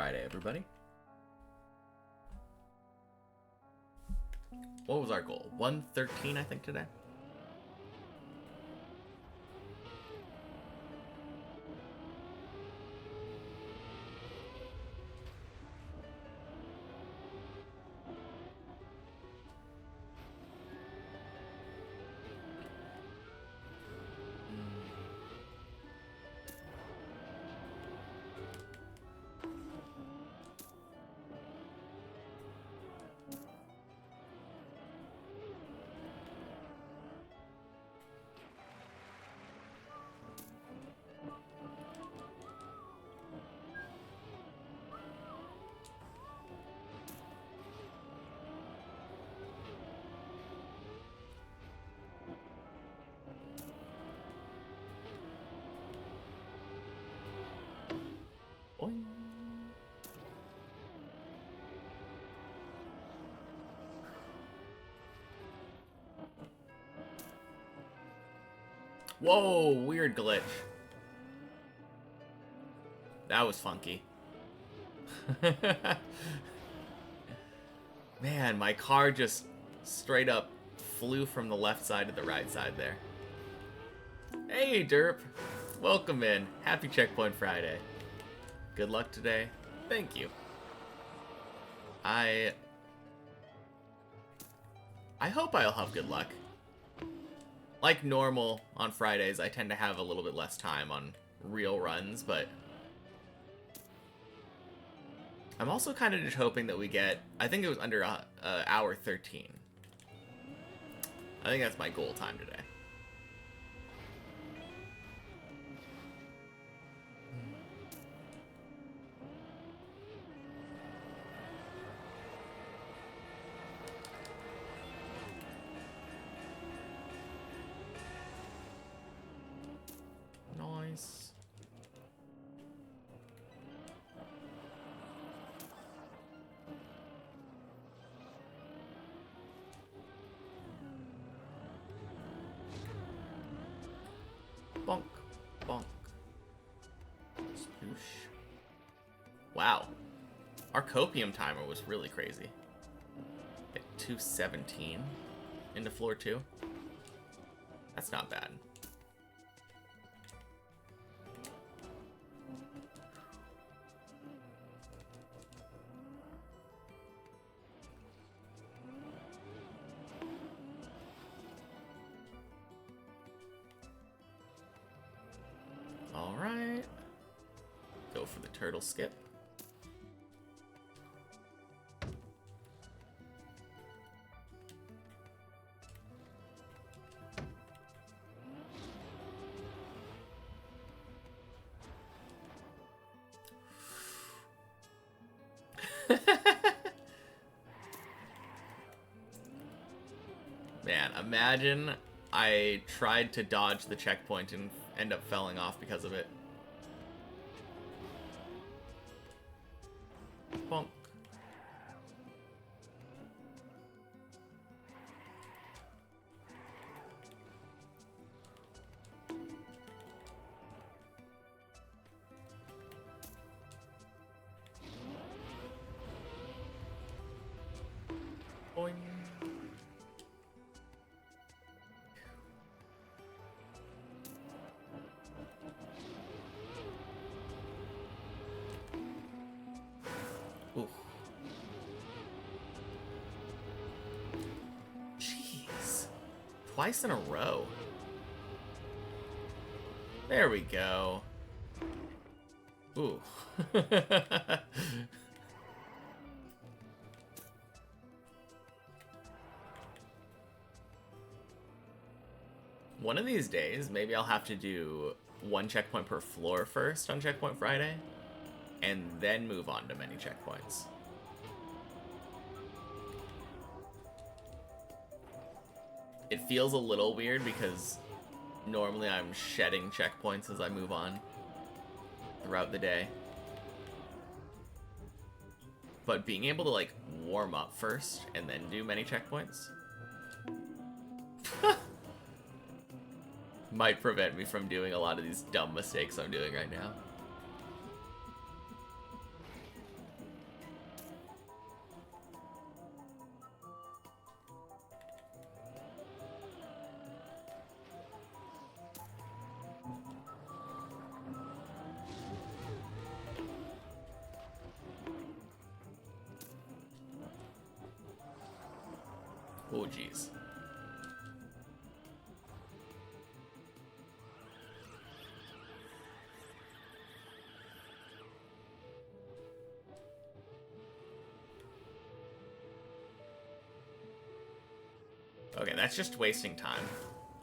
Friday, everybody. What was our goal? 113, I think, today? Boing. Whoa, weird glitch. That was funky. Man, my car just straight up flew from the left side to the right side there. Hey, Derp. Welcome in. Happy Checkpoint Friday. Good luck today. Thank you. I hope I'll have good luck. Like normal on Fridays, I tend to have a little bit less time on real runs, but I'm also kind of just hoping that we get, I think it was under hour 13. I think that's my goal time today. Nice. Bonk, bonk. Sploosh. Wow. Our copium timer was really crazy. At 217 into floor 2. That's not bad. Alright. Go for the turtle skip. Man, imagine I tried to dodge the checkpoint and end up falling off because of it. Bonk. Boing. Ooh. Jeez. Twice in a row. There we go. Ooh. One of these days, maybe I'll have to do one checkpoint per floor first on Checkpoint Friday, and then move on to many checkpoints. It feels a little weird because normally I'm shedding checkpoints as I move on throughout the day. But being able to, like, warm up first and then do many checkpoints might prevent me from doing a lot of these dumb mistakes I'm doing right now. Oh, jeez. Okay, that's just wasting time.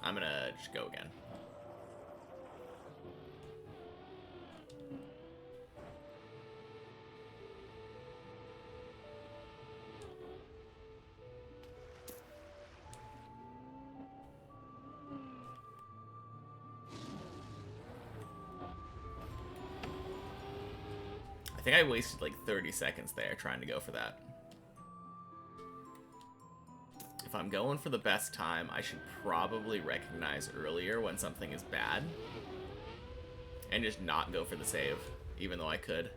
I'm gonna just go again. I think I wasted like 30 seconds there trying to go for that. If I'm going for the best time, I should probably recognize earlier when something is bad. And just not go for the save, even though I could.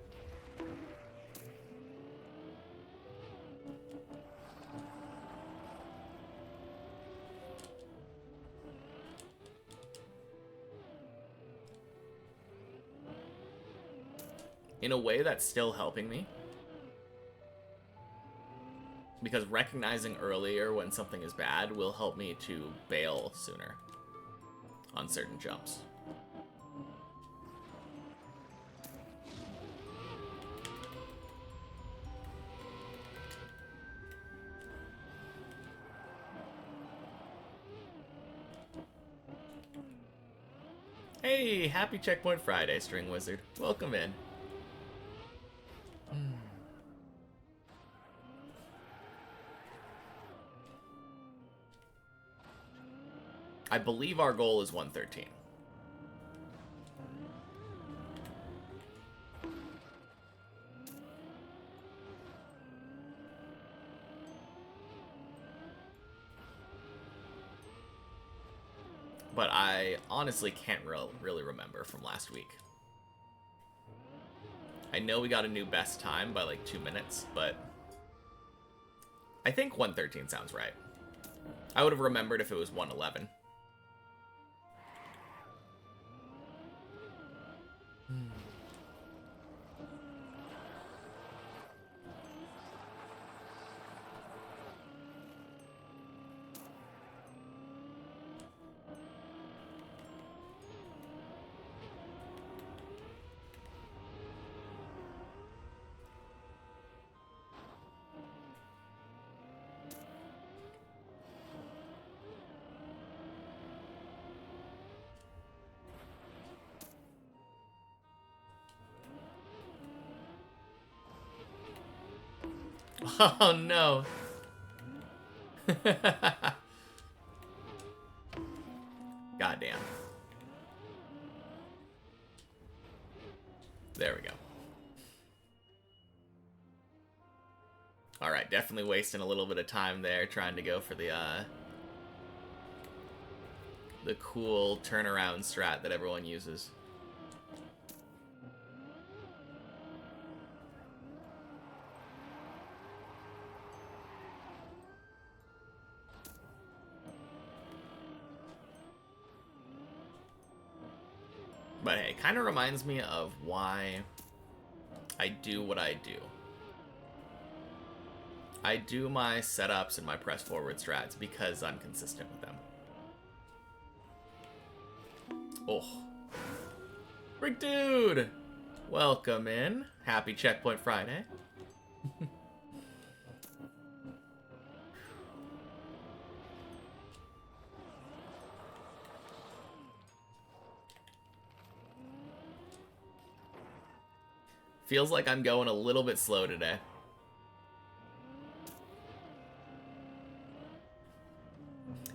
In a way, that's still helping me. Because recognizing earlier when something is bad will help me to bail sooner on certain jumps. Hey, happy Checkpoint Friday, String Wizard. Welcome in. I believe our goal is 113. But I honestly can't really remember from last week. I know we got a new best time by like 2 minutes, but I think 113 sounds right. I would have remembered if it was 111. Oh no. Goddamn. There we go. Alright, definitely wasting a little bit of time there trying to go for the cool turnaround strat that everyone uses. But hey, it kind of reminds me of why I do what I do. I do my setups and my press forward strats because I'm consistent with them. Oh. Rick Dude! Welcome in. Happy Checkpoint Friday. Feels like I'm going a little bit slow today.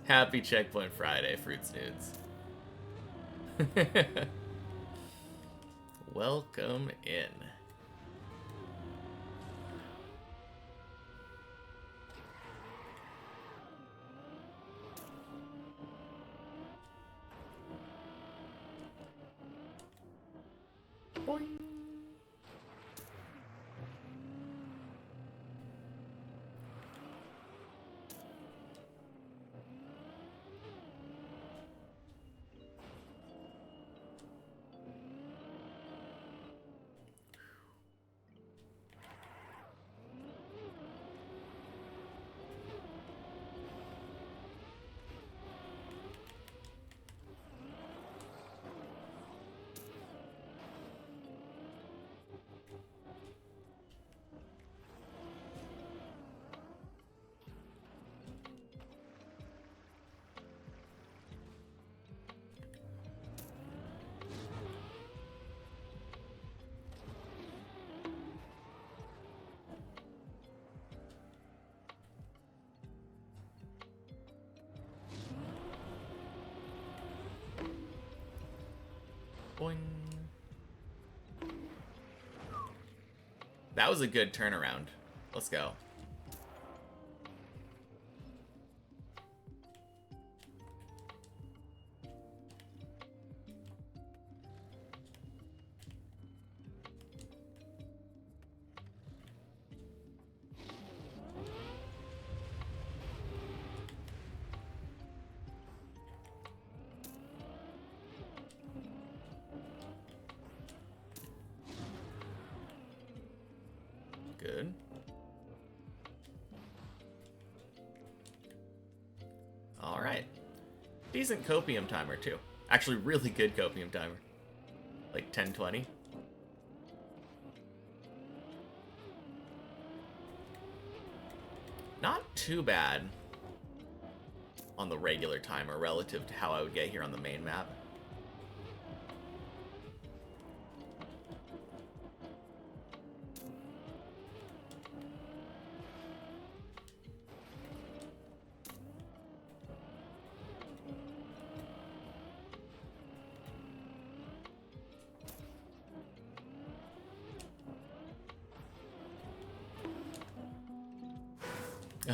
Happy Checkpoint Friday, Fruits Nudes. Welcome in. Boing. That was a good turnaround. Let's go. Good. All right. Decent copium timer, too. Actually, really good copium timer. Like 10-20. Not too bad on the regular timer relative to how I would get here on the main map.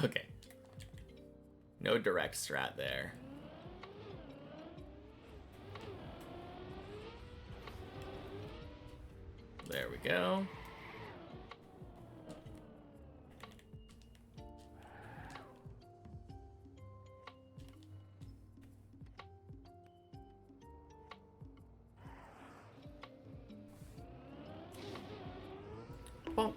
Okay. No direct strat there. There we go. Bonk.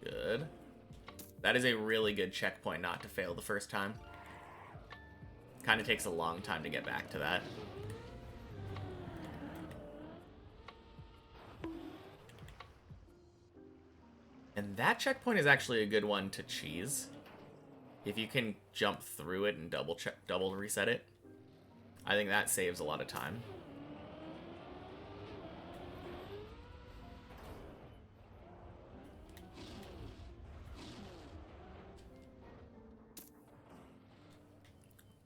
Good. That is a really good checkpoint not to fail the first time. Kind of takes a long time to get back to that. And that checkpoint is actually a good one to cheese. If you can jump through it and double reset it, I think that saves a lot of time.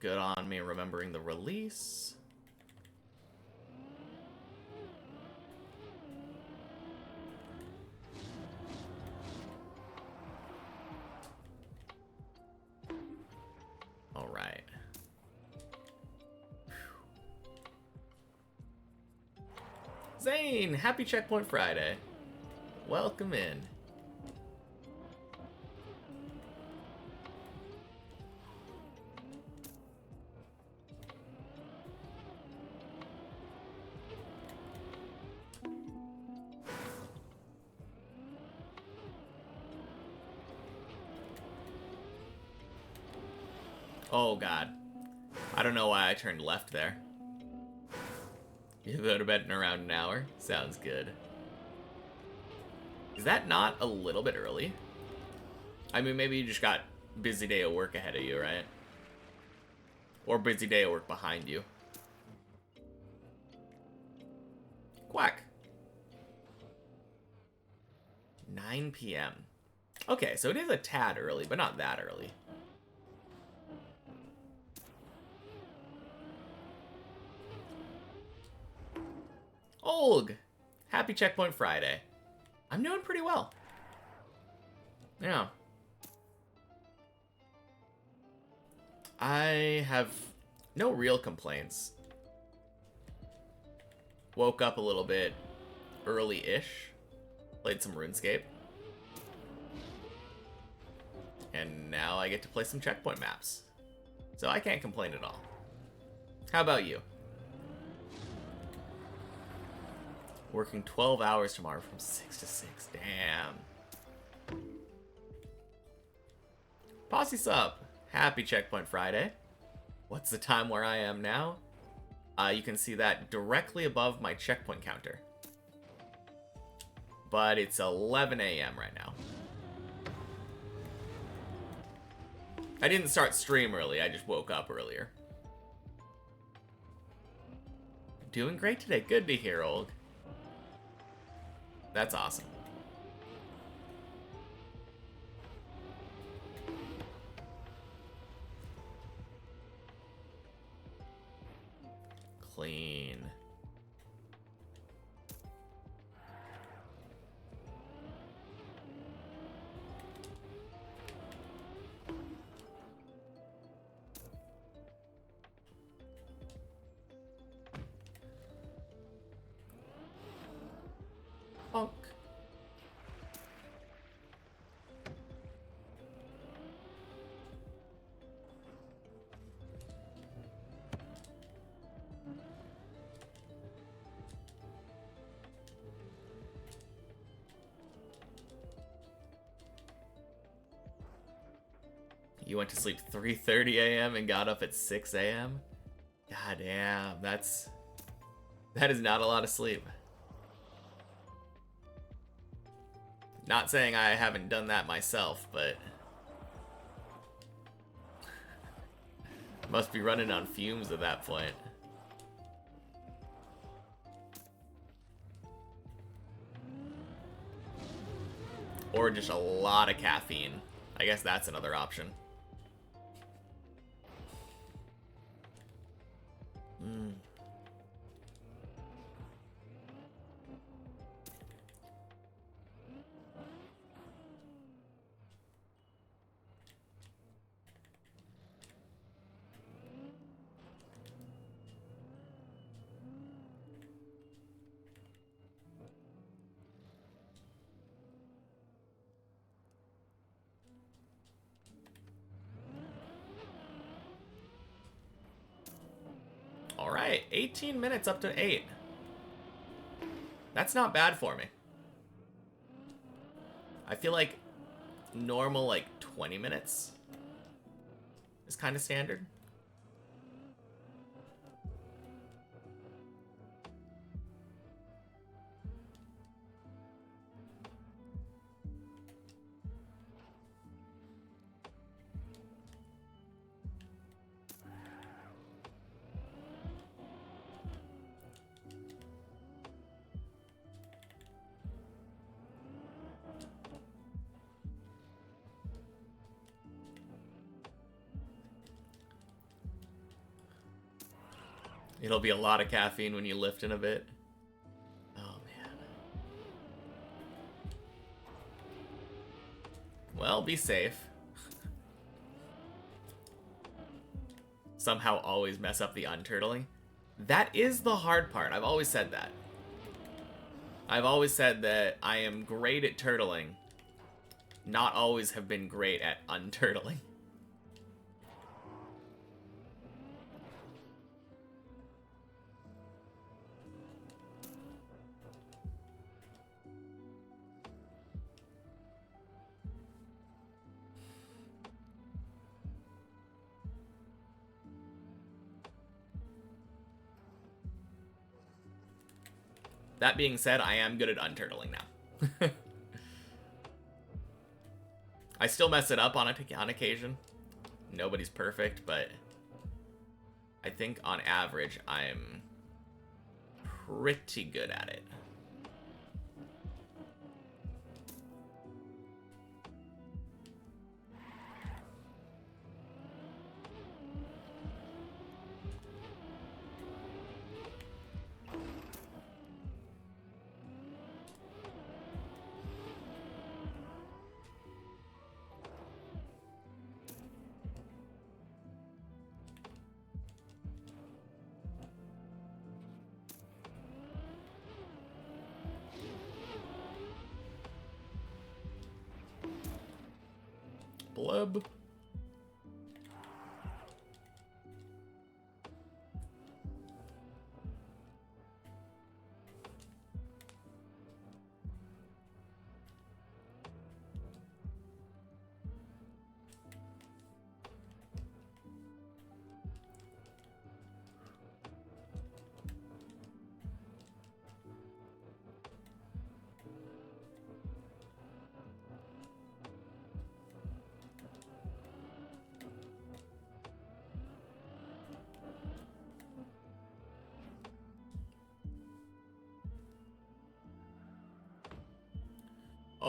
Good on me remembering the release. All right. Zane, happy Checkpoint Friday. Welcome in. Oh, God. I don't know why I turned left there. You go to bed in around an hour? Sounds good. Is that not a little bit early? I mean, maybe you just got busy day of work ahead of you, right? Or busy day of work behind you. Quack. 9 p.m. Okay, so it is a tad early, but not that early. Olg! Happy Checkpoint Friday. I'm doing pretty well. Yeah. I have no real complaints. Woke up a little bit early-ish. Played some RuneScape. And now I get to play some checkpoint maps. So I can't complain at all. How about you? Working 12 hours tomorrow from 6 to 6. Damn. Posse sup. Happy Checkpoint Friday. What's the time where I am now? You can see that directly above my checkpoint counter. But it's 11 a.m. right now. I didn't start stream early, I just woke up earlier. Doing great today. Good to hear, Olg. That's awesome. Clean. Bonk. You went to sleep 3:30 a.m. and got up at 6 a.m.? God damn, that is not a lot of sleep. Not saying I haven't done that myself, but must be running on fumes at that point. Or just a lot of caffeine. I guess that's another option. Alright, 18 minutes up to 8. That's not bad for me. I feel like normal, like, 20 minutes is kind of standard. It'll be a lot of caffeine when you lift in a bit. Oh, man. Well, be safe. Somehow always mess up the unturtling. That is the hard part. I've always said that. I've always said that I am great at turtling. Not always have been great at unturtling. That being said, I am good at unturtling now. I still mess it up on occasion. Nobody's perfect, but I think on average I'm pretty good at it. Blub.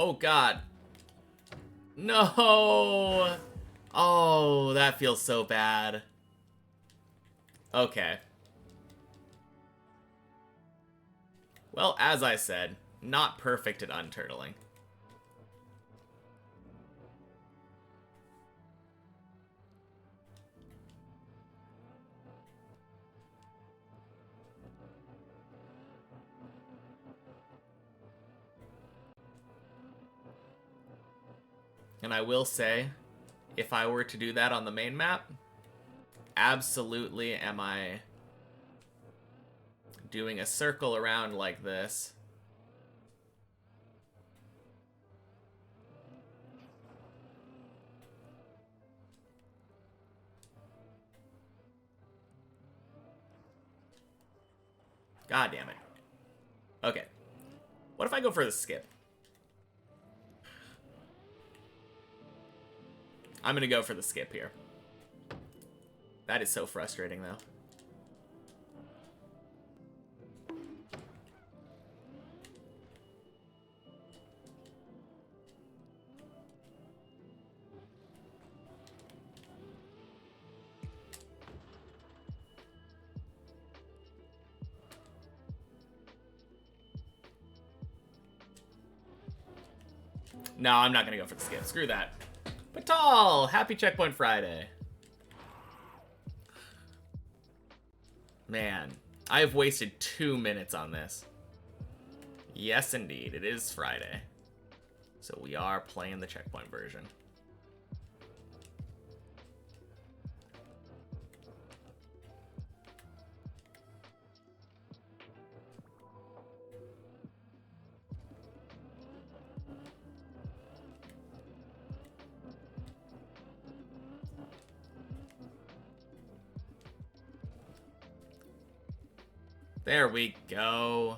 Oh, God. No! Oh, that feels so bad. Okay. Well, as I said, not perfect at unturtling. And I will say, if I were to do that on the main map, absolutely am I doing a circle around like this. God damn it. Okay. What if I go for the skip? I'm gonna go for the skip here. That is so frustrating, though. No, I'm not gonna go for the skip. Screw that. Patal! Happy Checkpoint Friday. Man, I have wasted 2 minutes on this. Yes, indeed. It is Friday. So we are playing the checkpoint version. There we go.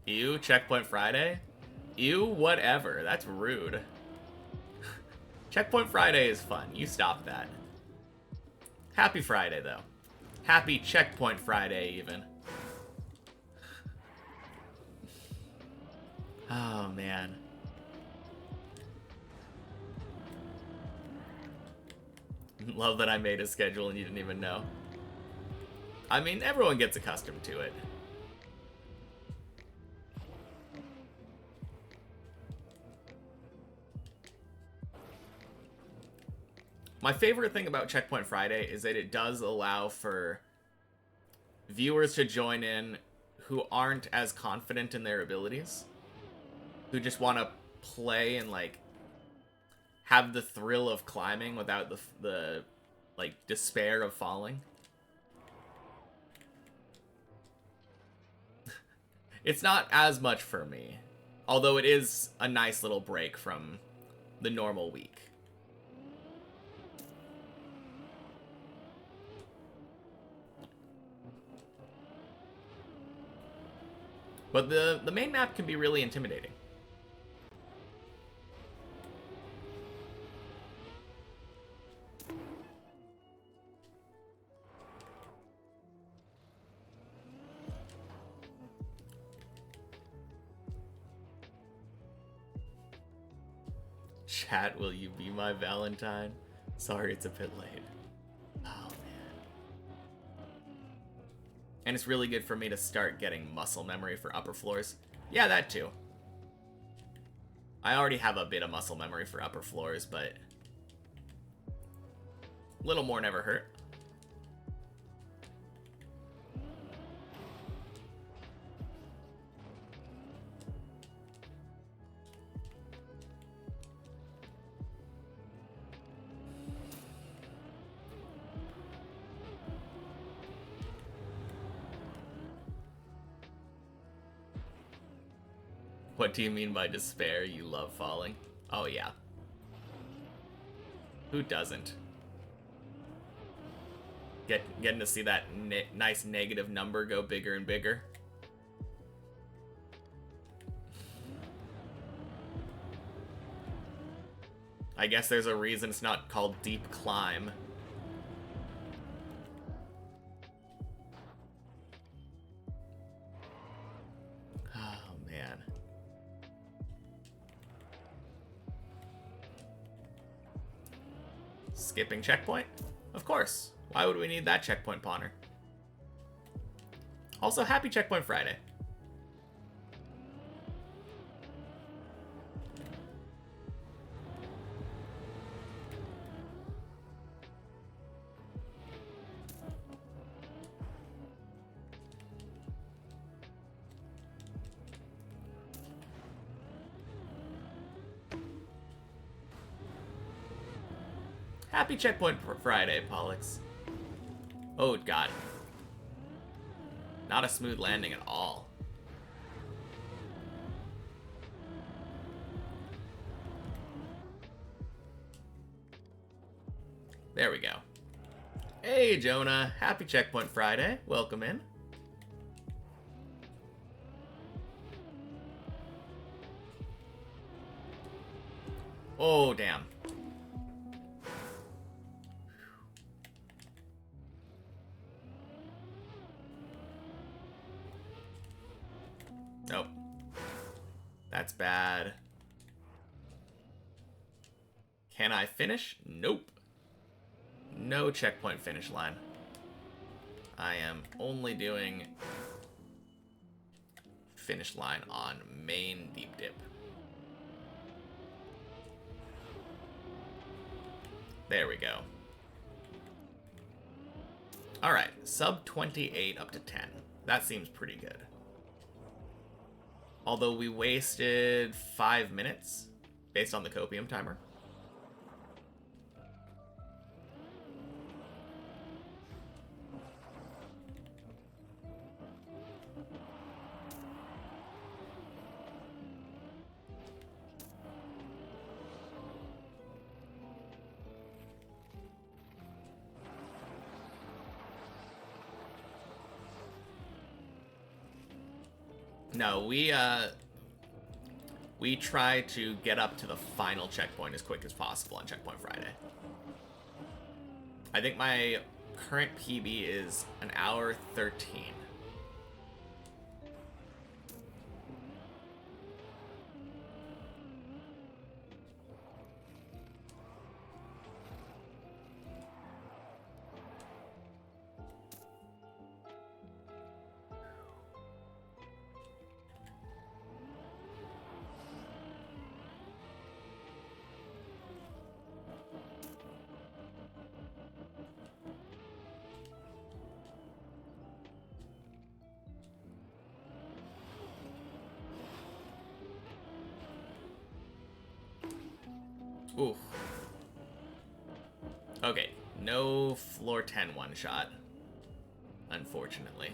Ew, Checkpoint Friday? Ew, whatever. That's rude. Checkpoint Friday is fun. You stop that. Happy Friday, though. Happy Checkpoint Friday, even. Oh, man. Love that I made a schedule and you didn't even know. I mean, everyone gets accustomed to it. My favorite thing about Checkpoint Friday is that it does allow for viewers to join in who aren't as confident in their abilities, who just want to play and like have the thrill of climbing without the like despair of falling. It's not as much for me, although it is a nice little break from the normal week. But the main map can be really intimidating. Chat, will you be my Valentine? Sorry, it's a bit late. Oh, man. And it's really good for me to start getting muscle memory for upper floors. Yeah, that too. I already have a bit of muscle memory for upper floors, but a little more never hurt. What do you mean by despair? You love falling? Oh, yeah. Who doesn't? Getting to see that nice negative number go bigger and bigger. I guess there's a reason it's not called Deep Climb. Oh, man. Skipping checkpoint? Of course. Why would we need that checkpoint, Pawner? Also, happy Checkpoint Friday. Happy Checkpoint Friday, Pollux. Oh, God. Not a smooth landing at all. There we go. Hey, Jonah. Happy Checkpoint Friday. Welcome in. Oh, damn. Nope. That's bad. Can I finish? Nope. No checkpoint finish line. I am only doing finish line on main deep dip. There we go. Alright, sub 28 up to 10. That seems pretty good. Although we wasted 5 minutes based on the copium timer. No, we try to get up to the final checkpoint as quick as possible on Checkpoint Friday. I think my current PB is an hour 13. Oof. Okay, no floor 10 one shot, unfortunately.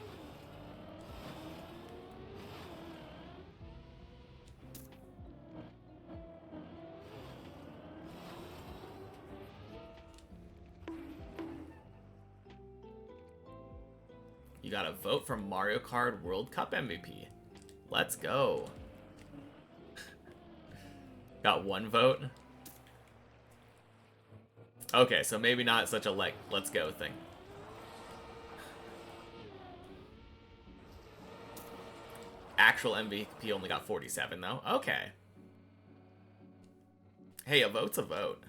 You got a vote from Mario Kart World Cup MVP. Let's go. Got one vote. Okay, so maybe not such a like, let's go thing. Actual MVP only got 47 though. Okay. Hey, a vote's a vote.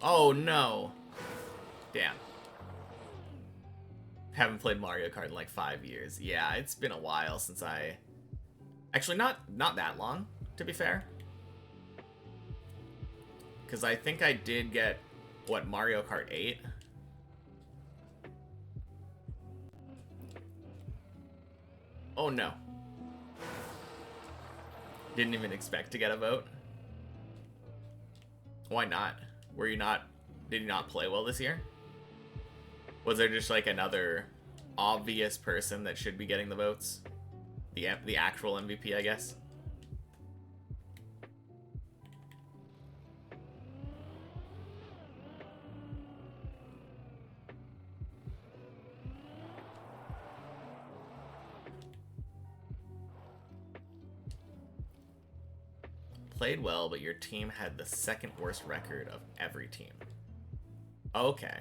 Oh no. Damn. Haven't played Mario Kart in like 5 years. Yeah, it's been a while since I... Actually, not that long, to be fair. Because I think I did get, what, Mario Kart 8? Oh no. Didn't even expect to get a vote. Why not? Were you not... Did you not play well this year? Was there just like another obvious person that should be getting the votes? The actual MVP, I guess? Played well, but your team had the second worst record of every team. Okay.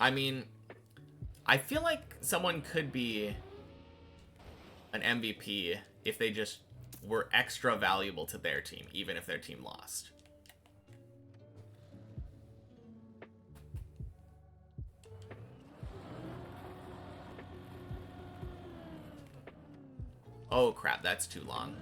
I mean, I feel like someone could be an MVP if they just were extra valuable to their team, even if their team lost. Oh crap, that's too long.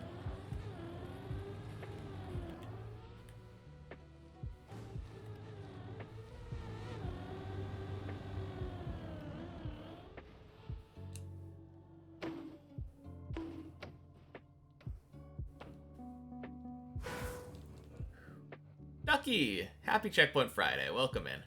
Ducky! Happy Checkpoint Friday. Welcome in.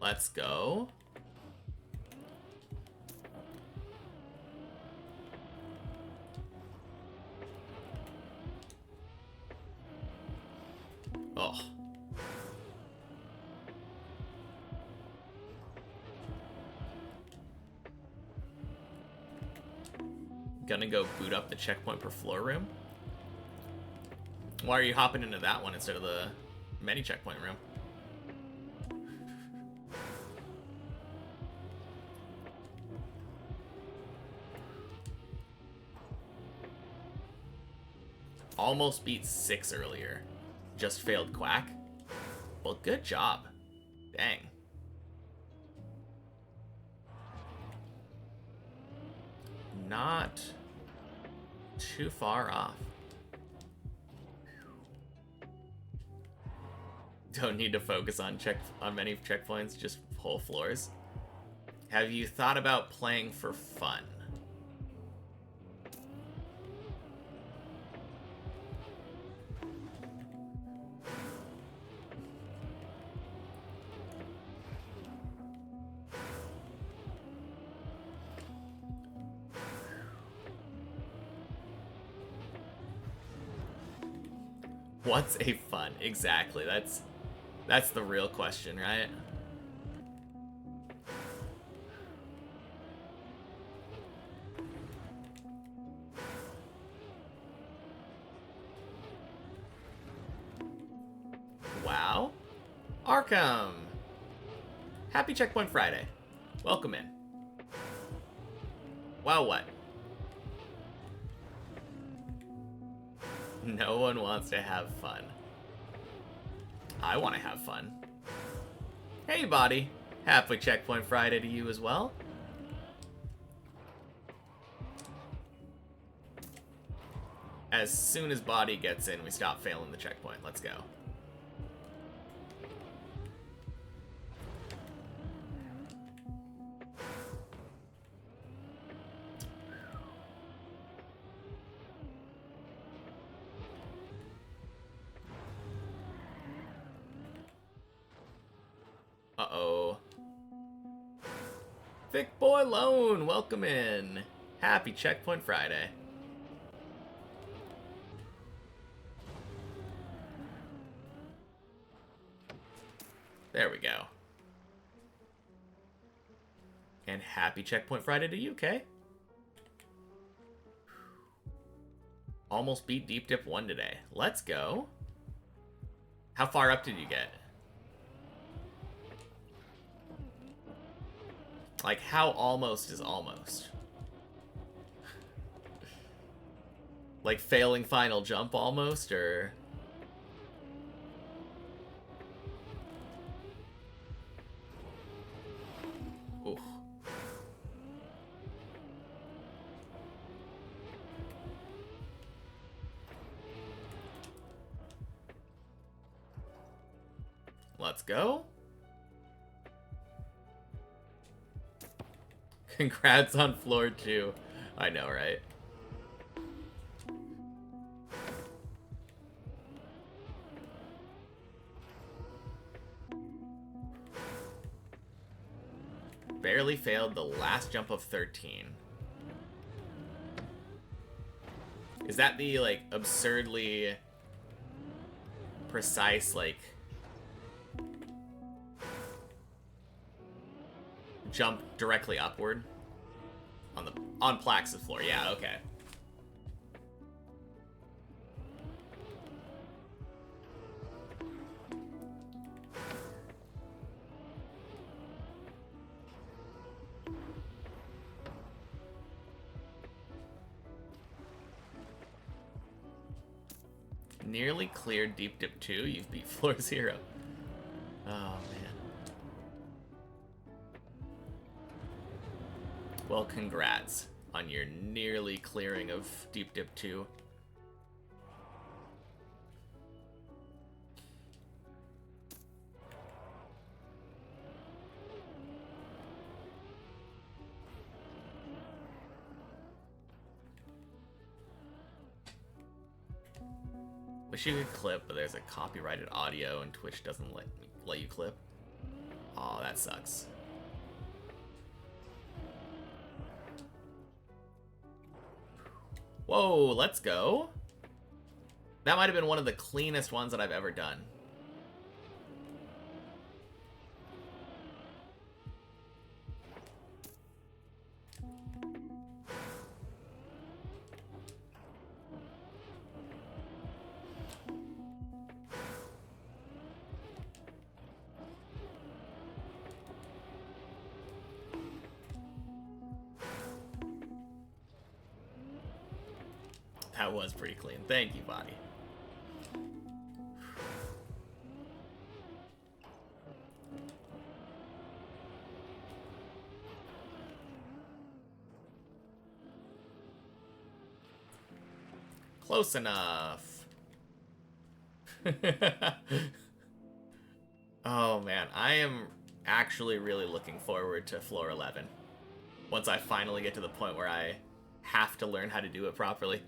Let's go. Oh. Gonna go boot up the checkpoint per floor room. Why are you hopping into that one instead of the many checkpoint room? Almost beat 6 earlier. Just failed Quack. Well, good job. Dang. Not too far off. Don't need to focus on many checkpoints, just whole floors. Have you thought about playing for fun? What's a fun? Exactly. That's the real question, right? Wow. Arkham. Happy Checkpoint Friday. Welcome in. Wow, what? No one wants to have fun. I want to have fun. Hey, Body. Happy Checkpoint Friday to you as well. As soon as Body gets in, we stop failing the checkpoint. Let's go. Uh-oh. Thick Boy Lone, welcome in. Happy Checkpoint Friday. There we go. And happy Checkpoint Friday to you, Kay. Almost beat Deep Dip 1 today. Let's go. How far up did you get? Like, how almost is almost? Like, failing final jump almost, or... Ooh. Let's go. Congrats on floor 2. I know, right? Barely failed the last jump of 13. Is that the, like, absurdly precise, like, jump directly upward On Plax's floor, yeah, okay. Nearly cleared Deep Dip 2. You've beat floor 0. Oh, man. Well, congrats on your nearly clearing of Deep Dip 2. Wish you could clip, but there's a copyrighted audio and Twitch doesn't let you clip. Aw, that sucks. Whoa, let's go. That might have been one of the cleanest ones that I've ever done. That was pretty clean. Thank you, Body. Close enough. Oh man, I am actually really looking forward to floor 11. Once I finally get to the point where I have to learn how to do it properly.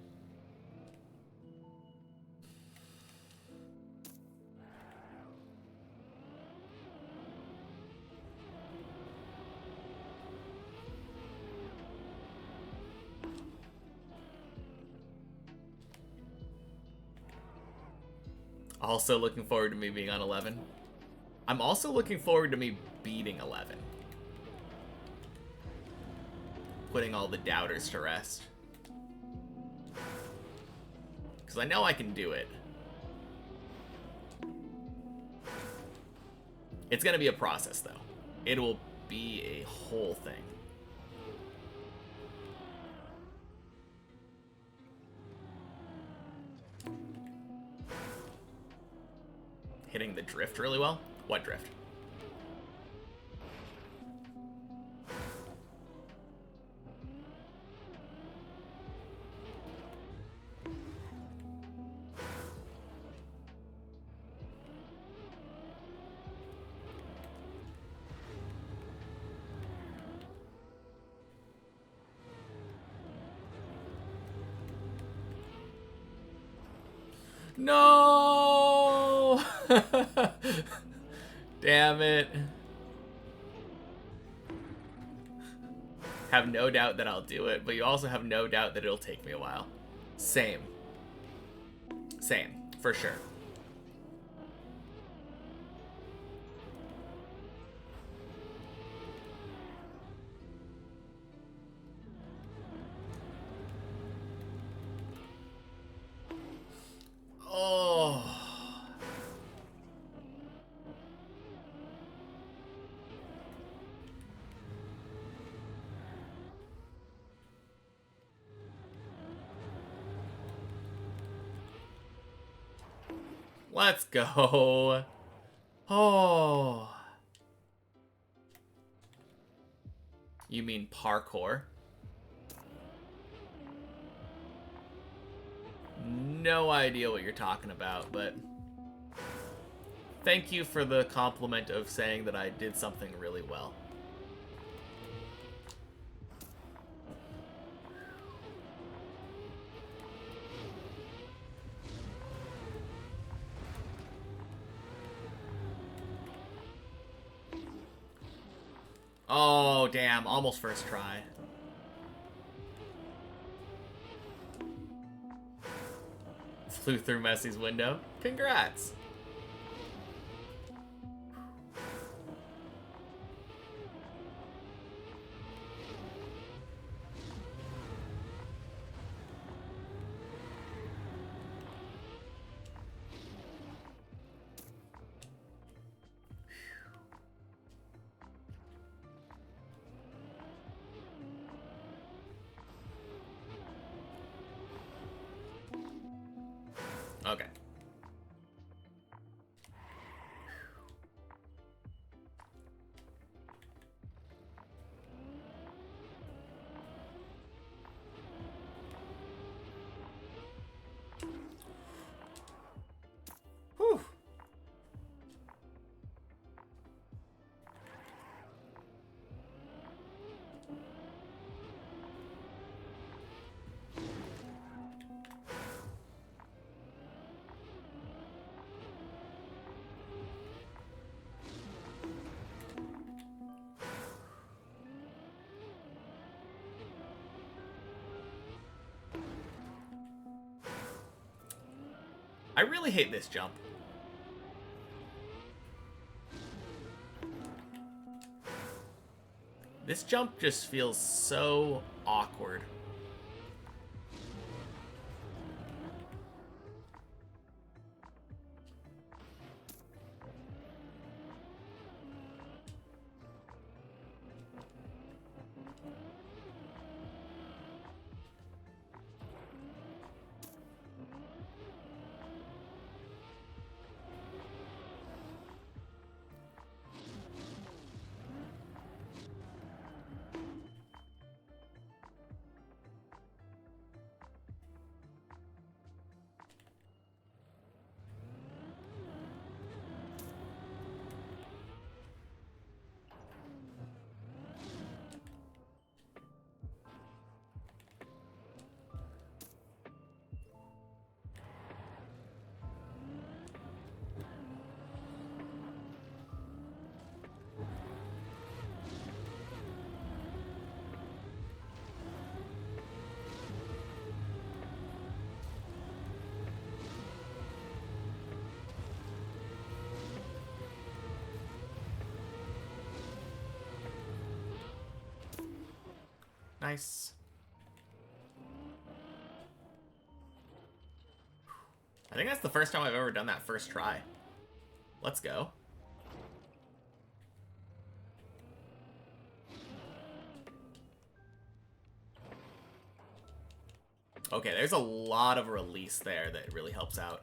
Also looking forward to me being on 11. I'm also looking forward to me beating 11. Putting all the doubters to rest. Because I know I can do it. It's going to be a process, though. It will be a whole thing. Hitting the drift really well? What drift? No! Damn it. Have no doubt that I'll do it, but you also have no doubt that it'll take me a while. Same. Same, for sure. Oh. Let's go. Oh. You mean parkour? No idea what you're talking about, but thank you for the compliment of saying that I did something really well. Oh, damn. Almost first try. Flew through Messi's window. Congrats. Okay. Whew. I really hate this jump. This jump just feels so awkward. Nice. I think that's the first time I've ever done that first try. Let's go. Okay, there's a lot of release there that really helps out.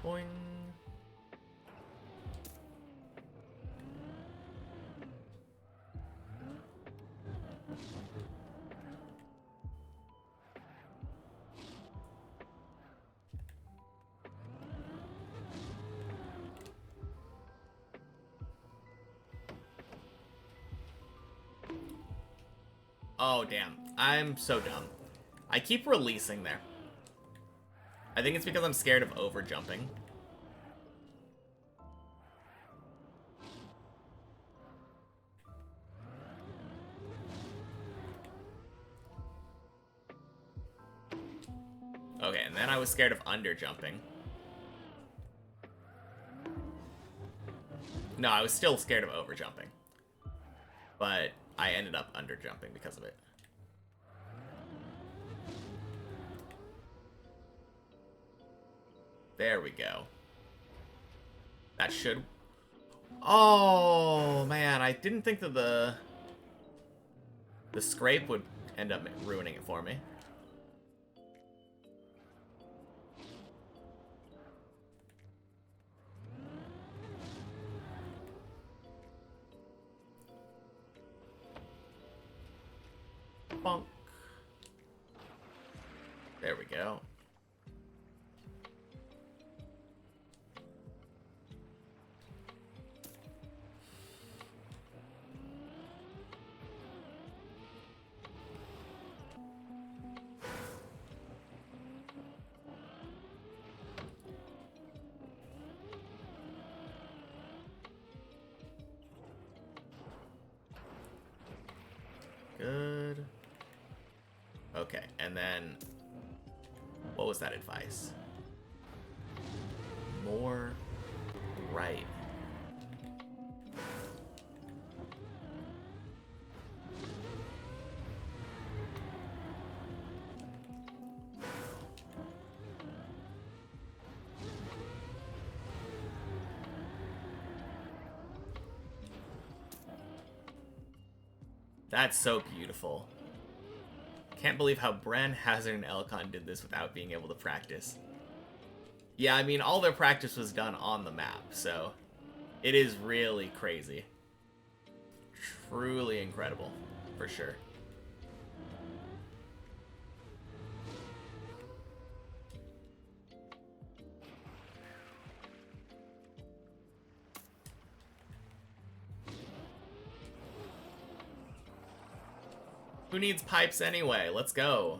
Boing. Oh, damn. I'm so dumb. I keep releasing there. I think it's because I'm scared of over-jumping. Okay, and then I was scared of under-jumping. No, I was still scared of over-jumping. But I ended up under-jumping because of it. There we go. That should... Oh, man, I didn't think that the scrape would end up ruining it for me. Bonk. There we go. Okay, and then... What was that advice? More right. That's so beautiful. Can't believe how Bren, Hazard, and Elcon did this without being able to practice. Yeah, I mean, all their practice was done on the map, so it is really crazy. Truly incredible, for sure. Who needs pipes anyway? Let's go.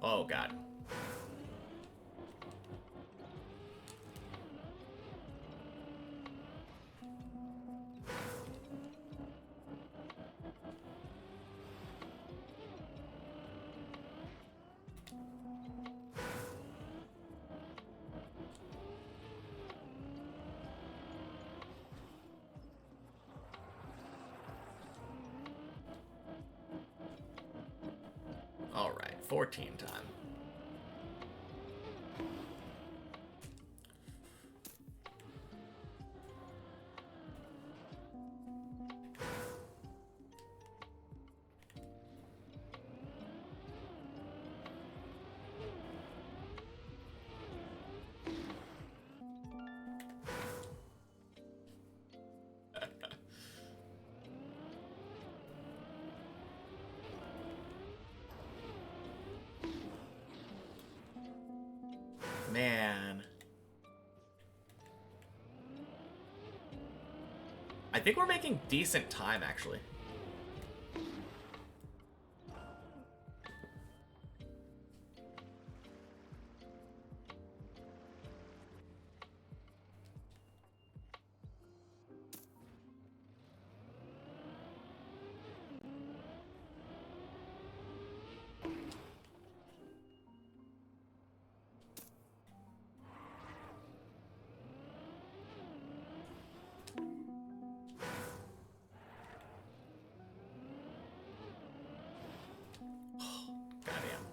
Oh, God. All right, 14 time. Man. I think we're making decent time, actually. Goddamn.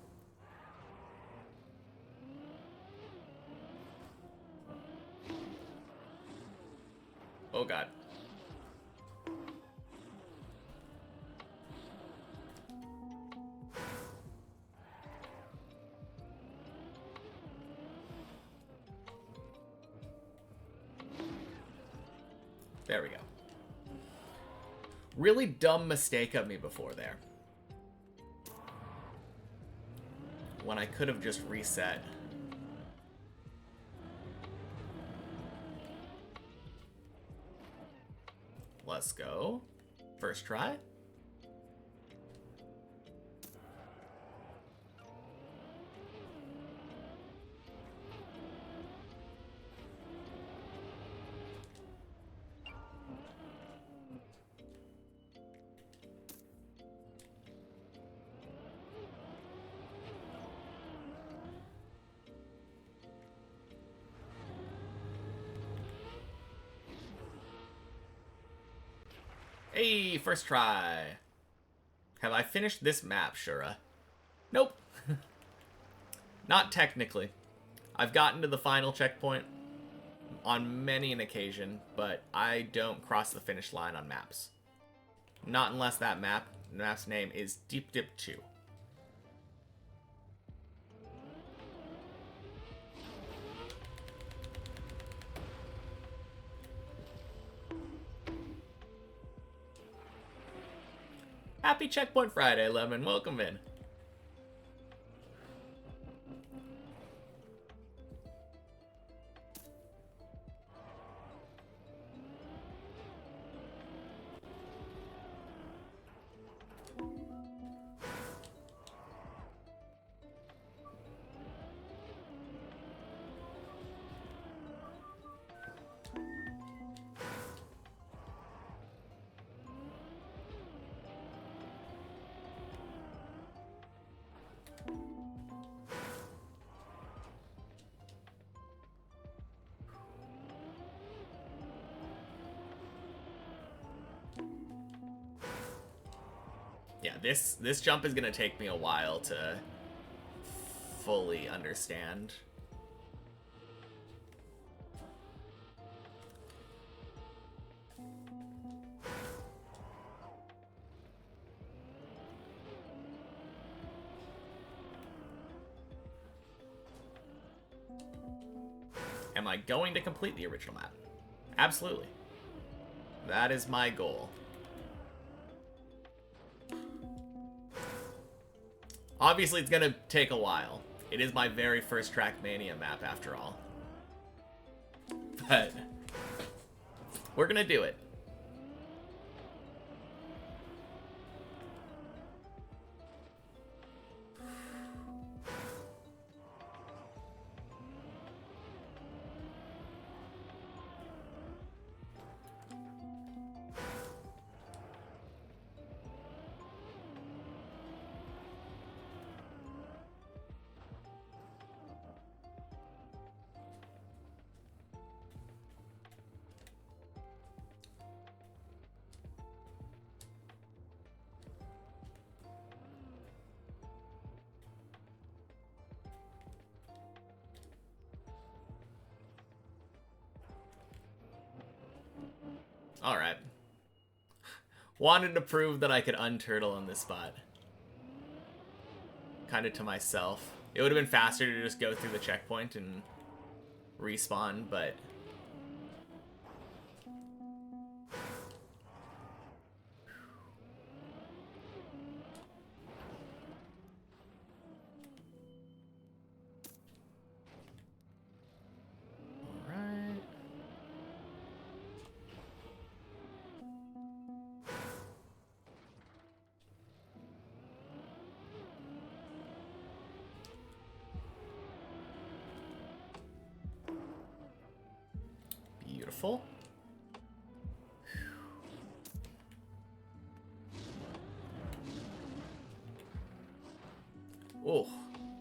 Oh, God. There we go. Really dumb mistake of me before there. When I could have just reset. Let's go. First try. Hey, first try. Have I finished this map, Shura? Nope. Not technically. I've gotten to the final checkpoint on many an occasion, but I don't cross the finish line on maps. Not unless that map's name is Deep Dip 2. Happy Checkpoint Friday, Lemon. Welcome in. Yeah, this jump is gonna take me a while to fully understand. Am I going to complete the original map? Absolutely. That is my goal. Obviously, it's gonna take a while. It is my very first Trackmania map, after all. But we're gonna do it. Alright. Wanted to prove that I could unturtle in this spot. Kind of to myself. It would have been faster to just go through the checkpoint and respawn, but... Alright. Beautiful. Oh,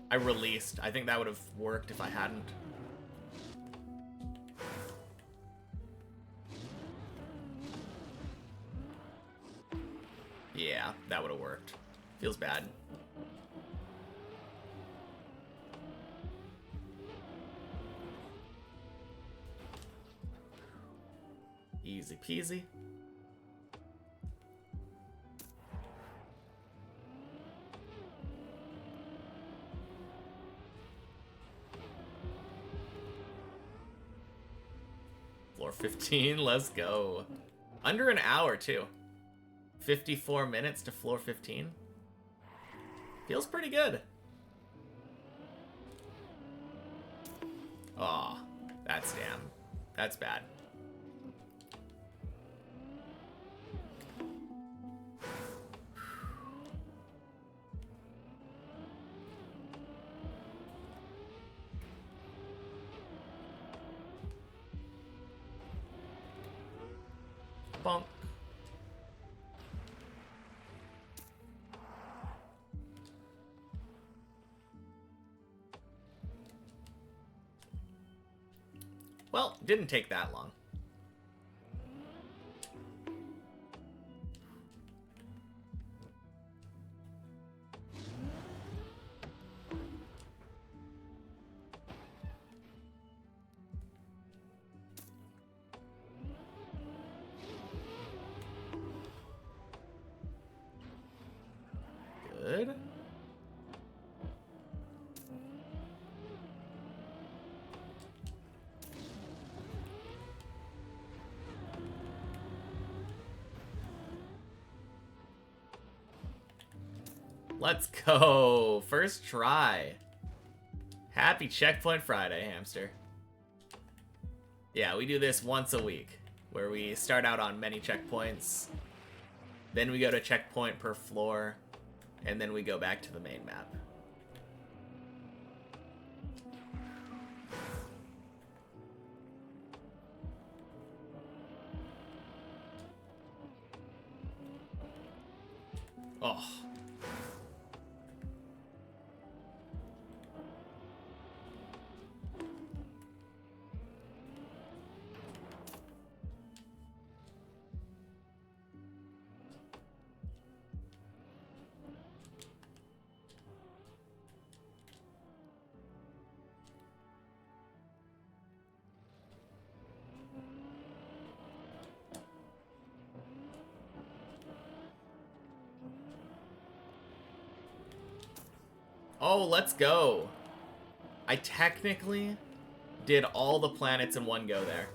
I released. I think that would have worked if I hadn't. Yeah, that would have worked. Feels bad. Easy peasy. Floor 15, let's go. Under an hour, too. 54 minutes to floor 15. Feels pretty good. Aw, that's damn. That's bad. Bonk. Well, didn't take that long. Good. Let's go. First try. Happy Checkpoint Friday, hamster. Yeah, we do this once a week, where we start out on many checkpoints, then we go to checkpoint per floor, and then we go back to the main map. Oh. Oh, let's go. I technically did all the planets in one go there.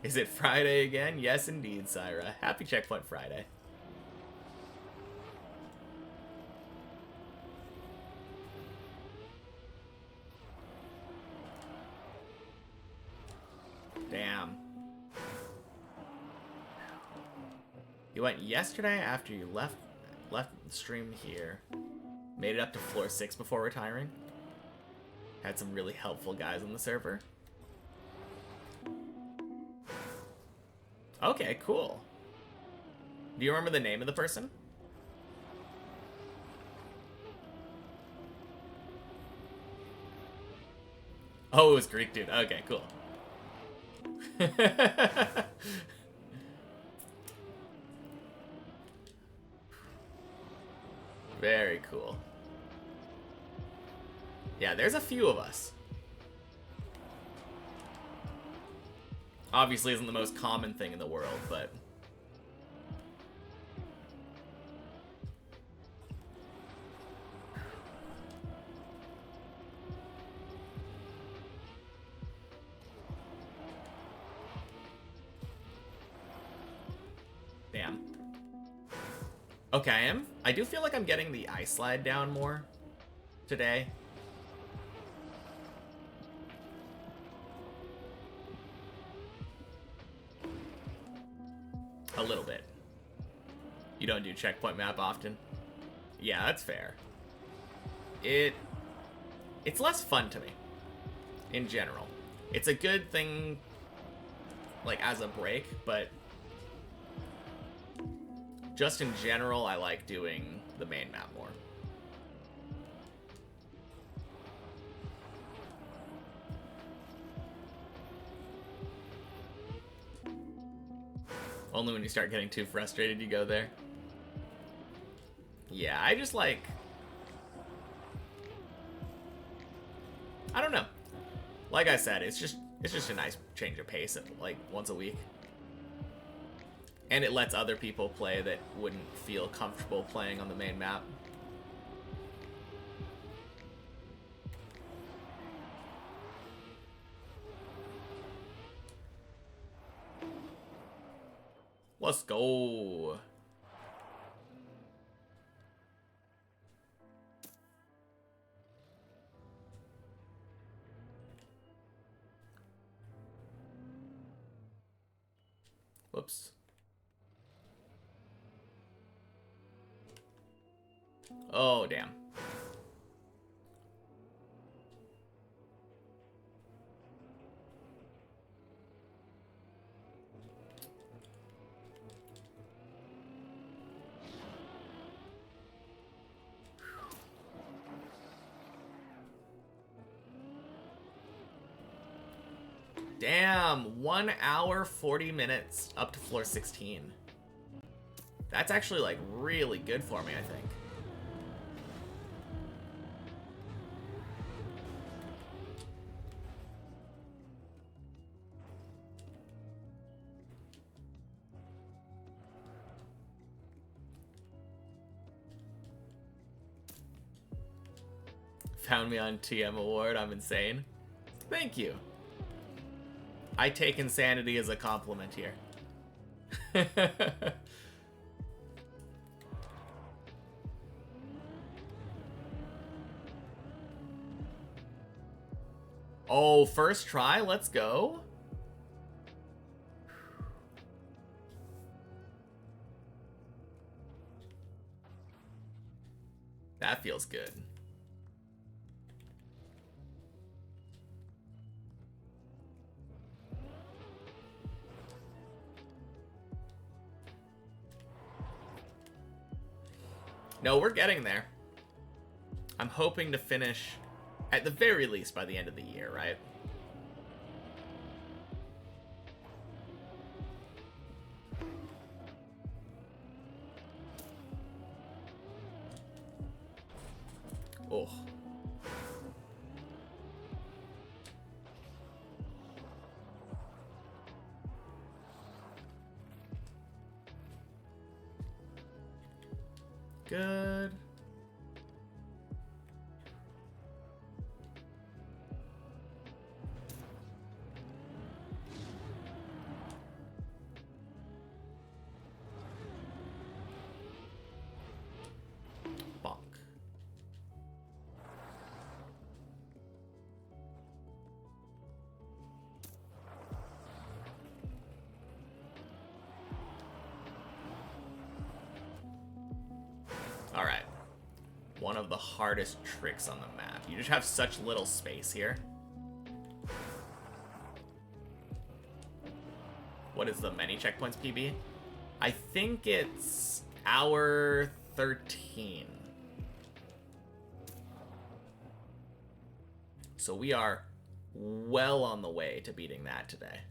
Is it Friday again? Yes, indeed, Syra. Happy Checkpoint Friday. Damn. You went yesterday after you left the stream here. Made it up to floor 6 before retiring. Had some really helpful guys on the server. Okay, cool. Do you remember the name of the person? Oh, it was Greek dude. Okay, cool. Very cool. Yeah, there's a few of us. Obviously isn't the most common thing in the world, but... Damn. Okay, I do feel like I'm getting the ice slide down more today. A little bit. You don't do checkpoint map often? Yeah, that's fair. It's less fun to me, in general. It's a good thing, like, as a break, but just in general, I like doing the main map more. Only when you start getting too frustrated, you go there. Yeah, I just like... I don't know. Like I said, it's just a nice change of pace, like, once a week. And it lets other people play that wouldn't feel comfortable playing on the main map. Let's go. Whoops. Oh, damn. Damn, 1 hour, 40 minutes up to floor 16. That's actually, like, really good for me, I think. Found me on TM Award, I'm insane. Thank you. I take insanity as a compliment here. Oh, first try, let's go. That feels good. No, we're getting there. I'm hoping to finish, at the very least, by the end of the year, right? Oh. Good. one of the hardest tricks on the map. You just have such little space here. What is the many checkpoints PB? I think it's hour 13. So we are well on the way to beating that today.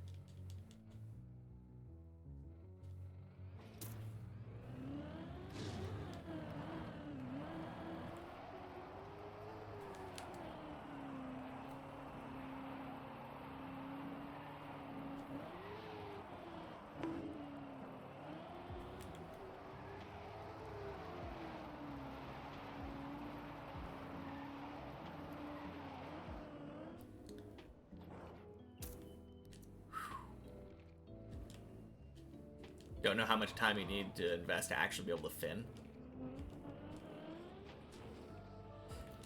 Don't know how much time you need to invest to actually be able to fin.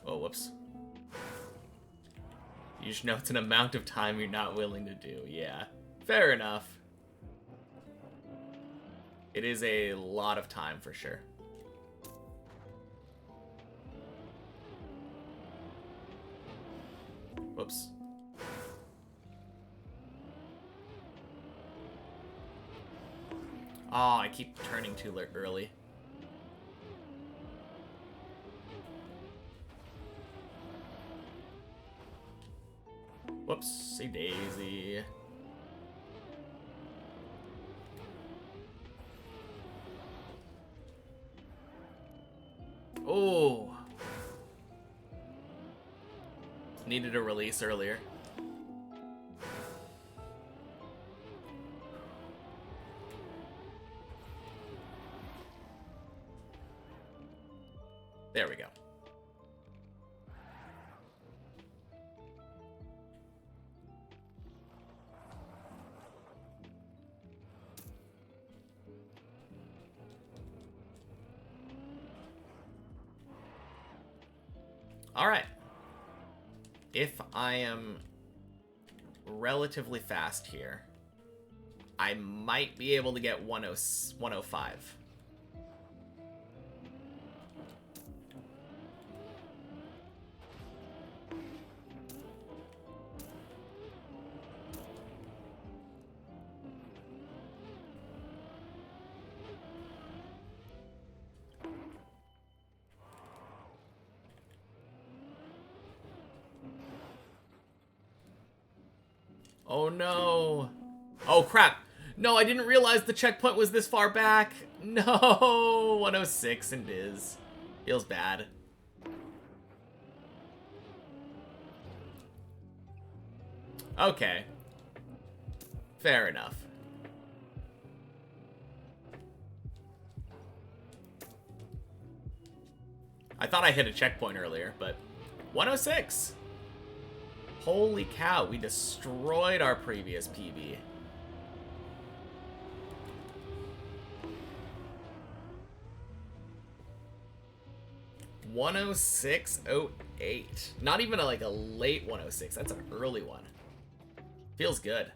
Oh, whoops. You just know it's an amount of time you're not willing to do. Yeah, fair enough. It is a lot of time for sure. Whoops. Oh, I keep turning too early. Whoopsie daisy. Oh. Needed a release earlier. There we go. All right. If I am relatively fast here, I might be able to get 105. Oh no. Oh crap. No, I didn't realize the checkpoint was this far back. No, 106 and is. Feels bad. Okay. Fair enough. I thought I hit a checkpoint earlier, but 106. Holy cow, we destroyed our previous PB. $106.08. Not even like a late 106. That's an early one. Feels good.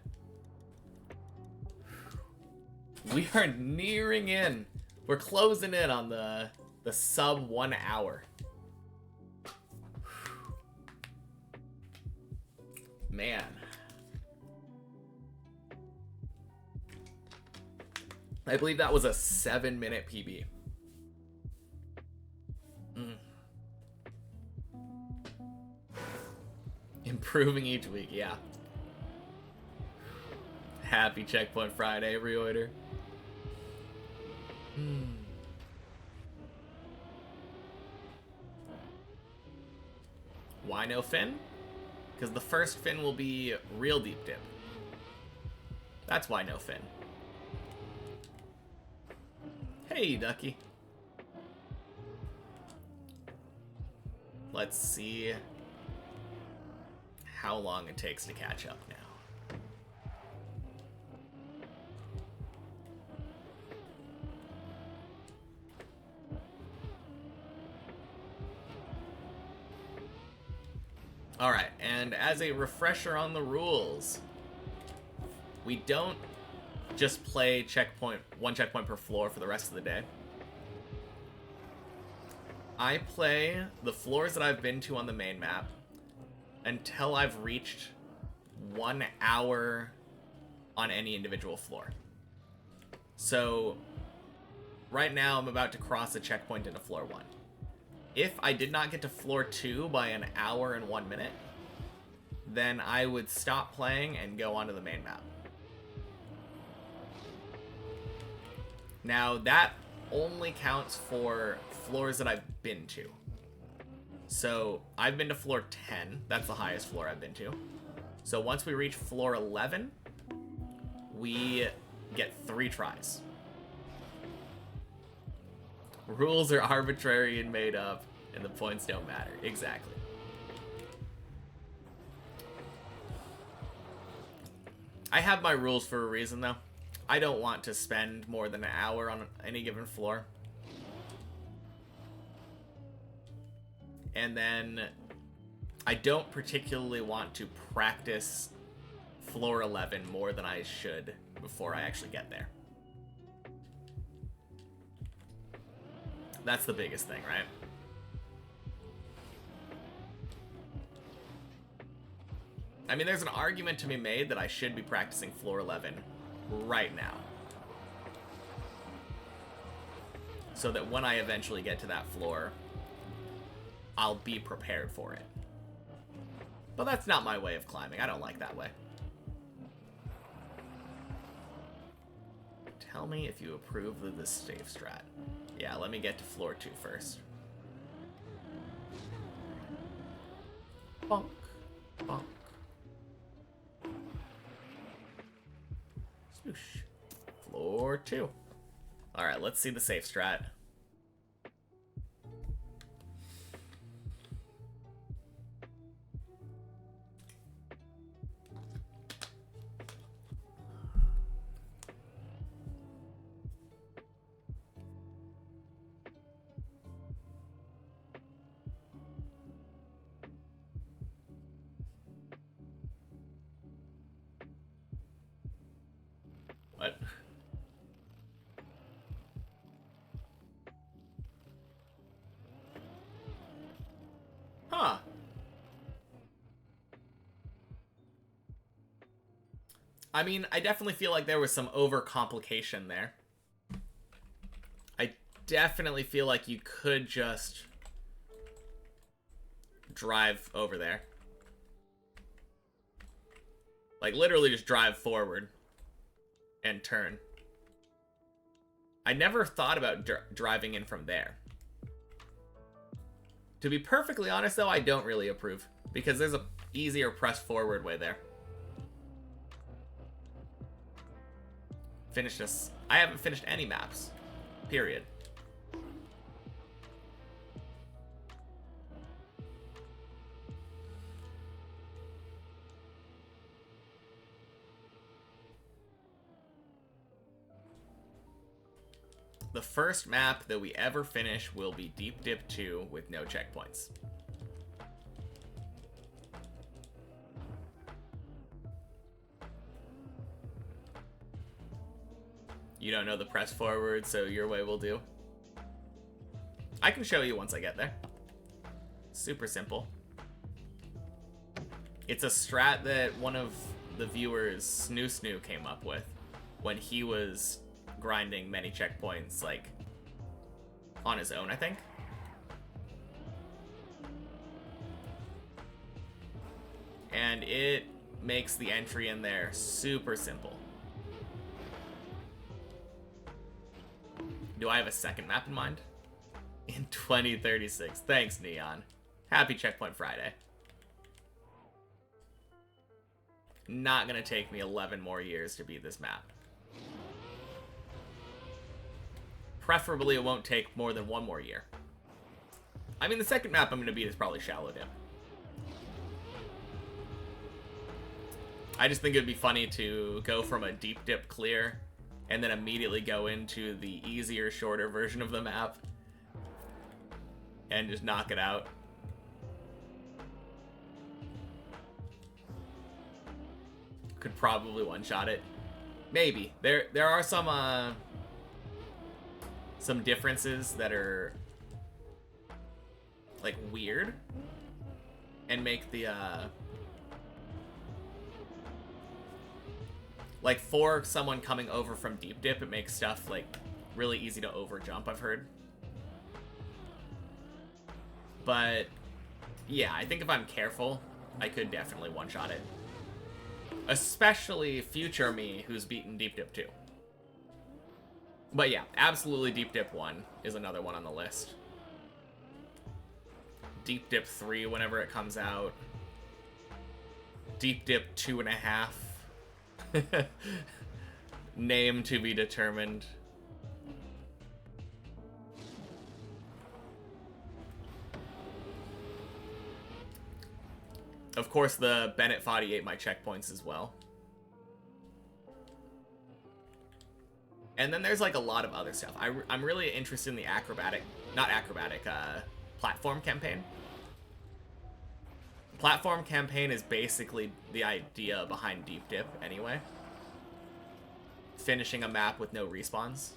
We are nearing in. We're closing in on the sub 1 hour. Man. I believe that was a 7-minute PB. Improving each week, yeah. Happy Checkpoint Friday, reorder. Why no fin? Because the first fin will be real deep dip. That's why no fin. Hey, ducky. Let's see how long it takes to catch up now. Alright, and as a refresher on the rules, we don't just play checkpoint, one checkpoint per floor for the rest of the day. I play the floors that I've been to on the main map until I've reached 1 hour on any individual floor. So right now I'm about to cross a checkpoint into floor 1. If I did not get to floor 2 by 1 hour and 1 minute, then I would stop playing and go onto the main map. Now that only counts for floors that I've been to. So I've been to floor 10. That's the highest floor I've been to. So once we reach floor 11, we get 3 tries. Rules are arbitrary and made up, and the points don't matter. Exactly. I have my rules for a reason, though. I don't want to spend more than 1 hour on any given floor. And then I don't particularly want to practice floor 11 more than I should before I actually get there. That's the biggest thing, right? I mean, there's an argument to be made that I should be practicing floor 11 right now, so that when I eventually get to that floor, I'll be prepared for it. But that's not my way of climbing. I don't like that way. Tell me if you approve of this safe strat. Yeah, let me get to floor 2 first. Bonk. Bonk. Swoosh. Floor 2. Alright, let's see the safe strat. What? Huh. I mean, I definitely feel like there was some overcomplication there. I definitely feel like you could just drive over there. Like, literally just drive forward and turn. I never thought about driving in from there. To be perfectly honest, though, I don't really approve, because there's a easier press forward way there. Finish this. I haven't finished any maps. Period. The first map that we ever finish will be Deep Dip 2 with no checkpoints. You don't know the press forward, so your way will do. I can show you once I get there. Super simple. It's a strat that one of the viewers, Snoo, came up with when he was grinding many checkpoints, like, on his own, I think. And it makes the entry in there super simple. Do I have a second map in mind? In 2036. Thanks, Neon. Happy Checkpoint Friday. Not gonna take me 11 more years to beat this map. Preferably, it won't take more than 1 more year. I mean, the second map I'm going to beat is probably Shallow Dip. I just think it would be funny to go from a Deep Dip clear and then immediately go into the easier, shorter version of the map and just knock it out. Could probably one-shot it. Maybe. There are some differences that are like, weird. And make the, like, for someone coming over from deep dip, it makes stuff, like, really easy to over jump, I've heard. But, yeah, I think if I'm careful, I could definitely one-shot it. Especially future me, who's beaten deep dip 2. But yeah, absolutely Deep Dip 1 is another one on the list. Deep Dip 3 whenever it comes out. Deep Dip 2.5. Name to be determined. Of course, the Bennett 48 my checkpoints as well. And then there's like a lot of other stuff. I'm really interested in the platform campaign. Platform campaign is basically the idea behind Deep Dip anyway. Finishing a map with no respawns.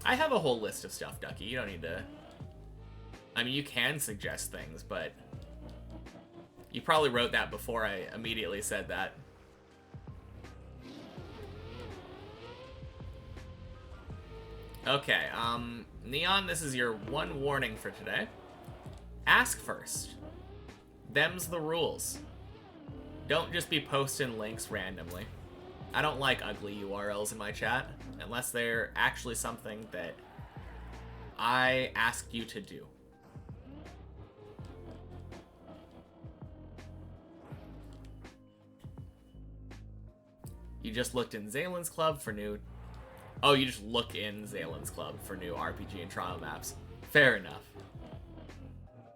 I have a whole list of stuff, Ducky. You don't need to... I mean, you can suggest things, but... You probably wrote that before I immediately said that. Okay, Neon, this is your one warning for today. Ask first. Them's the rules. Don't just be posting links randomly. I don't like ugly URLs in my chat, unless they're actually something that I asked you to do. You just looked in Zalen's Club for new... Oh, you just look in Zalen's Club for new RPG and trial maps. Fair enough.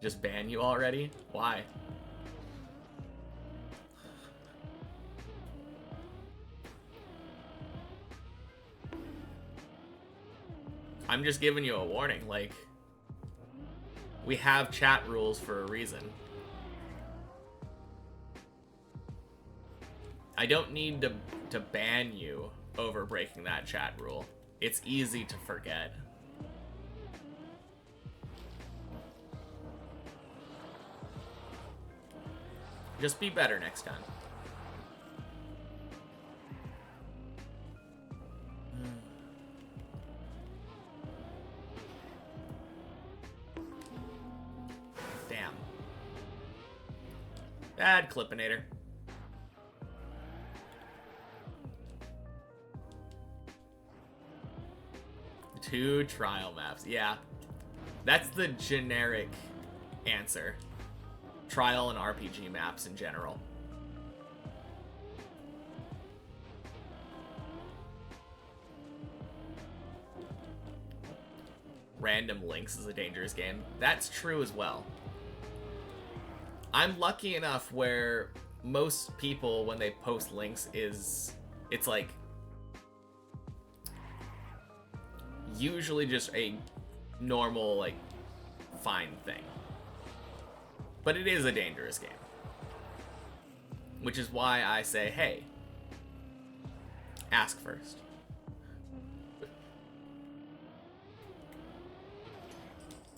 Just ban you already? Why? I'm just giving you a warning, like... We have chat rules for a reason. I don't need to ban you over breaking that chat rule. It's easy to forget. Just be better next time. Damn. Bad Clippinator. Two trial maps. Yeah. That's the generic answer. Trial and RPG maps in general. Random links is a dangerous game. That's true as well. I'm lucky enough where most people, when they post links, it's like usually just a normal, like, fine thing. But it is a dangerous game. Which is why I say, hey, ask first.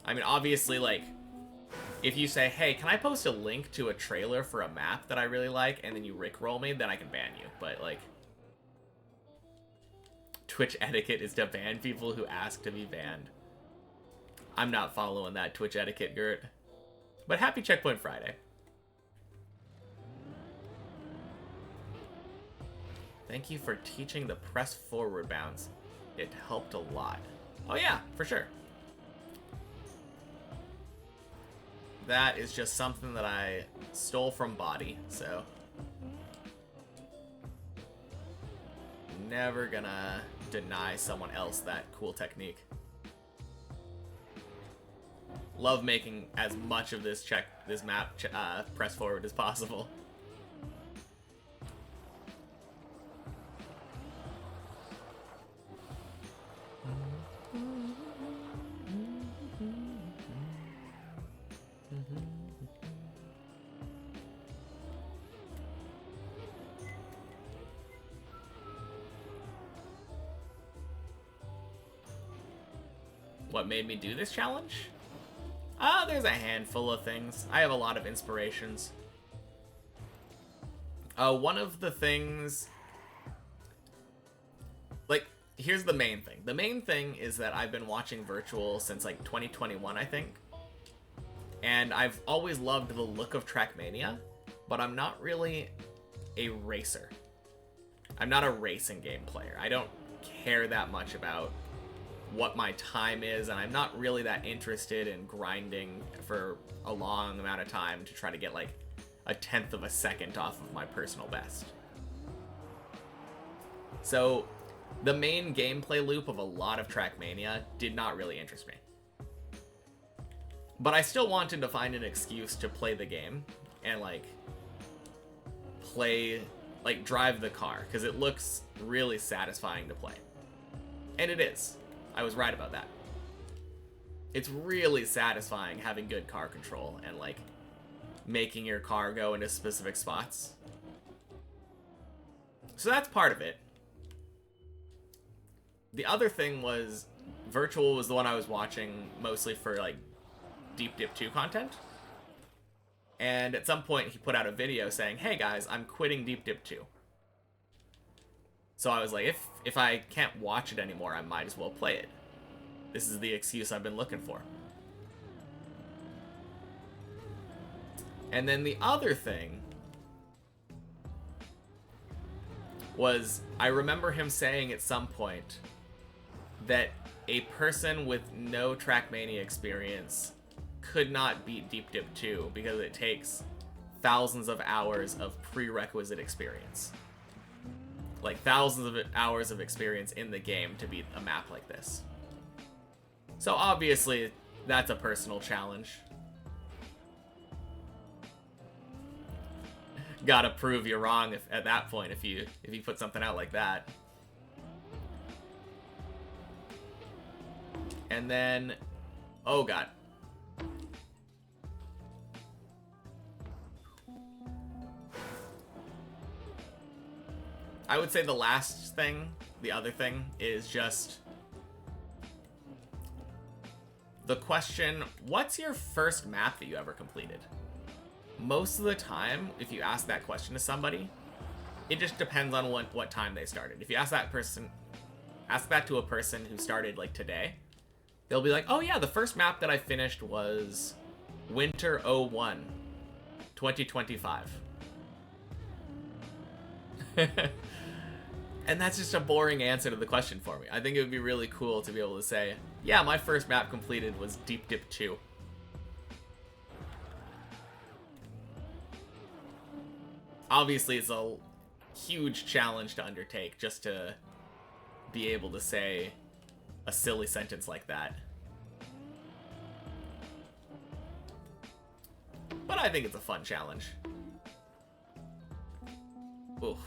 I mean, obviously, like, if you say, hey, can I post a link to a trailer for a map that I really like, and then you rickroll me, then I can ban you. But, like, Twitch etiquette is to ban people who ask to be banned. I'm not following that Twitch etiquette, Gert. But happy Checkpoint Friday. Thank you for teaching the press forward bounce. It helped a lot. Oh yeah, for sure. That is just something that I stole from Body, so... Never gonna deny someone else that cool technique. Love making as much of this map press forward as possible. What made me do this challenge? There's a handful of things. I have a lot of inspirations. One of the things... Like, here's the main thing. The main thing is that I've been watching Virtual since, like, 2021, I think. And I've always loved the look of Trackmania, but I'm not really a racer. I'm not a racing game player. I don't care that much about what my time is, and I'm not really that interested in grinding for a long amount of time to try to get like a 1/10 of a second off of my personal best. So the main gameplay loop of a lot of Trackmania did not really interest me. But I still wanted to find an excuse to play the game and like drive the car, because it looks really satisfying to play. And it is. I was right about that. It's really satisfying having good car control and like making your car go into specific spots. So that's part of it. The other thing was Virtual was the one I was watching mostly for like Deep Dip 2 content. And at some point he put out a video saying, "Hey guys, I'm quitting Deep Dip 2. So I was like, if I can't watch it anymore, I might as well play it. This is the excuse I've been looking for." And then the other thing was, I remember him saying at some point that a person with no Trackmania experience could not beat Deep Dip 2 because it takes thousands of hours of prerequisite experience. Like thousands of hours of experience in the game to beat a map like this. So obviously that's a personal challenge. Gotta prove you're wrong at that point if you put something out like that. And then, oh god. I would say the last thing, the other thing, is just the question, what's your first map that you ever completed? Most of the time, if you ask that question to somebody, it just depends on what time they started. If you ask that to a person who started like today, they'll be like, "Oh yeah, the first map that I finished was Winter 01, 2025. And that's just a boring answer to the question for me. I think it would be really cool to be able to say, "Yeah, my first map completed was Deep Dip 2. Obviously, it's a huge challenge to undertake just to be able to say a silly sentence like that. But I think it's a fun challenge. Oof.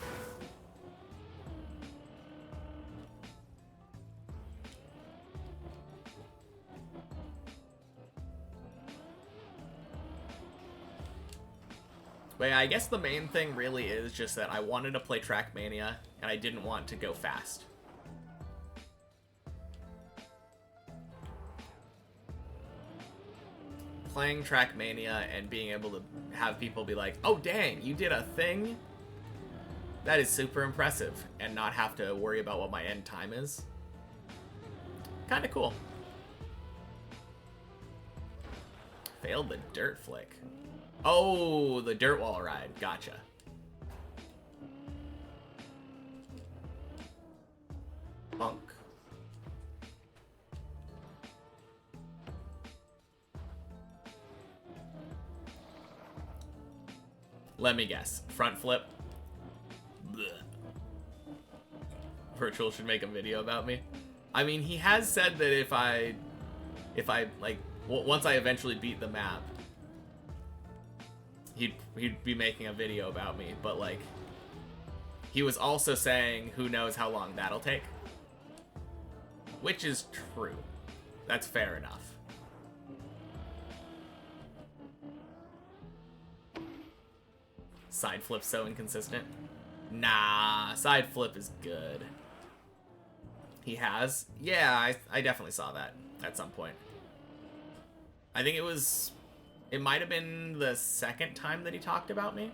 But yeah, I guess the main thing really is just that I wanted to play Trackmania, and I didn't want to go fast. Playing Trackmania and being able to have people be like, "Oh dang, you did a thing? That is super impressive," and not have to worry about what my end time is. Kinda cool. Failed the dirt flick. Oh, the dirt wall ride. Gotcha. Bunk. Let me guess. Front flip. Blech. Virtual should make a video about me. I mean, he has said that if I like, once I eventually beat the map, he'd be making a video about me, but like, he was also saying who knows how long that'll take. Which is true. That's fair enough. Side flip so inconsistent. Nah, side flip is good. He has? Yeah, I definitely saw that. at some point. I think it might have been the second time that he talked about me.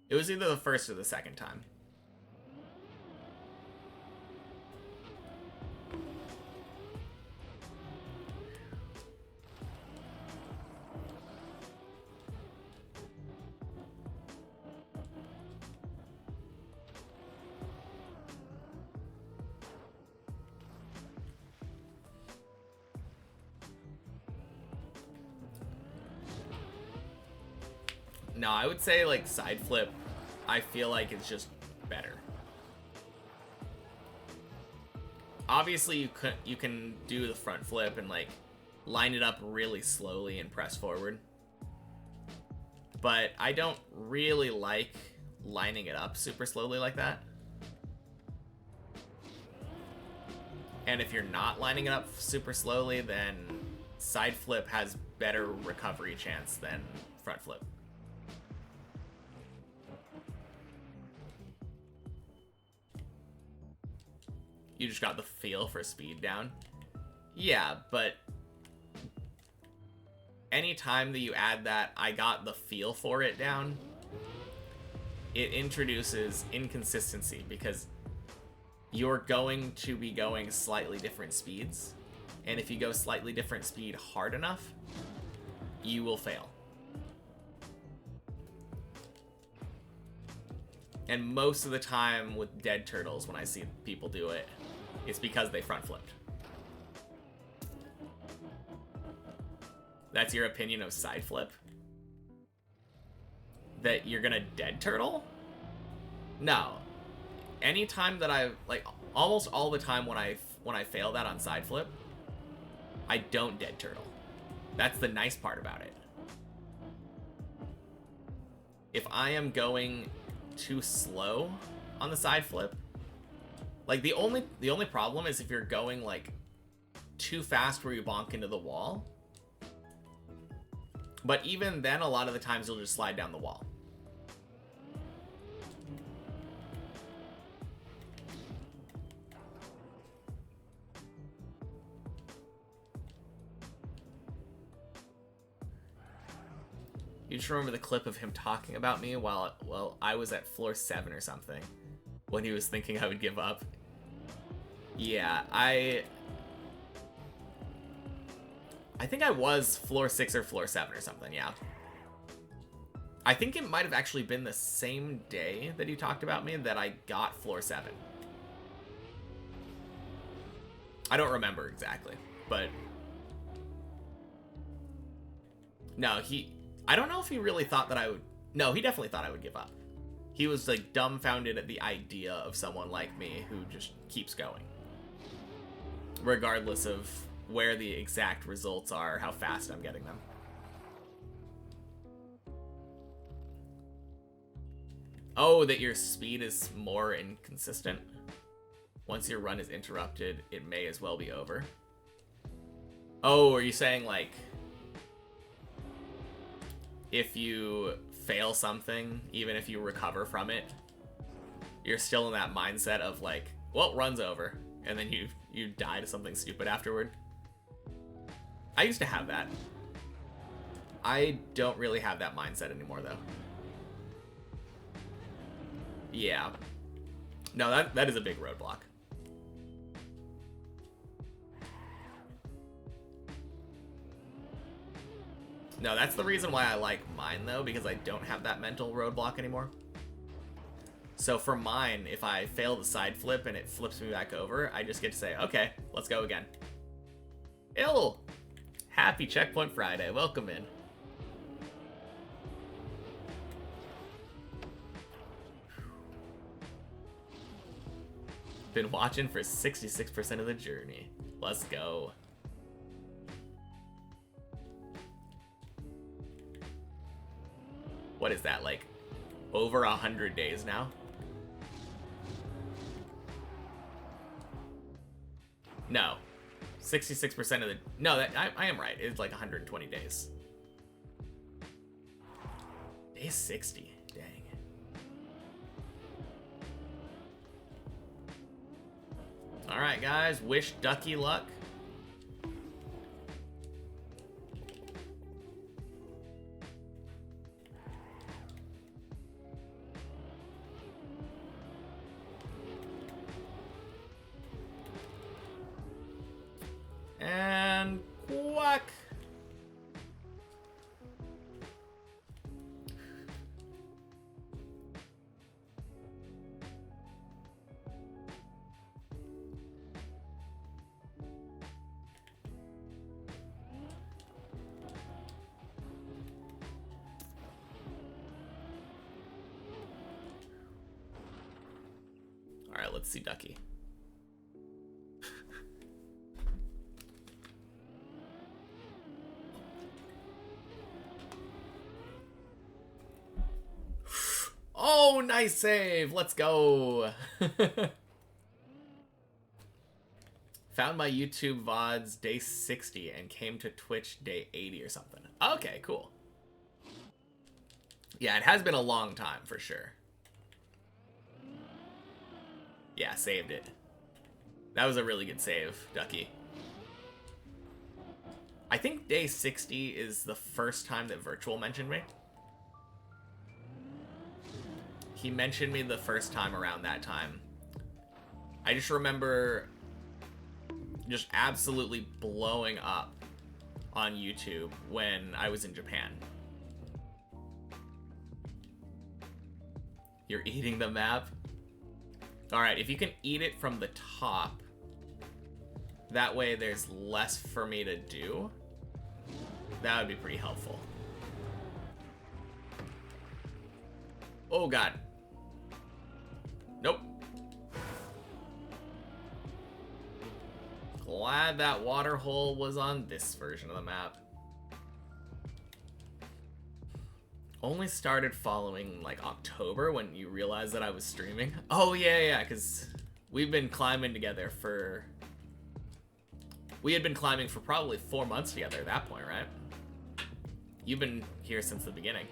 It was either the first or the second time. No, I would say like side flip, I feel like it's just better. Obviously you can do the front flip and like line it up really slowly and press forward. But I don't really like lining it up super slowly like that. And if you're not lining it up super slowly, then side flip has better recovery chance than front flip. You just got the feel for speed down. Yeah, but anytime that you add that I got the feel for it down, it introduces inconsistency because you're going to be going slightly different speeds. And if you go slightly different speed hard enough, you will fail. And most of the time with dead turtles, when I see people do it, it's because they front flipped. That's your opinion of side flip? That you're gonna dead turtle? No. Anytime that like almost all the time when I fail that on side flip, I don't dead turtle. That's the nice part about it. If I am going too slow on the side flip, like the only problem is if you're going like too fast where you bonk into the wall. But even then, a lot of the times you'll just slide down the wall. You just remember the clip of him talking about me while I was at floor 7 or something, when he was thinking I would give up. Yeah, I think I was floor 6 or floor 7 or something, yeah. I think it might have actually been the same day that he talked about me that I got floor 7. I don't remember exactly, but no, I don't know if he really thought that I would. No, he definitely thought I would give up. He was like dumbfounded at the idea of someone like me who just keeps going, regardless of where the exact results are, how fast I'm getting them. Oh, that your speed is more inconsistent. Once your run is interrupted, it may as well be over. Oh, are you saying like if you fail something, even if you recover from it, you're still in that mindset of like, well, run's over, and then you die to something stupid afterward? I used to have that. I don't really have that mindset anymore, though. Yeah. No, that is a big roadblock. No, that's the reason why I like mine, though, because I don't have that mental roadblock anymore. So for mine, if I fail the side flip and it flips me back over, I just get to say, okay, let's go again. Ill! Happy Checkpoint Friday. Welcome in. Been watching for 66% of the journey. Let's go. What is that, like over 100 days now? No, 66% of the, no, that I am right. It's like 120 days. Day 60, dang. All right, guys, wish Ducky luck. Alright, let's see Ducky. Oh, nice save! Let's go! Found my YouTube VODs day 60 and came to Twitch day 80 or something. Okay, cool. Yeah, it has been a long time for sure. Yeah, saved it. That was a really good save, Ducky. I think day 60 is the first time that Virtual mentioned me. He mentioned me the first time around that time. I just remember just absolutely blowing up on YouTube when I was in Japan. You're eating the map? Alright, if you can eat it from the top, that way there's less for me to do. That would be pretty helpful. Oh god. Nope. Glad that water hole was on this version of the map. Only started following like October when you realized that I was streaming. Oh yeah, because we've been climbing together for... We had been climbing for probably 4 months together at that point, right? You've been here since the beginning.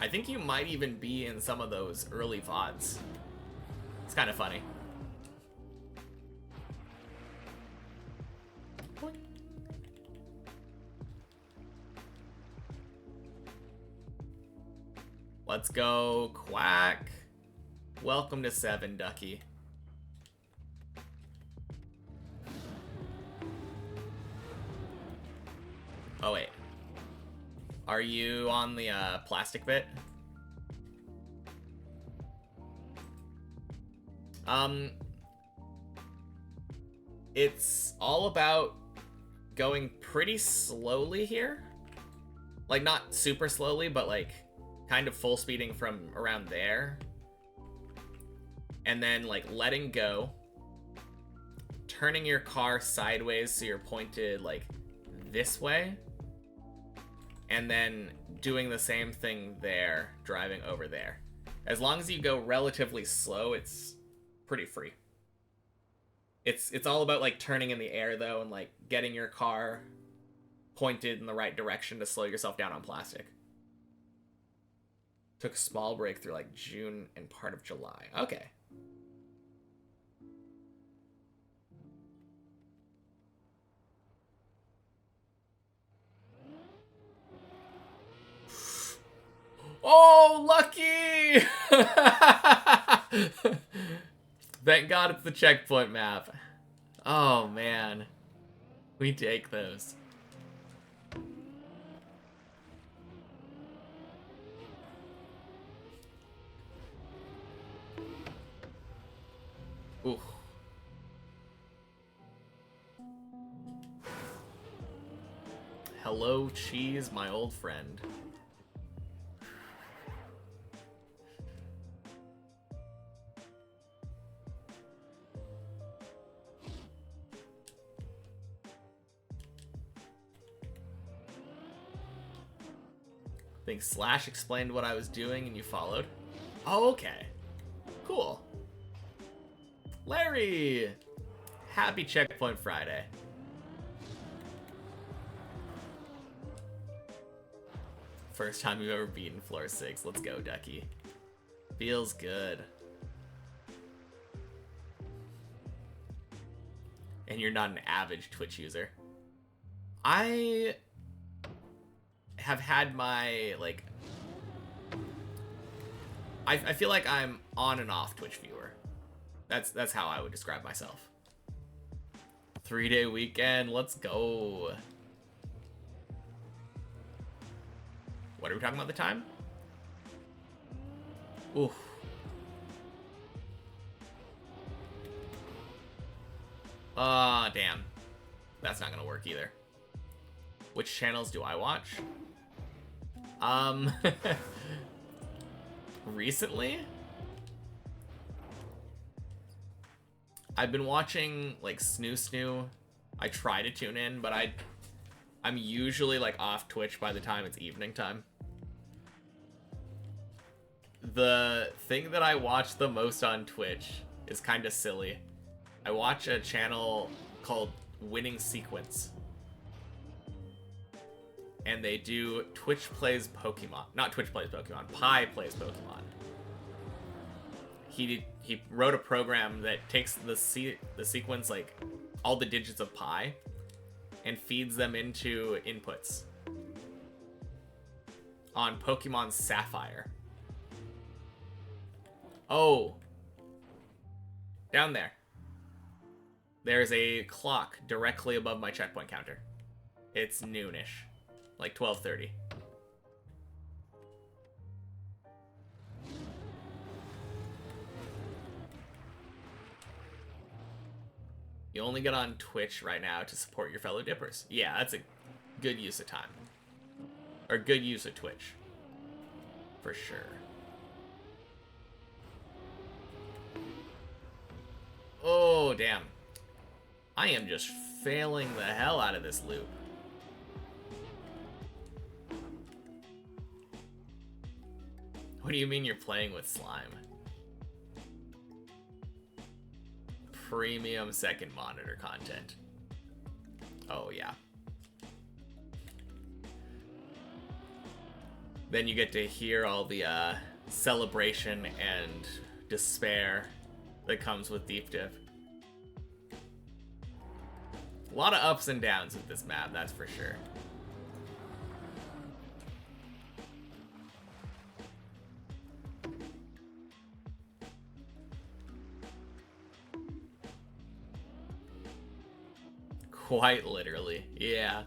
I think you might even be in some of those early VODs. It's kind of funny. Let's go, Quack. Welcome to 7, Ducky. Oh, wait. Are you on the plastic bit? It's all about going pretty slowly here. Like, not super slowly, but like kind of full speeding from around there. And then like letting go. Turning your car sideways so you're pointed like this way. And then doing the same thing there, driving over there. As long as you go relatively slow, it's pretty free. It's all about like turning in the air though, and like getting your car pointed in the right direction to slow yourself down on plastic. Took a small break through like June and part of July. Okay. Oh, lucky! Thank God it's the checkpoint map. Oh, man. We take those. Ooh. Hello, Cheese, my old friend. I think Slash explained what I was doing and you followed. Oh, okay. Cool. Larry! Happy Checkpoint Friday. First time you've ever beaten floor 6. Let's go, Ducky. Feels good. And you're not an average Twitch user. I have had my, like... I feel like I'm on and off Twitch viewer. That's how I would describe myself. 3-day weekend, let's go. What are we talking about the time? Oof. Damn. That's not gonna work either. Which channels do I watch? Um, recently, I've been watching like Snoo Snoo. I try to tune in, but I'm usually like off Twitch by the time it's evening time. The thing that I watch the most on Twitch is kind of silly. I watch a channel called Winning Sequence. And they do Twitch Plays Pokemon. Not Twitch Plays Pokemon, Pi Plays Pokemon. He wrote a program that takes the sequence, like all the digits of pi, and feeds them into inputs on Pokemon Sapphire. Oh, down there. There's a clock directly above my checkpoint counter. It's noonish, like 12:30. You only get on Twitch right now to support your fellow dippers. Yeah, that's a good use of time. Or good use of Twitch. For sure. Oh, damn. I am just failing the hell out of this loop. What do you mean you're playing with slime? Premium second monitor content. Oh, yeah. Then you get to hear all the celebration and despair that comes with Deep Div. A lot of ups and downs with this map, that's for sure. Quite literally, yeah.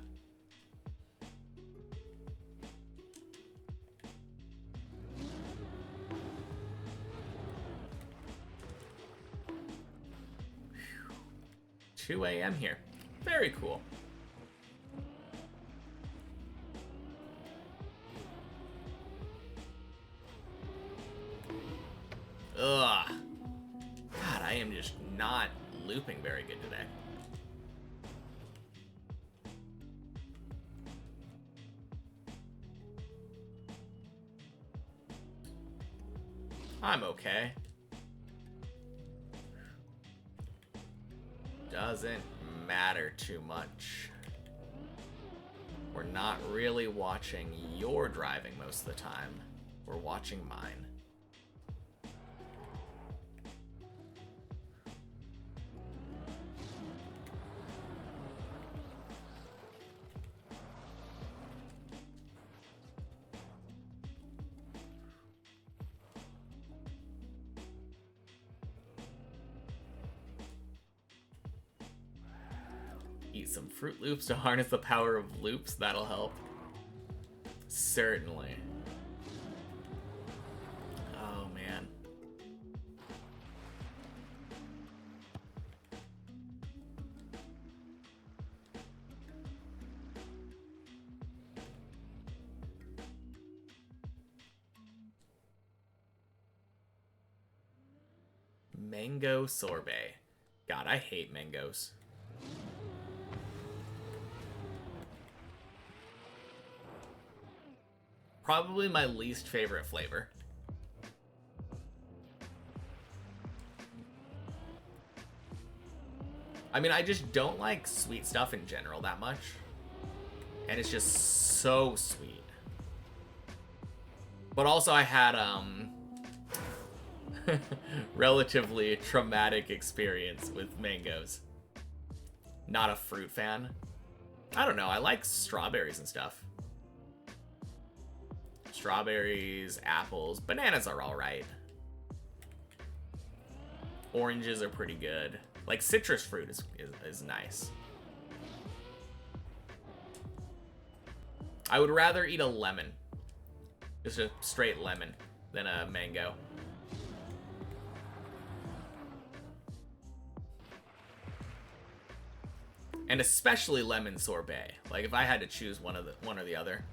Whew. 2 a.m. here. Very cool. Ugh. God, I am just not looping very good today. I'm okay. Doesn't matter too much. We're not really watching your driving most of the time. We're watching mine. Eat some Fruit Loops to harness the power of loops. That'll help. Certainly. Oh, man. Mango sorbet. God, I hate mangoes. Probably my least favorite flavor. I mean, I just don't like sweet stuff in general that much. And it's just so sweet. But also I had, relatively traumatic experience with mangoes. Not a fruit fan. I don't know, I like strawberries and stuff. Strawberries, apples, bananas are alright. Oranges are pretty good. Like citrus fruit is nice. I would rather eat a lemon, just a straight lemon, than a mango. And especially lemon sorbet. Like if I had to choose one or the other.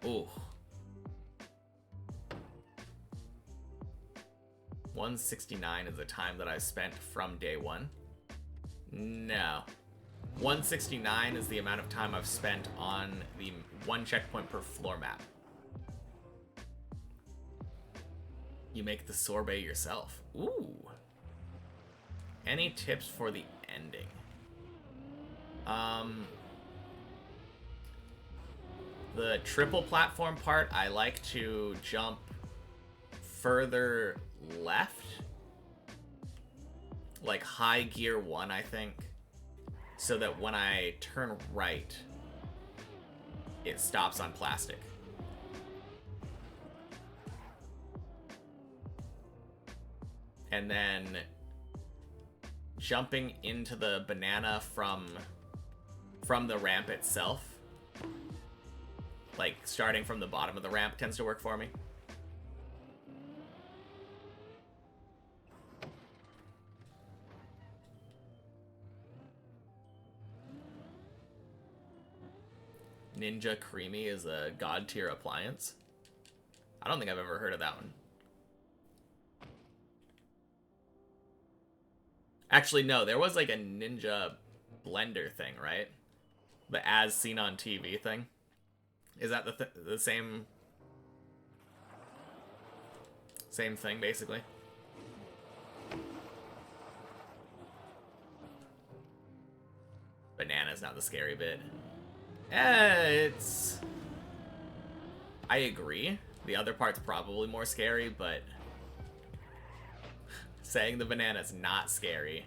Ooh. 169 is the time that I spent from day one. No. 169 is the amount of time I've spent on the one checkpoint per floor map. You make the sorbet yourself. Ooh. Any tips for the ending? The triple platform part, I like to jump further left. Like high gear 1, I think. So that when I turn right, it stops on plastic. And then jumping into the banana from the ramp itself, like starting from the bottom of the ramp, tends to work for me. Ninja Creamy is a god tier appliance. I don't think I've ever heard of that one. Actually, no, there was like a Ninja blender thing, right? The as seen on TV thing. Is that the same thing, basically? Banana's not the scary bit. It's... I agree. The other part's probably more scary, but... saying the banana's not scary.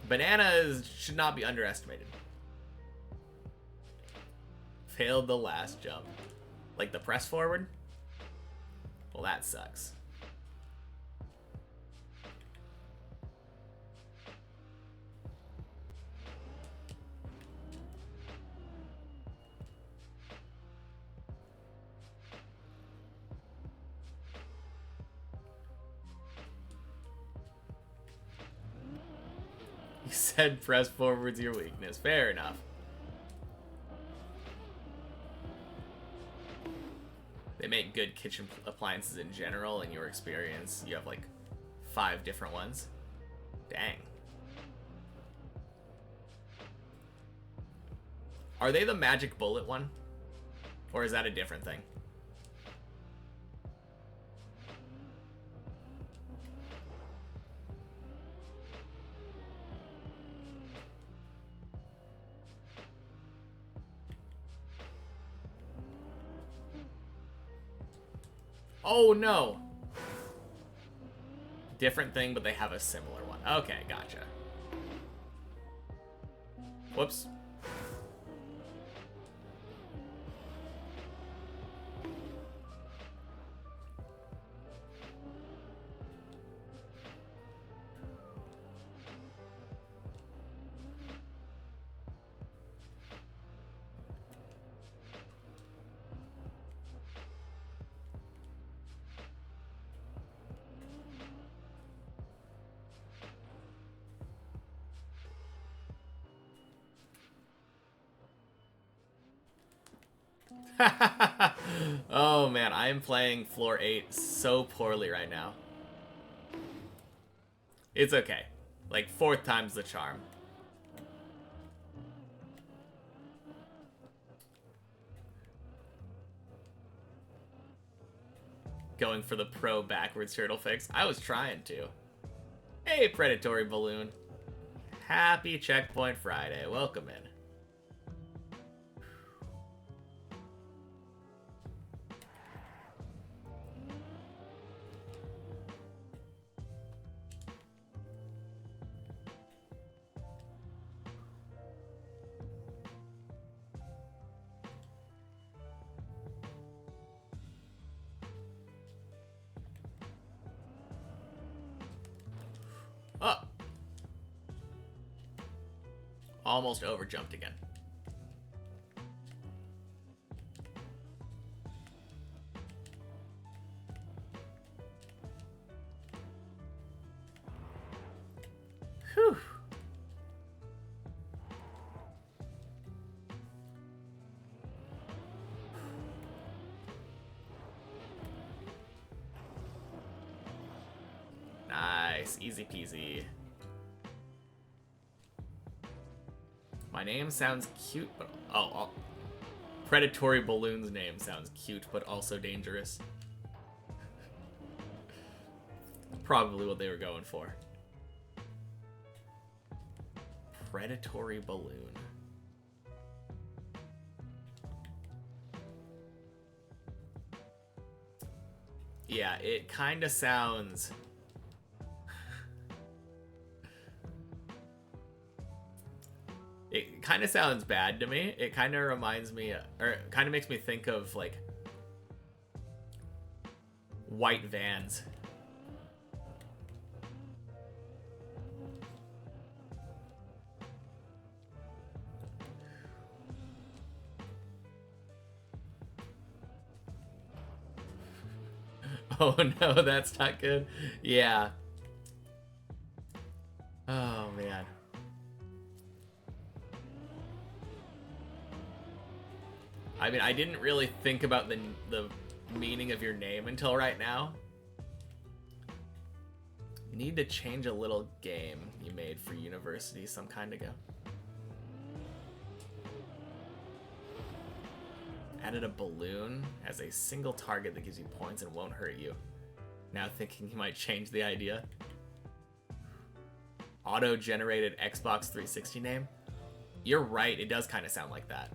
Bananas should not be underestimated. Failed the last jump. Like the press forward? Well, that sucks. You said press forward's your weakness. Fair enough. They make good kitchen appliances in general. In your experience, you have like 5 different ones. Dang. Are they the magic bullet one? Or is that a different thing? Oh, no. Different thing, but they have a similar one. Okay, gotcha. Whoops. Oh man, I am playing floor 8 so poorly right now. It's okay. Like, 4th time's the charm. Going for the pro backwards turtle fix. I was trying to. Hey, Predatory Balloon. Happy Checkpoint Friday. Welcome in. Oh. Almost overjumped again. Whew. Nice, easy peasy. My name sounds cute, but oh, Predatory Balloon's name sounds cute, but also dangerous. Probably what they were going for. Predatory Balloon. Yeah, it kind of sounds... It kind of sounds bad to me. It kind of reminds me, or kind of makes me think of, like, white vans. Oh no, that's not good. Yeah. Oh man. I mean, I didn't really think about the meaning of your name until right now. You need to change a little game you made for university some kind ago. Added a balloon as a single target that gives you points and won't hurt you. Now thinking you might change the idea. Auto-generated Xbox 360 name? You're right, it does kind of sound like that.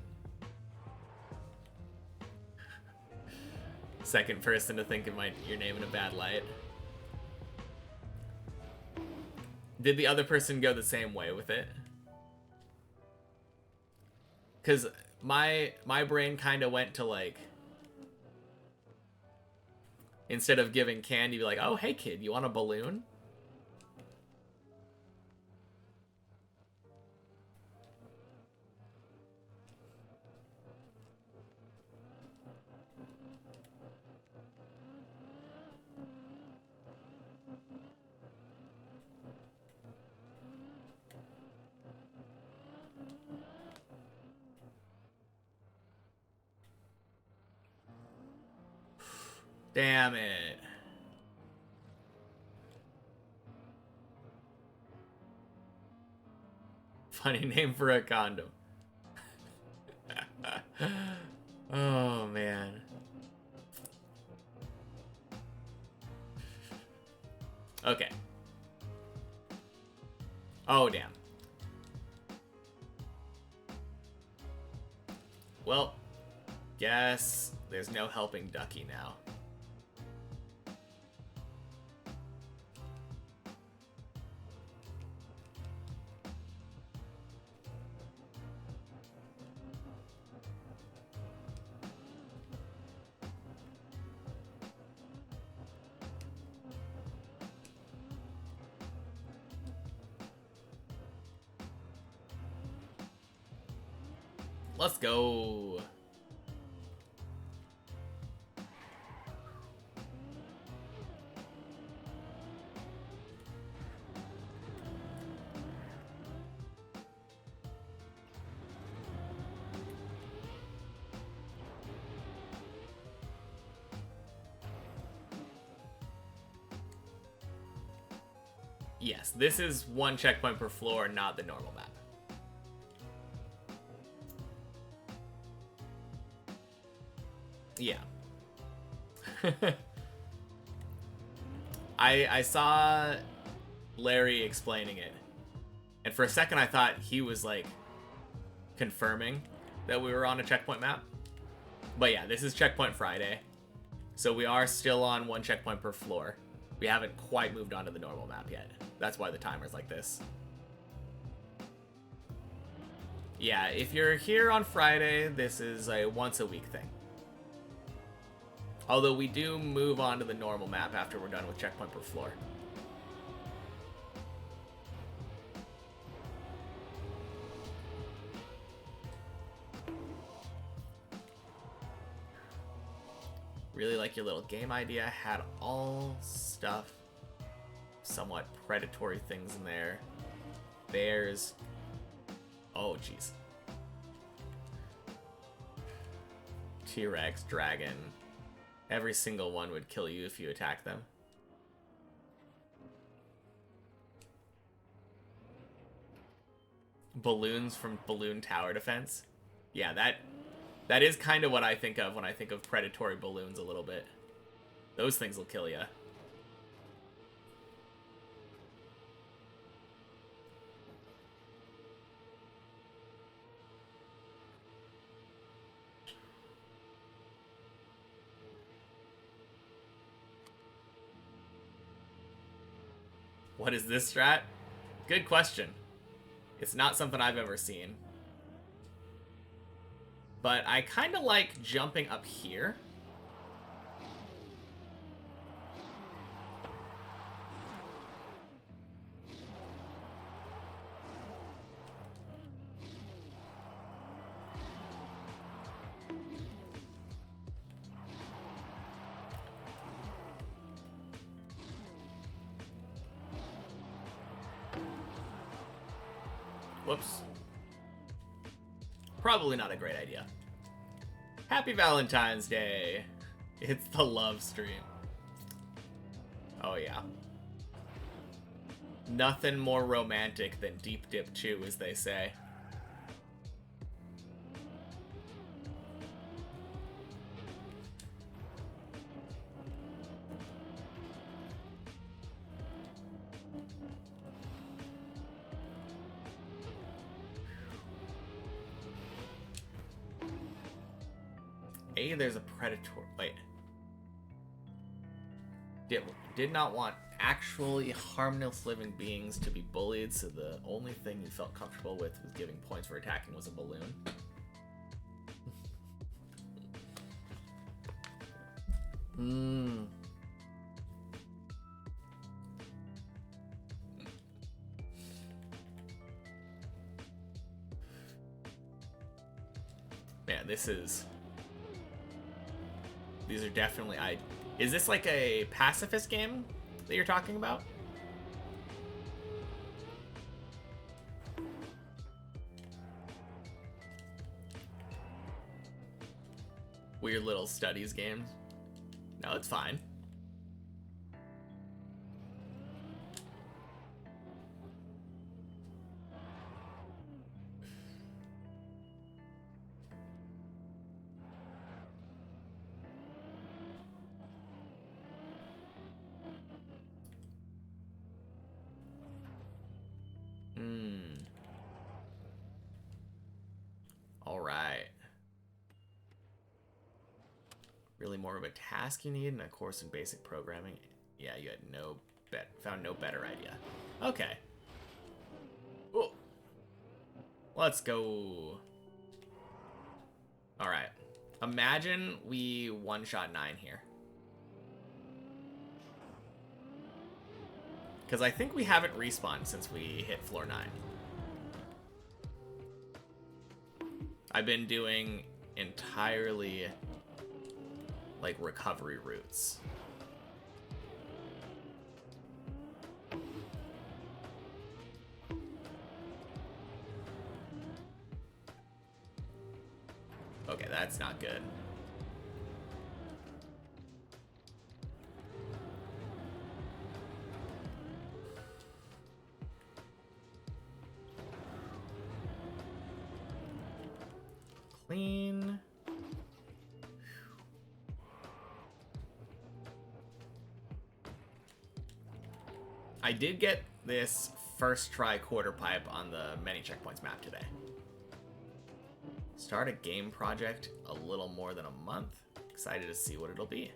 Second person to think of your name in a bad light. Did the other person go the same way with it? Because my brain kind of went to, like, instead of giving candy, be like, oh, hey kid, you want a balloon? Damn it. Funny name for a condom. Oh, man. Okay. Oh, damn. Well, guess there's no helping Ducky now. Let's go. Yes, this is one checkpoint per floor, not the normal map. Yeah. I saw Larry explaining it, and for a second I thought he was, like, confirming that we were on a checkpoint map. But yeah, this is Checkpoint Friday, so we are still on one checkpoint per floor. We haven't quite moved on to the normal map yet. That's why the timer's like this. Yeah, if you're here on Friday, this is a once-a-week thing. Although we do move on to the normal map after we're done with checkpoint per floor. Really like your little game idea. Had all stuff, somewhat predatory things in there. Bears. Oh, jeez. T-Rex, dragon. Every single one would kill you if you attack them. balloons from balloon tower defense. Yeah, that is kind of what I think of when I think of predatory balloons a little bit. Those things will kill you. What is this strat? Good question. It's not something I've ever seen. But I kind of like jumping up here. Whoops. Probably not a great idea. Happy Valentine's Day. It's the love stream. Oh yeah. Nothing more romantic than deep dip chew, as they say. Hey, there's a predator. Wait. Did not want actually harmless living beings to be bullied, so the only thing you felt comfortable with giving points for attacking was a balloon. Man, these are definitely... Is this like a pacifist game that you're talking about? Weird little studies games? No, it's fine. Alright. Really more of a task you need and a course in basic programming. Yeah, you had found no better idea. Okay. Ooh. Let's go. Alright. Imagine we one-shot 9 here. Because I think we haven't respawned since we hit floor 9. I've been doing entirely, like, recovery routes. Okay, that's not good. Clean. I did get this first try quarter pipe on the many checkpoints map today. Start a game project a little more than a month. Excited to see what it'll be.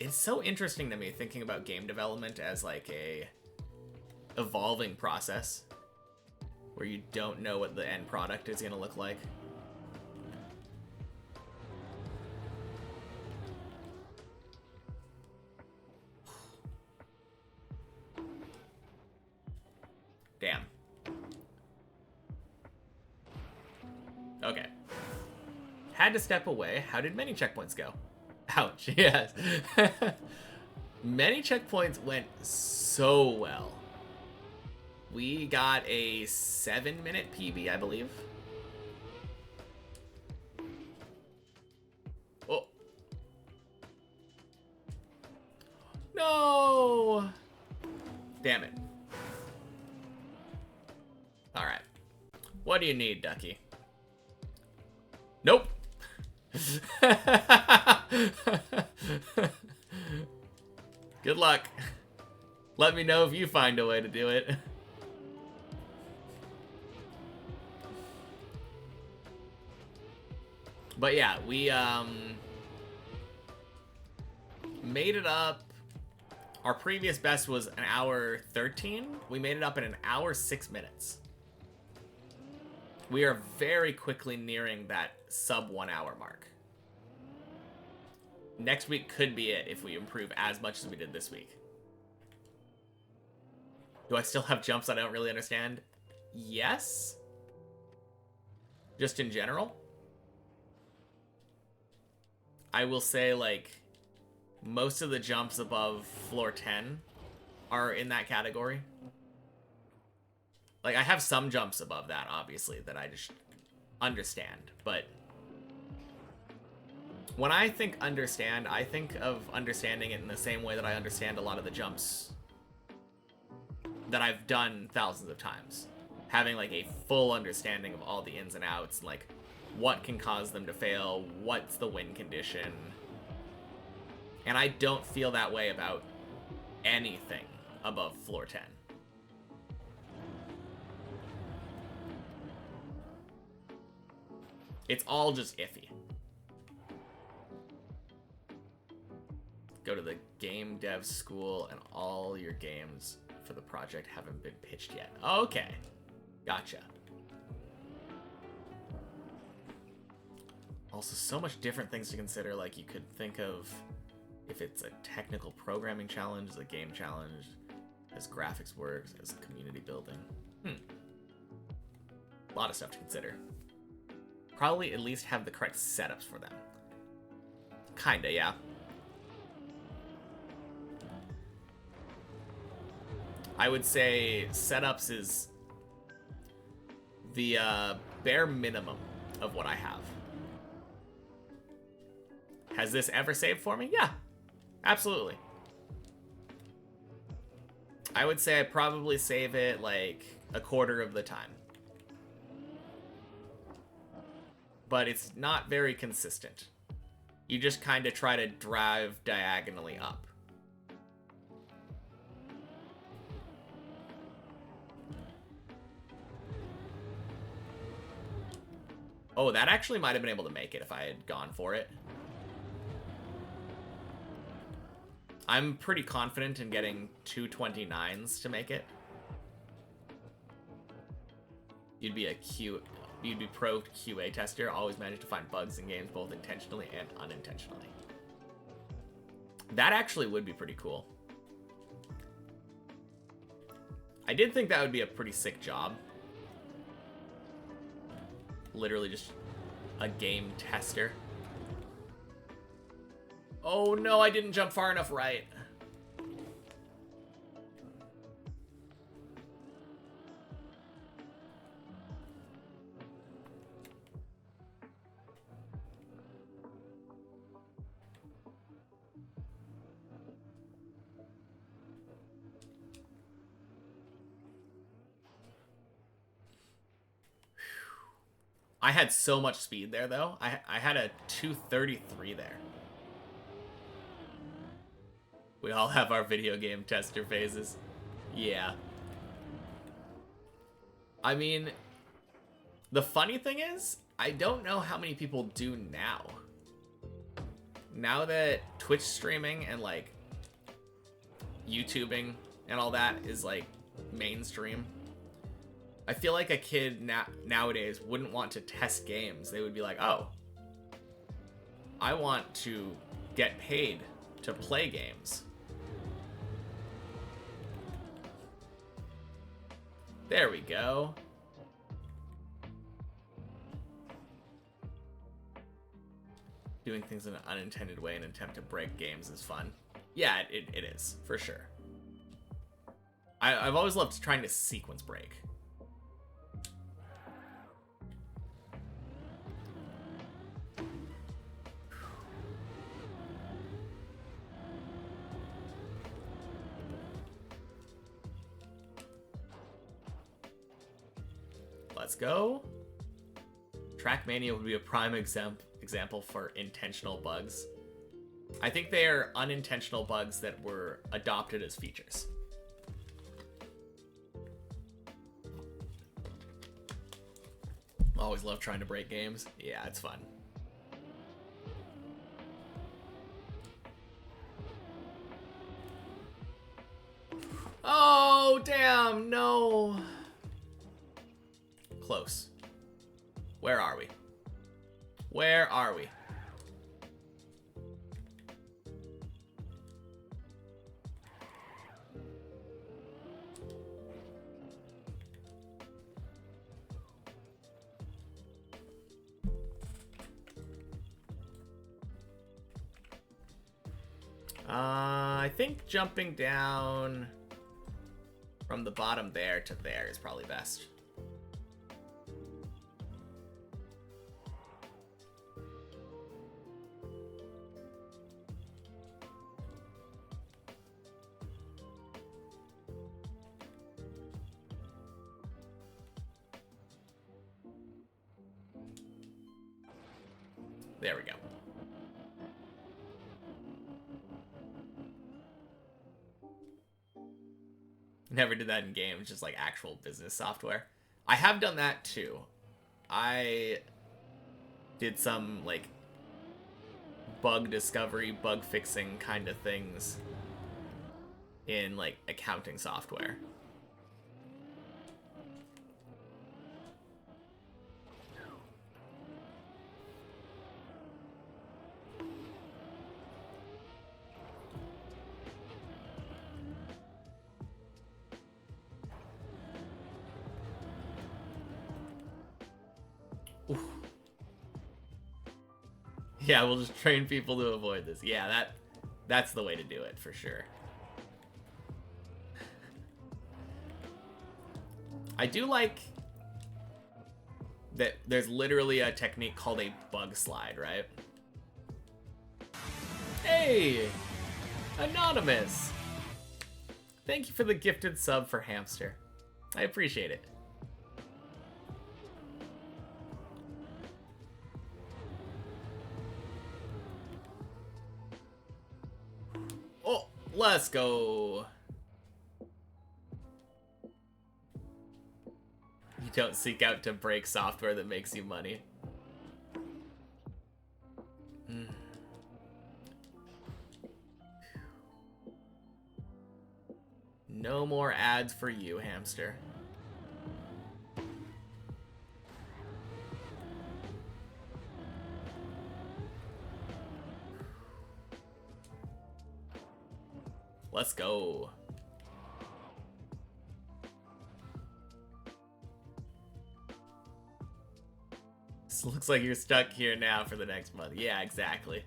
It's so interesting to me thinking about game development as like a evolving process where you don't know what the end product is going to look like. Damn. Okay. Had to step away. How did many checkpoints go? Ouch, yes. Many checkpoints went so well. We got a 7-minute PB, I believe. Oh. No! Damn it. Alright. What do you need, Ducky? Nope. Good luck. Let me know if you find a way to do it. But yeah, we made it up. Our previous best was an hour 13. We made it up in an hour 6 minutes. We are very quickly nearing that sub 1 hour mark. Next week could be it if we improve as much as we did this week. Do I still have jumps I don't really understand? Yes. Just in general. I will say, like, most of the jumps above floor 10 are in that category. Like, I have some jumps above that, obviously, that I just understand. But when I think understand, I think of understanding it in the same way that I understand a lot of the jumps that I've done thousands of times. Having, like, a full understanding of all the ins and outs, like, what can cause them to fail, what's the win condition. And I don't feel that way about anything above floor 10. It's all just iffy. Go to the game dev school and all your games for the project haven't been pitched yet. Okay. Gotcha. Also, so much different things to consider. Like, you could think of if it's a technical programming challenge, as a game challenge, as graphics works, as community building. A lot of stuff to consider. Probably at least have the correct setups for them. Kinda, yeah. I would say setups is the bare minimum of what I have. Has this ever saved for me? Yeah, absolutely. I would say I probably save it like a quarter of the time. But it's not very consistent. You just kind of try to drive diagonally up. Oh, that actually might have been able to make it if I had gone for it. I'm pretty confident in getting 229s to make it. You'd be pro QA tester, always manage to find bugs in games both intentionally and unintentionally. That actually would be pretty cool. I did think that would be a pretty sick job. Literally just a game tester. Oh no, I didn't jump far enough right. I had so much speed there, though. I had a 233 there. We all have our video game tester phases. Yeah. I mean, the funny thing is, I don't know how many people do now. Now that Twitch streaming and, like, YouTubing and all that is, like, mainstream, I feel like a kid nowadays wouldn't want to test games. They would be like, oh, I want to get paid to play games. There we go. Doing things in an unintended way in an attempt to break games is fun. Yeah, it is, for sure. I've always loved trying to sequence break. Let's go. Trackmania would be a prime example for intentional bugs. I think they are unintentional bugs that were adopted as features. Always love trying to break games. Yeah, it's fun. Oh, damn, no. Close. Where are we? Where are we? I think jumping down from the bottom there to there is probably best. There we go. Never did that in games, just like actual business software. I have done that too. I did some like bug discovery, bug fixing kind of things in like accounting software. Oof. Yeah, we'll just train people to avoid this. Yeah, that's the way to do it for sure. I do like that there's literally a technique called a bug slide, right? Hey! Anonymous! Thank you for the gifted sub for Hamster. I appreciate it. Oh, let's go. You don't seek out to break software that makes you money. No more ads for you, Hamster. Let's go. This looks like you're stuck here now for the next month. Yeah, exactly.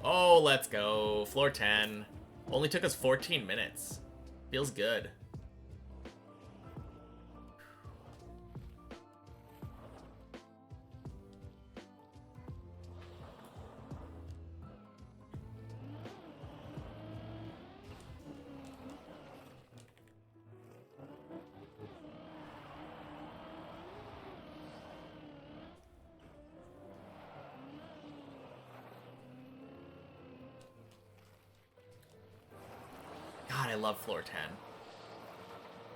Oh, let's go. Floor 10. Only took us 14 minutes. Feels good. God, I love floor 10.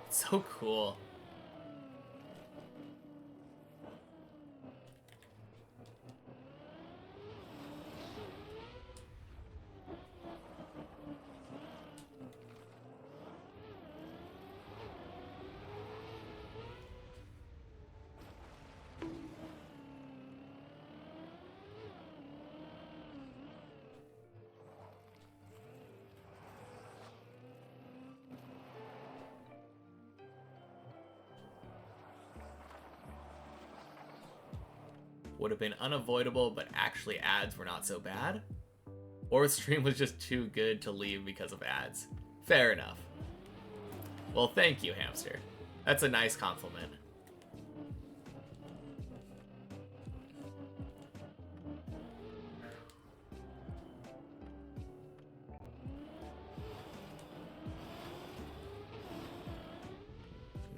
It's so cool. Would have been unavoidable, but actually ads were not so bad. Or the stream was just too good to leave because of ads. Fair enough. Well, thank you, Hamster. That's a nice compliment.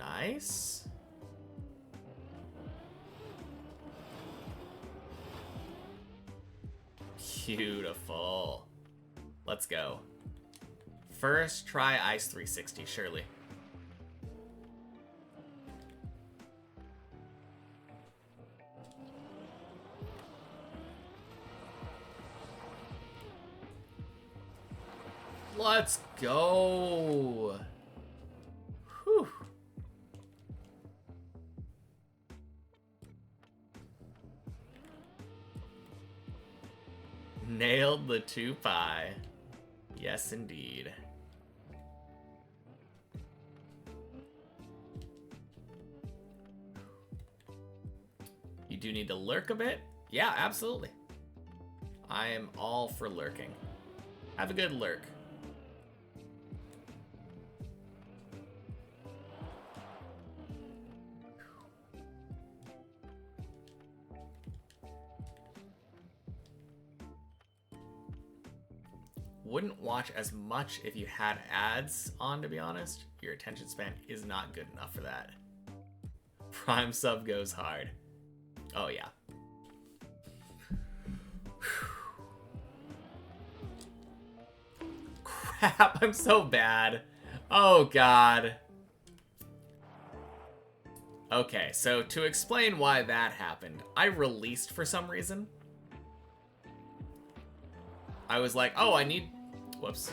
Nice. Beautiful. Let's go. First, try Ice 360, surely. Let's go. Whew. Nailed the 2-pie. Yes, indeed. You do need to lurk a bit? Yeah, absolutely. I am all for lurking. Have a good lurk. Wouldn't watch as much if you had ads on, to be honest. Your attention span is not good enough for that. Prime sub goes hard. Oh, yeah. Crap, I'm so bad. Oh, God. Okay, so to explain why that happened, I released for some reason. I was like, oh, I need... Whoops.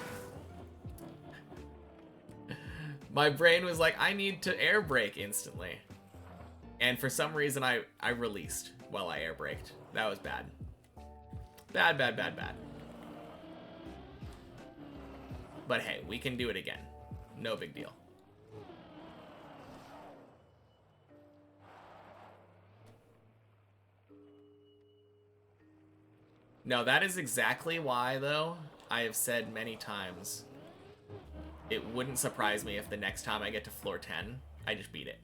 My brain was like, I need to air brake instantly. And for some reason, I released while I air braked. That was bad. Bad, bad, bad, bad. But hey, we can do it again. No big deal. No, that is exactly why, though, I have said many times, it wouldn't surprise me if the next time I get to floor 10, I just beat it.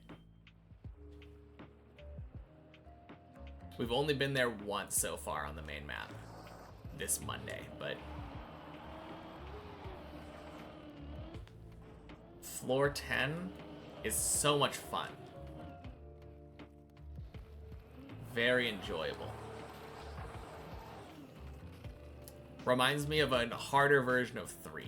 We've only been there once so far on the main map this Monday, but floor 10 is so much fun. Very enjoyable. Reminds me of a harder version of 3.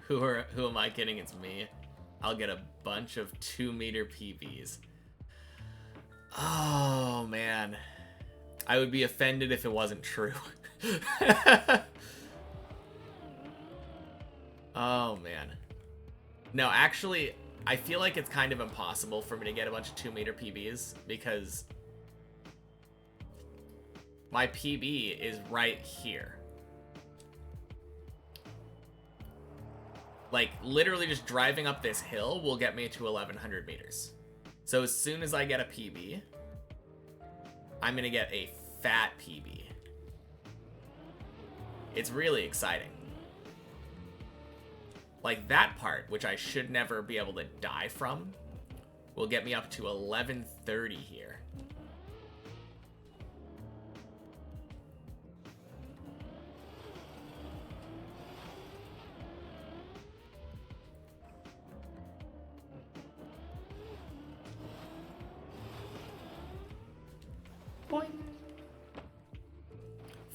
Who am I kidding? It's me. I'll get a bunch of 2-meter PBs. Oh, man. I would be offended if it wasn't true. Oh, man. No, actually, I feel like it's kind of impossible for me to get a bunch of 2-meter PBs because my PB is right here. Like, literally just driving up this hill will get me to 1,100 meters. So as soon as I get a PB, I'm going to get a fat PB. It's really exciting. Like, that part, which I should never be able to die from, will get me up to 1,130 here. Boing.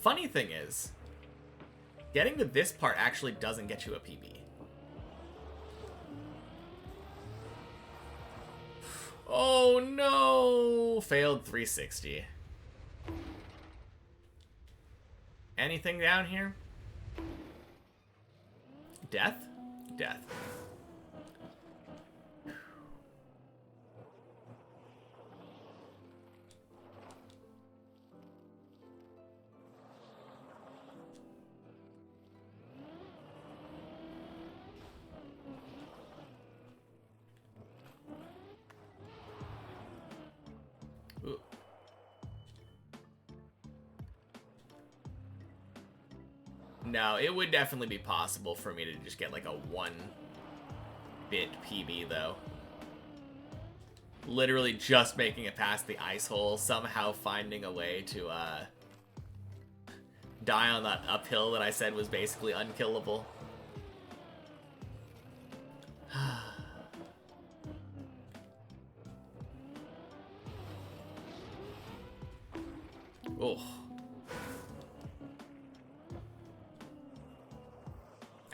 Funny thing is, getting to this part actually doesn't get you a PB. Oh no! Failed 360. Anything down here? Death? Death. Ooh. No, it would definitely be possible for me to just get like a 1-bit PB, though. Literally just making it past the ice hole, somehow finding a way to die on that uphill that I said was basically unkillable. Oh.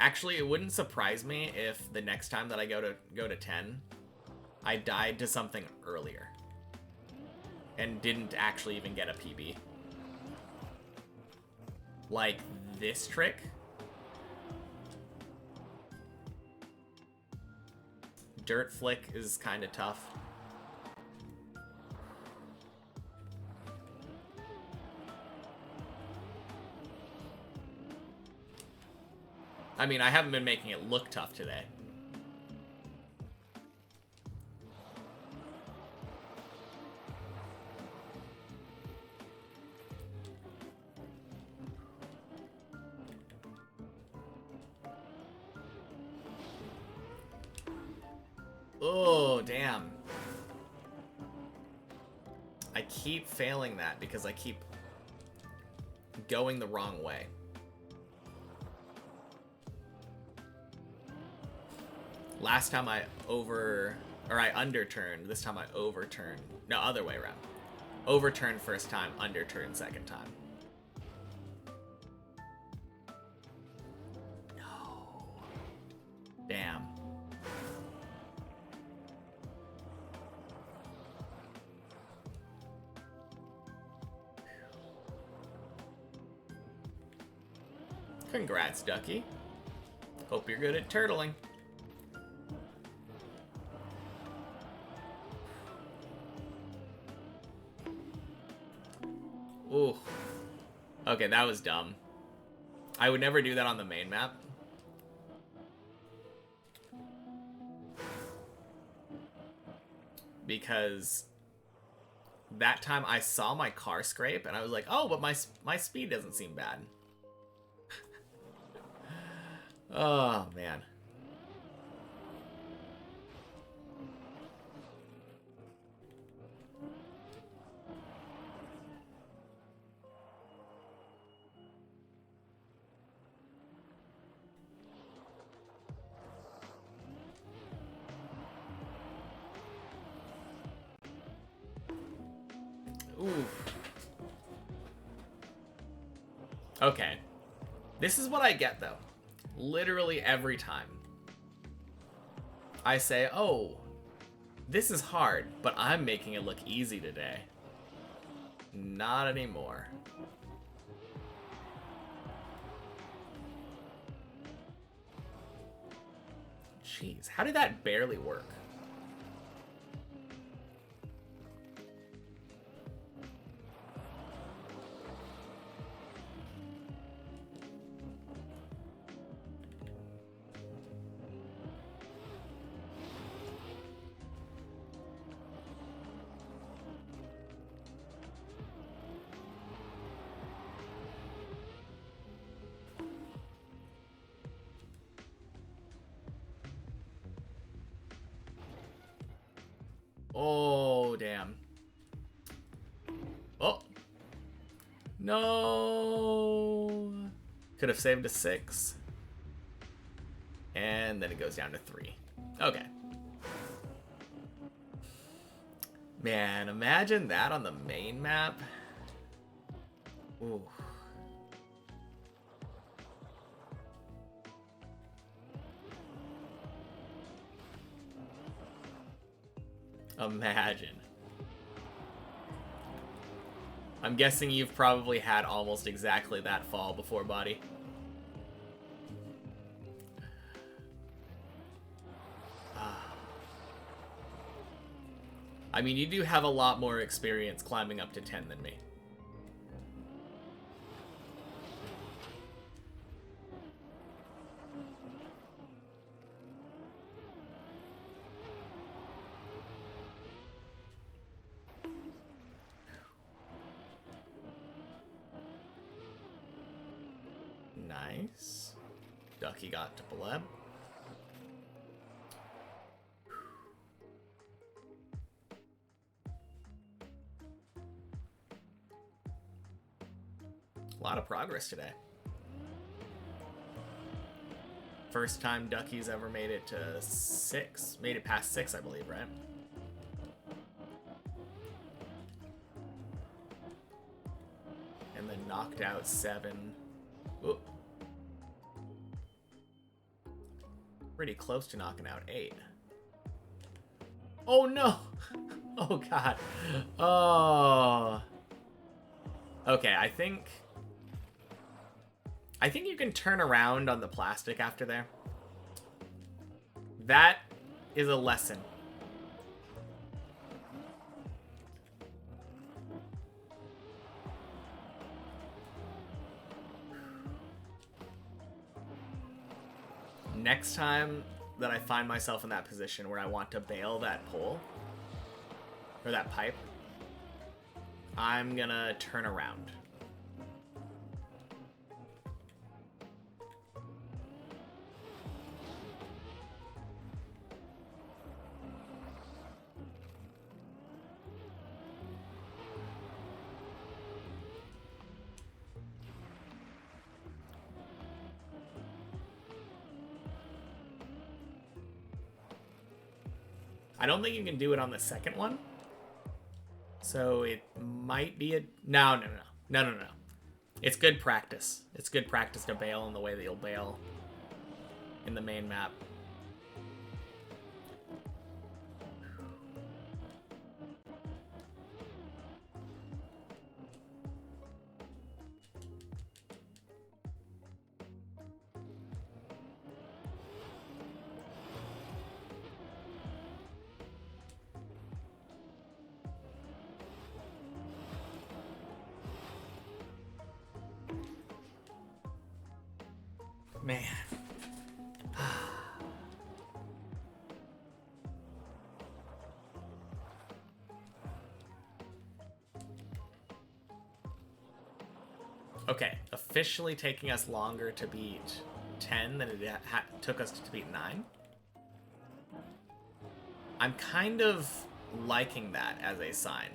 Actually, it wouldn't surprise me if the next time that I go to 10, I died to something earlier and didn't actually even get a PB. Like this trick. Dirt flick is kind of tough. I mean, I haven't been making it look tough today. Oh, damn. I keep failing that because I keep going the wrong way. Last time I underturned. This time I overturned. No, other way around. Overturned first time, underturned second time. No. Damn. Congrats, Ducky. Hope you're good at turtling. Ooh. Okay, that was dumb. I would never do that on the main map. Because that time I saw my car scrape and I was like, oh, but my speed doesn't seem bad. Oh, man. Oof. Okay. This is what I get, though. Literally every time. I say, oh, this is hard, but I'm making it look easy today. Not anymore. Jeez, how did that barely work? Oh, damn. Oh. No. Could have saved a 6. And then it goes down to 3. Okay. Man, imagine that on the main map. Ooh. Imagine. I'm guessing you've probably had almost exactly that fall before, buddy. I mean, you do have a lot more experience climbing up to 10 than me. Nice. Ducky got to Bleb. A lot of progress today. First time Ducky's ever made it to 6. Made it past 6, I believe, right? And then knocked out 7. Ooh. Pretty close to knocking out 8. Oh no! Oh god. Oh. Okay, I think you can turn around on the plastic after there. That is a lesson. Next time that I find myself in that position where I want to bail that pole, or that pipe, I'm gonna turn around. I don't think you can do it on the second one. So it might be a... No. It's good practice. It's good practice to bail in the way that you'll bail in the main map. Man. Okay, officially taking us longer to beat 10 than it took us to beat 9. I'm kind of liking that as a sign.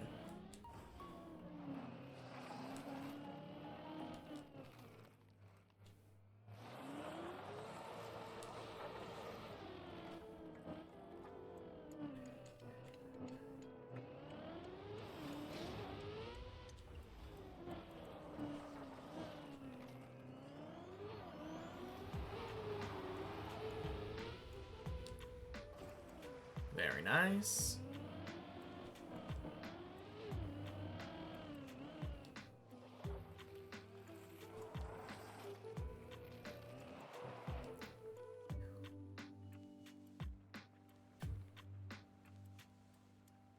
Very nice.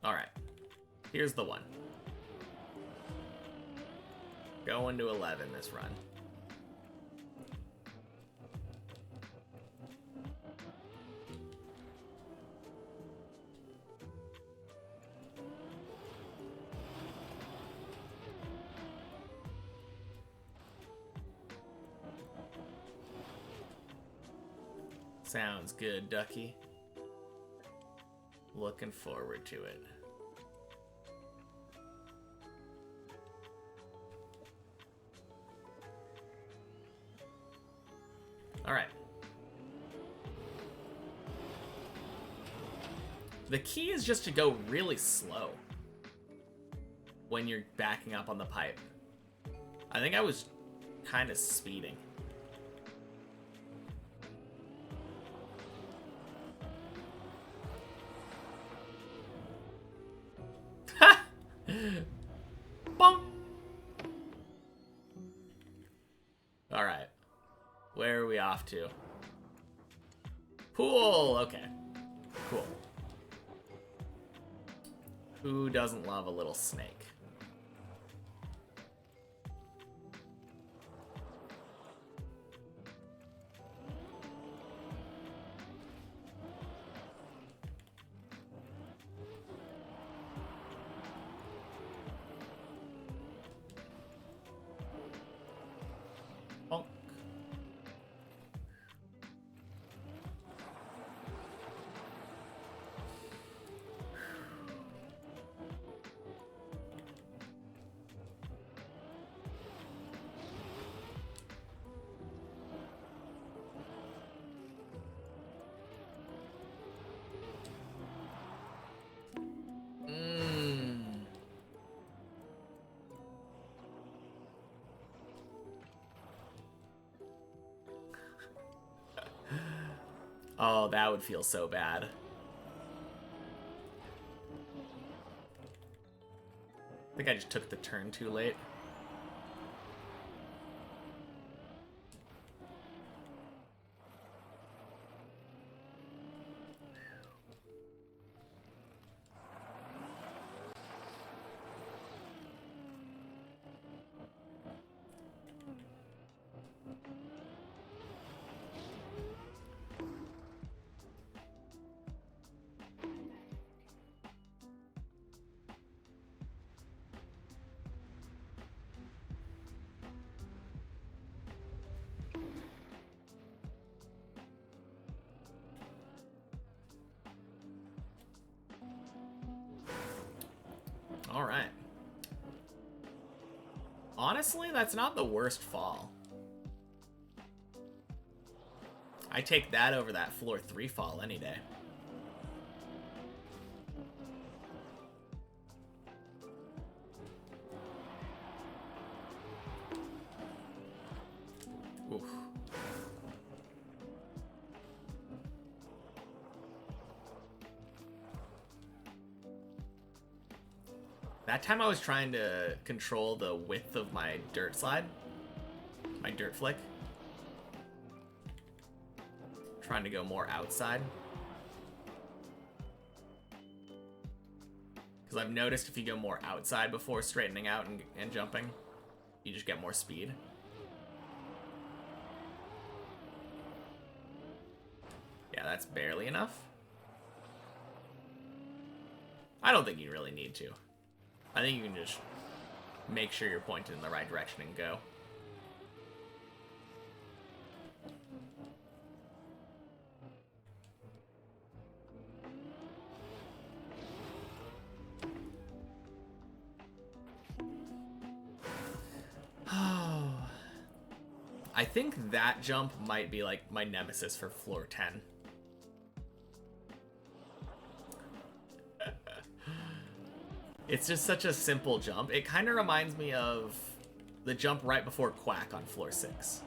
All right. Here's the one. Going to 11 this run. Sounds good, Ducky. Looking forward to it. All right. The key is just to go really slow when you're backing up on the pipe. I think I was kind of speeding. Bonk. All right. Where are we off to? Pool. Okay. Cool. Who doesn't love a little snake? Bonk. Oh, that would feel so bad. I think I just took the turn too late. All right. Honestly, that's not the worst fall. I take that over that floor 3 fall any day. Oof. That time I was trying to control the width of my dirt slide. My dirt flick. Trying to go more outside. Because I've noticed if you go more outside before straightening out and jumping, you just get more speed. Yeah, that's barely enough. I don't think you really need to. I think you can just make sure you're pointed in the right direction and go. I think that jump might be like my nemesis for floor 10. It's just such a simple jump. It kind of reminds me of the jump right before Quack on floor 6.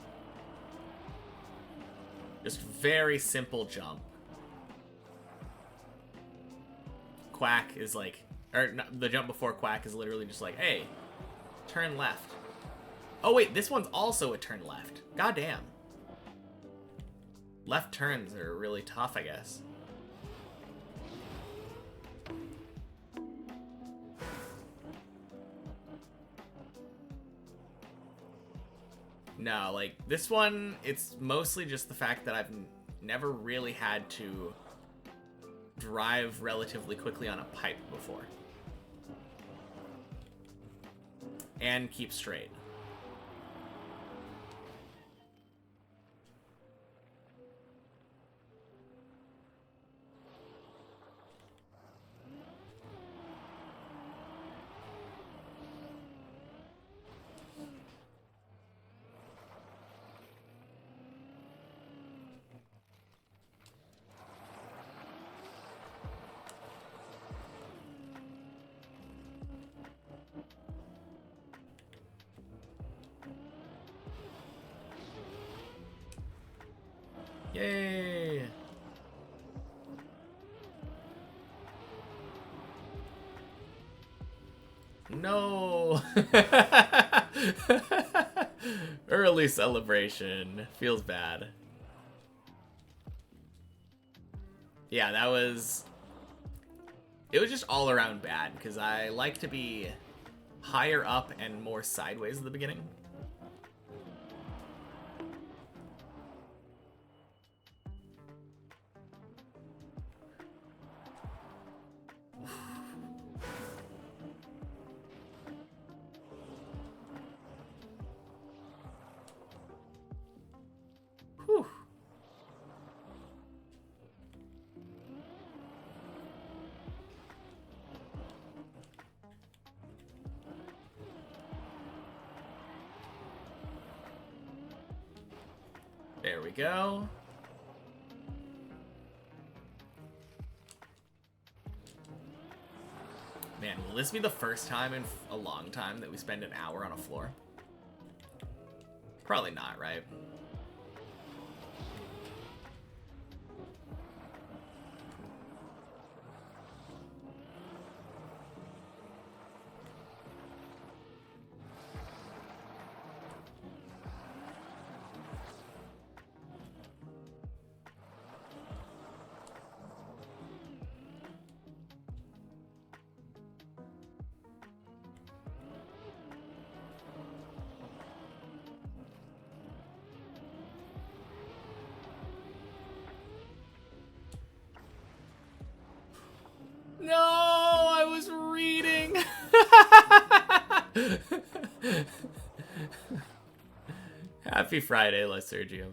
Just very simple jump. Quack is like, or no, the jump before Quack is literally just like, hey, turn left. Oh wait, this one's also a turn left. Goddamn. Left turns are really tough, I guess. No, like, this one, it's mostly just the fact that I've never really had to drive relatively quickly on a pipe before. And keep straight. Yay! No! Early celebration. Feels bad. Yeah, that was... It was just all around bad, because I like to be higher up and more sideways at the beginning. Whew. There we go. Man, will this be the first time in a long time that we spend an hour on a floor? Probably not, right? Happy Friday, La Sergio.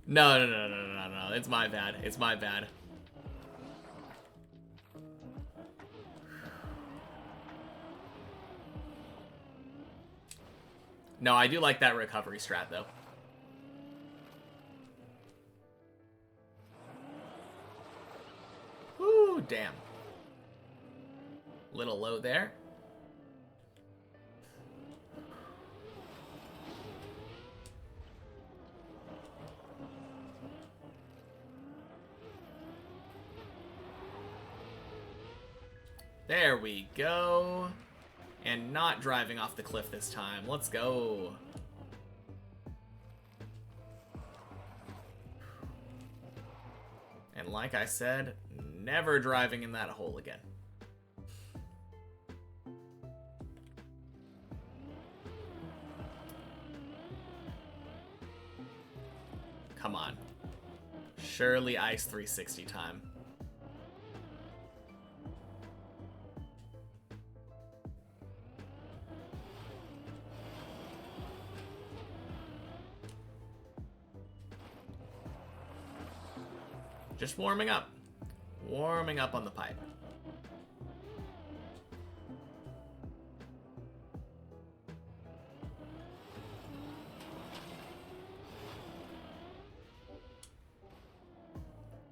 No. It's my bad. It's my bad. No, I do like that recovery strat, though. Woo, damn. Little low there. There we go. And not driving off the cliff this time. Let's go. And like I said, never driving in that hole again. Come on. Surely ice 360 time. Just warming up. Warming up on the pipe.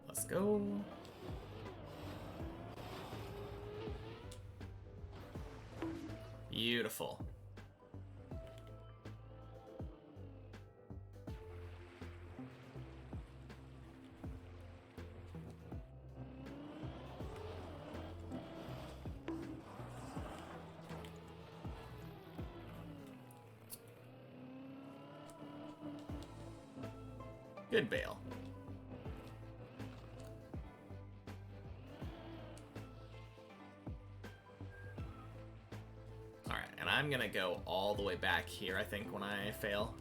Let's go. Beautiful. Good bail. Alright, and I'm gonna go all the way back here, I think, when I fail.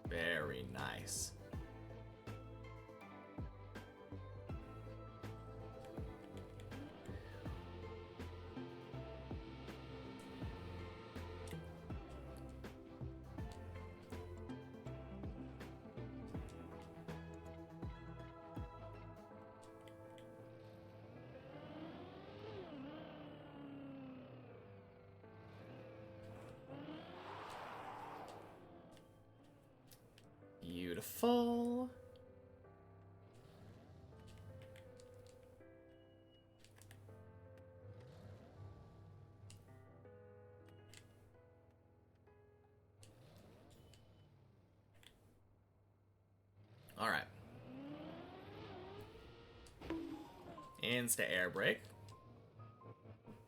Very nice. Beautiful. All right. Insta air brake.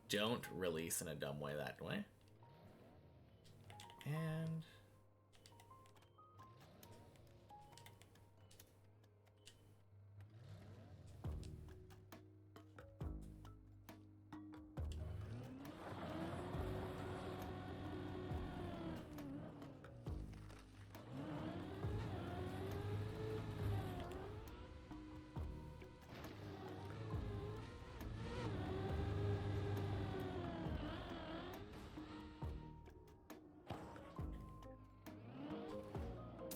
Don't release in a dumb way that way. And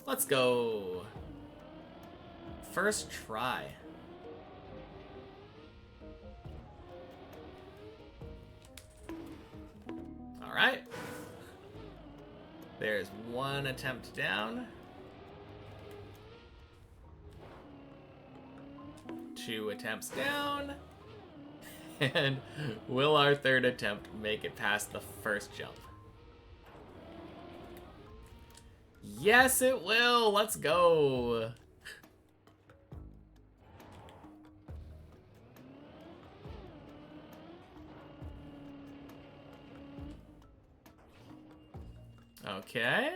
let's go. First try. All right. There's one attempt down. 2 attempts down. And will our third attempt make it past the first jump? Yes, it will. Let's go. Okay.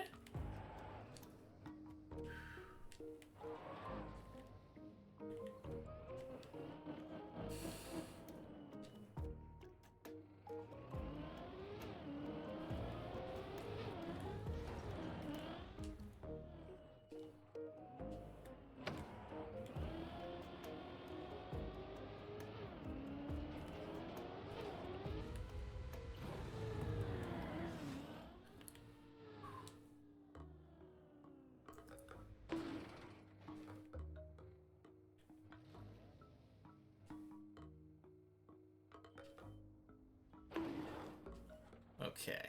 Okay.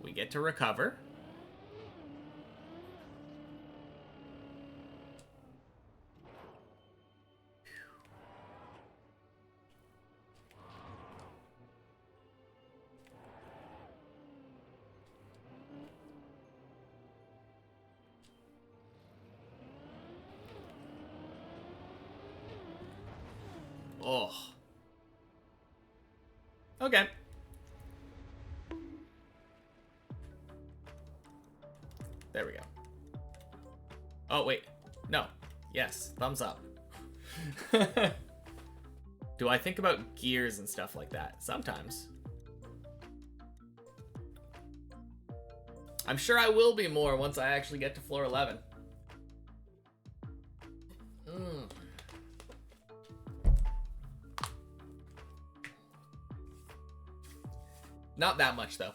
We get to recover. Oh. Okay. There we go. Oh, wait. No. Yes. Thumbs up. Do I think about gears and stuff like that? Sometimes. I'm sure I will be more once I actually get to floor 11. Not that much, though.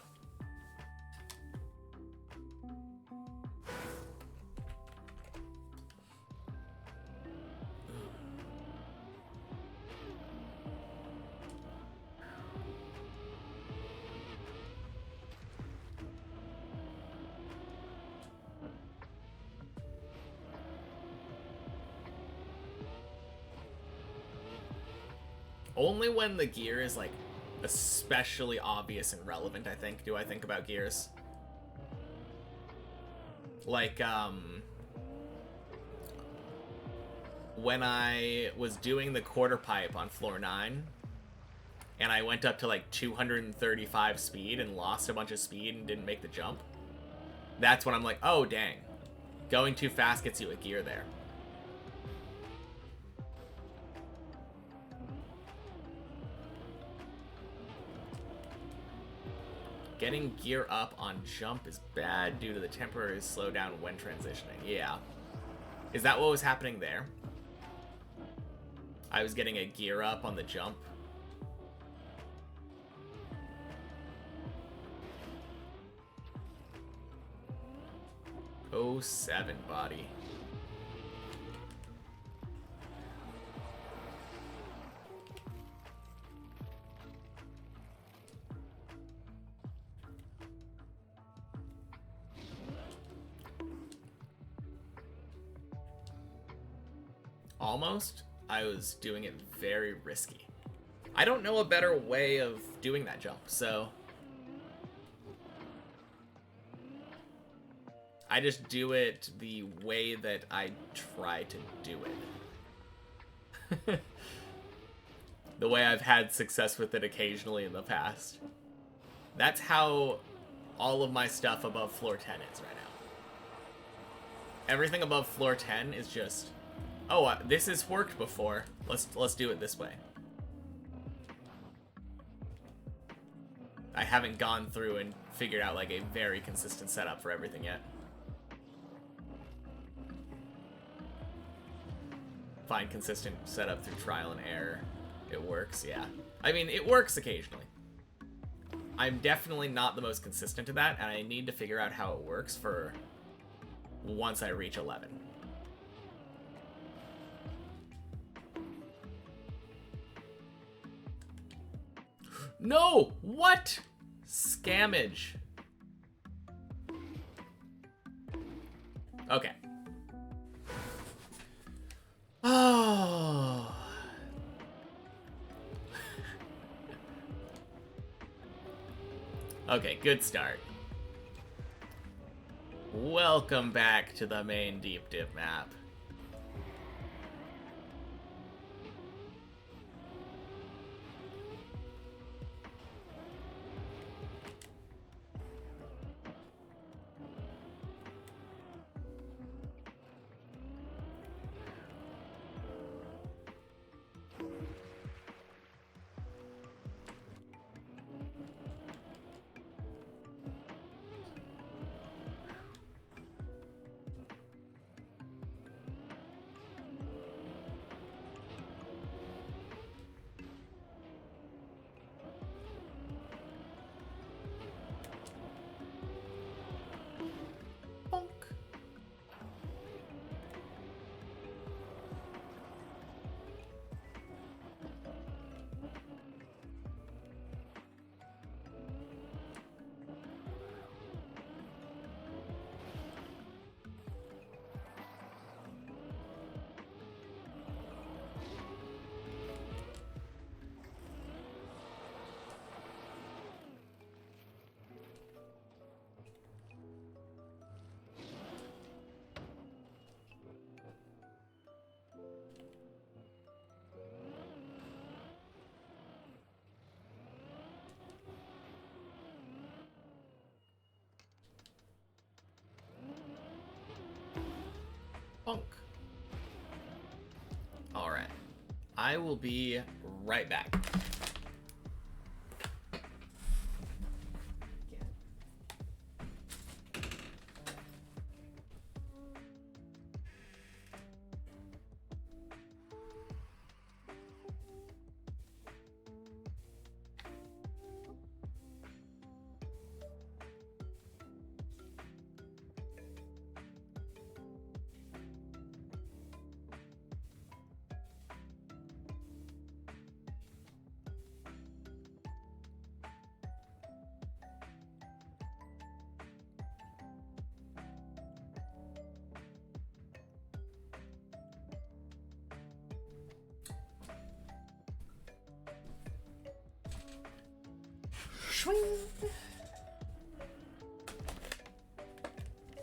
Only when the gear is, like, especially obvious and relevant, I think, do I think about gears. Like, when I was doing the quarter pipe on floor 9, and I went up to, like, 235 speed and lost a bunch of speed and didn't make the jump, that's when I'm like, oh, dang. Going too fast gets you a gear there. Getting gear up on jump is bad due to the temporary slowdown when transitioning. Yeah. Is that what was happening there? I was getting a gear up on the jump. Oh, 07 body. Almost. I was doing it very risky. I don't know a better way of doing that jump, so I just do it the way that I try to do it. The way I've had success with it occasionally in the past. That's how all of my stuff above floor 10 is right now. Everything above floor 10 is just, oh, this has worked before. Let's do it this way. I haven't gone through and figured out like a very consistent setup for everything yet. Find consistent setup through trial and error. It works, yeah. I mean, it works occasionally. I'm definitely not the most consistent to that, and I need to figure out how it works for once I reach 11. No! What? Scammage. Okay. Oh. Okay, good start. Welcome back to the main deep dip map. I will be right back.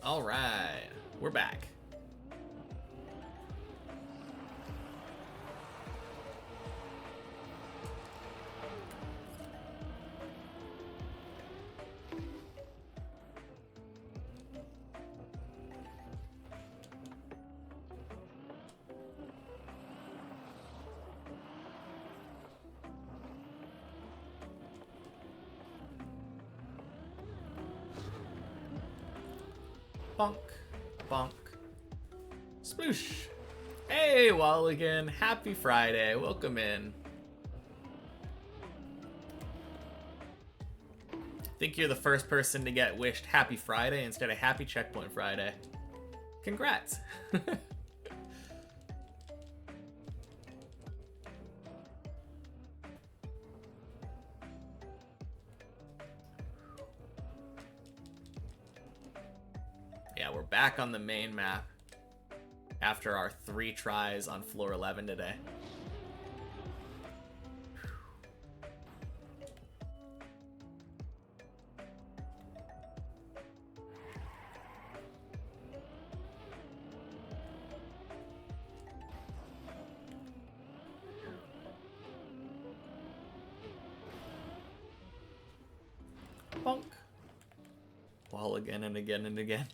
All right, we're back. Bonk, bonk, sploosh. Hey, Walligan, happy Friday. Welcome in. Think you're the first person to get wished Happy Friday instead of Happy Checkpoint Friday. Congrats. Yeah, we're back on the main map after our 3 tries on floor 11 today. Bonk. Wall again and again and again.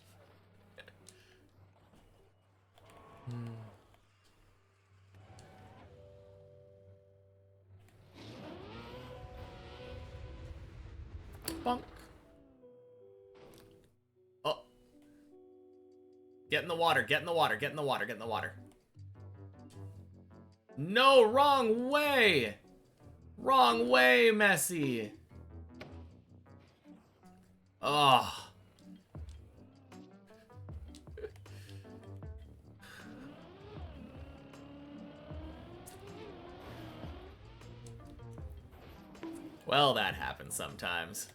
Bonk. Oh. Get in the water, get in the water, get in the water, get in the water. No, wrong way! Wrong way, Messi! Oh. Well, that happens sometimes.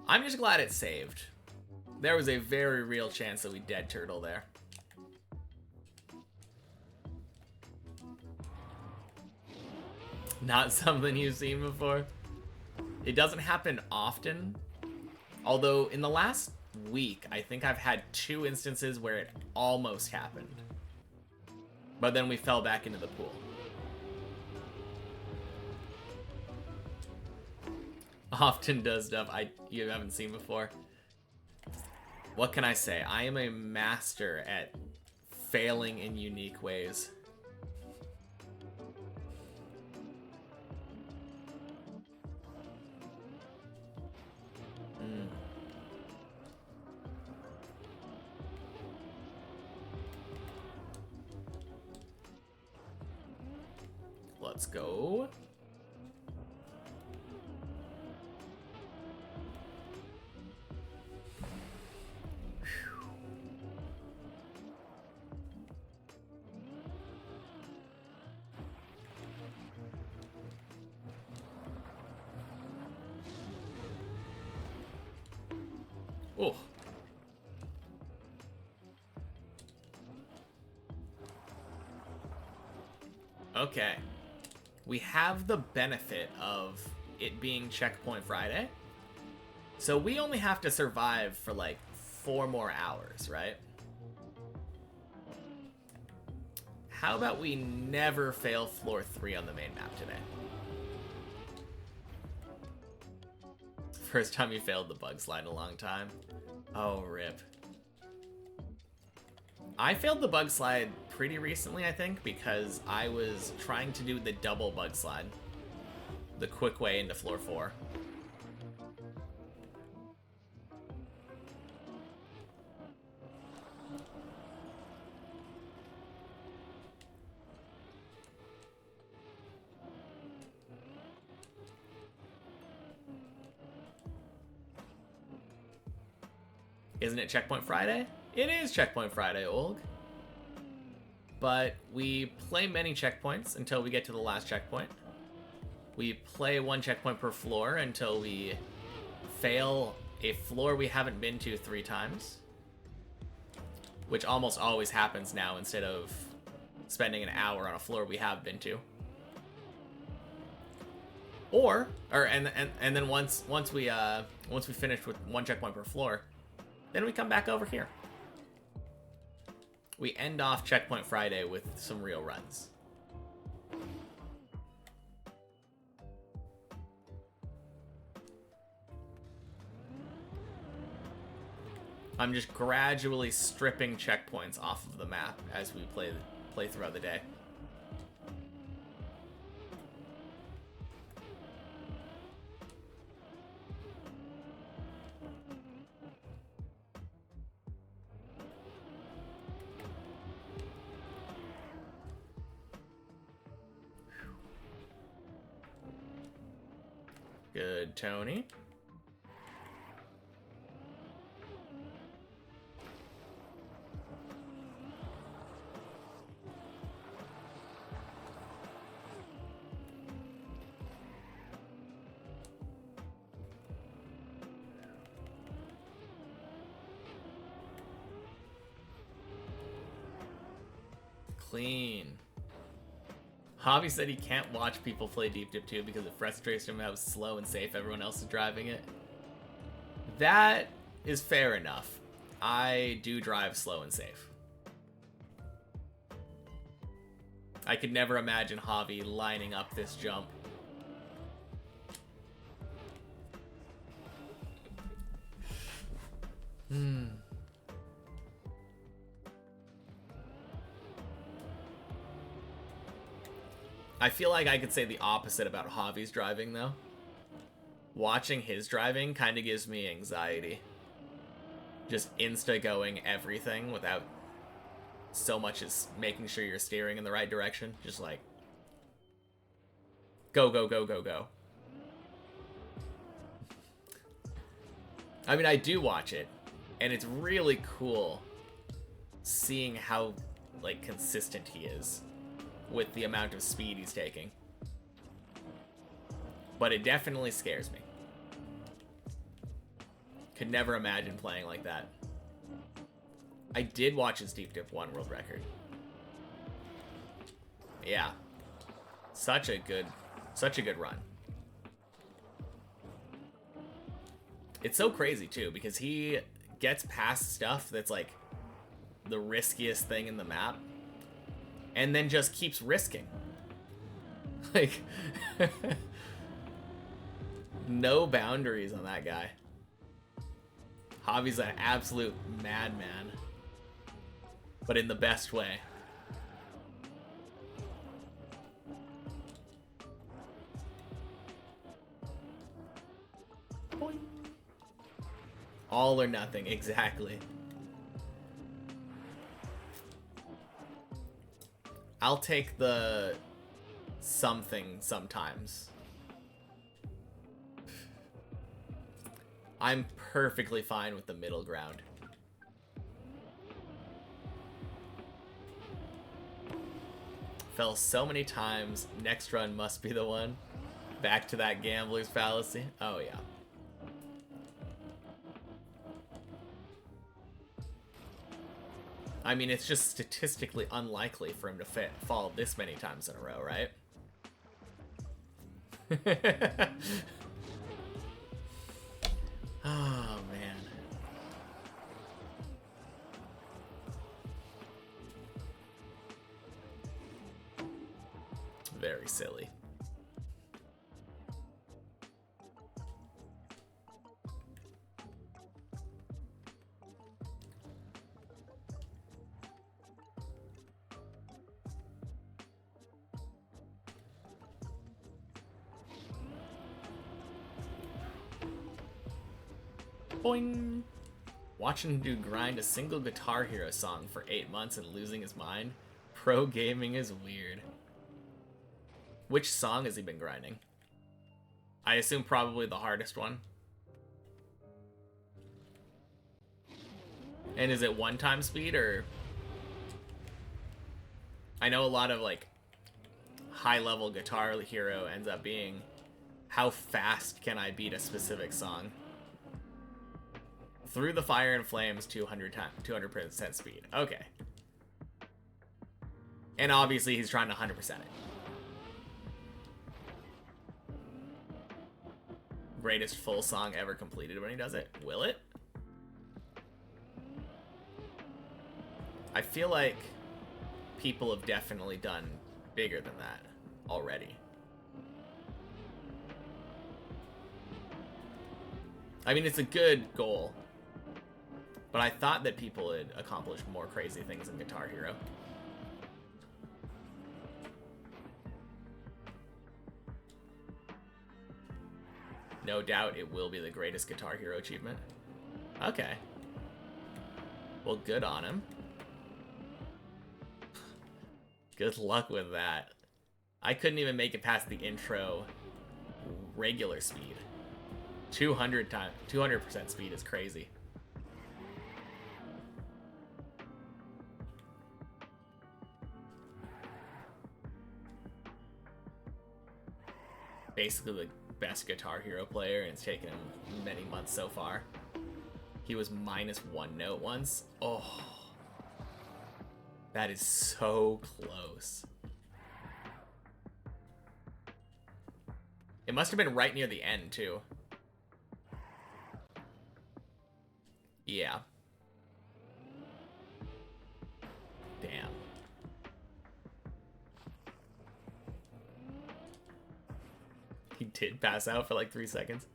I'm just glad it saved. There was a very real chance that we dead turtle there. Not something you've seen before. It doesn't happen often. Although in the last week, I think I've had 2 instances where it almost happened. But then we fell back into the pool. Often does stuff you haven't seen before. What can I say? I am a master at failing in unique ways. Let's go. Oh. Okay. We have the benefit of it being Checkpoint Friday. So we only have to survive for like 4 more hours, right? How about we never fail floor 3 on the main map today? First time you failed the bug slide in a long time. Oh, rip. I failed the bug slide pretty recently, I think, because I was trying to do the double bug slide. The quick way into floor 4. Isn't it Checkpoint Friday? It is Checkpoint Friday, Olg. But we play many checkpoints until we get to the last checkpoint. We play 1 checkpoint per floor until we fail a floor we haven't been to 3 times. Which almost always happens now instead of spending an hour on a floor we have been to. And then once we finish with 1 checkpoint per floor, then we come back over here. We end off Checkpoint Friday with some real runs. I'm just gradually stripping checkpoints off of the map as we play throughout the day. Good, Tony. Clean. Javi said he can't watch people play Deep Dip 2 because it frustrates him how slow and safe everyone else is driving it. That is fair enough. I do drive slow and safe. I could never imagine Javi lining up this jump. I feel like I could say the opposite about Javi's driving, though. Watching his driving kind of gives me anxiety. Just insta-going everything without so much as making sure you're steering in the right direction. Just like, go, go, go, go, go. I mean, I do watch it, and it's really cool seeing how, like, consistent he is with the amount of speed he's taking. But it definitely scares me. Could never imagine playing like that. I did watch his Deep Dip 1 world record. Yeah. Such a good run. It's so crazy too, because he gets past stuff that's like the riskiest thing in the map, and then just keeps risking. Like, no boundaries on that guy. Javi's an absolute madman, but in the best way. Boing. All or nothing, exactly. I'll take the something sometimes. I'm perfectly fine with the middle ground. Fell so many times, next run must be the one. Back to that gambler's fallacy. Oh yeah. I mean, it's just statistically unlikely for him to fall this many times in a row, right? Oh, man. Very silly. Boing. Watching him do grind a single Guitar Hero song for 8 months and losing his mind. Pro gaming is weird. Which song has he been grinding? I assume probably the hardest one. And is it one-time speed, or... I know a lot of, like, high-level Guitar Hero ends up being, how fast can I beat a specific song? Through the Fire and Flames, 200% speed. Okay. And obviously he's trying to 100% it. Greatest full song ever completed when he does it. Will it? I feel like people have definitely done bigger than that already. I mean, it's a good goal, but I thought that people had accomplished more crazy things in Guitar Hero. No doubt it will be the greatest Guitar Hero achievement. Okay. Well, good on him. Good luck with that. I couldn't even make it past the intro regular speed. 200% speed is crazy. Basically the best Guitar Hero player, and it's taken him many months so far. He was -1 note once. Oh, that is so close. It must have been right near the end too. Yeah. Damn. He did pass out for like 3 seconds.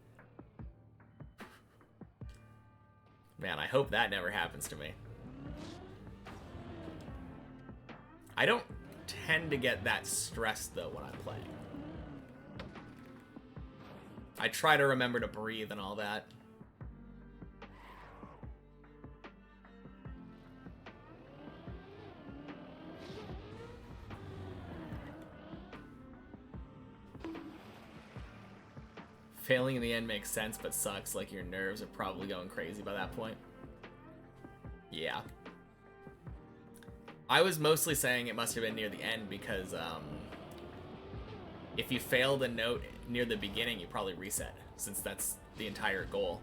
Man, I hope that never happens to me. I don't tend to get that stressed though when I'm playing. I try to remember to breathe and all that. Failing in the end makes sense, but sucks. Like, your nerves are probably going crazy by that point. Yeah. I was mostly saying it must have been near the end because, if you failed a note near the beginning, you probably reset, since that's the entire goal.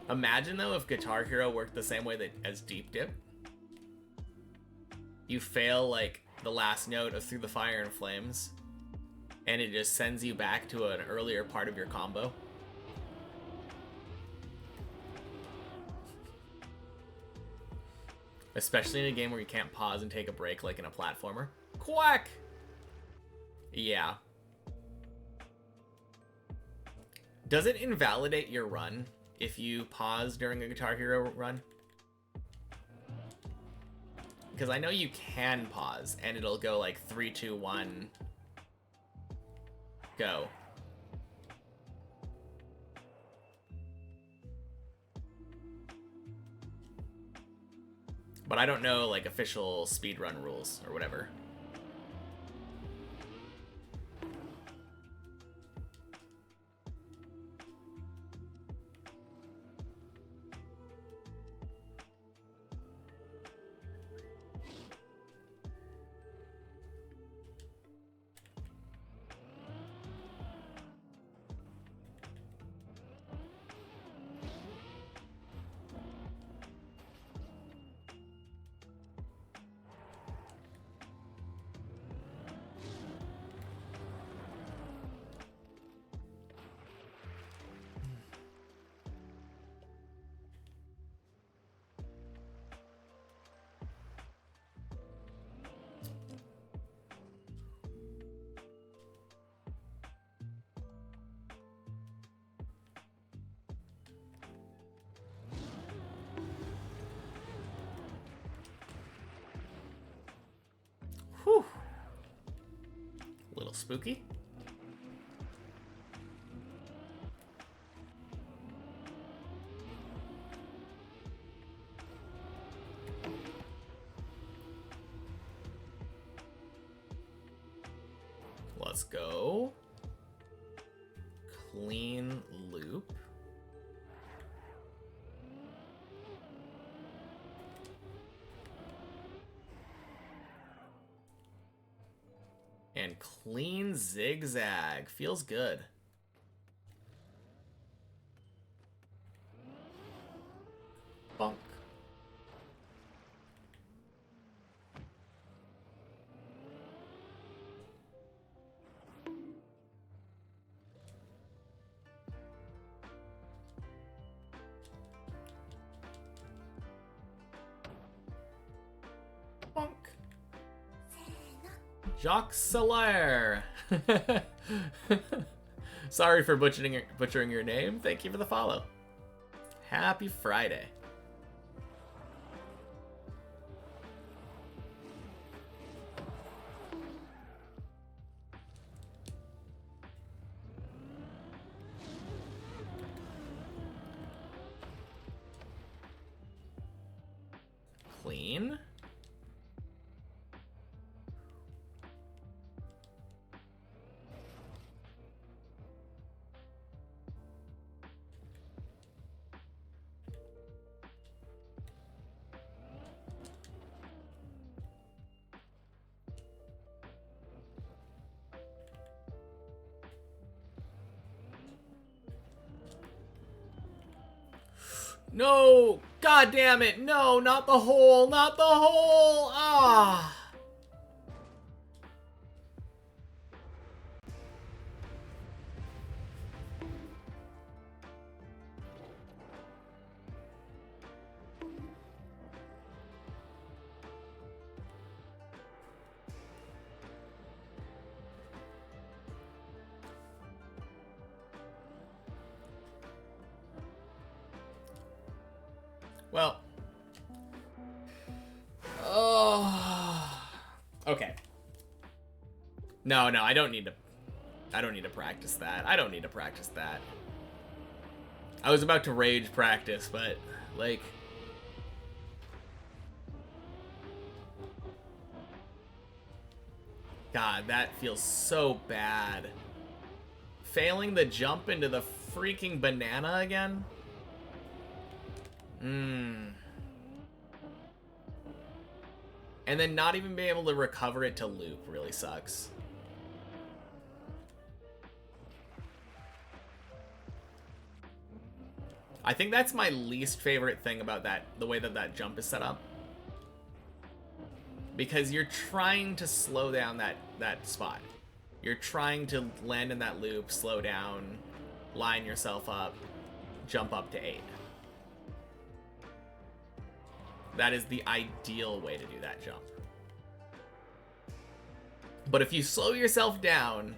Imagine though if Guitar Hero worked the same way as Deep Dip. You fail like the last note of Through the Fire and Flames, and it just sends you back to an earlier part of your combo. Especially in a game where you can't pause and take a break like in a platformer. Quack! Yeah. Does it invalidate your run if you pause during a Guitar Hero run? Because I know you can pause and it'll go like 3, 2, 1, go. But I don't know like official speedrun rules or whatever. spooky. Let's go. Clean loop. And clean zigzag. Feels good. Bonk. Bonk. Jacques Solaire. Sorry for butchering your name. Thank you for the follow. Happy Friday. Clean. No! God damn it! No, not the hole! Not the hole! Ah! Well. Oh. Okay. No, I don't need to practice that. I don't need to practice that. I was about to rage practice, but like God, that feels so bad. Failing the jump into the freaking banana again? And then not even being able to recover it to loop really sucks. I think that's my least favorite thing about the way that jump is set up. Because you're trying to slow down that spot. You're trying to land in that loop, slow down, line yourself up, jump up to 8. That is the ideal way to do that jump. But if you slow yourself down,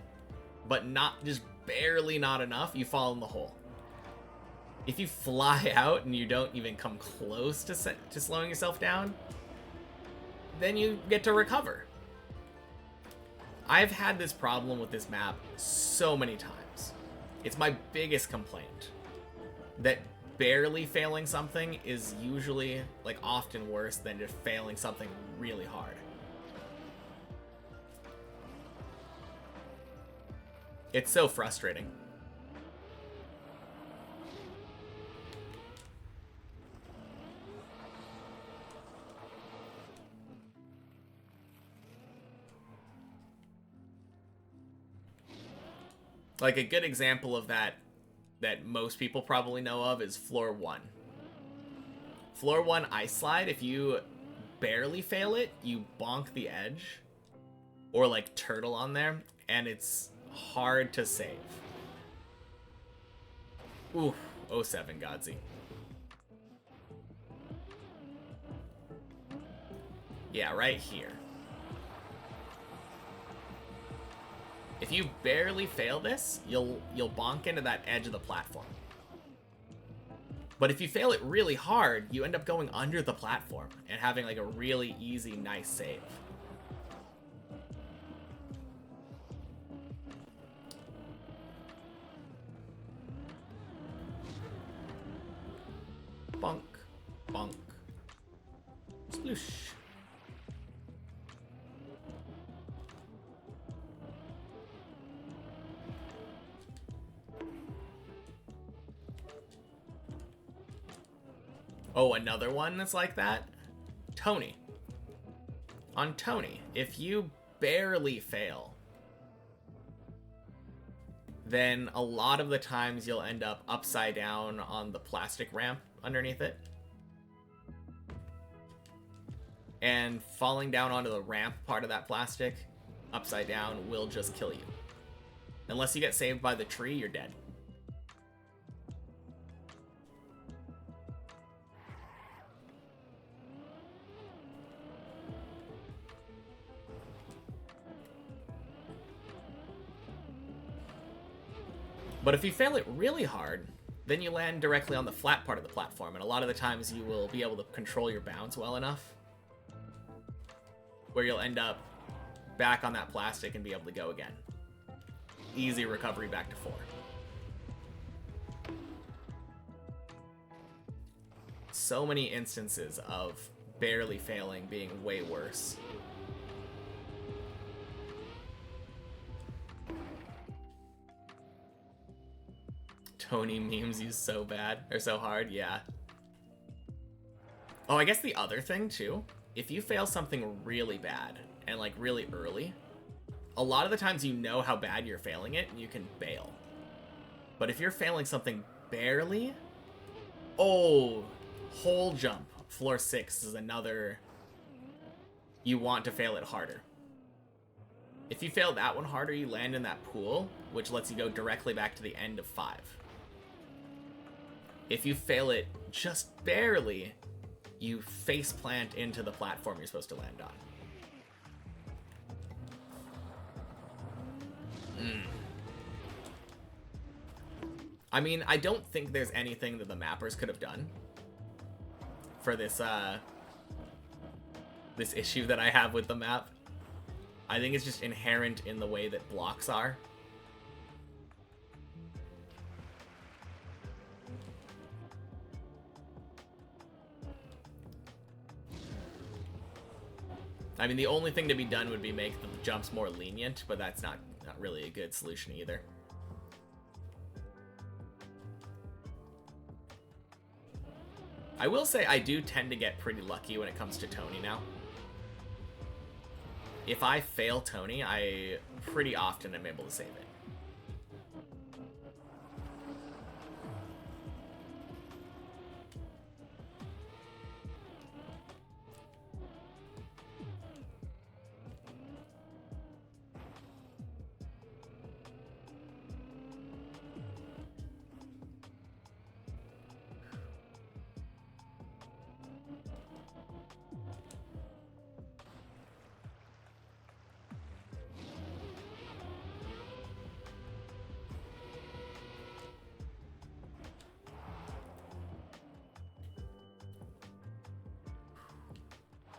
but not just barely not enough, you fall in the hole. If you fly out and you don't even come close to slowing yourself down, then you get to recover. I've had this problem with this map so many times. It's my biggest complaint. That barely failing something is usually, like, often worse than just failing something really hard. It's so frustrating. Like, a good example of that most people probably know of is floor 1. Floor 1 ice slide, if you barely fail it, you bonk the edge or like turtle on there, and it's hard to save. Ooh, 07 Godsey. Yeah, right here. If you barely fail this, you'll bonk into that edge of the platform. But if you fail it really hard, you end up going under the platform and having like a really easy, nice save. Kaboosh. Oh, another one that's like that? Tony. On Tony, if you barely fail, then a lot of the times you'll end up upside down on the plastic ramp underneath it. And falling down onto the ramp part of that plastic, upside down, will just kill you. Unless you get saved by the tree, you're dead. But if you fail it really hard, then you land directly on the flat part of the platform, and a lot of the times you will be able to control your bounce well enough where you'll end up back on that plastic and be able to go again. Easy recovery back to 4. So many instances of barely failing being way worse. Tony memes you so bad, or so hard, yeah. Oh, I guess the other thing, too, if you fail something really bad, and, like, really early, a lot of the times you know how bad you're failing it, and you can bail. But if you're failing something barely... Oh, hole jump, floor 6 is another... You want to fail it harder. If you fail that one harder, you land in that pool, which lets you go directly back to the end of 5. If you fail it just barely, you face plant into the platform you're supposed to land on. I mean, I don't think there's anything that the mappers could have done for this this issue that I have with the map. I think it's just inherent in the way that blocks are. I mean, the only thing to be done would be make the jumps more lenient, but that's not really a good solution either. I will say I do tend to get pretty lucky when it comes to Tony now. If I fail Tony, I pretty often am able to save it.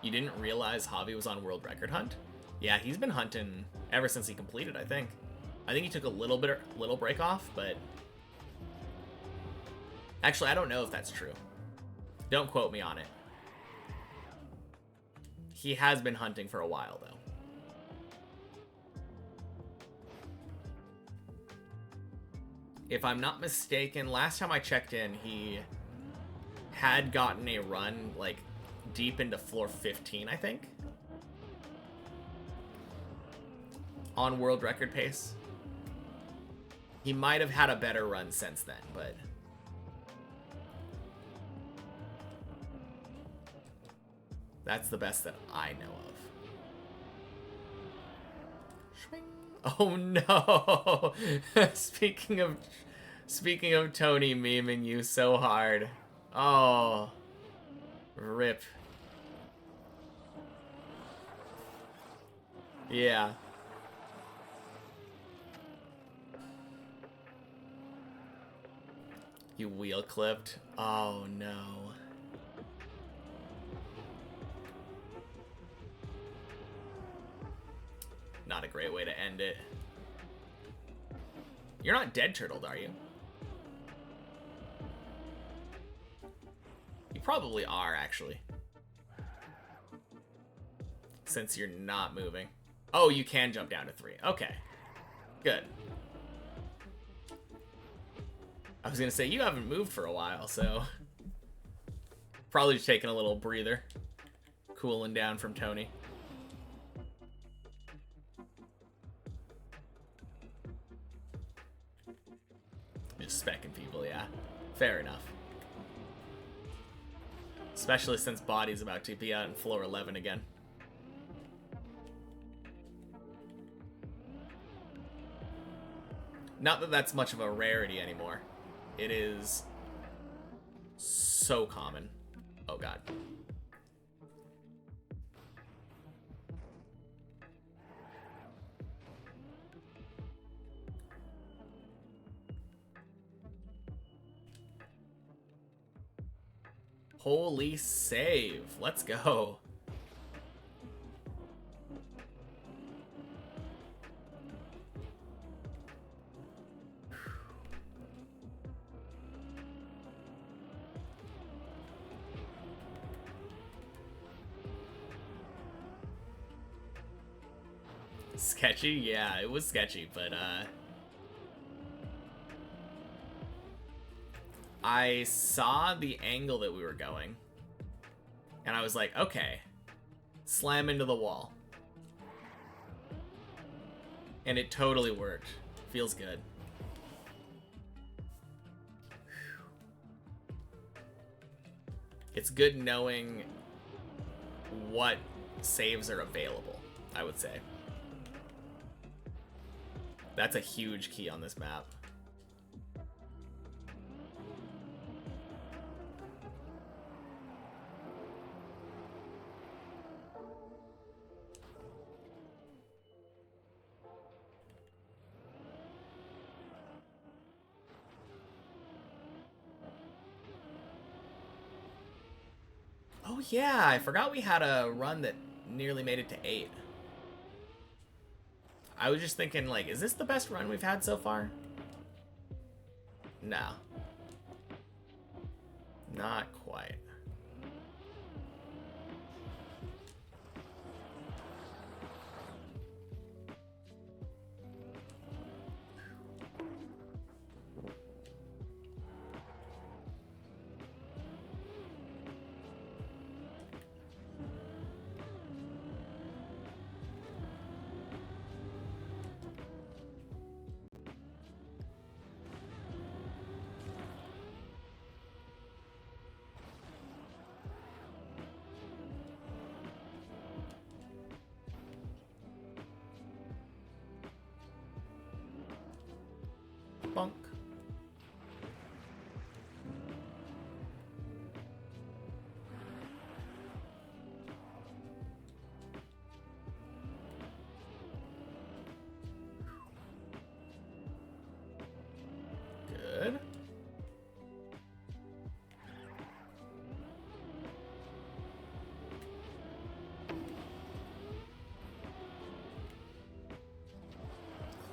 You didn't realize Javi was on World Record Hunt? Yeah, he's been hunting ever since he completed, I think. I think he took a little break off, but... Actually, I don't know if that's true. Don't quote me on it. He has been hunting for a while, though. If I'm not mistaken, last time I checked in, he had gotten a run, like, deep into floor 15, I think. On world record pace. He might have had a better run since then, but... That's the best that I know of. Oh no! Speaking of Tony memeing you so hard. Oh. Rip. Yeah. You wheel clipped? Oh no. Not a great way to end it. You're not dead turtled, are you? You probably are, actually. since you're not moving. Oh, you can jump down to 3. Okay. Good. I was gonna say, you haven't moved for a while, so... Probably just taking a little breather. Cooling down from Tony. Just specking people, yeah. Fair enough. Especially since Body's about to be out in floor 11 again. Not that that's much of a rarity anymore. It is so common. Oh god. Holy save. Let's go. Sketchy? Yeah, it was sketchy, but I saw the angle that we were going, and I was like, okay, slam into the wall. And it totally worked. Feels good. It's good knowing what saves are available, I would say. That's a huge key on this map. Oh yeah, I forgot we had a run that nearly made it to 8. I was just thinking, like, is this the best run we've had so far? No. Not quite. Bonk. Good.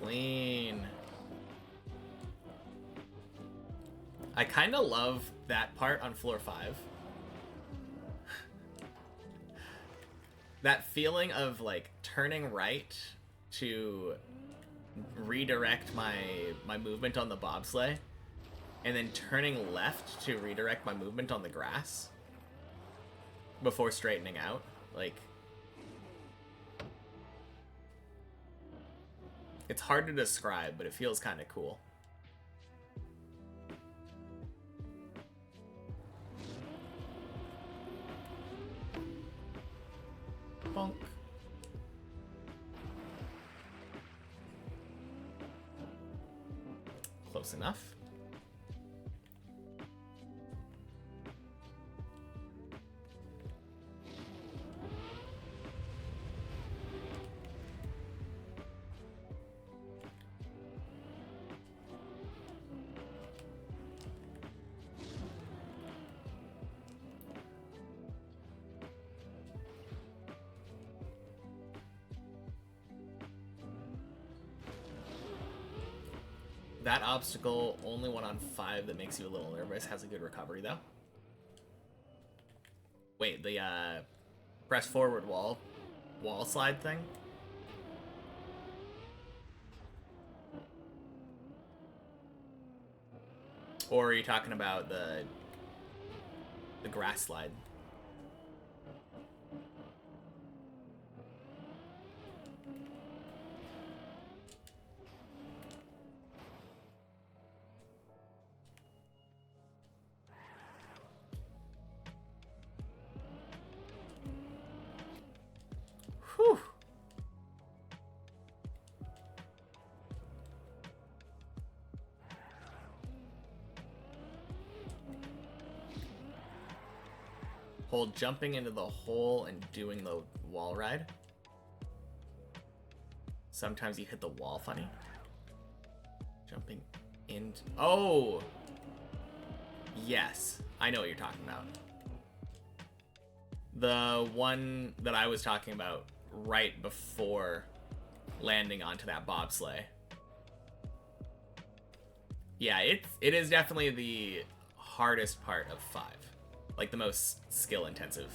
Clean. I kind of love that part on floor 5. That feeling of, like, turning right to redirect my movement on the bobsleigh, and then turning left to redirect my movement on the grass before straightening out. Like, it's hard to describe, but it feels kind of cool. Bonk. Close enough. That obstacle, only one on 5 that makes you a little nervous, has a good recovery though. Wait, the press forward wall wall slide thing? Or are you talking about the grass slide? Whew. Hold jumping into the hole and doing the wall ride. Sometimes you hit the wall funny. Jumping into... Oh! Yes. I know what you're talking about. The one that I was talking about right before landing onto that bobsleigh. Yeah, it is definitely the hardest part of 5. Like, the most skill-intensive.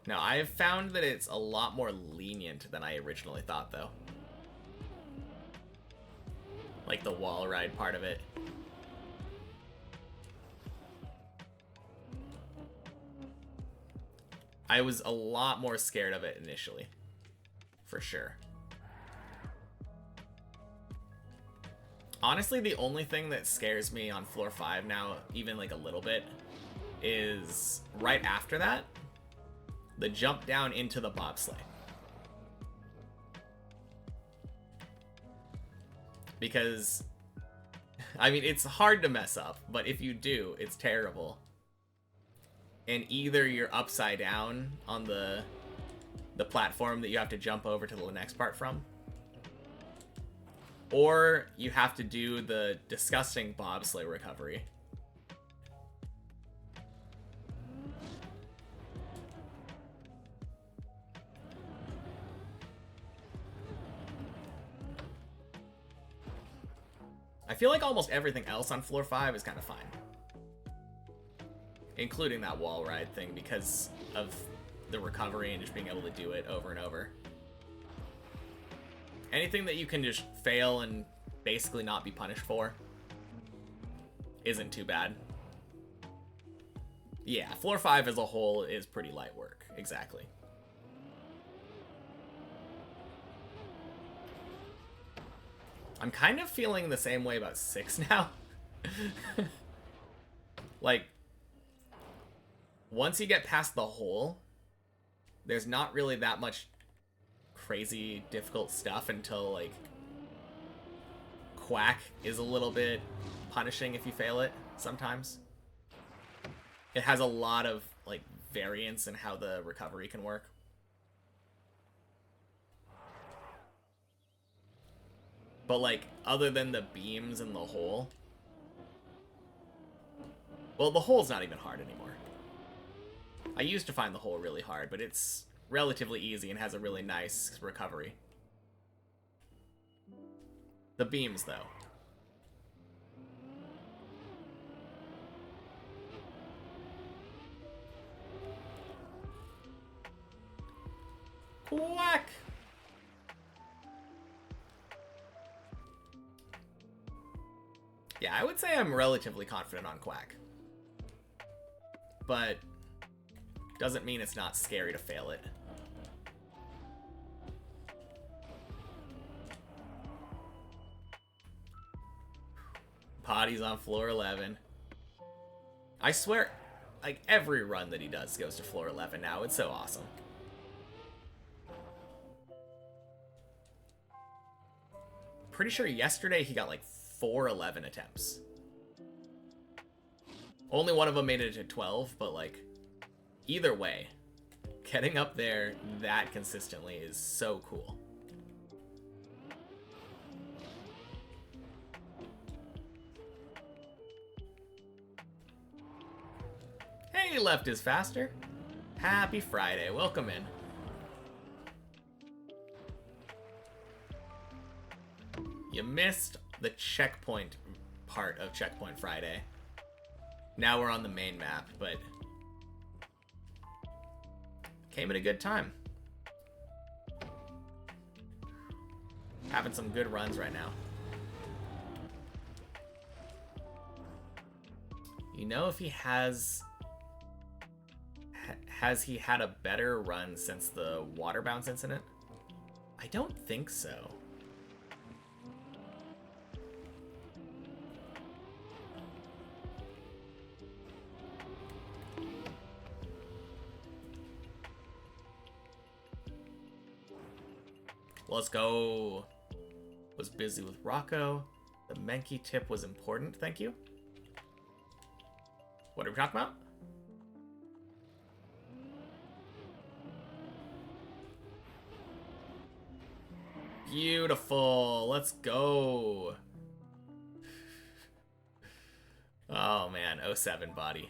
Now, I've found that it's a lot more lenient than I originally thought, though. Like, the wall ride part of it. I was a lot more scared of it initially. For sure. Honestly, the only thing that scares me on floor 5 now, even like a little bit, is right after that, the jump down into the bobsleigh. Because, I mean, it's hard to mess up, but if you do, it's terrible. And either you're upside down on the platform that you have to jump over to the next part from, or you have to do the disgusting bobsleigh recovery. I feel like almost everything else on floor 5 is kind of fine. Including that wall ride thing because of the recovery and just being able to do it over and over. Anything that you can just fail and basically not be punished for isn't too bad. Yeah, floor 5 as a whole is pretty light work. Exactly. I'm kind of feeling the same way about 6 now. Like, once you get past the hole, there's not really that much crazy difficult stuff until, like, Quack is a little bit punishing if you fail it sometimes. It has a lot of, like, variance in how the recovery can work. But, like, other than the beams and the hole... Well, the hole's not even hard anymore. I used to find the hole really hard, but it's relatively easy and has a really nice recovery. The beams, though. Quack! Yeah, I would say I'm relatively confident on Quack. But doesn't mean it's not scary to fail it. Potty's on floor 11. I swear, like, every run that he does goes to floor 11 now. It's so awesome. Pretty sure yesterday he got like 4 11 attempts. Only one of them made it to 12, but like, either way, getting up there that consistently is so cool. Hey, left is faster. Happy Friday. Welcome in. You missed the checkpoint part of Checkpoint Friday. Now we're on the main map, but came at a good time. Having some good runs right now. You know if he has he had a better run since the water bounce incident? I don't think so. Let's go. Was busy with Rocco. The Menki tip was important, thank you. What are we talking about? Beautiful. Let's go. Oh man, 07 body.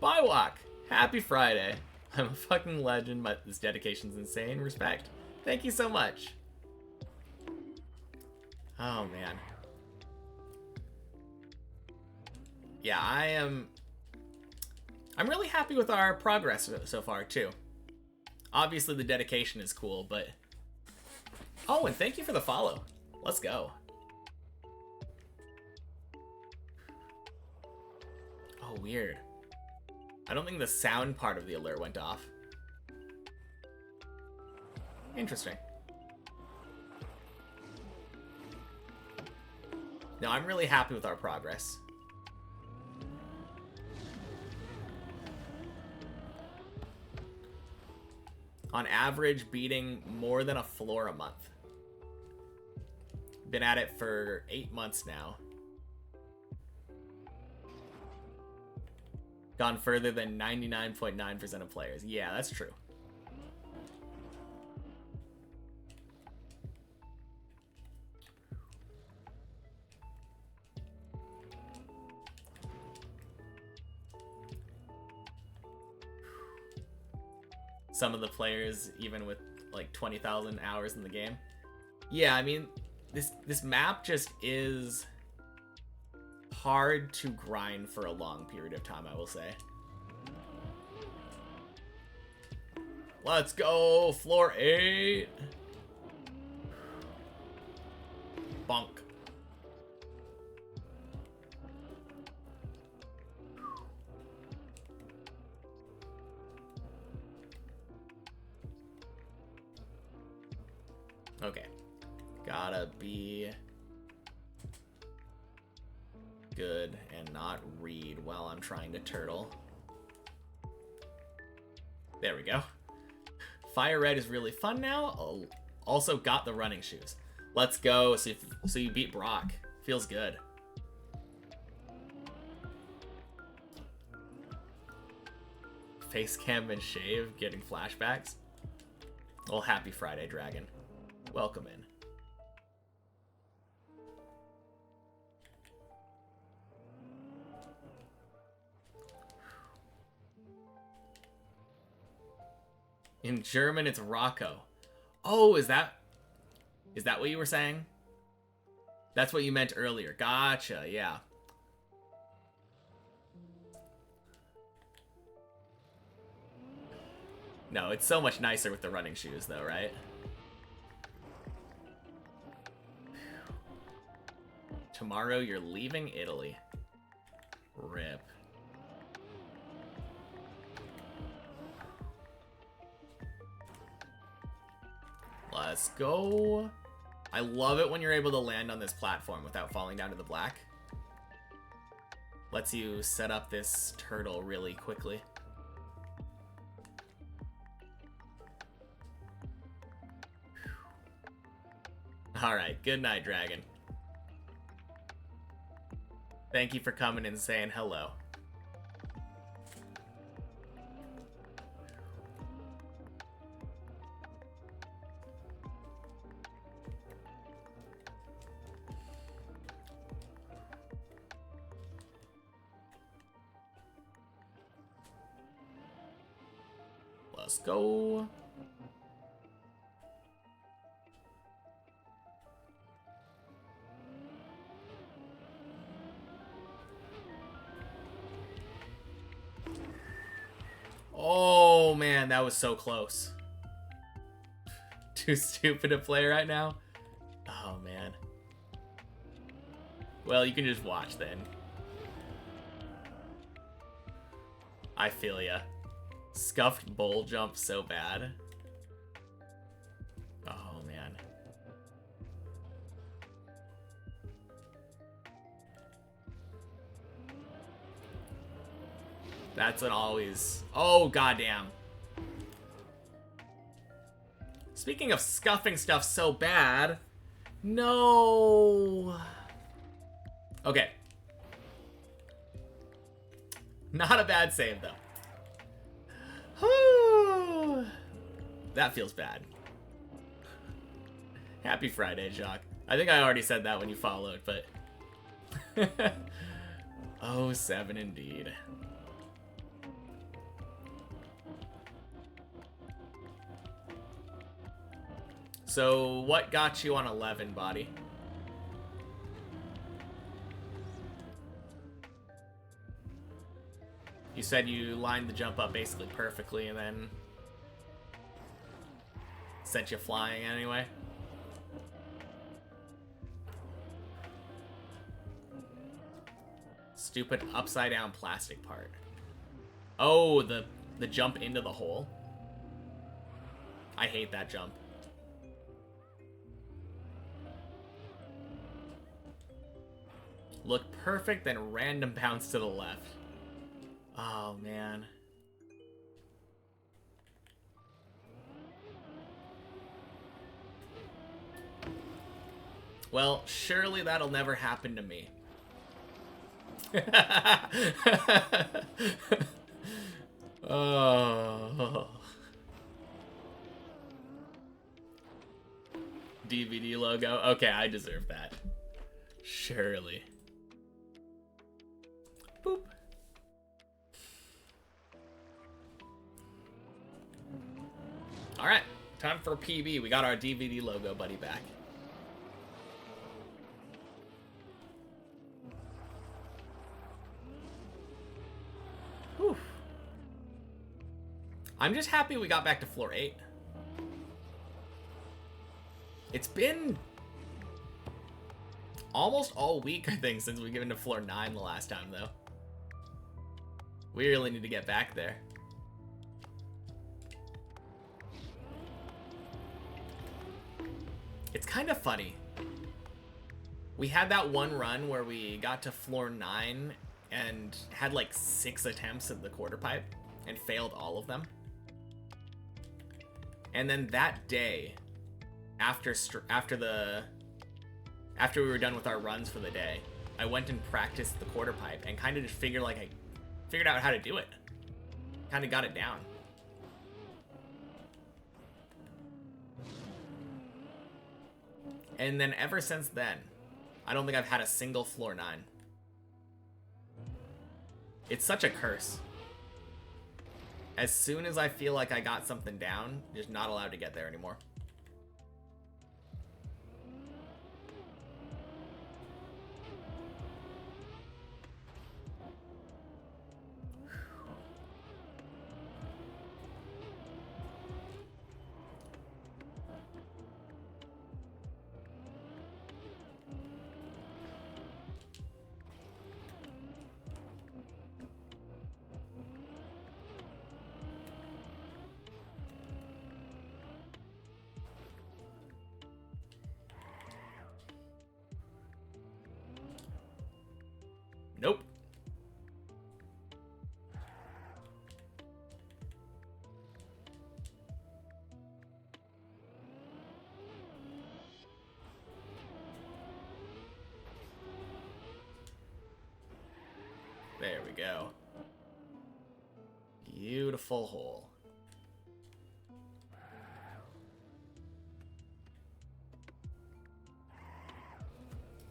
Bywalk. Happy Friday. I'm a fucking legend, but this dedication's insane. Respect. Thank you so much. Oh man. Yeah, I'm really happy with our progress so far too. Obviously the dedication is cool, but oh, and thank you for the follow. Let's go. Oh, weird. I don't think the sound part of the alert went off. Interesting. No, I'm really happy with our progress. On average, beating more than a floor a month. Been at it for 8 months now. Gone further than 99.9% of players. Yeah, that's true. Some of the players, even with like 20,000 hours in the game. Yeah, I mean, this map just is hard to grind for a long period of time, I will say. Let's go, floor 8. Bonk. Okay. Gotta be good and not read while I'm trying to turtle. There we go. Fire Red is really fun now. Oh, also got the running shoes. Let's go. So you beat Brock. Feels good. Face cam and shave, getting flashbacks. Well, happy Friday, Dragon. Welcome in. In German, it's Rocco. Oh, is that what you were saying? That's what you meant earlier. Gotcha, yeah. No, it's so much nicer with the running shoes, though, right? Tomorrow, you're leaving Italy. Rip. Let's go. I love it when you're able to land on this platform without falling down to the black. Lets you set up this turtle really quickly. Alright, good night, Dragon. Thank you for coming and saying hello. Let's go. Oh man, that was so close. Too stupid to play right now? Oh man. Well, you can just watch then. I feel ya. Scuffed bowl jump so bad. Oh man. That's an always... Oh, goddamn. Speaking of scuffing stuff so bad... No... Okay. Not a bad save, though. That feels bad. Happy Friday, Jacques. I think I already said that when you followed, but... 07 indeed. So, what got you on 11, Body? You said you lined the jump up basically perfectly and then sent you flying anyway. Stupid upside down plastic part. Oh, the jump into the hole. I hate that jump. Look perfect, then random bounce to the left. Oh, man. Well, surely that'll never happen to me. Oh. DVD logo. Okay, I deserve that. Surely. Boop. Alright, time for PB. We got our DVD logo buddy back. Whew. I'm just happy we got back to floor 8. It's been almost all week, I think, since we got into floor 9 the last time, though. We really need to get back there. It's kind of funny. We had that one run where we got to floor 9 and had like 6 attempts at the quarter pipe and failed all of them. And then that day, after we were done with our runs for the day, I went and practiced the quarter pipe and kind of just figured out how to do it. Kind of got it down. And then ever since then, I don't think I've had a single floor 9. It's such a curse. As soon as I feel like I got something down, just not allowed to get there anymore. Nope. There we go. Beautiful hole.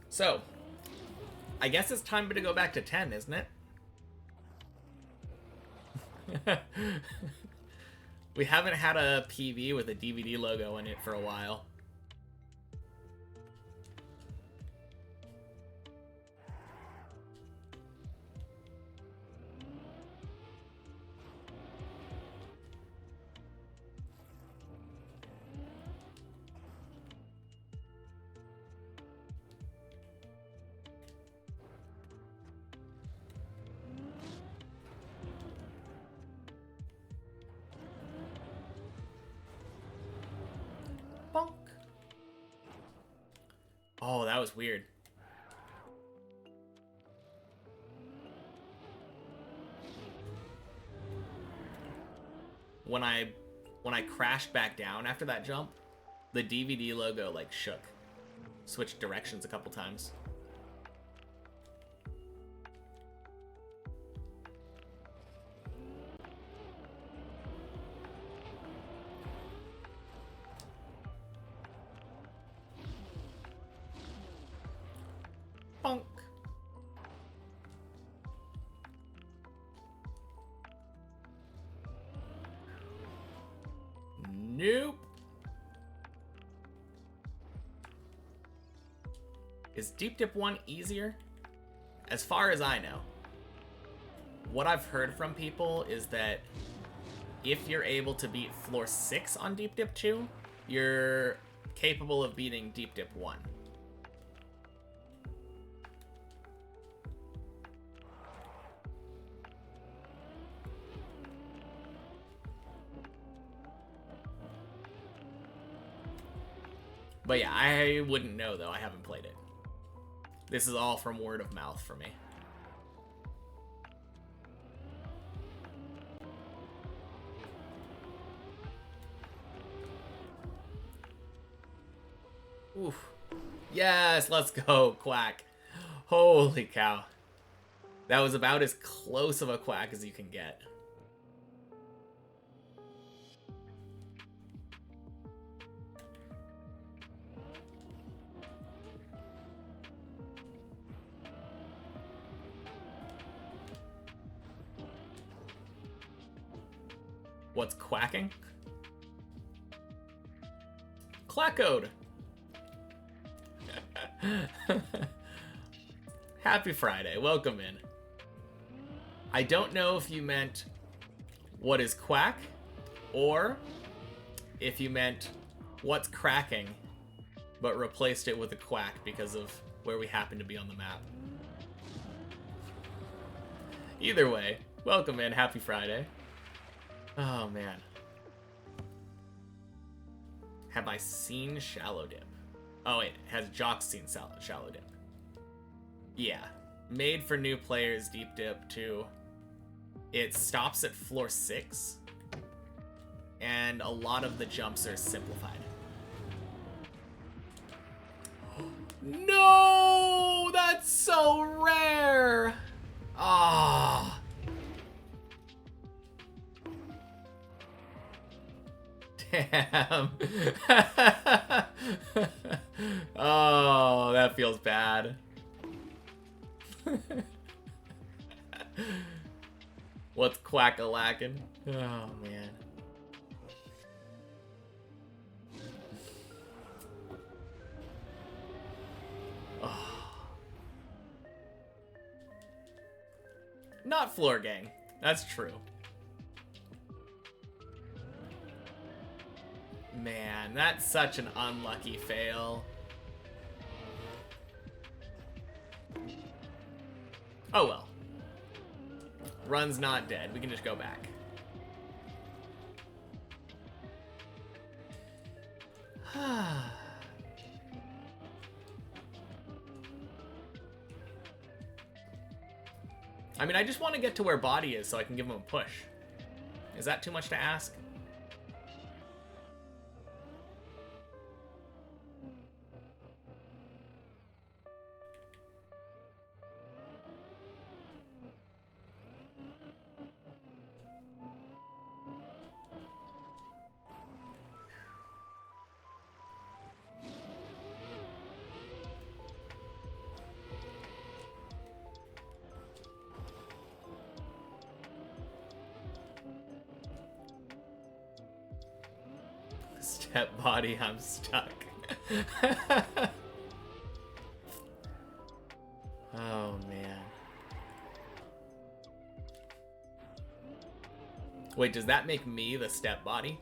So, I guess it's time to go back to 10, isn't it? We haven't had a PV with a DVD logo in it for a while. was weird. When I crashed back down after that jump, the DVD logo like shook. Switched directions a couple times. Bonk. Nope. Is Deep Dip 1 easier? As far as I know. What I've heard from people is that if you're able to beat floor 6 on Deep Dip 2, you're capable of beating Deep Dip 1. But yeah, I wouldn't know though. I haven't played it. This is all from word of mouth for me. Oof. Yes, let's go, quack. Holy cow. That was about as close of a quack as you can get. What's quacking? Clackode. Happy Friday. Welcome in. I don't know if you meant what is quack or if you meant what's cracking but replaced it with a quack because of where we happen to be on the map. Either way, welcome in. Happy Friday. Oh, man. Have I seen Shallow Dip? Oh, wait. Has Jock seen Shallow Dip? Yeah. Made for new players, Deep Dip 2. It stops at floor 6. And a lot of the jumps are simplified. No! That's so rare! Ah. Damn. Oh, that feels bad. What's quack-a-lackin'? Oh, man. Oh. Not floor gang. That's true. Man, that's such an unlucky fail. Oh well. Run's not dead. We can just go back. I mean, I just want to get to where Body is so I can give him a push. Is that too much to ask? Step Body, I'm stuck. Oh, man. Wait, does that make me the Step Body?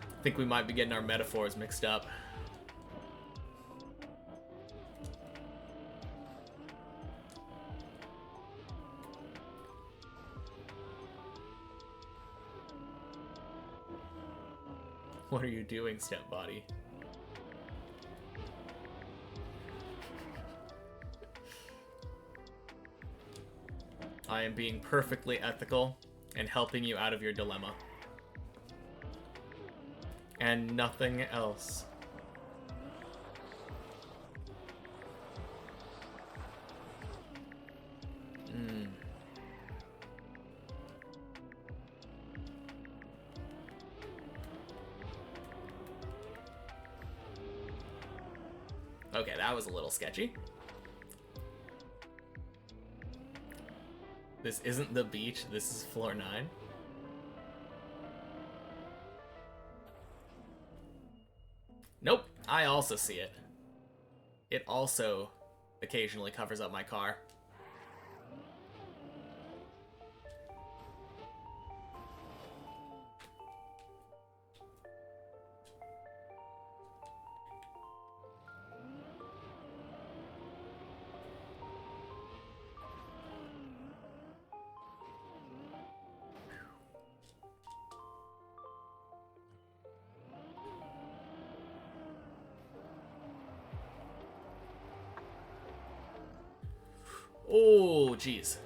I think we might be getting our metaphors mixed up. What are you doing, step body? I am being perfectly ethical and helping you out of your dilemma. And nothing else. Okay, that was a little sketchy. This isn't the beach, this is floor 9. Nope, I also see it. It also occasionally covers up my car. Oh, jeez.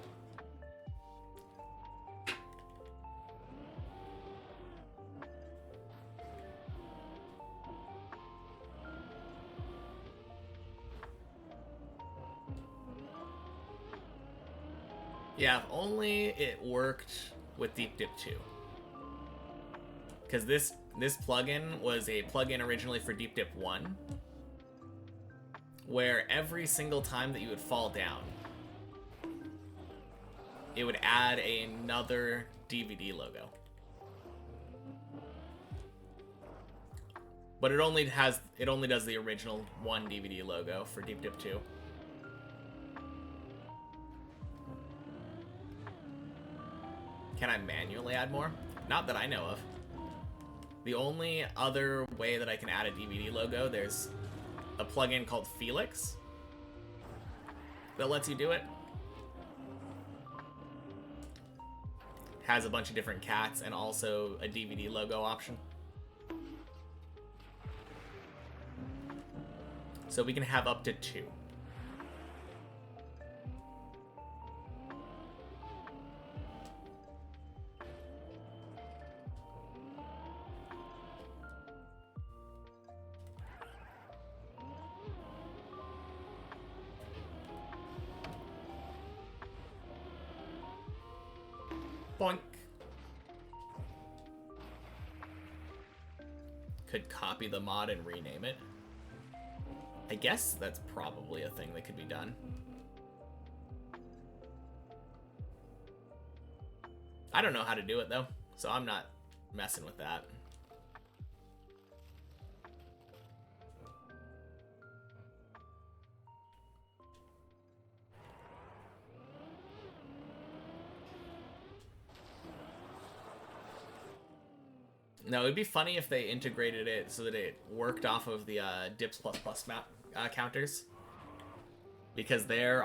Yeah, if only it worked with Deep Dip 2. Because this plugin was a plugin originally for Deep Dip 1, where every single time that you would fall down, it would add another DVD logo. But it only does the original one DVD logo for Deep Dip 2. Can I manually add more? Not that I know of. The only other way that I can add a DVD logo, there's a plugin called Felix that lets you do it. Has a bunch of different cats and also a DVD logo option. So we can have up to 2. Boink. Could copy the mod and rename it. I guess that's probably a thing that could be done. I don't know how to do it though, so I'm not messing with that. No, it'd be funny if they integrated it so that it worked off of the Dips++ map counters. Because there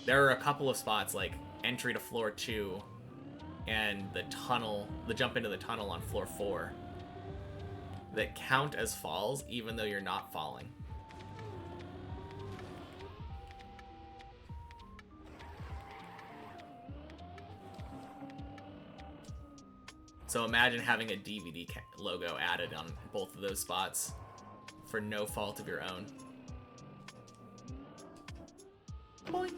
are a couple of spots, like entry to floor 2 and the jump into the tunnel on floor 4, that count as falls even though you're not falling. So imagine having a DVD logo added on both of those spots for no fault of your own. Boing.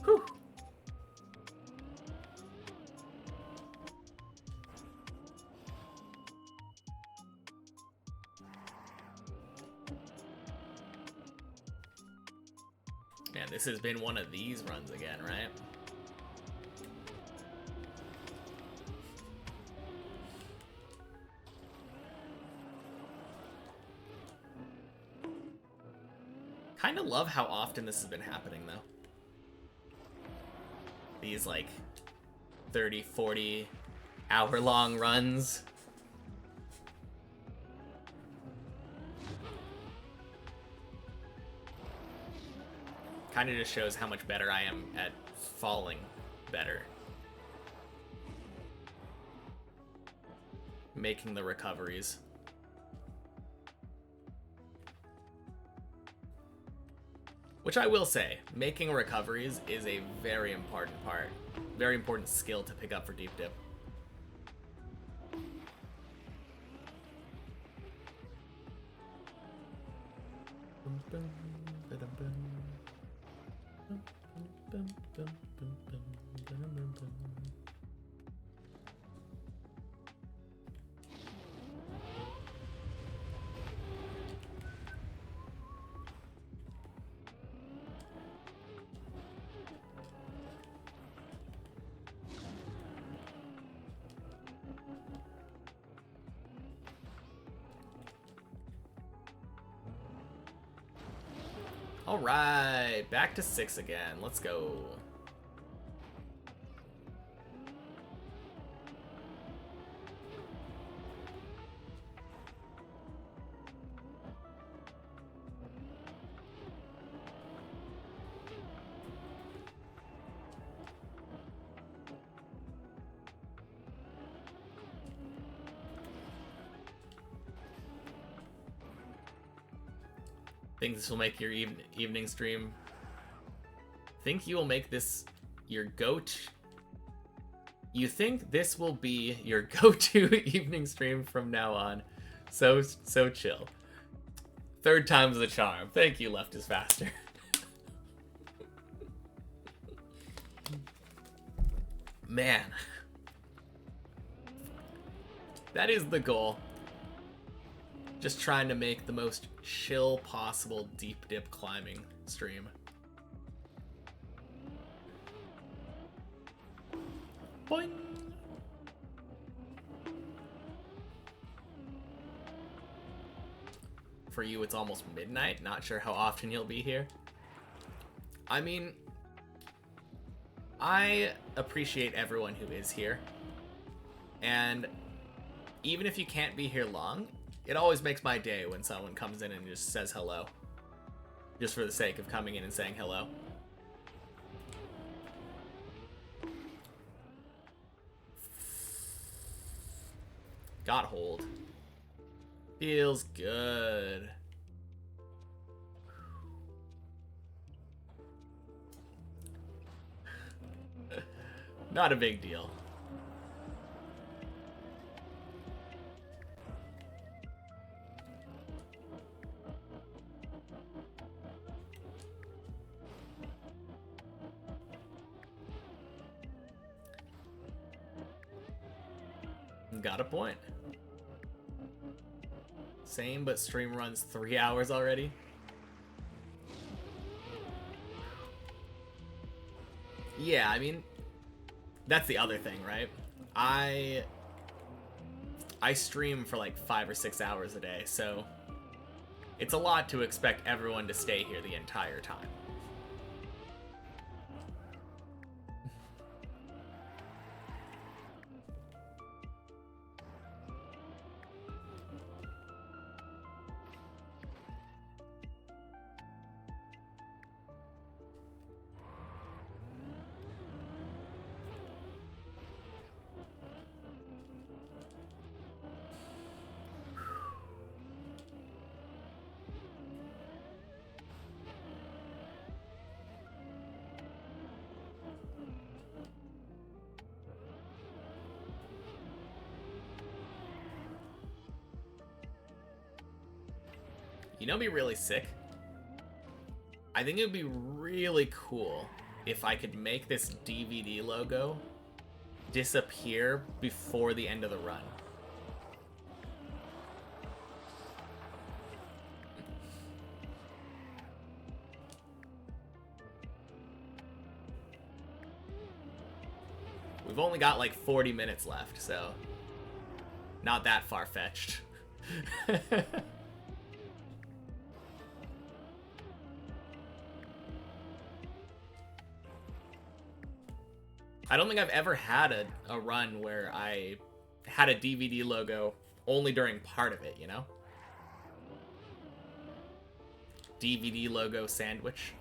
Whew. Man, this has been one of these runs again, right? Kind of love how often this has been happening, though. These, like, 30, 40 hour-long runs. Kind of just shows how much better I am at falling better. Making the recoveries. Which I will say, making recoveries is a very important part. Very important skill to pick up for deep dip. All right, back to 6 again. Let's go. Think this will make your evening stream. Think you will make this your go-to. You think this will be your go-to evening stream from now on? So chill. Third time's the charm. Thank you, Left is Faster. Man, that is the goal. Just trying to make the most chill possible deep dip climbing stream. Boing. For you, it's almost midnight. Not sure how often you'll be here. I mean, I appreciate everyone who is here. And even if you can't be here long, it always makes my day when someone comes in and just says hello. Just for the sake of coming in and saying hello. Got hold. Feels good. Not a big deal. Got a point. Same, but stream runs 3 hours already. Yeah, I mean, that's the other thing, right? I stream for like 5 or 6 hours a day, so it's a lot to expect everyone to stay here the entire time. You know what'd be really sick? I think it would be really cool if I could make this DVD logo disappear before the end of the run. We've only got like 40 minutes left, so not that far-fetched. I don't think I've ever had a run where I had a DVD logo only during part of it, you know? DVD logo sandwich.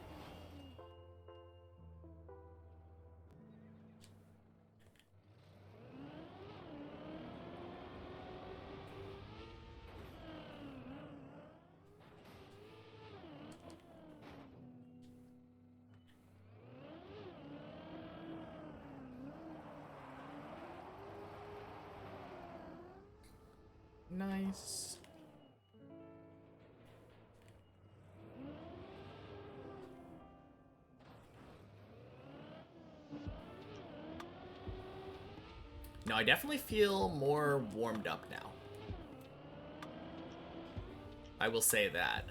Nice. No, I definitely feel more warmed up now. I will say that.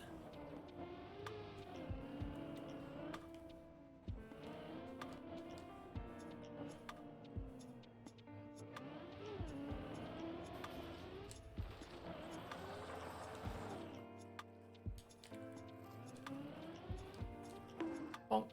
Bonk.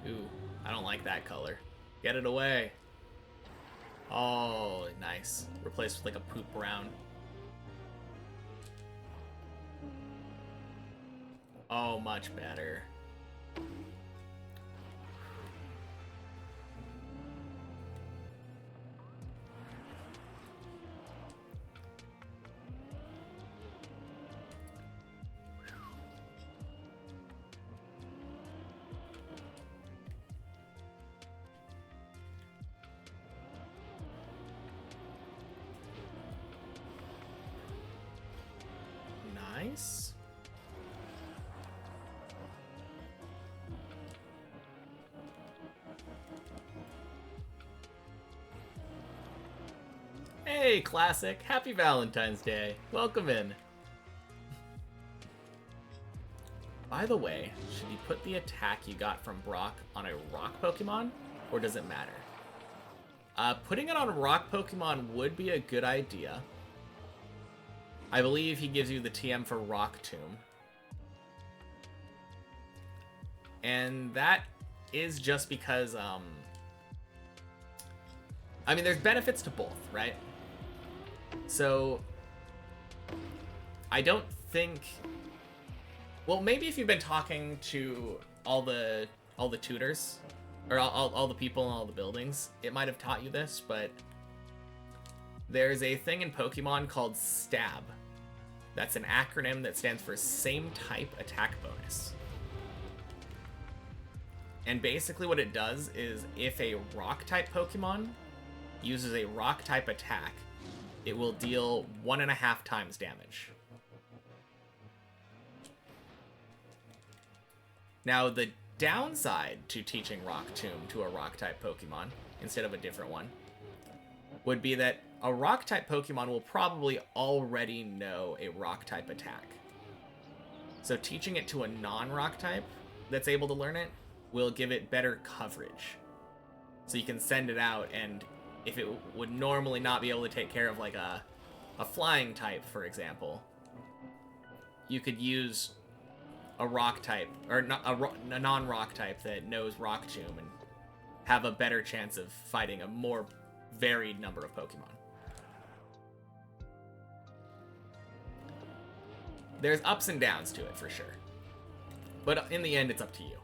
Ooh, I don't like that color. Get it away. Oh, nice. Replaced with like a poop brown. Oh, much better. Nice. Hey, Classic. Happy Valentine's Day. Welcome in. By the way, should you put the attack you got from Brock on a rock Pokemon, or does it matter? Putting it on a rock Pokemon would be a good idea. I believe he gives you the TM for Rock Tomb. And that is just because, I mean, there's benefits to both, right? So, I don't think... Well, maybe if you've been talking to all the tutors, or all the people in all the buildings, it might have taught you this, but there's a thing in Pokemon called STAB. That's an acronym that stands for Same Type Attack Bonus. And basically what it does is if a Rock-type Pokemon uses a Rock-type attack, it will deal 1.5 times damage. Now, the downside to teaching Rock Tomb to a Rock-type Pokemon, instead of a different one, would be that a Rock-type Pokemon will probably already know a Rock-type attack. So teaching it to a non-Rock-type that's able to learn it will give it better coverage. So you can send it out, and if it would normally not be able to take care of like a flying type, for example, you could use a rock type, or a non-rock type that knows Rock Tomb and have a better chance of fighting a more varied number of Pokemon. There's ups and downs to it, for sure. But in the end, it's up to you.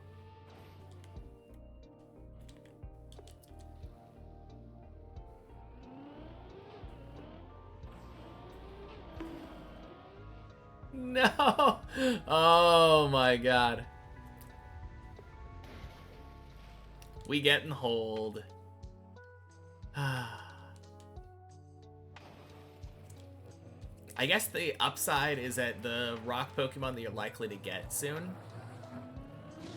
No! Oh my god. We get in hold. I guess the upside is that the rock Pokemon that you're likely to get soon,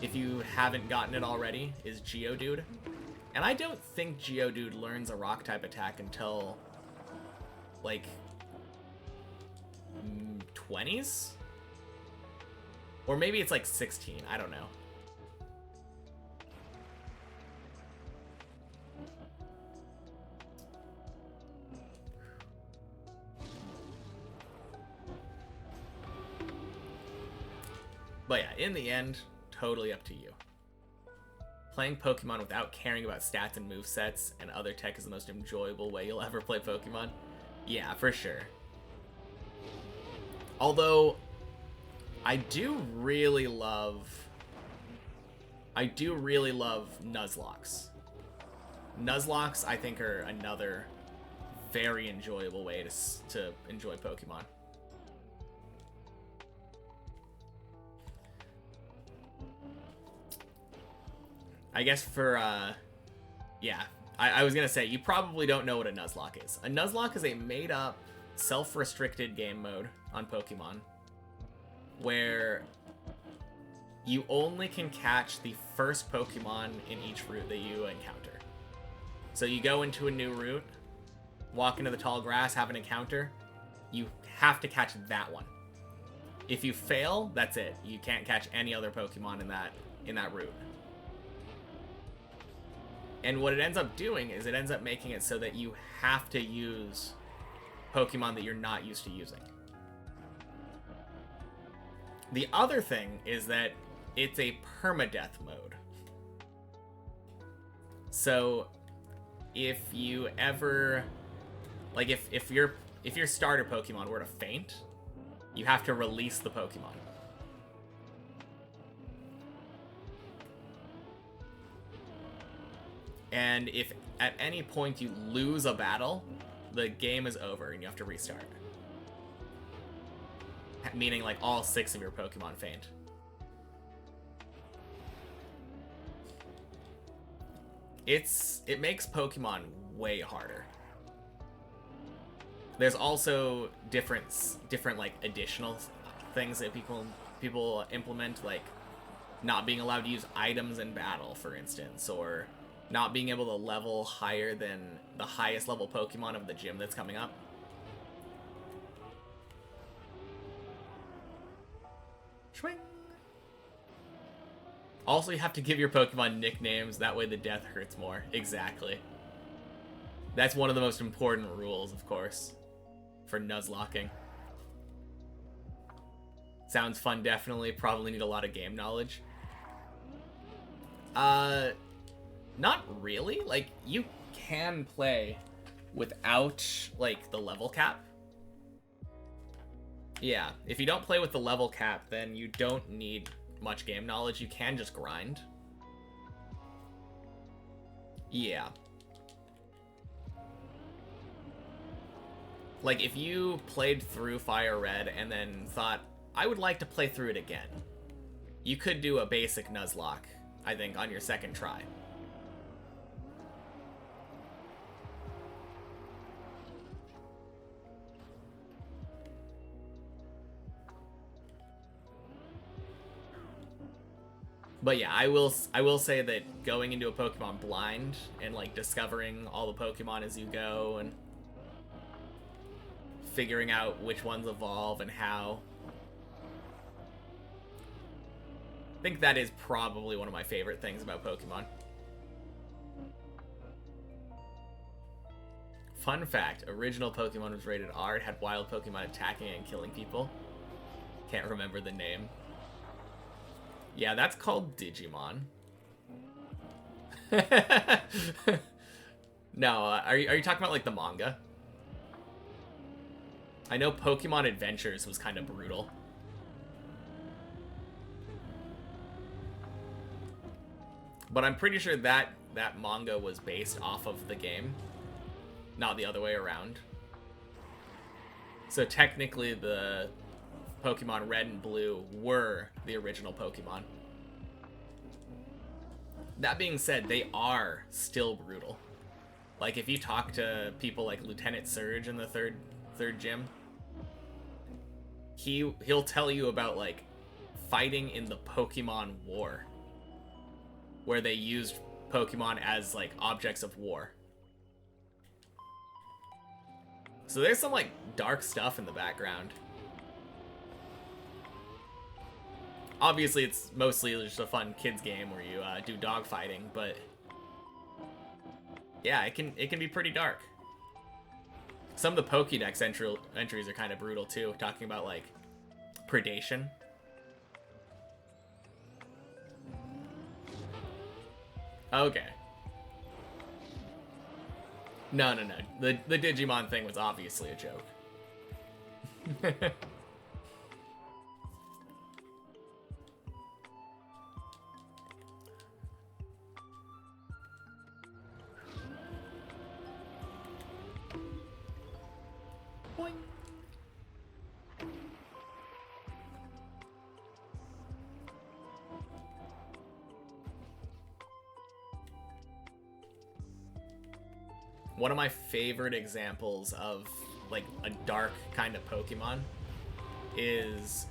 if you haven't gotten it already, is Geodude. And I don't think Geodude learns a rock type attack until like 20s? Or maybe it's like 16, I don't know. But yeah, in the end, totally up to you. Playing Pokemon without caring about stats and movesets and other tech is the most enjoyable way you'll ever play Pokemon. Yeah, for sure. Although, I do really love Nuzlocks. Nuzlocke, I think, are another very enjoyable way to enjoy Pokemon. I guess for, yeah, I was going to say, you probably don't know what a Nuzlocke is. A Nuzlocke is a made-up, self-restricted game mode on Pokemon where you only can catch the first Pokemon in each route that you encounter. So you go into a new route, walk into the tall grass, have an encounter, you have to catch that one. If you fail, that's it. You can't catch any other Pokemon in that route. And what it ends up doing is it ends up making it so that you have to use Pokemon that you're not used to using. The other thing is that it's a permadeath mode. So if you ever, like if your starter Pokemon were to faint, you have to release the Pokemon. And if at any point you lose a battle, the game is over and you have to restart. Meaning like all 6 of your Pokemon faint. It makes Pokemon way harder. There's also different like additional things that people implement, like not being allowed to use items in battle, for instance, or not being able to level higher than the highest level Pokemon of the gym that's coming up. Swing. Also, you have to give your Pokemon nicknames, that way the death hurts more. Exactly. That's one of the most important rules, of course, for Nuzlocking. Sounds fun, definitely. Probably need a lot of game knowledge. Not really. Like, you can play without, like, the level cap. Yeah, if you don't play with the level cap, then you don't need much game knowledge. You can just grind. Yeah. Like, if you played through Fire Red and then thought, I would like to play through it again, you could do a basic Nuzlocke, I think, on your second try. But yeah, I will say that going into a Pokemon blind and like discovering all the Pokemon as you go and figuring out which ones evolve and how, I think that is probably one of my favorite things about Pokemon. Fun fact, original Pokemon was rated R. It had wild Pokemon attacking and killing people. Can't remember the name. Yeah, that's called Digimon. No, are you talking about like the manga? I know Pokemon Adventures was kind of brutal. But I'm pretty sure that manga was based off of the game, not the other way around. So technically the Pokemon Red and Blue were the original Pokemon. That being said, they are still brutal. Like, if you talk to people like Lieutenant Surge in the third gym, he'll tell you about, like, fighting in the Pokemon War, where they used Pokemon as, like, objects of war. So there's some, like, dark stuff in the background. Obviously, it's mostly just a fun kids game where you do dog fighting, but yeah, it can be pretty dark. Some of the Pokédex entries are kind of brutal too, talking about like predation. Okay. No. The Digimon thing was obviously a joke. Boing. One of my favorite examples of like a dark kind of Pokemon is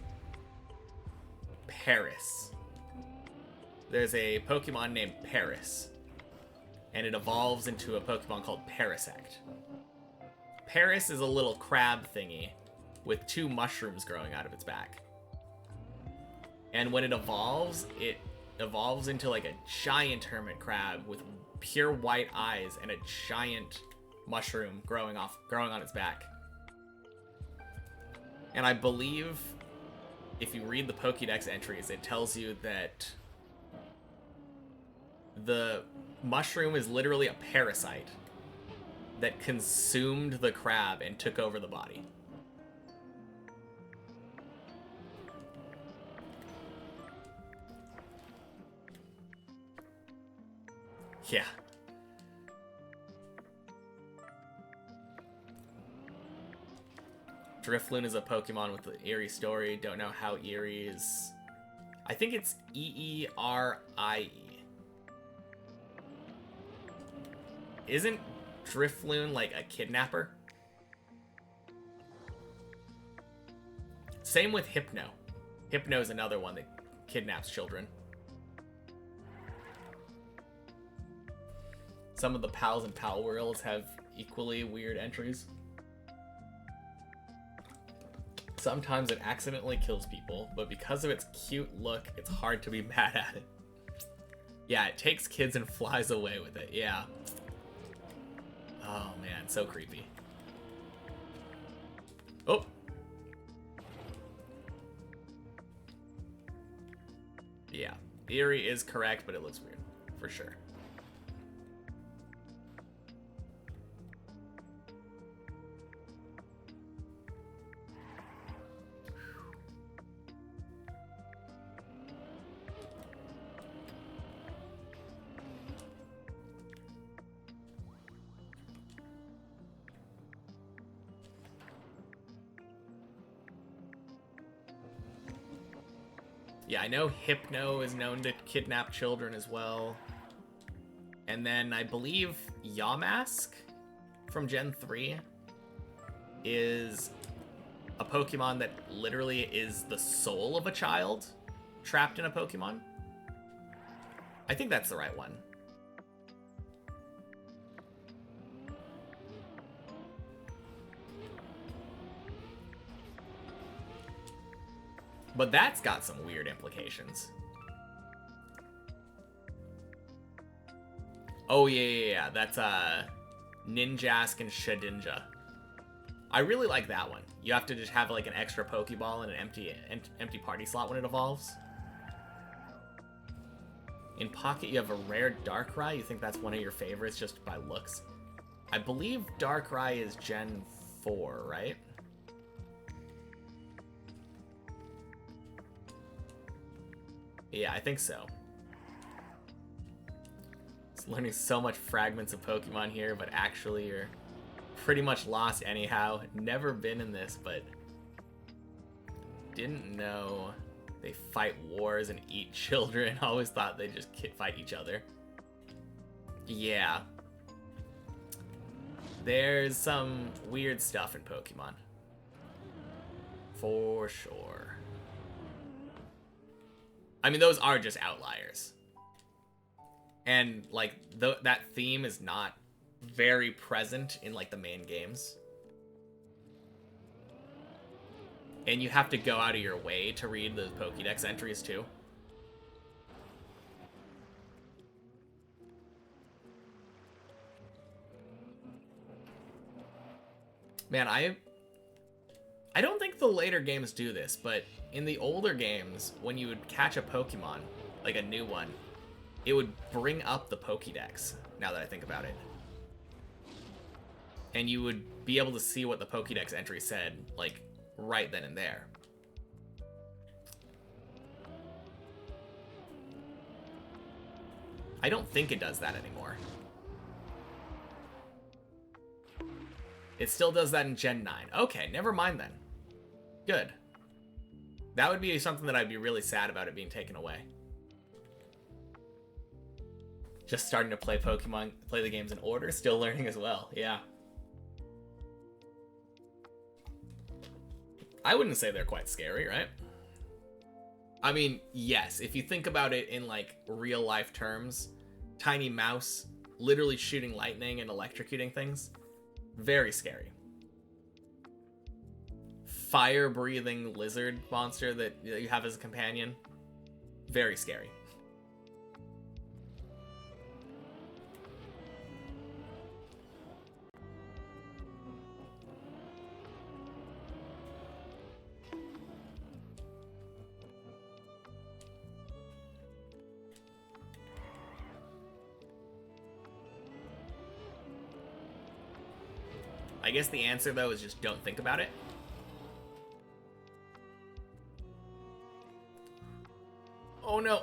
Paris. There's a Pokemon named Paris, and it evolves into a Pokemon called Parasect. Paris is a little crab thingy with 2 mushrooms growing out of its back. And when it evolves into like a giant hermit crab with pure white eyes and a giant mushroom growing on its back. And I believe if you read the Pokédex entries, it tells you that the mushroom is literally a parasite that consumed the crab and took over the body. Yeah. Drifloon is a Pokemon with an eerie story. Don't know how eerie is. I think it's E-E-R-I-E. Isn't Drifloon like a kidnapper? Same with Hypno. Hypno is another one that kidnaps children. Some of the Pals and Pal Worlds have equally weird entries. Sometimes it accidentally kills people, but because of its cute look, it's hard to be mad at it. Yeah, it takes kids and flies away with it, yeah. Oh man, so creepy. Oh! Yeah, eerie is correct, but it looks weird, for sure. Yeah, I know Hypno is known to kidnap children as well. And then I believe Yamask from Gen 3 is a Pokemon that literally is the soul of a child trapped in a Pokemon. I think that's the right one. But that's got some weird implications. Oh, yeah. That's Ninjask and Shedinja. I really like that one. You have to just have like an extra Pokeball and an empty party slot when it evolves. In Pocket, you have a rare Darkrai. You think that's one of your favorites just by looks? I believe Darkrai is Gen 4, right? Yeah, I think so. It's learning so much fragments of Pokemon here, but actually you're pretty much lost anyhow. Never been in this, but didn't know they fight wars and eat children. Always thought they just fight each other. Yeah. There's some weird stuff in Pokemon. For sure. I mean, those are just outliers. And, like, that theme is not very present in, like, the main games. And you have to go out of your way to read the Pokédex entries, too. Man, I don't think the later games do this, but in the older games, when you would catch a Pokemon, like a new one, it would bring up the Pokédex, now that I think about it. And you would be able to see what the Pokédex entry said, like, right then and there. I don't think it does that anymore. It still does that in Gen 9. Okay, never mind then. Good. That would be something that I'd be really sad about it being taken away. Just starting to play Pokemon, play the games in order, still learning as well. Yeah. I wouldn't say they're quite scary, right? I mean, yes, if you think about it in like real life terms, tiny mouse literally shooting lightning and electrocuting things, very scary. Fire-breathing lizard monster that you have as a companion, very scary. I guess the answer, though, is just don't think about it. Oh, no.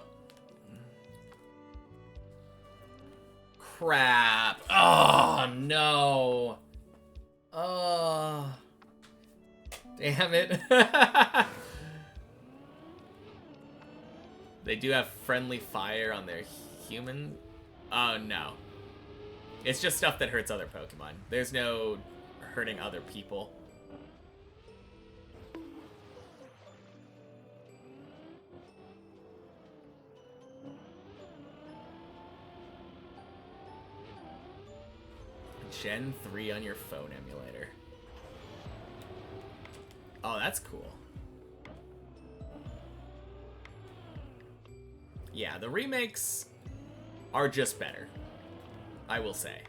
Crap. Oh, no. Oh. Damn it. They do have friendly fire on their human. Oh, no. It's just stuff that hurts other Pokemon. There's no hurting other people. Gen 3 on your phone emulator. Oh, that's cool. Yeah, the remakes are just better, I will say.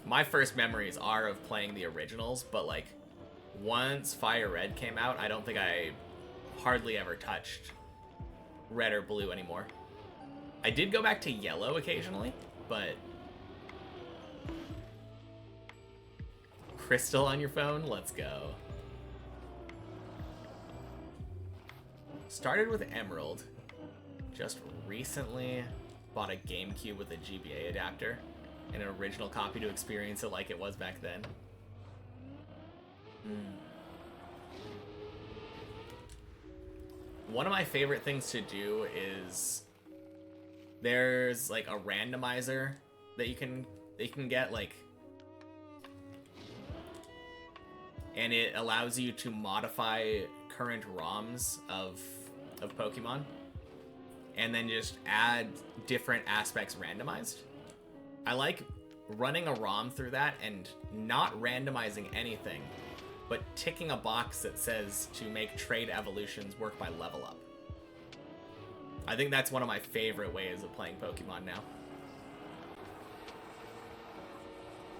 My first memories are of playing the originals, but like once Fire Red came out, I don't think I hardly ever touched Red or Blue anymore. I did go back to Yellow occasionally, but Crystal on your phone? Let's go. Started with Emerald. Just recently bought a GameCube with a GBA adapter and an original copy to experience it like it was back then. One of my favorite things to do is there's like a randomizer that you can get, like, and it allows you to modify current ROMs of Pokemon and then just add different aspects randomized. I like running a ROM through that and not randomizing anything, but ticking a box that says to make trade evolutions work by level up. I think that's one of my favorite ways of playing Pokemon now.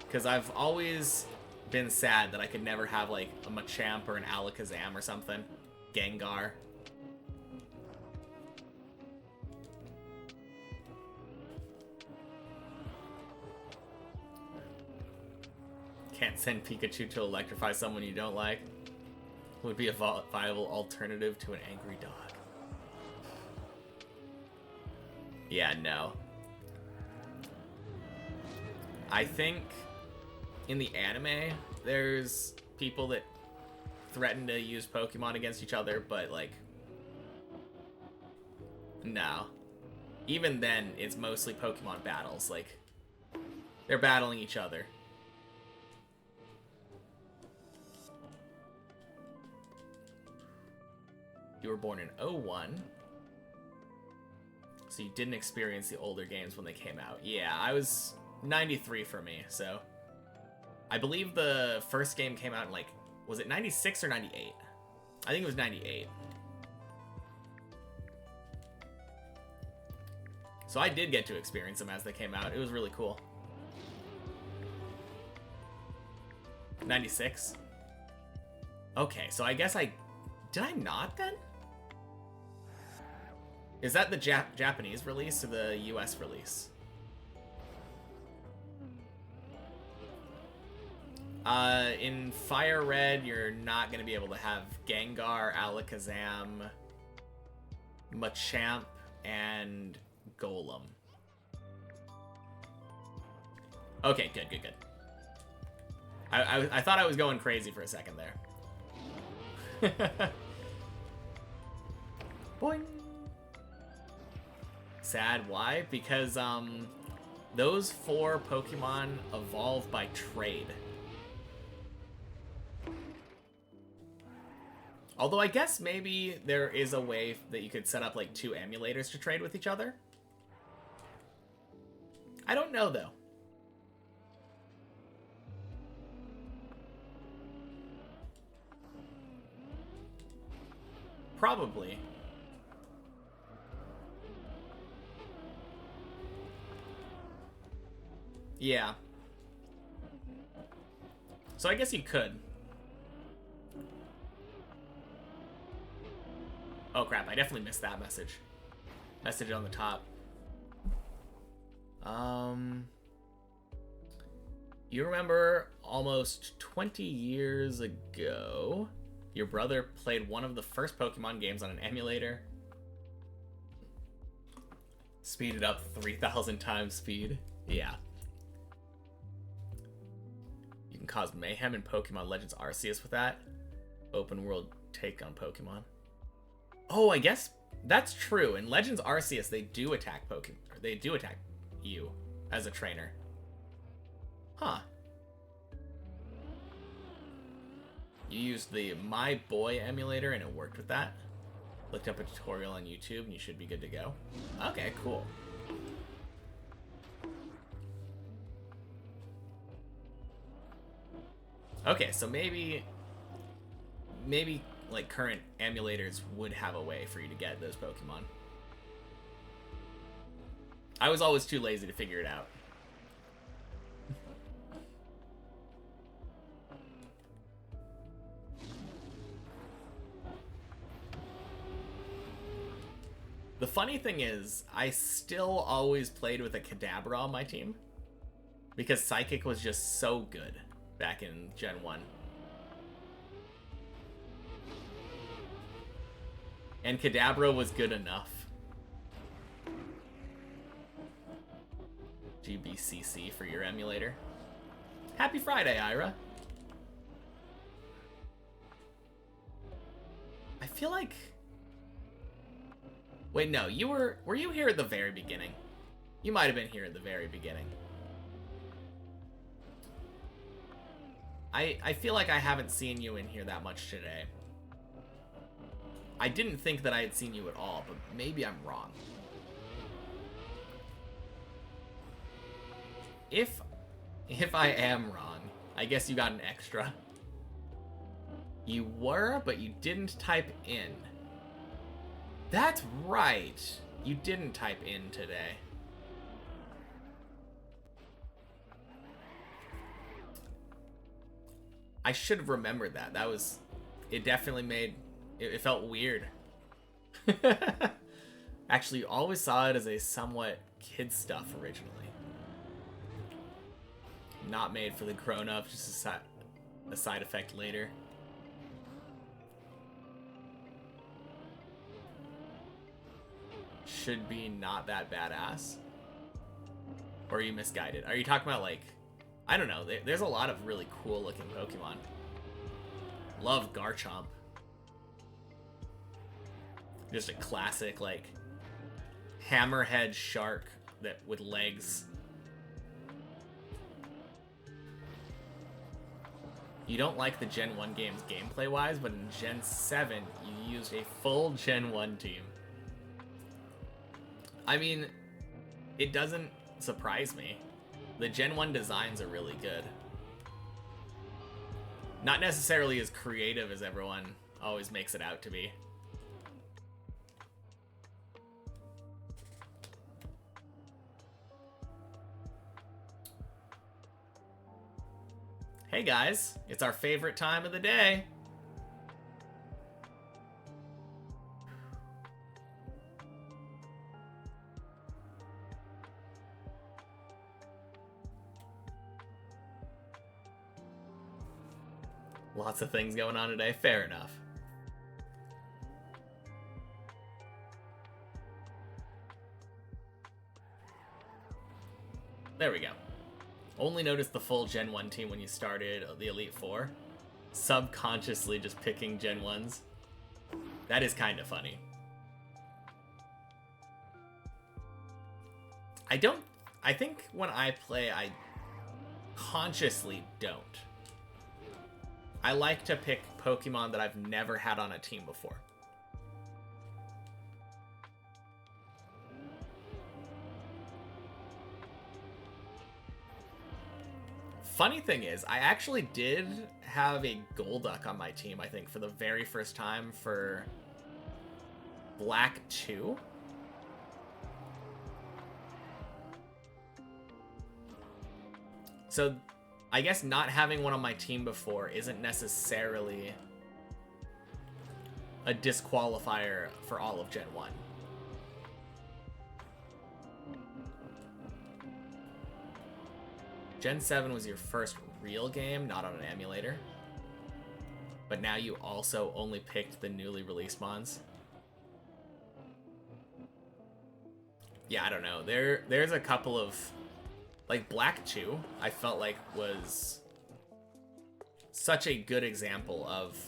Because I've always been sad that I could never have like a Machamp or an Alakazam or something. Gengar. Can't send Pikachu to electrify someone you don't like. Would be a viable alternative to an angry dog. Yeah, no. I think in the anime, there's people that threaten to use Pokemon against each other, but like, no. Even then, it's mostly Pokemon battles. Like, they're battling each other. You were born in 01. So you didn't experience the older games when they came out. Yeah, I was 93 for me, so. I believe the first game came out in like, was it 96 or 98? I think it was 98. So I did get to experience them as they came out. It was really cool. 96? Okay, so I guess I Did I not then? Is that the Japanese release or the US release? In Fire Red, you're not going to be able to have Gengar, Alakazam, Machamp, and Golem. Okay, good. I thought I was going crazy for a second there. Boing. Sad, why? Because, those 4 Pokemon evolve by trade. Although I guess maybe there is a way that you could set up like 2 emulators to trade with each other. I don't know though. Probably. Yeah. So I guess you could. Oh crap, I definitely missed that message. Message on the top. You remember almost 20 years ago, your brother played one of the first Pokemon games on an emulator. Speeded up 3,000 times speed. Yeah. You can cause mayhem in Pokemon Legends Arceus with that. Open world take on Pokemon. Oh, I guess that's true. In Legends Arceus, they do attack Pokemon. They do attack you as a trainer. Huh. You used the My Boy emulator and it worked with that. Looked up a tutorial on YouTube and you should be good to go. Okay, cool. Okay, so maybe like current emulators would have a way for you to get those Pokemon. I was always too lazy to figure it out. The funny thing is, I still always played with a Kadabra on my team because Psychic was just so good back in Gen 1. And Kadabra was good enough. GBCC for your emulator. Happy Friday, Ira. I feel like... Wait, no, were you here at the very beginning? You might have been here at the very beginning. I feel like I haven't seen you in here that much today. I didn't think that I had seen you at all, but maybe I'm wrong. If I am wrong, I guess you got an extra. You were, but you didn't type in. That's right. You didn't type in today. I should have remembered that. That was... It definitely made... It felt weird. Actually, you always saw it as a somewhat kid stuff originally. Not made for the grown-ups, just a side effect later. Should be not that badass. Or are you misguided? Are you talking about, like... I don't know. There's a lot of really cool-looking Pokemon. Love Garchomp. Just a classic, like, hammerhead shark that with legs. You don't like the Gen 1 games gameplay-wise, but in Gen 7, you used a full Gen 1 team. I mean, it doesn't surprise me. The Gen 1 designs are really good. Not necessarily as creative as everyone always makes it out to be. Hey guys, it's our favorite time of the day. Lots of things going on today. Fair enough. There we go. Only noticed the full Gen 1 team when you started the Elite Four. Subconsciously just picking Gen 1s. That is kind of funny. I think when I play, I consciously don't. I like to pick Pokemon that I've never had on a team before. Funny thing is, I actually did have a Golduck on my team, I think, for the very first time for Black 2. So, I guess not having one on my team before isn't necessarily a disqualifier for all of Gen 1. Gen 7 was your first real game, not on an emulator. But now you also only picked the newly released mons. Yeah, I don't know. There's a couple of... Like, Black 2, I felt like was such a good example of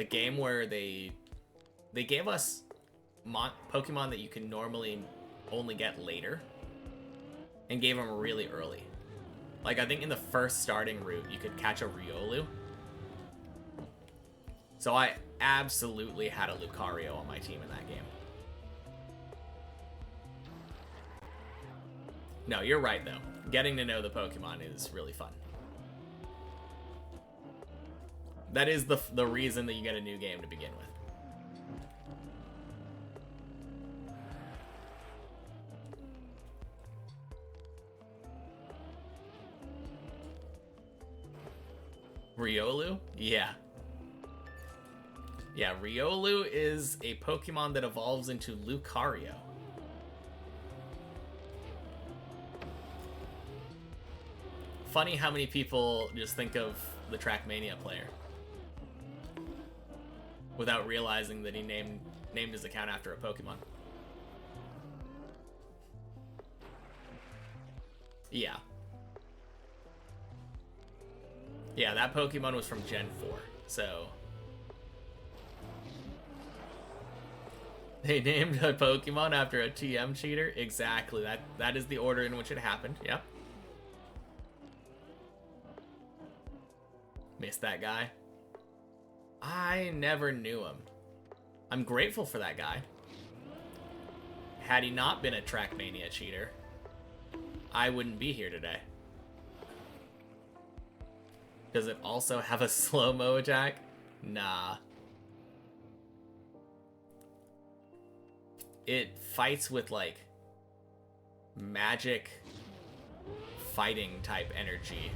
a game where they gave us Pokemon that you can normally only get later and gave them really early. Like, I think in the first starting route, you could catch a Riolu. So I absolutely had a Lucario on my team in that game. No, you're right, though. Getting to know the Pokemon is really fun. That is the reason that you get a new game to begin with. Riolu? Yeah. Yeah, Riolu is a Pokemon that evolves into Lucario. Funny how many people just think of the Trackmania player without realizing that he named his account after a Pokemon. Yeah. Yeah, that Pokemon was from Gen 4, so... They named a Pokemon after a TM cheater? Exactly, that is the order in which it happened, yep. Missed that guy. I never knew him. I'm grateful for that guy. Had he not been a Trackmania cheater, I wouldn't be here today. Does it also have a slow-mo attack? Nah. It fights with, like, magic fighting type energy.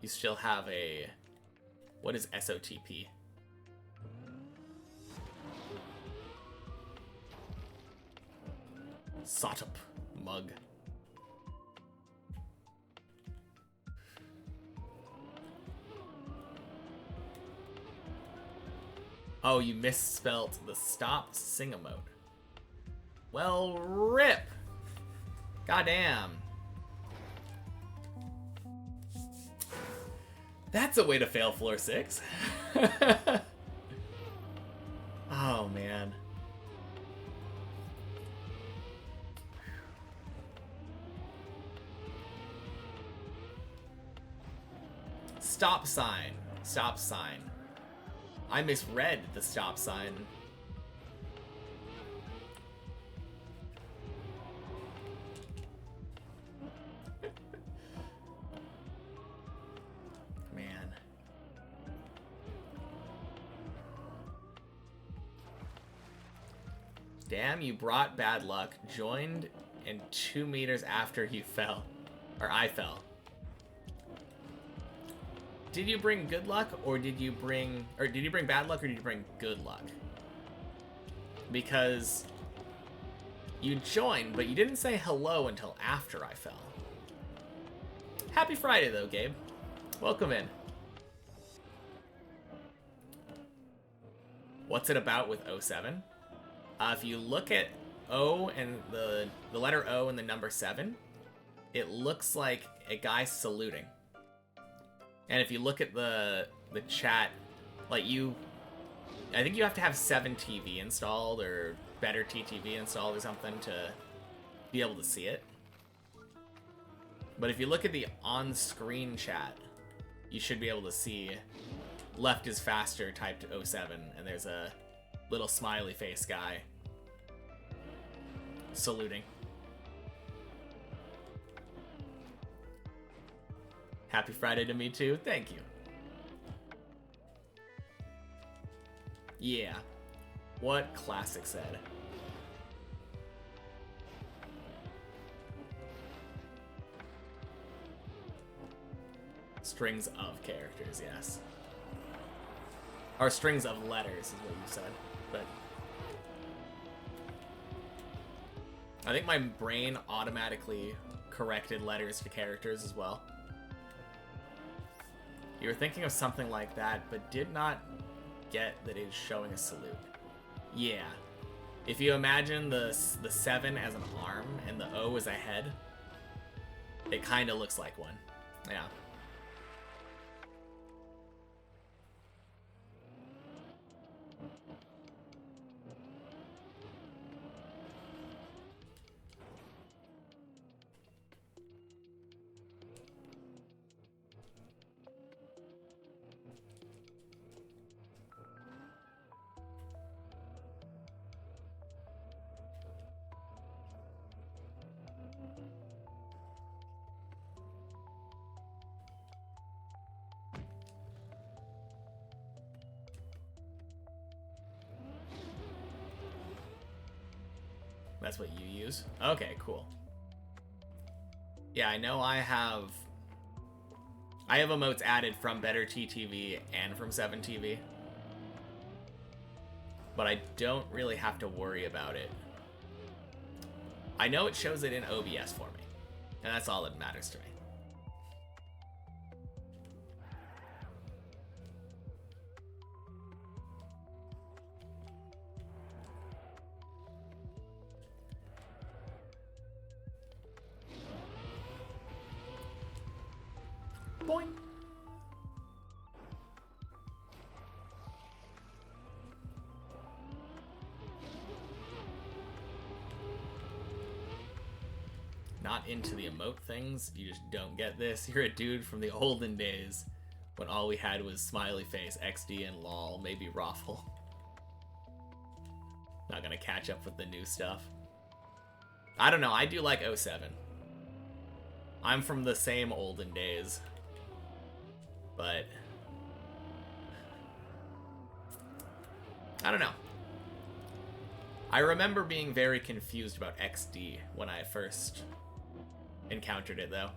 You still have a... What is SOTP? Sotop mug. Oh, you misspelt the stopped sing emote. Well, rip! Goddamn. That's a way to fail floor 6. Oh, man. Stop sign. Stop sign. I misread the stop sign. Man. Damn, you brought bad luck. Joined and 2 meters after you fell. Or I fell. did you bring good luck, or did you bring bad luck, or did you bring good luck? Because you joined, but you didn't say hello until after I fell. Happy Friday, though, Gabe. Welcome in. What's it about with 07? If you look at O and the letter O and the number 7, it looks like a guy saluting. And if you look at the chat, like I think you have to have 7TV installed or better TTV installed or something to be able to see it. But if you look at the on-screen chat, you should be able to see left is faster typed 07, and there's a little smiley face guy saluting. Happy Friday to me too. Thank you. Yeah. What Classic said. Strings of characters, yes. Or strings of letters is what you said. But I think my brain automatically corrected letters to characters as well. You were thinking of something like that, but did not get that it's showing a salute. Yeah. If you imagine the 7 as an arm and the O as a head, it kind of looks like one. Yeah. That's what you use? Okay, cool. Yeah, I know I have emotes added from Better TTV and from 7TV. But I don't really have to worry about it. I know it shows it in OBS for me. And that's all that matters to me. Boing. Not into the emote things. You just don't get this. You're a dude from the olden days when all we had was smiley face, XD, and lol, maybe Raffle. Not gonna catch up with the new stuff. I don't know. I do like 07. I'm from the same olden days. But I don't know. I remember being very confused about XD when I first encountered it, though.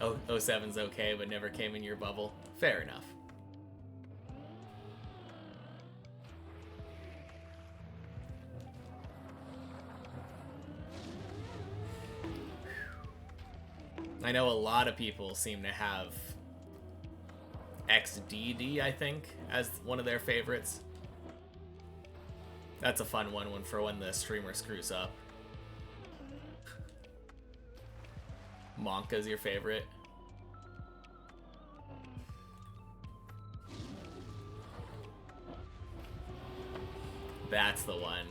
Oh, 07's okay, but never came in your bubble. Fair enough. I know a lot of people seem to have XDD, I think, as one of their favorites. That's a fun one for when the streamer screws up. Monka's your favorite. That's the one.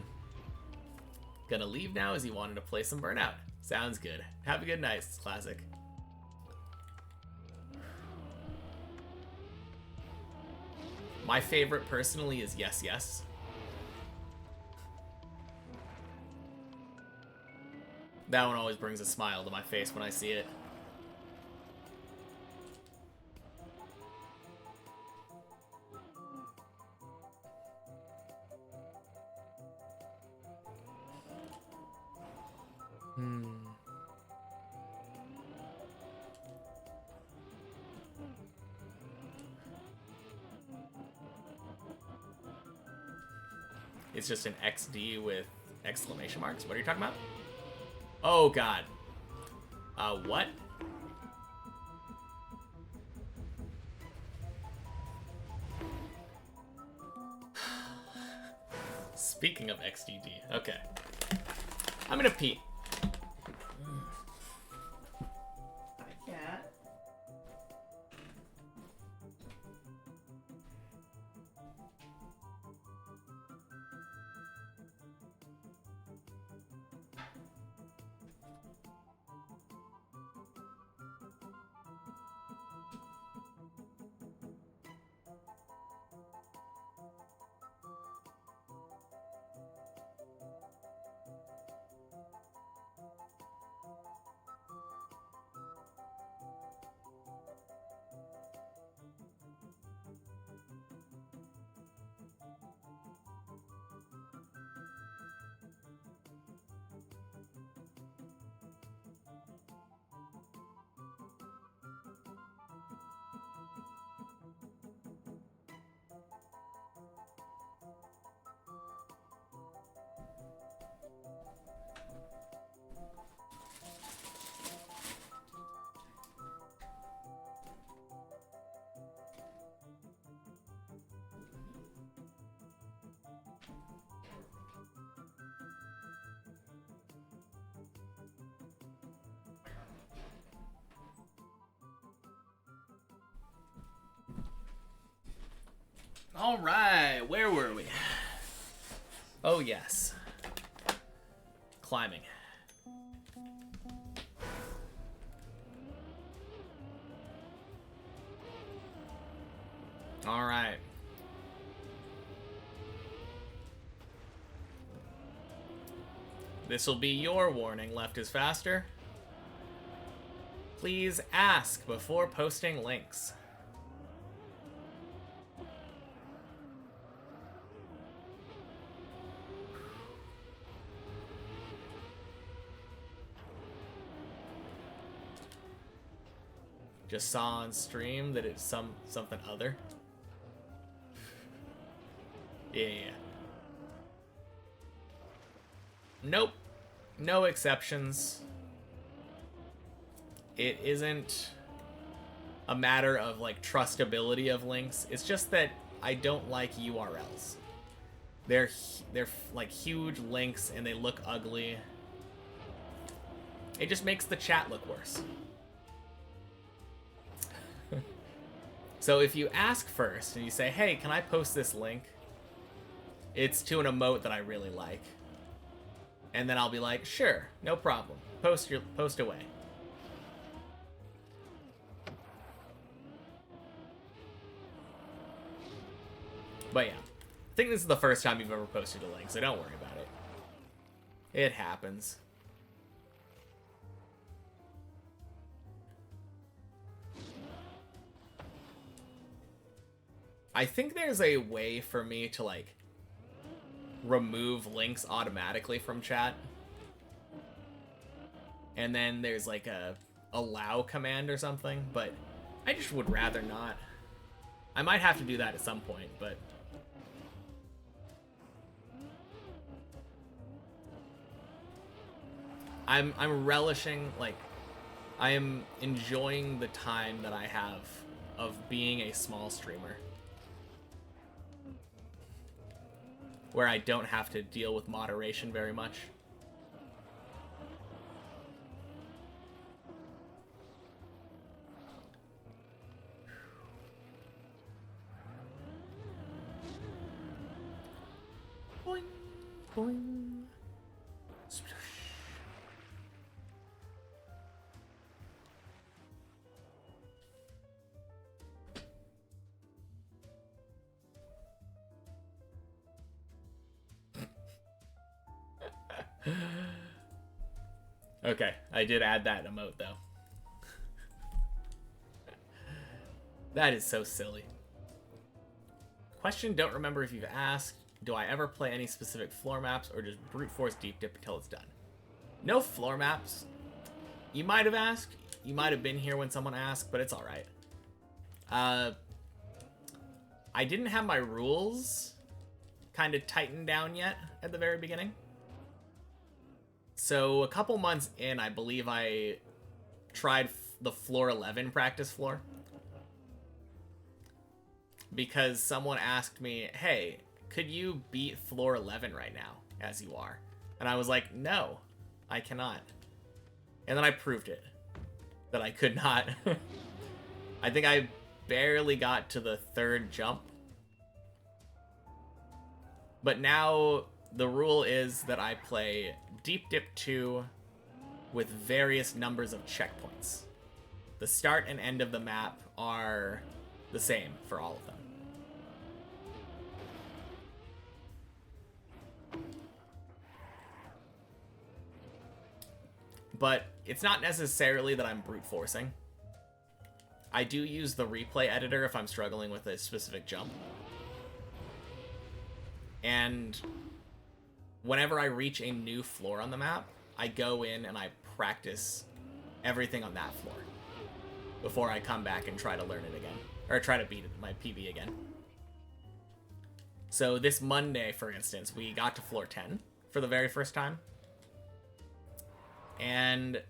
Gonna leave now as he wanted to play some Burnout. Sounds good. Have a good night, Classic. My favorite personally is Yes Yes. That one always brings a smile to my face when I see it. It's just an XD with exclamation marks. What are you talking about? Oh, God. What? Speaking of XDD, okay. I'm gonna pee. All right, where were we? Oh, yes. Climbing. All right. This will be your warning. Left is faster. Please ask before posting links. Just saw on stream that it's something other. Yeah. Nope. No exceptions. It isn't a matter of like trustability of links. It's just that I don't like URLs. They're like huge links and they look ugly. It just makes the chat look worse. So if you ask first and you say, hey, can I post this link? It's to an emote that I really like. And then I'll be like, sure, no problem. Post away. But yeah, I think this is the first time you've ever posted a link, so don't worry about it. It happens. I think there's a way for me to like remove links automatically from chat. And then there's like a allow command or something, but I just would rather not. I might have to do that at some point, but I'm relishing, like, I am enjoying the time that I have of being a small streamer, where I don't have to deal with moderation very much. Boing, boing. Splash. Okay, I did add that emote though. That is so silly. Question, don't remember if you've asked, do I ever play any specific floor maps or just brute force deep dip until it's done? No floor maps. You might have asked. You might have been here when someone asked, but it's alright. I didn't have my rules kind of tightened down yet at the very beginning. So a couple months in, I believe I tried the floor 11 practice floor. Because someone asked me, hey, could you beat floor 11 right now, as you are? And I was like, no, I cannot. And then I proved it, that I could not. I think I barely got to the third jump. But now the rule is that I play Deep Dip 2 with various numbers of checkpoints. The start and end of the map are the same for all of them. But it's not necessarily that I'm brute forcing. I do use the replay editor if I'm struggling with a specific jump. And whenever I reach a new floor on the map, I go in and I practice everything on that floor before I come back and try to learn it again. Or try to beat my PB again. So this Monday, for instance, we got to floor 10 for the very first time. And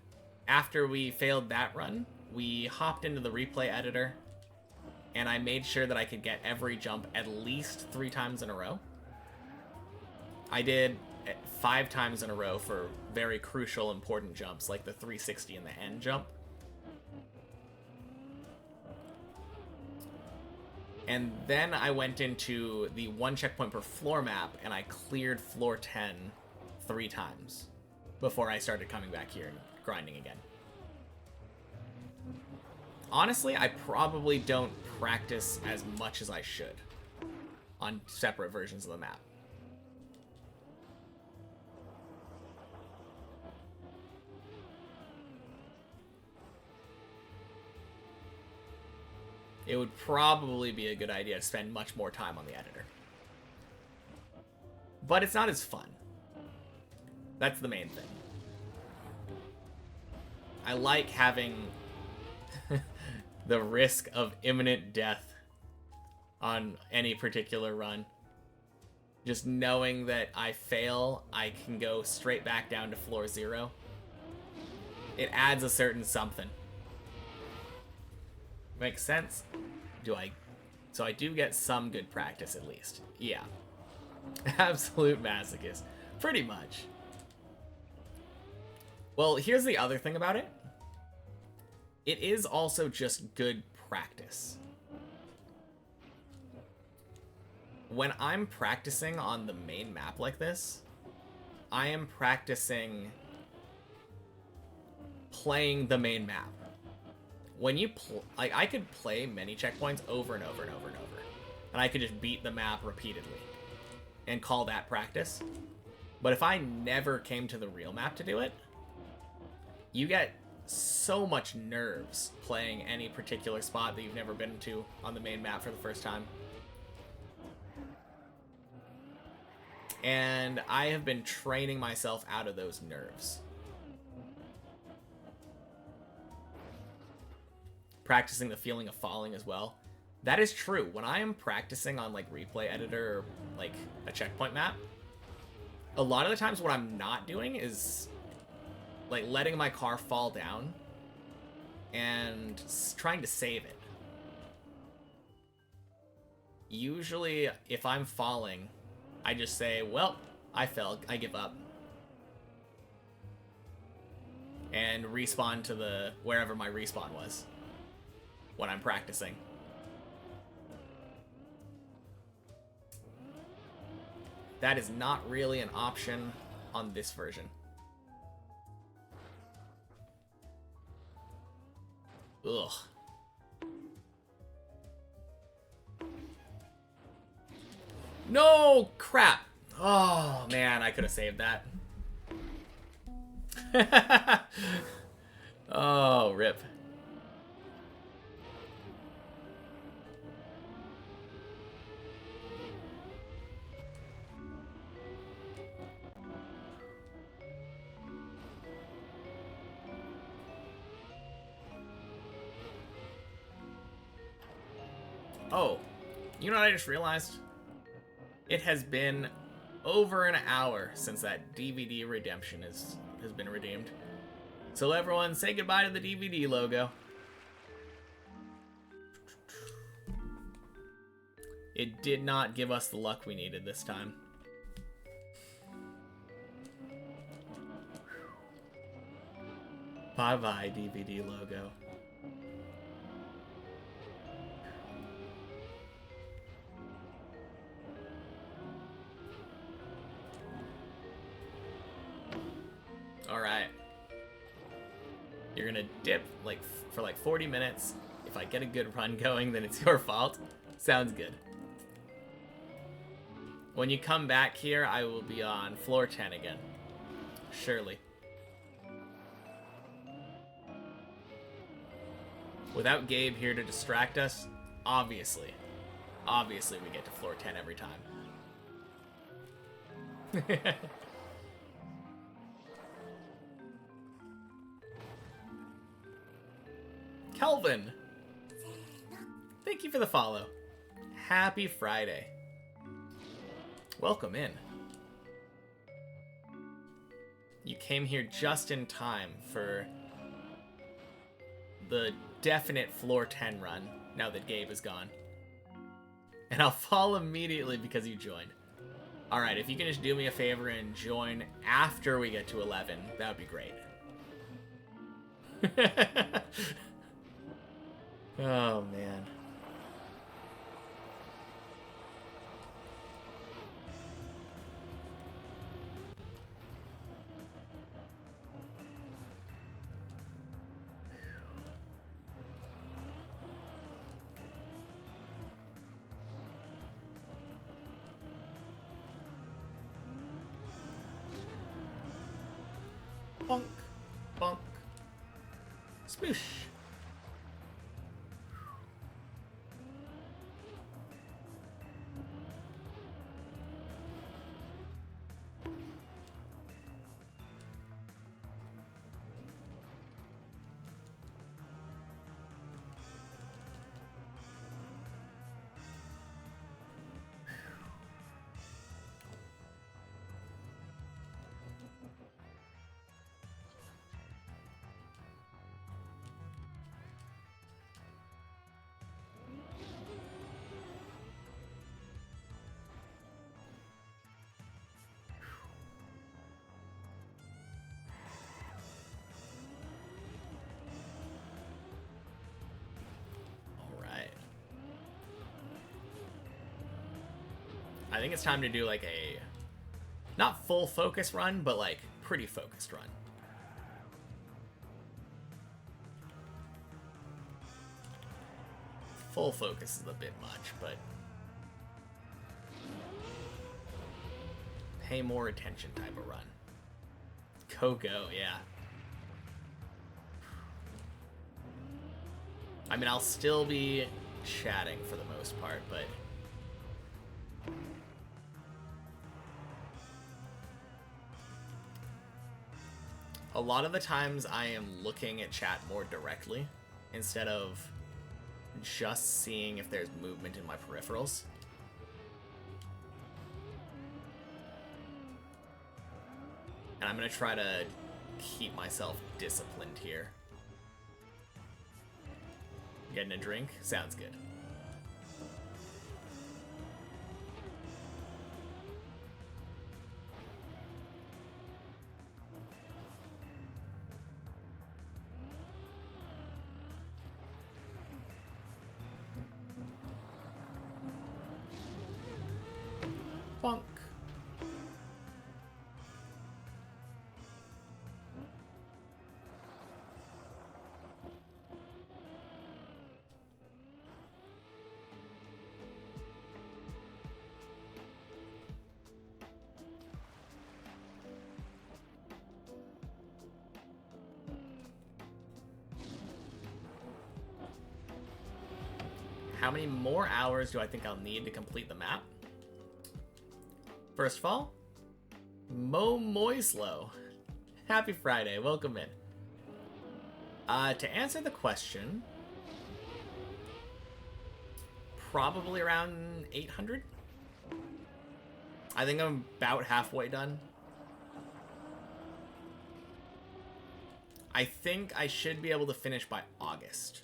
after we failed that run, we hopped into the replay editor, and I made sure that I could get every jump at least 3 times in a row. I did 5 times in a row for very crucial, important jumps, like the 360 and the end jump. And then I went into the 1 checkpoint per floor map, and I cleared floor 10 3 times before I started coming back here and grinding again. Honestly, I probably don't practice as much as I should on separate versions of the map. It would probably be a good idea to spend much more time on the editor. But it's not as fun. That's the main thing. I like having the risk of imminent death on any particular run. Just knowing that I fail, I can go straight back down to floor 0. It adds a certain something. Makes sense? So I do get some good practice at least. Yeah. Absolute masochist. Pretty much. Well, here's the other thing about it. It is also just good practice. When I'm practicing on the main map like this, I am practicing playing the main map. When you like, I could play many checkpoints over and over and over and over, and I could just beat the map repeatedly and call that practice. But if I never came to the real map to do it, you get so much nerves playing any particular spot that you've never been to on the main map for the first time. And I have been training myself out of those nerves. Practicing the feeling of falling as well. That is true. When I am practicing on like replay editor or like a checkpoint map, a lot of the times what I'm not doing is like letting my car fall down and trying to save it. Usually if I'm falling, I just say, well, I fell, I give up. And respawn to the wherever my respawn was when I'm practicing. That is not really an option on this version. Ugh. No! Crap! Oh, man, I could have saved that. Oh, rip. Oh, you know what I just realized? It has been over an hour since that DVD redemption has been redeemed. So everyone, say goodbye to the DVD logo. It did not give us the luck we needed this time. Bye-bye, DVD logo. Alright. You're gonna dip for like 40 minutes. If I get a good run going, then it's your fault. Sounds good. When you come back here, I will be on floor 10 again. Surely. Without Gabe here to distract us, obviously we get to floor 10 every time. Kelvin! Thank you for the follow. Happy Friday. Welcome in. You came here just in time for the definite floor 10 run, now that Gabe is gone. And I'll fall immediately because you joined. Alright, if you can just do me a favor and join after we get to 11, that would be great. Oh, man. Bonk, bonk, sploosh. I think it's time to do like a, not full focus run, but like pretty focused run. Full focus is a bit much, but pay more attention type of run. Go, yeah. I mean, I'll still be chatting for the most part, but a lot of the times I am looking at chat more directly instead of just seeing if there's movement in my peripherals. And I'm going to try to keep myself disciplined here. Getting a drink? Sounds good. Bonk. How many more hours do I think I'll need to complete the map? First of all, Mo Moislo. Happy Friday, welcome in. To answer the question, probably around 800. I think I'm about halfway done. I think I should be able to finish by August.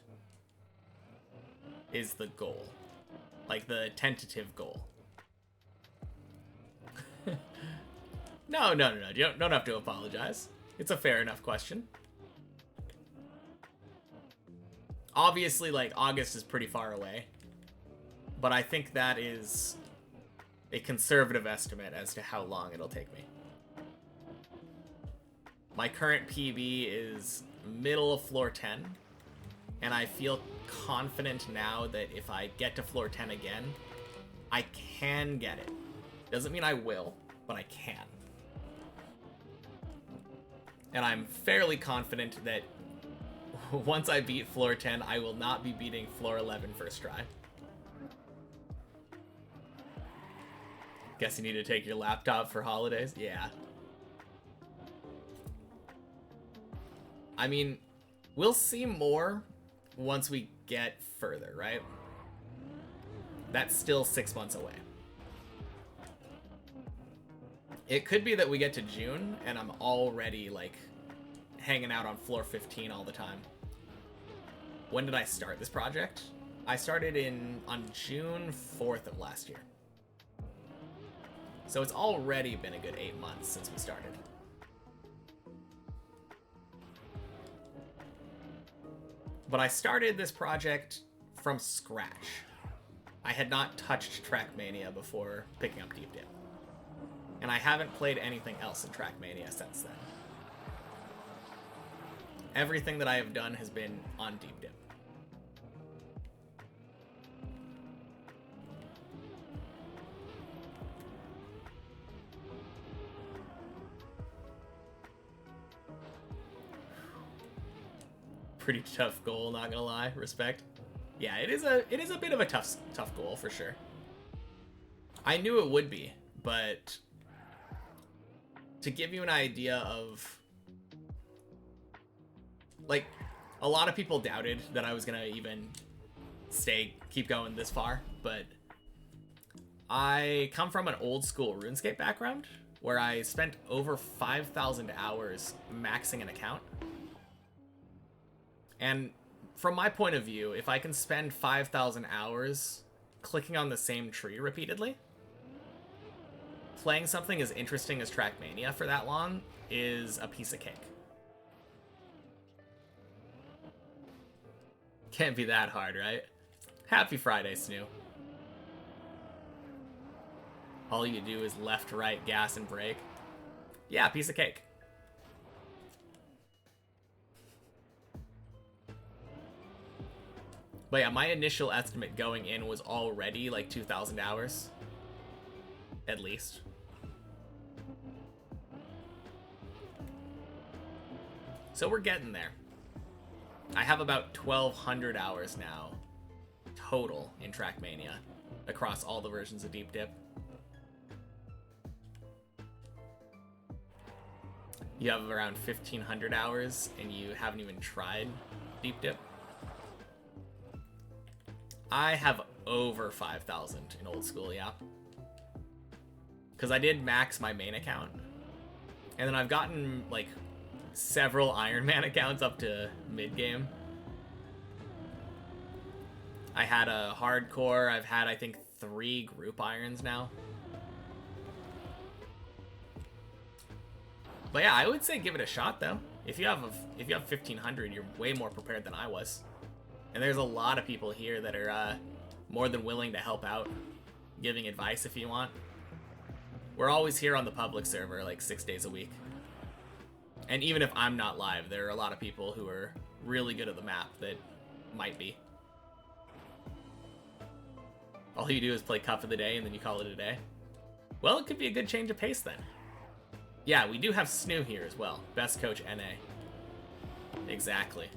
Is the goal. Like the tentative goal. No. You don't have to apologize. It's a fair enough question. Obviously, like, August is pretty far away. But I think that is a conservative estimate as to how long it'll take me. My current PB is middle of floor 10. And I feel confident now that if I get to floor 10 again, I can get it. Doesn't mean I will, but I can. And I'm fairly confident that once I beat floor 10, I will not be beating floor 11 first try. Guess you need to take your laptop for holidays? Yeah. I mean, we'll see more once we get further, right? That's still 6 months away. It could be that we get to June and I'm already, like, hanging out on floor 15 all the time. When did I start this project? I started on June 4th of last year. So it's already been a good 8 months since we started. But I started this project from scratch. I had not touched Trackmania before picking up Deep Dip. And I haven't played anything else in Trackmania since then. Everything that I have done has been on Deep Dip. Pretty tough goal, not gonna lie. Respect. Yeah, it is a bit of a tough goal for sure. I knew it would be, but to give you an idea of, like, a lot of people doubted that I was gonna even keep going this far, but I come from an old school RuneScape background where I spent over 5,000 hours maxing an account. And from my point of view, if I can spend 5,000 hours clicking on the same tree repeatedly, playing something as interesting as Trackmania for that long is a piece of cake. Can't be that hard, right? Happy Friday, Snoo. All you do is left, right, gas, and brake. Yeah, piece of cake. But yeah, my initial estimate going in was already like 2,000 hours. At least. So we're getting there. I have about 1,200 hours now total in Trackmania across all the versions of Deep Dip. You have around 1,500 hours and you haven't even tried Deep Dip. I have over 5,000 in old school, yeah. Because I did max my main account. And then I've gotten, like, several Iron Man accounts up to mid-game. I had a hardcore. I've had, I think, 3 group irons now. But yeah, I would say give it a shot, though. If you have 1,500, you're way more prepared than I was. And there's a lot of people here that are more than willing to help out, giving advice if you want. We're always here on the public server, like 6 days a week. And even if I'm not live, there are a lot of people who are really good at the map that might be. All you do is play Cup of the Day and then you call it a day. Well, it could be a good change of pace then. Yeah, we do have Snoo here as well. Best coach NA. Exactly.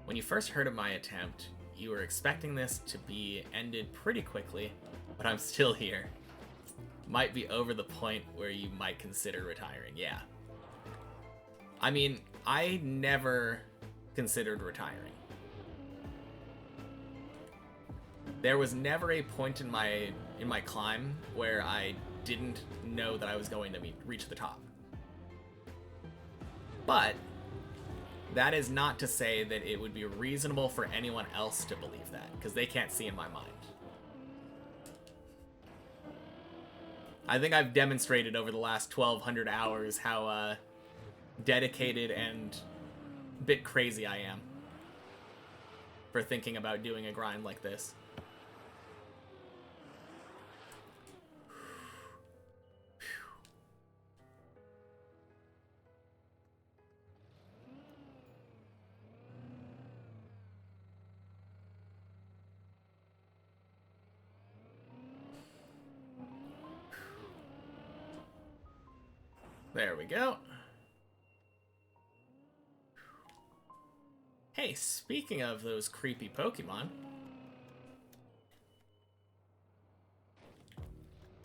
When you first heard of my attempt, you were expecting this to be ended pretty quickly, but I'm still here. Might be over the point where you might consider retiring, yeah. I mean, I never considered retiring. There was never a point in my climb where I didn't know that I was going to reach the top. But that is not to say that it would be reasonable for anyone else to believe that, because they can't see in my mind. I think I've demonstrated over the last 1,200 hours how dedicated and a bit crazy I am for thinking about doing a grind like this. There we go. Hey, speaking of those creepy Pokemon,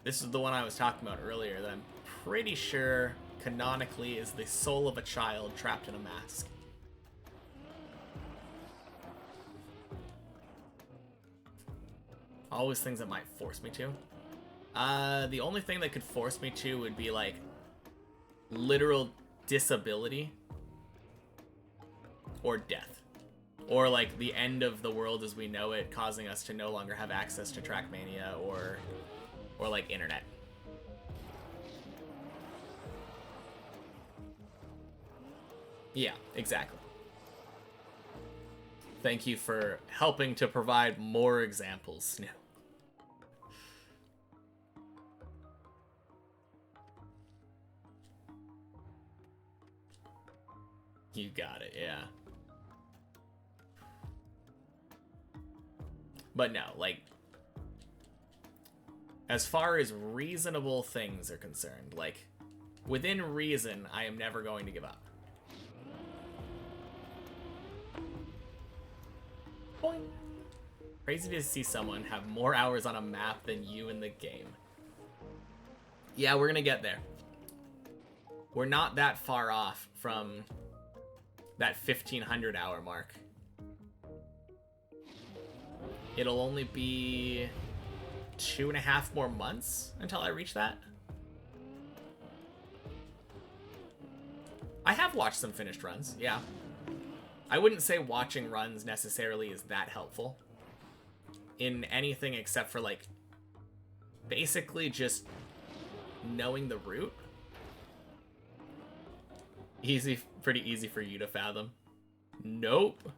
this is the one I was talking about earlier that I'm pretty sure canonically is the soul of a child trapped in a mask. Always things that might force me to. The only thing that could force me to would be like literal disability or death, or like the end of the world as we know it, causing us to no longer have access to Trackmania or like internet. Yeah, exactly. Thank you for helping to provide more examples, Snoop. You got it, yeah. But no, like, as far as reasonable things are concerned, like, within reason, I am never going to give up. Boing. Crazy to see someone have more hours on a map than you in the game. Yeah, we're gonna get there. We're not that far off from that 1,500 hour mark. It'll only be 2.5 more months until I reach that. I have watched some finished runs, yeah. I wouldn't say watching runs necessarily is that helpful in anything except for like basically just knowing the route. Pretty easy for you to fathom. Nope.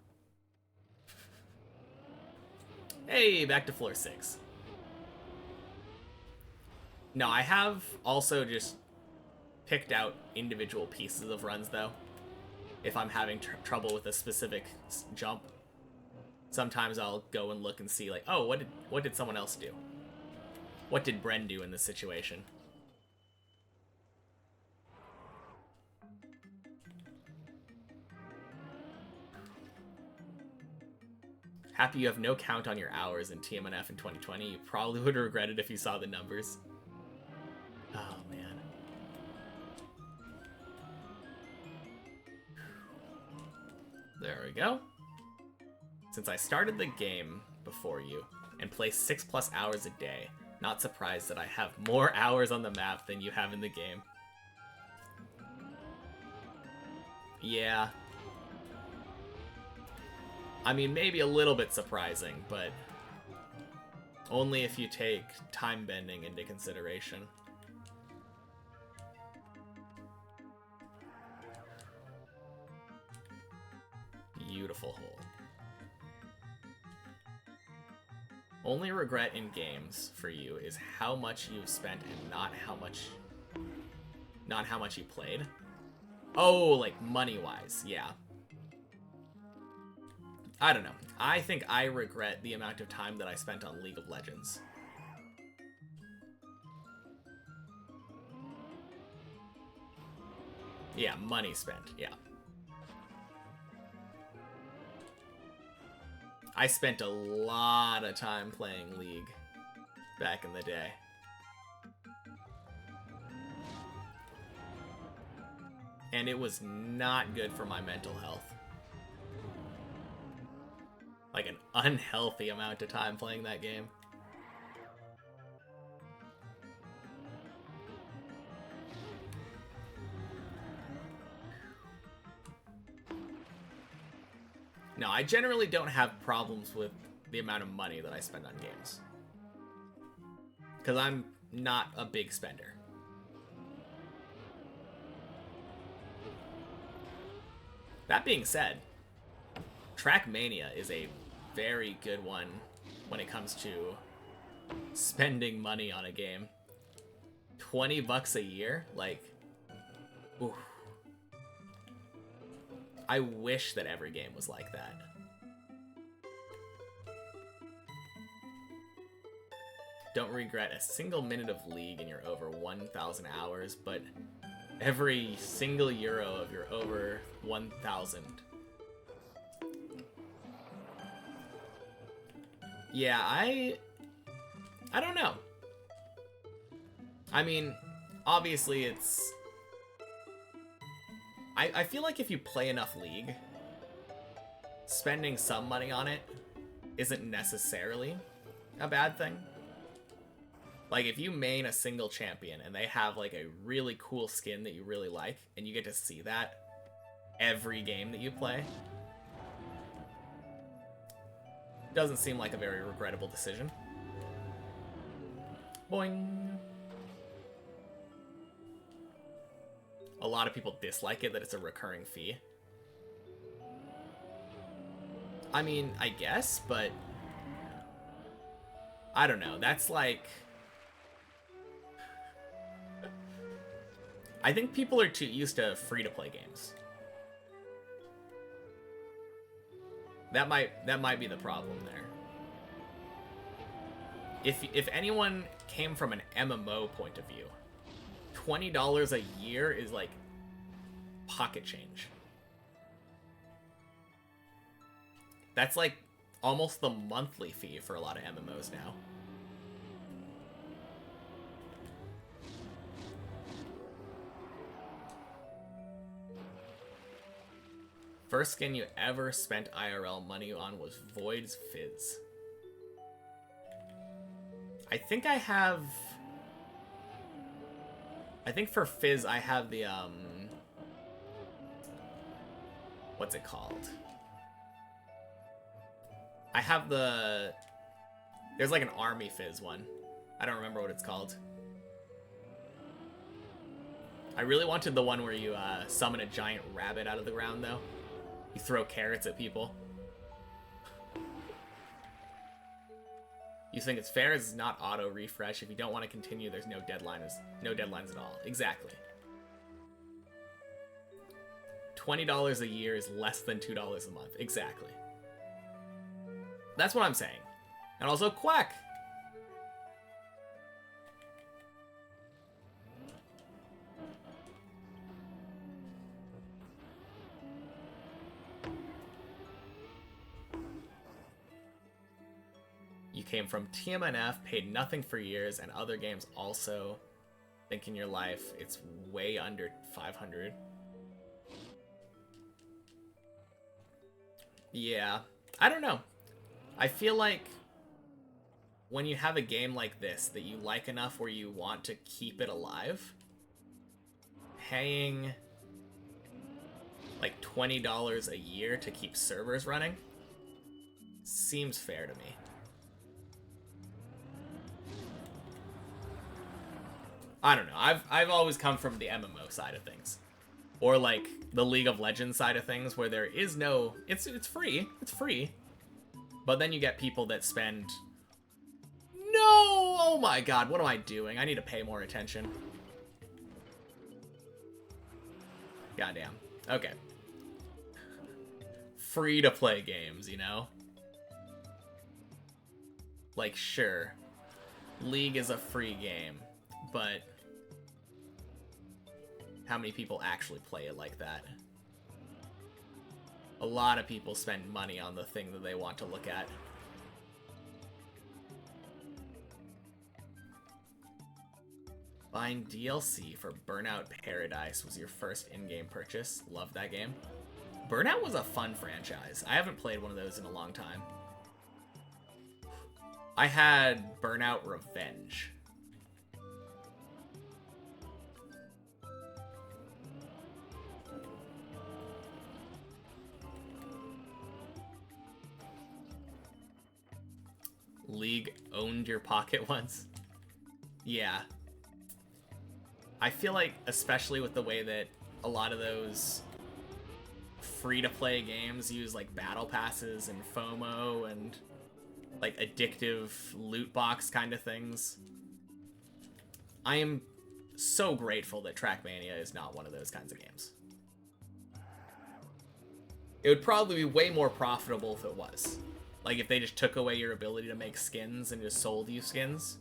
Hey, back to floor 6. No, I have also just picked out individual pieces of runs, though. If I'm having trouble with a specific jump, sometimes I'll go and look and see, like, oh, what did someone else do? What did Bren do in this situation? Happy you have no count on your hours in TMNF in 2020. You probably would regret it if you saw the numbers. Oh, man. There we go. Since I started the game before you and play 6+ hours a day, not surprised that I have more hours on the map than you have in the game. Yeah. I mean, maybe a little bit surprising, but only if you take time bending into consideration. Beautiful hole. Only regret in games for you is how much you've spent and not how much you played. Oh, like money-wise, yeah. I don't know. I think I regret the amount of time that I spent on League of Legends. Yeah, money spent, yeah. I spent a lot of time playing League back in the day. And it was not good for my mental health. Like an unhealthy amount of time playing that game. No, I generally don't have problems with the amount of money that I spend on games. Because I'm not a big spender. That being said, Trackmania is a very good one when it comes to spending money on a game. $20 a year? Like, oof. I wish that every game was like that. Don't regret a single minute of League in your over 1,000 hours, but every single euro of your over 1,000. Yeah, I don't know. I mean, obviously it's... I feel like if you play enough League, spending some money on it isn't necessarily a bad thing. Like, if you main a single champion and they have, like, a really cool skin that you really like, and you get to see that every game that you play, doesn't seem like a very regrettable decision. Boing! A lot of people dislike it, that it's a recurring fee. I mean, I guess, but... I don't know, that's like... I think people are too used to free-to-play games. That might be the problem there. If anyone came from an MMO point of view, $20 a year is like pocket change. That's like almost the monthly fee for a lot of MMOs now. First skin you ever spent IRL money on was Void's Fizz. I think I have... I think for Fizz I have the, what's it called? I have the... There's like an army Fizz one. I don't remember what it's called. I really wanted the one where you summon a giant rabbit out of the ground, though. You throw carrots at people. You think it's fair? It's not auto refresh. If you don't want to continue, there's no deadlines. No deadlines at all. Exactly. $20 a year is less than $2 a month. Exactly. That's what I'm saying. And also, Quack! You came from TMNF, paid nothing for years, and other games also. Think in your life, it's way under 500. Yeah, I don't know. I feel like when you have a game like this that you like enough where you want to keep it alive, paying like $20 a year to keep servers running seems fair to me. I don't know. I've always come from the MMO side of things, or like the League of Legends side of things, where there is no. It's free. It's free, but then you get people that spend. No! Oh my God! What am I doing? I need to pay more attention. Goddamn. Okay. Free to play games, you know. Like, sure, League is a free game, but how many people actually play it like that? A lot of people spend money on the thing that they want to look at. Buying DLC for Burnout Paradise was your first in-game purchase. Love that game. Burnout was a fun franchise. I haven't played one of those in a long time. I had Burnout Revenge. League owned your pocket once? Yeah. I feel like, especially with the way that a lot of those free-to-play games use like battle passes and FOMO and like addictive loot box kind of things, I am so grateful that Trackmania is not one of those kinds of games. It would probably be way more profitable if it was. Like if they just took away your ability to make skins and just sold you skins.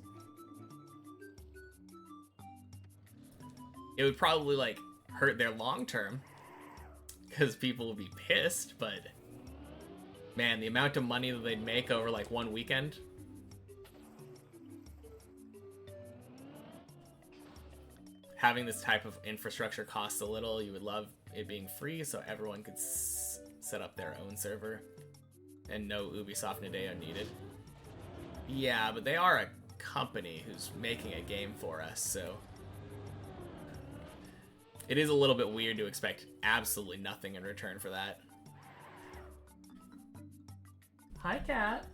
It would probably like hurt their long term because people would be pissed, but man, the amount of money that they'd make over like one weekend. Having this type of infrastructure costs a little. You would love it being free so everyone could set up their own server and no Ubisoft Nadeo needed. Yeah, but they are a company who's making a game for us, so it is a little bit weird to expect absolutely nothing in return for that. Hi, cat.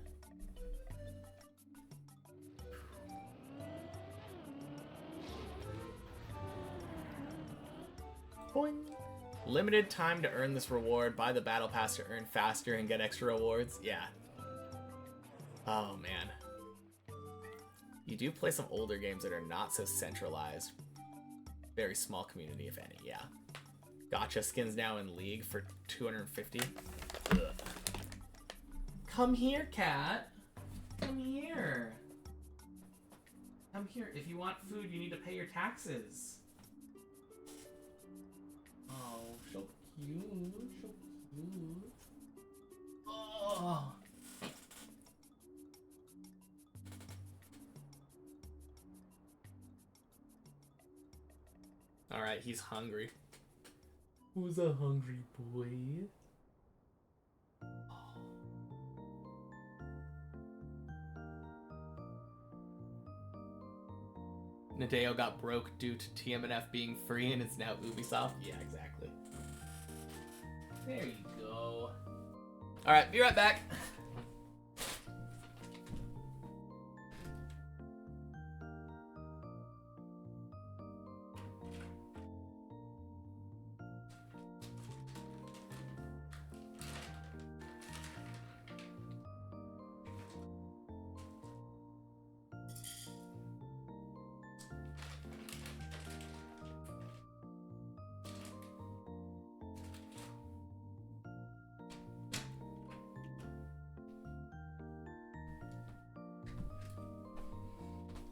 Boing. Limited time to earn this reward. Buy the battle pass to earn faster and get extra rewards. Yeah. Oh, man. You do play some older games that are not so centralized. Very small community, if any. Yeah. Gotcha skins now in League for 250. Ugh. Come here, cat. Come here. Come here. If you want food, you need to pay your taxes. Oh, so cute. So cute. Oh. Alright, he's hungry. Who's a hungry boy? Nadeo got broke due to TMNF being free and it's now Ubisoft? Yeah, exactly. There you go. Alright, be right back.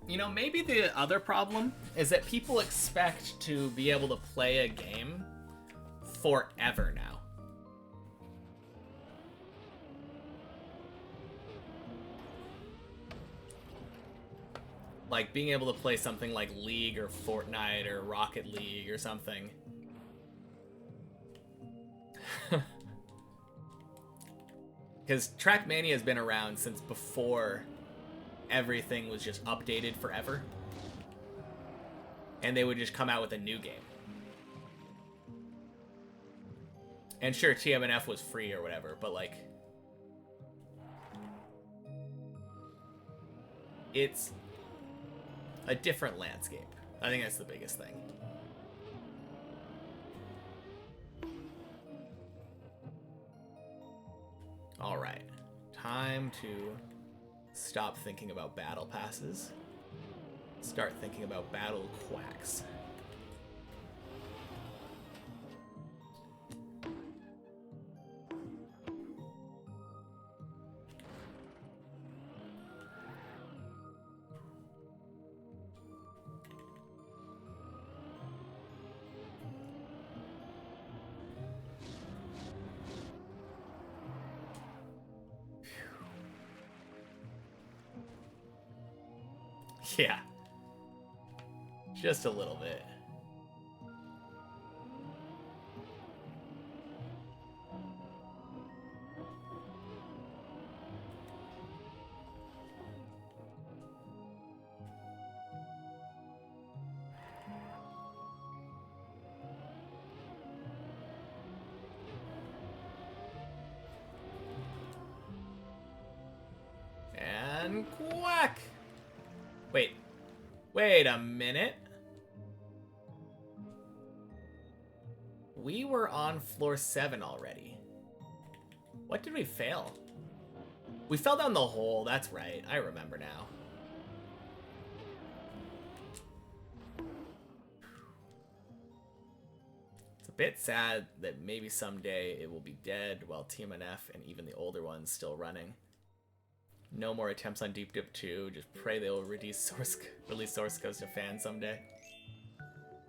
You know, maybe the other problem is that people expect to be able to play a game forever now. Like being able to play something like League or Fortnite or Rocket League or something. Because Trackmania has been around since before everything was just updated forever. And they would just come out with a new game. And sure, TMNF was free or whatever, but like, it's a different landscape. I think that's the biggest thing. Alright, time to stop thinking about battle passes. Start thinking about battle quacks. Yeah. Just a little bit. And quack! Wait a minute. We were on floor 7 already. What did we fail? We fell down the hole, that's right. I remember now. It's a bit sad that maybe someday it will be dead while TMNF and even the older ones still running. No more attempts on Deep Dip 2. Just pray they will release source codes to fans someday.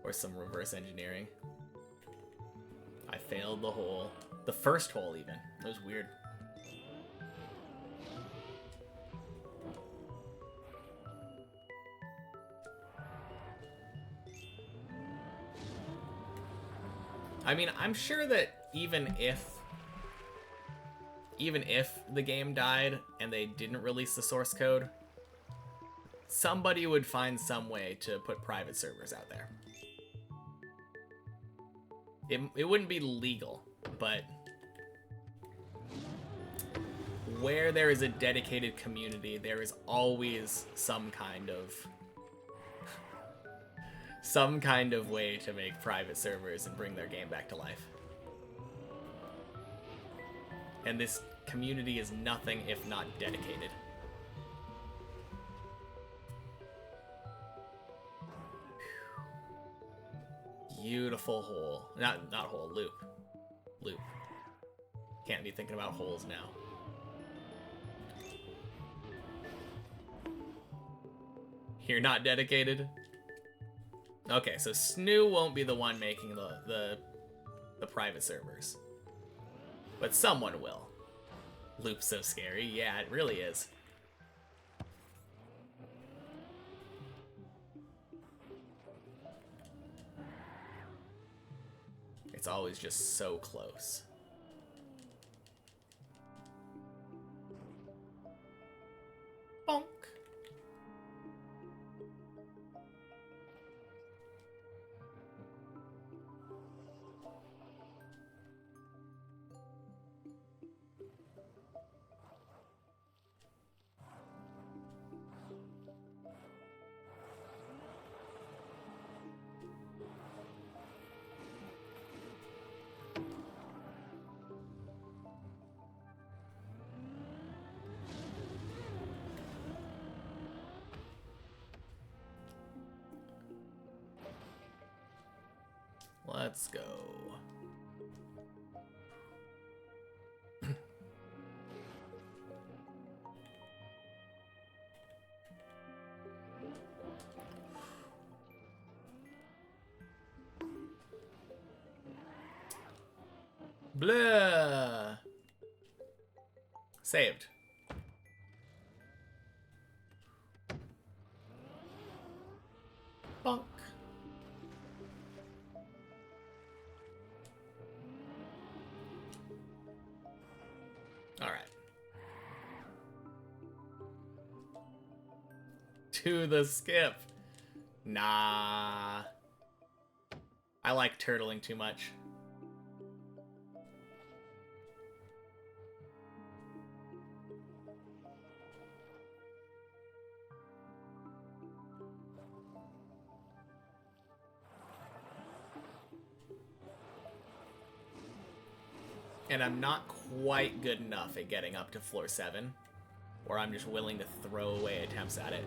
Or some reverse engineering. I failed the hole. The first hole, even. It was weird. I mean, I'm sure that even if the game died and they didn't release the source code, somebody would find some way to put private servers out there. It wouldn't be legal, but where there is a dedicated community, there is always some kind of way to make private servers and bring their game back to life. And this community is nothing if not dedicated. Beautiful hole. Not hole, loop. Loop. Can't be thinking about holes now. You're not dedicated? Okay, so Snoo won't be the one making the private servers. But someone will. Loop's so scary. Yeah, it really is. It's always just so close. Bonk. Let's go. Blah. Saved. Bonk. Alright. To the skip. Nah. I like turtling too much. And I'm not quite good enough at getting up to floor 7, or I'm just willing to throw away attempts at it.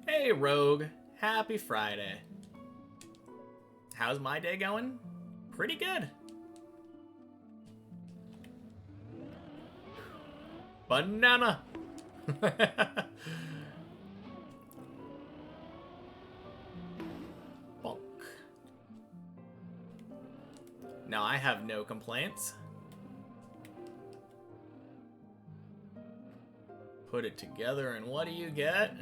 Hey, Rogue. Happy Friday. How's my day going? Pretty good. Banana. Bonk. Now I have no complaints. Put it together and what do you get?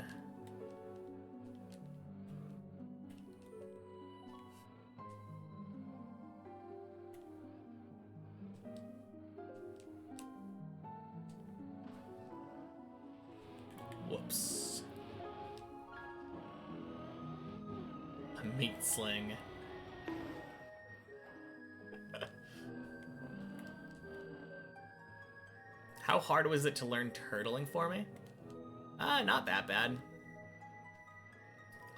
Meat sling. How hard was it to learn turtling for me? Not that bad.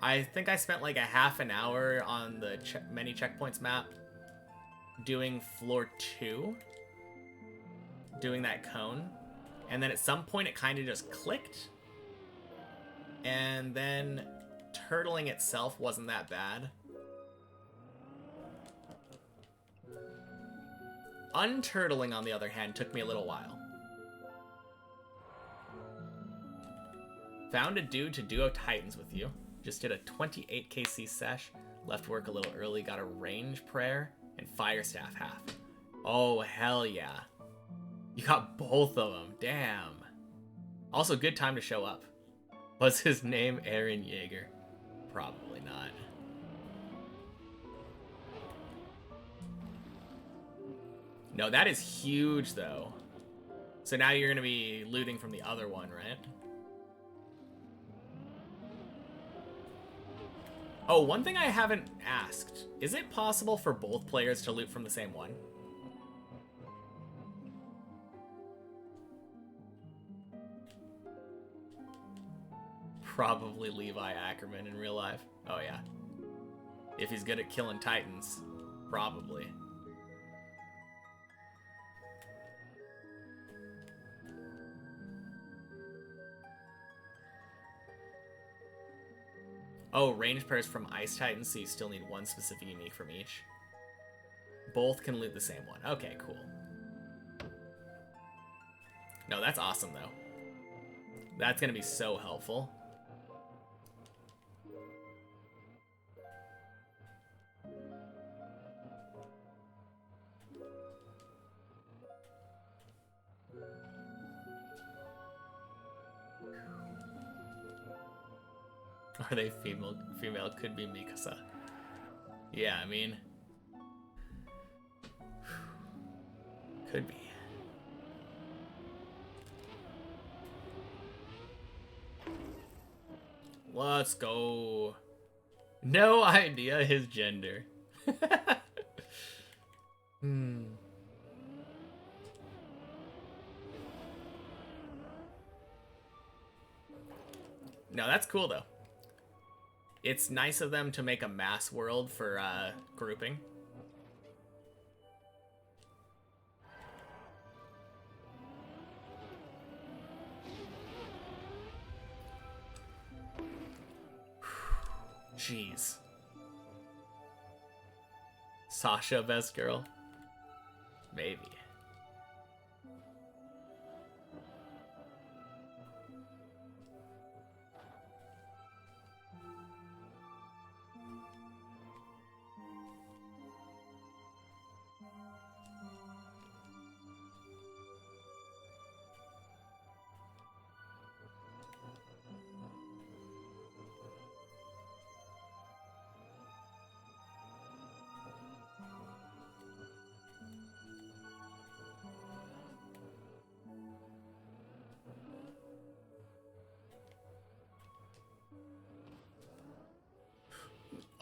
I think I spent like a half an hour on the many checkpoints map doing floor 2. Doing that cone. And then at some point it kind of just clicked. And then turtling itself wasn't that bad. Unturtling, on the other hand, took me a little while. Found a dude to duo Titans with you. Just did a 28 KC sesh. Left work a little early. Got a range prayer and fire staff half. Oh, hell yeah. You got both of them. Damn. Also, good time to show up. Was his name Aaron Yeager? Probably not. No, that is huge, though. So now you're going to be looting from the other one, right? Oh, one thing I haven't asked. Is it possible for both players to loot from the same one? Probably Levi Ackerman in real life. Oh, yeah. If he's good at killing Titans. Probably. Oh, range pairs from Ice Titans, so you still need one specific unique from each. Both can loot the same one. Okay, cool. No, that's awesome, though. That's going to be so helpful. Are they female? Female could be Mikasa. Yeah, I mean... Could be. Let's go. No idea his gender. No, that's cool though. It's nice of them to make a mass world for grouping. Jeez. Sasha, best girl? Maybe.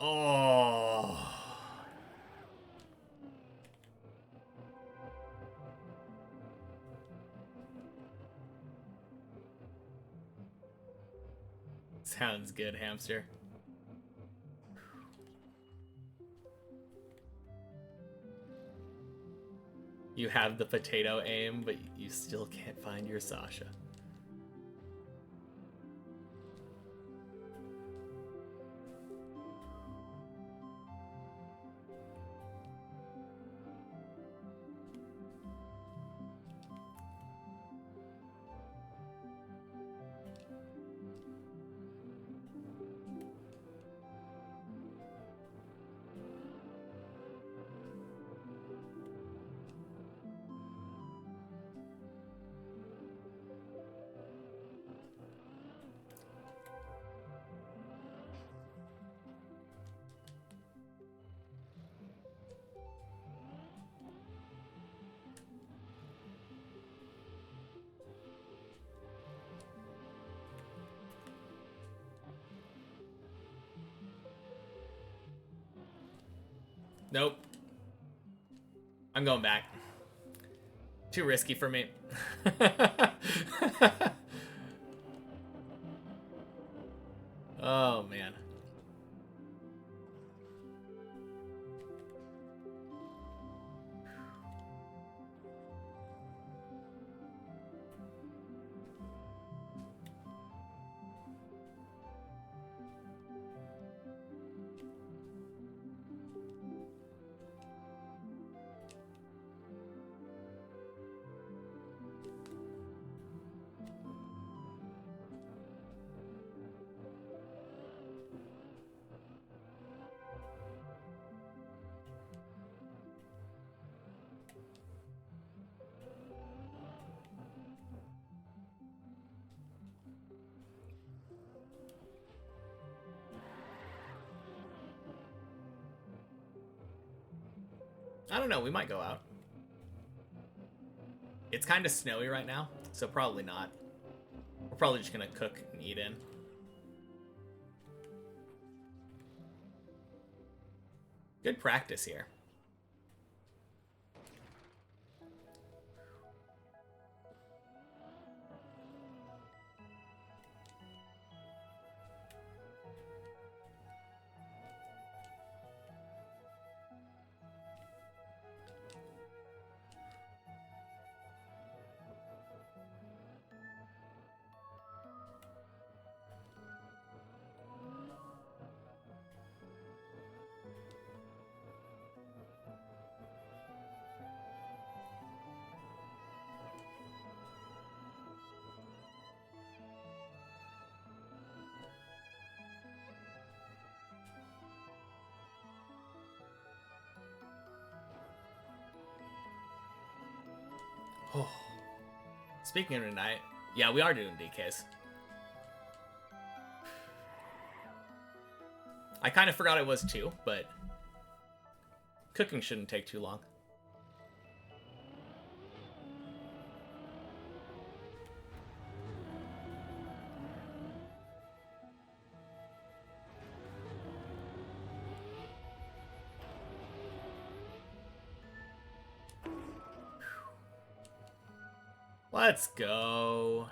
Oh. Sounds good, hamster. You have the potato aim, but you still can't find your Sasha. Nope. I'm going back. Too risky for me. Oh, man. I don't know, we might go out. It's kind of snowy right now, so probably not. We're probably just gonna cook and eat in. Good practice here. Oh. Speaking of tonight, yeah, we are doing DKs. I kind of forgot it was 2, but cooking shouldn't take too long. Let's go.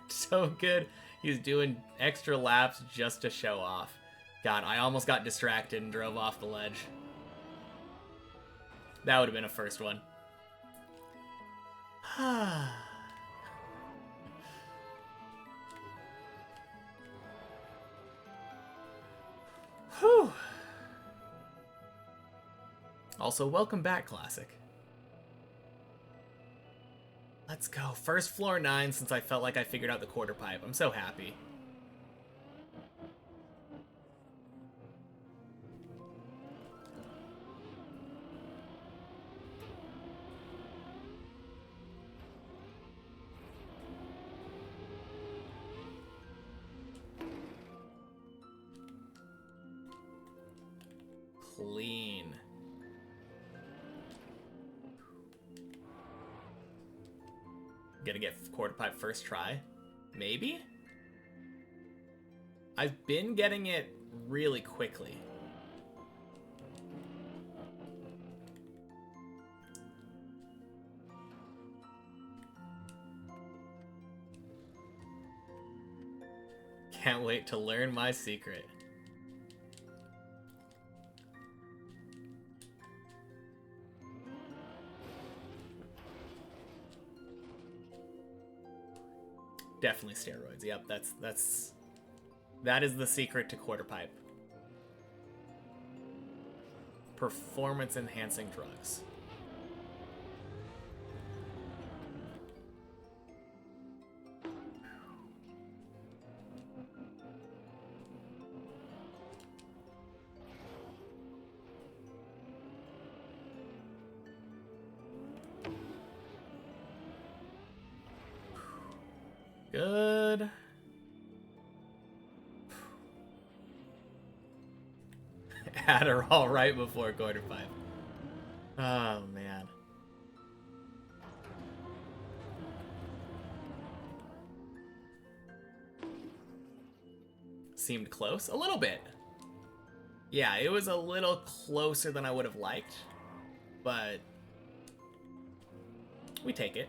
So good. He's doing extra laps just to show off. God, I almost got distracted and drove off the ledge. That would have been a first one. Whew. Also, welcome back, Classic. Let's go. First floor 9 since I felt like I figured out the quarter pipe. I'm so happy. Clean. Gonna get quarter pipe first try? Maybe? I've been getting it really quickly. Can't wait to learn my secret. Definitely steroids. Yep, that is the secret to quarter pipe. Performance enhancing drugs. Good. Adderall right before quarter pipe. Oh, man. seemed close. A little bit. Yeah, it was a little closer than I would have liked. But we take it.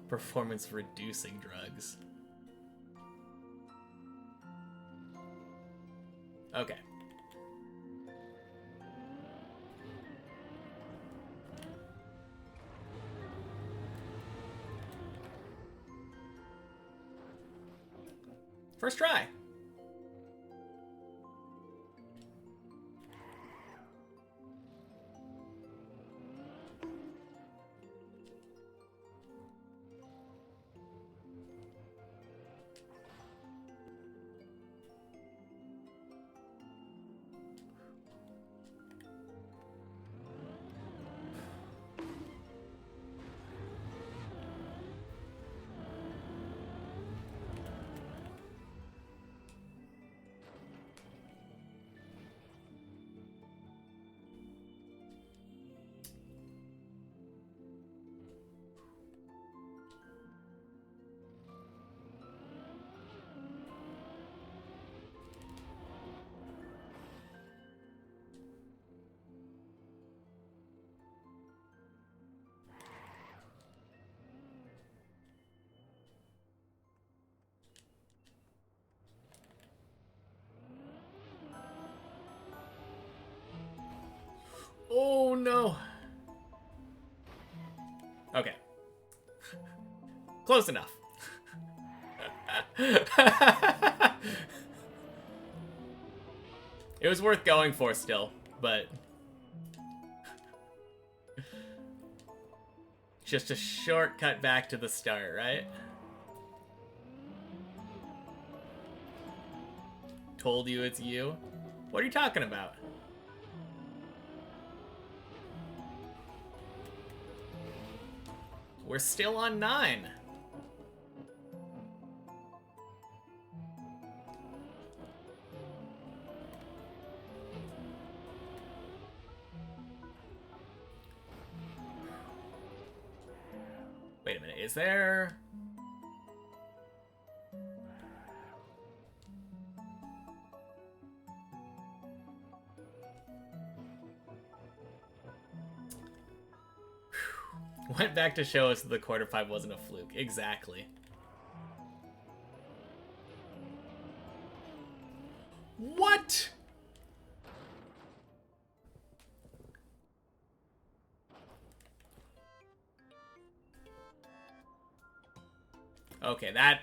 Performance reducing drugs. Okay. First try. Oh no. Okay. Close enough. It was worth going for still, but just a shortcut back to the start, right? Told you it's you? What are you talking about? We're still on 9. Wait a minute, is there... Went back to show us that the quarter 5 wasn't a fluke. Exactly. What? Okay, that...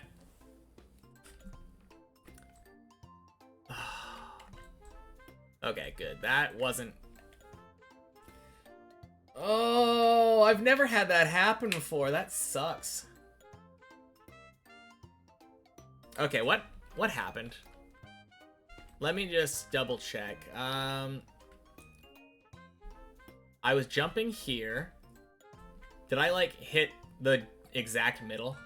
Okay, good. That wasn't... Oh, I've never had that happen before. That sucks. Okay, what happened? Let me just double check. I was jumping here. Did I, like, hit the exact middle?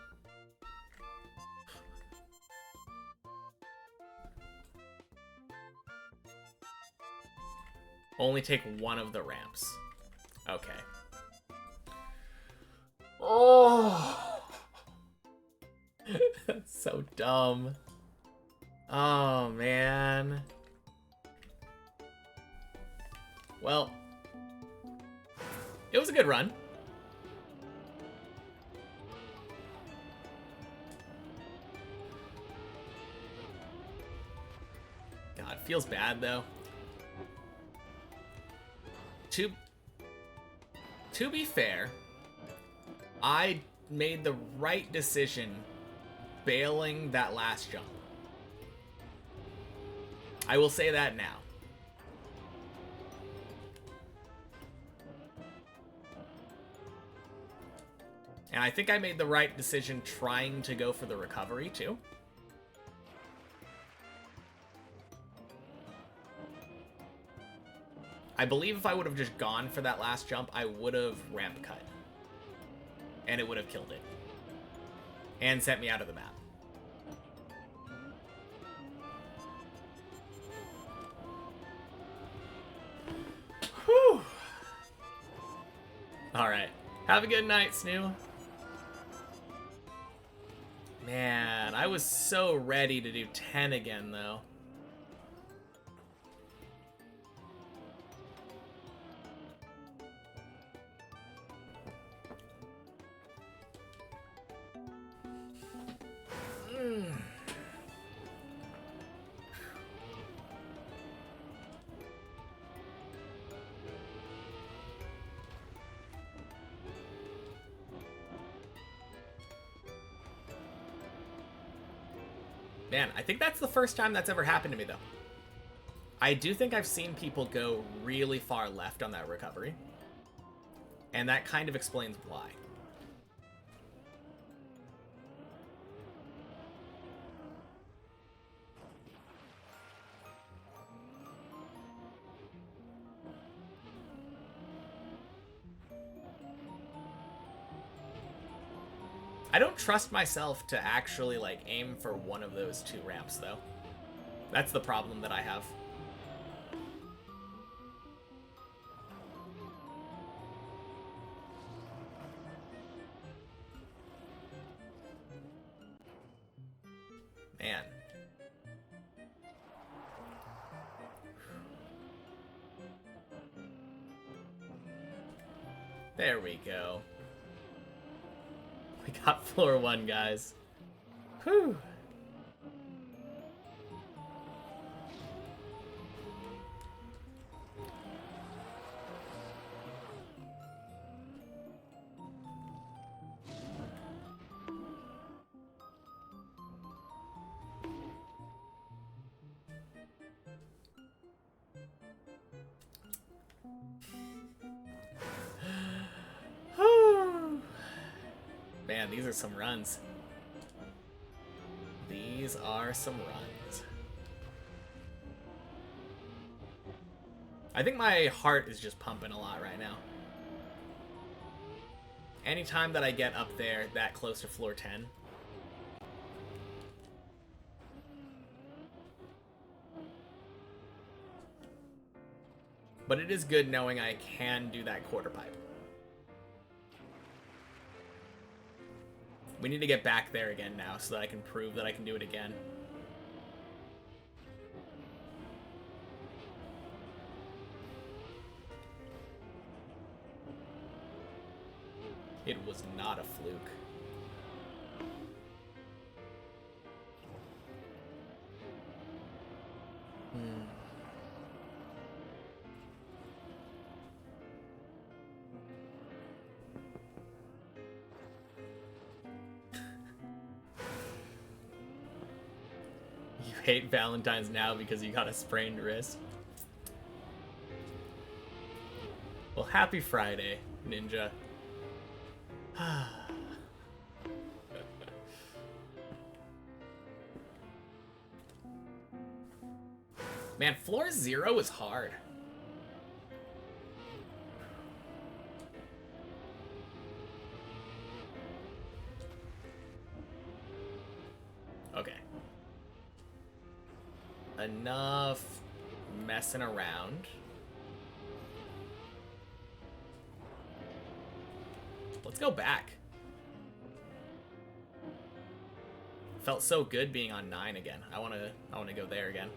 Only take one of the ramps. Okay. Oh! That's so dumb. Oh, man. Well, it was a good run. God, feels bad, though. To be fair, I made the right decision bailing that last jump. I will say that now. And I think I made the right decision trying to go for the recovery, too. I believe if I would have just gone for that last jump, I would have ramp cut. And it would have killed it. And sent me out of the map. Whew. Alright. Have a good night, Snoo. Man, I was so ready to do 10 again, though. Man, I think that's the first time that's ever happened to me, though. I do think I've seen people go really far left on that recovery. And that kind of explains why. I don't trust myself to actually, like, aim for one of those two ramps, though. That's the problem that I have. Man. There we go. We got floor 1, guys. Whew. Man, these are some runs. These are some runs. I think my heart is just pumping a lot right now. Anytime that I get up there that close to floor 10. But it is good knowing I can do that quarter pipe. We need to get back there again now so that I can prove that I can do it again. It was not a fluke. You hate Valentine's now because you got a sprained wrist. Well, happy Friday, Ninja. Man, floor 0 is hard. Okay. Enough messing around. Let's go back. Felt so good being on 9 again. I wanna go there again.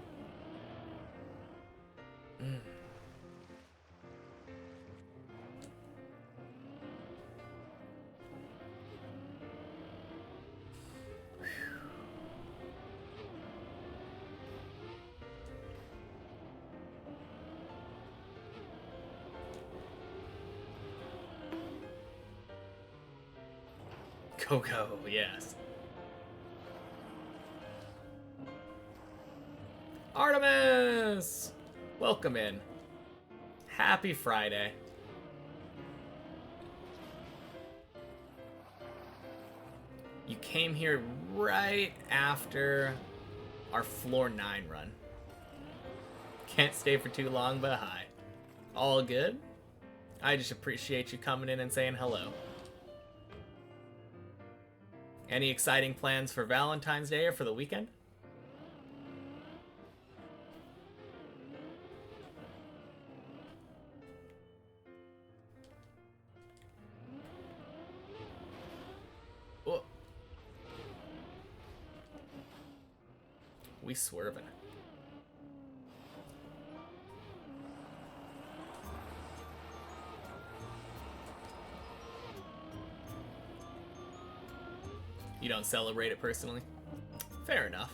Coco, yes. Artemis! Welcome in. Happy Friday. You came here right after our floor 9 run. Can't stay for too long, but hi. All good? I just appreciate you coming in and saying hello. Any exciting plans for Valentine's Day or for the weekend? We swerving. You don't celebrate it personally? Fair enough.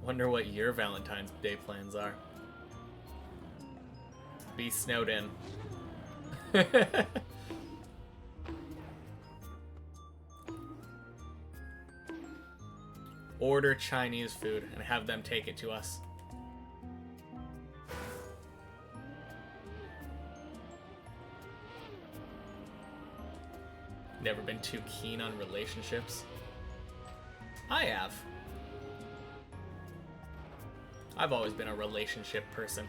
Wonder what your Valentine's Day plans are. Be snowed in. Order Chinese food and have them take it to us. Never been too keen on relationships. I have. I've always been a relationship person.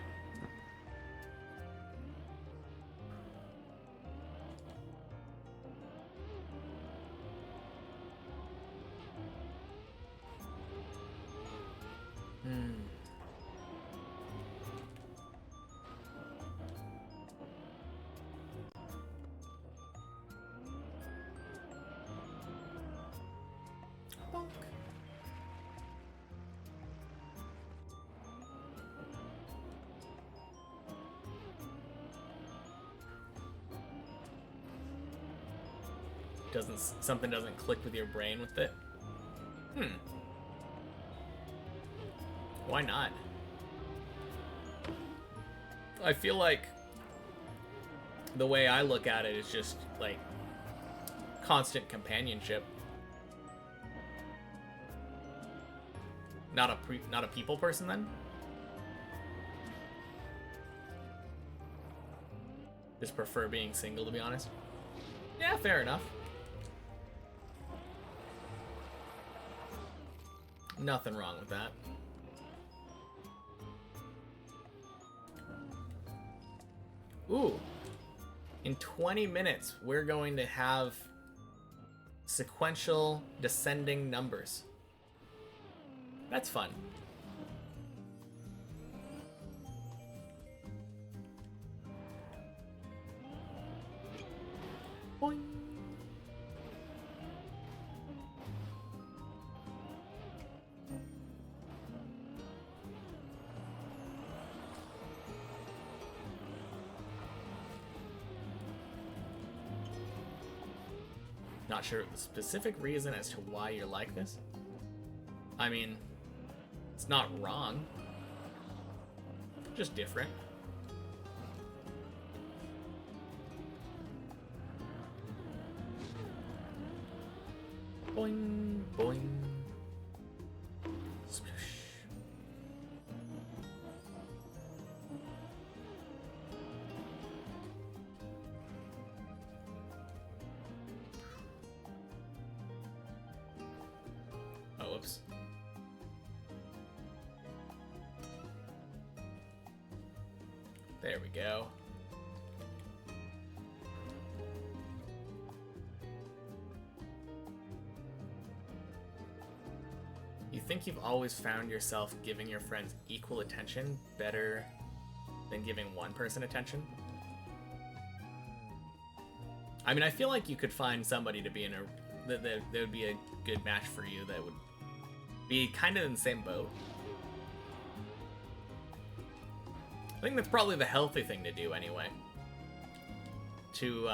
Something doesn't click with your brain with it? Why not? I feel like the way I look at it is just like constant companionship. Not a people person then? Just prefer being single, to be honest. Yeah, fair enough. Nothing wrong with that. Ooh. In 20 minutes, we're going to have sequential descending numbers. That's fun. Boing. Not sure the specific reason as to why you're like this. I mean, it's not wrong. Just different. Boing, boing. Splish. Oh, whoops. There we go. You think you've always found yourself giving your friends equal attention better than giving one person attention? I mean, I feel like you could find somebody to be in a... that would be a good match for you that would be kind of in the same boat. I think that's probably the healthy thing to do anyway. To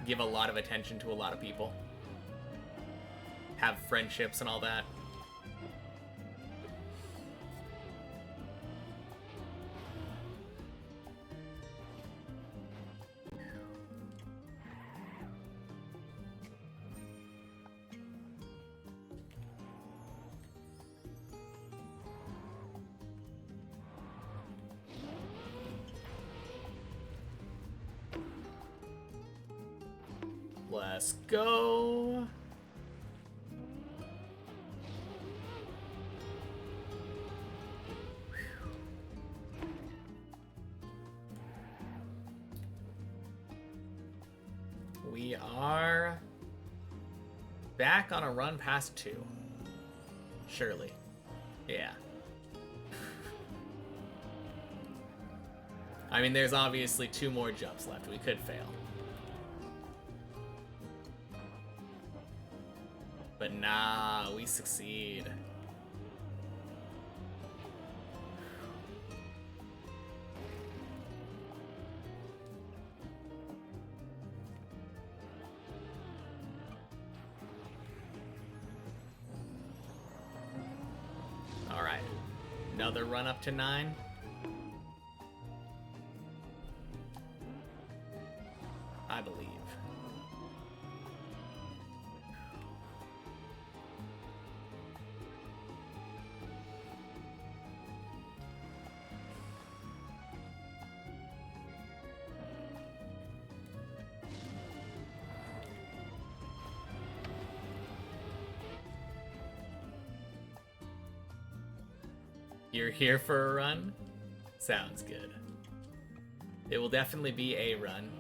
give a lot of attention to a lot of people. Have friendships and all that. Let's go. We are back on a run past 2. Surely. Yeah. I mean, there's obviously 2 more jumps left. We could fail. But nah, we succeed. Alright. Another run up to 9. I believe. You're here for a run? Sounds good. It will definitely be a run.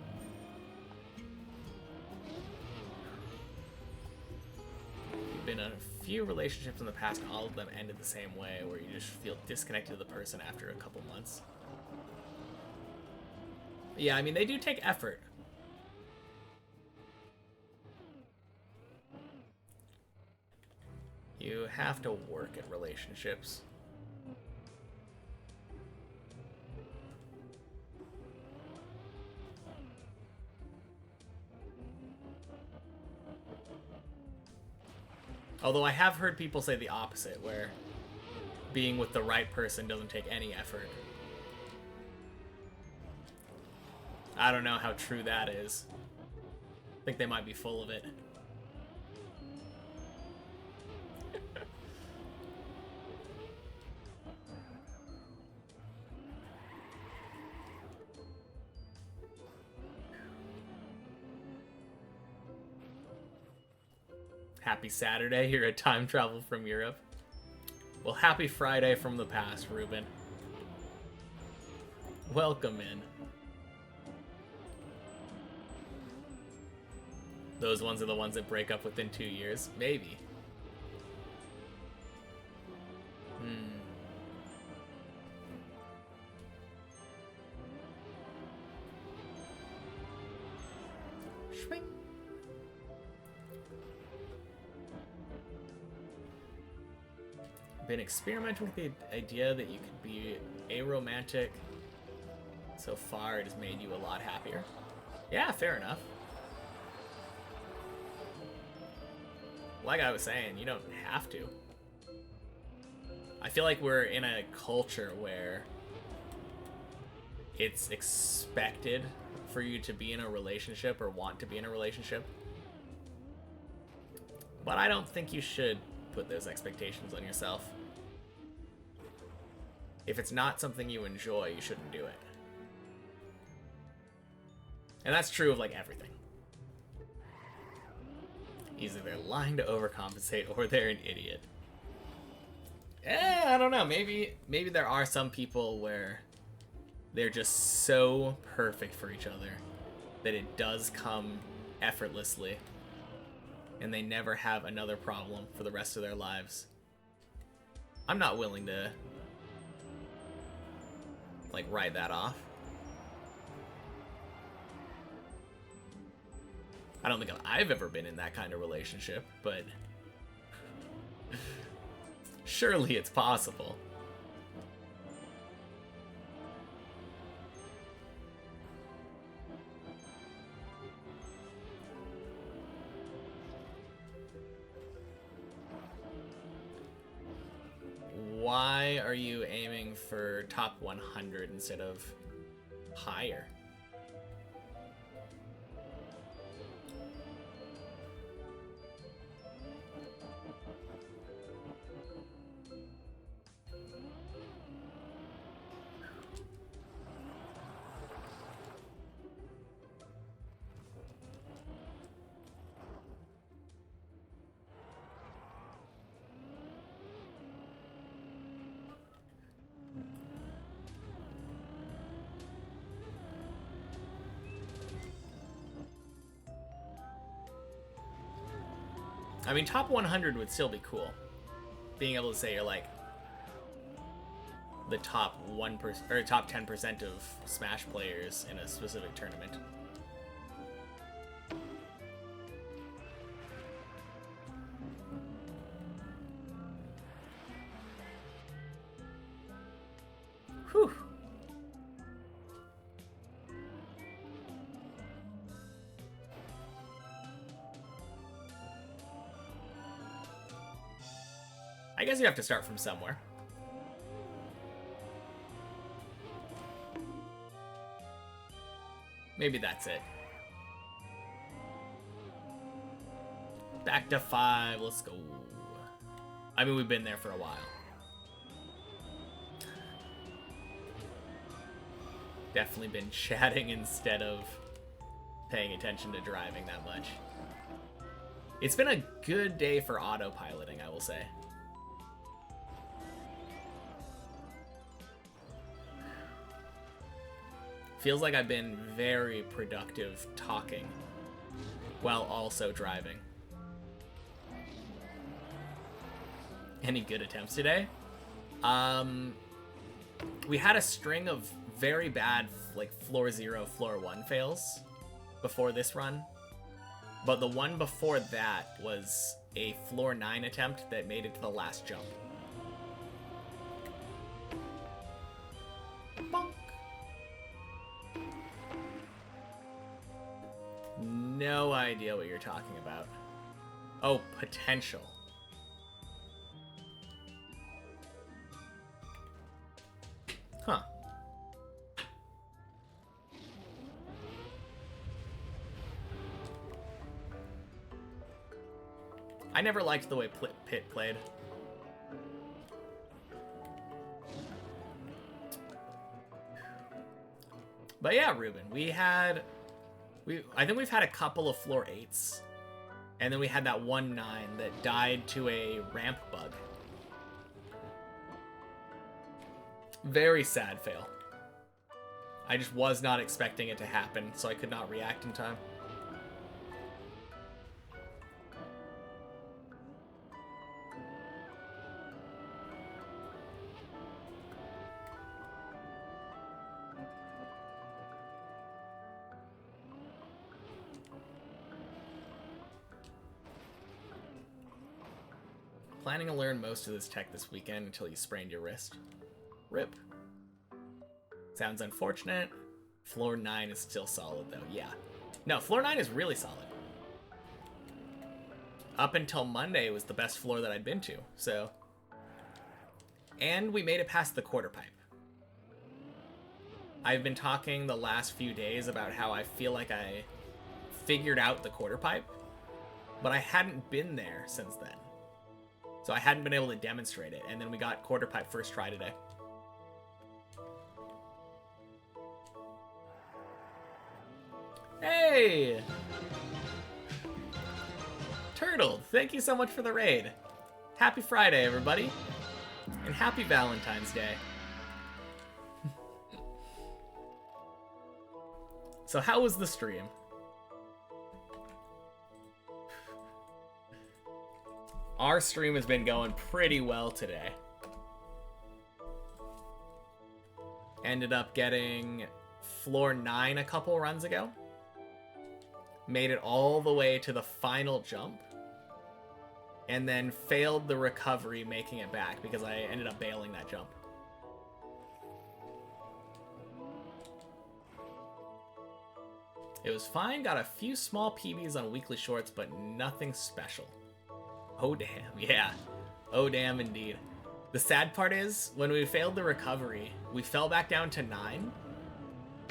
You've been in a few relationships in the past, all of them ended the same way, where you just feel disconnected to the person after a couple months. Yeah, I mean, they do take effort. You have to work at relationships. Although I have heard people say the opposite, where being with the right person doesn't take any effort. I don't know how true that is. I think they might be full of it. Happy Saturday, you're a time travel from Europe. Well, happy Friday from the past, Ruben. Welcome in. Those ones are the ones that break up within 2 years? Maybe. Swing. Been experimenting with the idea that you could be aromantic. So far, it has made you a lot happier. Yeah, fair enough. Like I was saying, you don't have to. I feel like we're in a culture where it's expected for you to be in a relationship or want to be in a relationship. But I don't think you should put those expectations on yourself. If it's not something you enjoy, you shouldn't do it. And that's true of like everything. Either they're lying to overcompensate or they're an idiot. I don't know. Maybe there are some people where they're just so perfect for each other that it does come effortlessly and they never have another problem for the rest of their lives. I'm not willing to like write that off. I don't think I've ever been in that kind of relationship, but surely it's possible. Why are you aiming for top 100 instead of higher? I mean, top 100 would still be cool. Being able to say you're like the top 1% or top 10% of Smash players in a specific tournament. Whew. I guess you have to start from somewhere. Maybe that's it. Back to 5. Let's go. I mean, we've been there for a while. Definitely been chatting instead of paying attention to driving that much. It's been a good day for autopiloting, I will say. Feels like I've been very productive talking while also driving. Any good attempts today? We had a string of very bad, like, floor 0, floor 1 fails before this run. But the one before that was a floor 9 attempt that made it to the last jump. Bonk. No idea what you're talking about. Oh, potential. Huh. I never liked the way Pit played. But yeah, Ruben, I think we've had a couple of floor 8s. And then we had that 1-9 that died to a ramp bug. Very sad fail. I just was not expecting it to happen, so I could not react in time. Planning to learn most of this tech this weekend until you sprained your wrist. RIP. Sounds unfortunate. Floor 9 is still solid, though. Yeah. No, floor 9 is really solid. Up until Monday, it was the best floor that I'd been to, so... And we made it past the quarter pipe. I've been talking the last few days about how I feel like I figured out the quarter pipe, but I hadn't been there since then. So I hadn't been able to demonstrate it, and then we got quarter pipe first try today. Hey! Turtle, thank you so much for the raid. Happy Friday, everybody. And happy Valentine's Day. So how was the stream? Our stream has been going pretty well today. Ended up getting floor 9 a couple runs ago. Made it all the way to the final jump. And then failed the recovery making it back because I ended up bailing that jump. It was fine, got a few small PBs on weekly shorts, but nothing special. Oh damn, yeah. Oh damn indeed. The sad part is, when we failed the recovery, we fell back down to 9.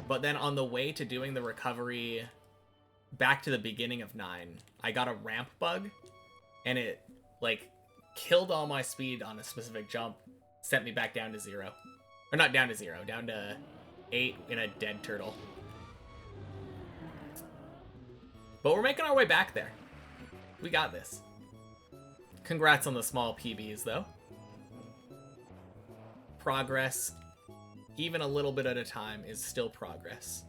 But then on the way to doing the recovery back to the beginning of 9, I got a ramp bug. And it, like, killed all my speed on a specific jump. Sent me back down to 0. Or not down to 0, down to 8 in a dead turtle. But we're making our way back there. We got this. Congrats on the small PBs, though. Progress, even a little bit at a time, is still progress.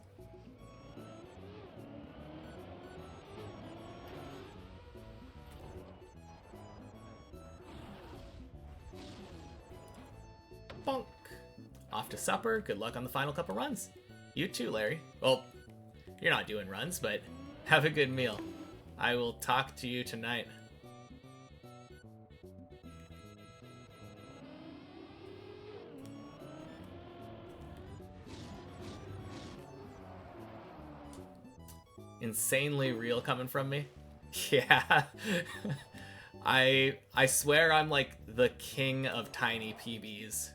Bonk. Off to supper. Good luck on the final couple runs. You too, Larry. Well, you're not doing runs, but have a good meal. I will talk to you tonight. insanely real coming from me. Yeah. I swear I'm like the king of tiny PBs.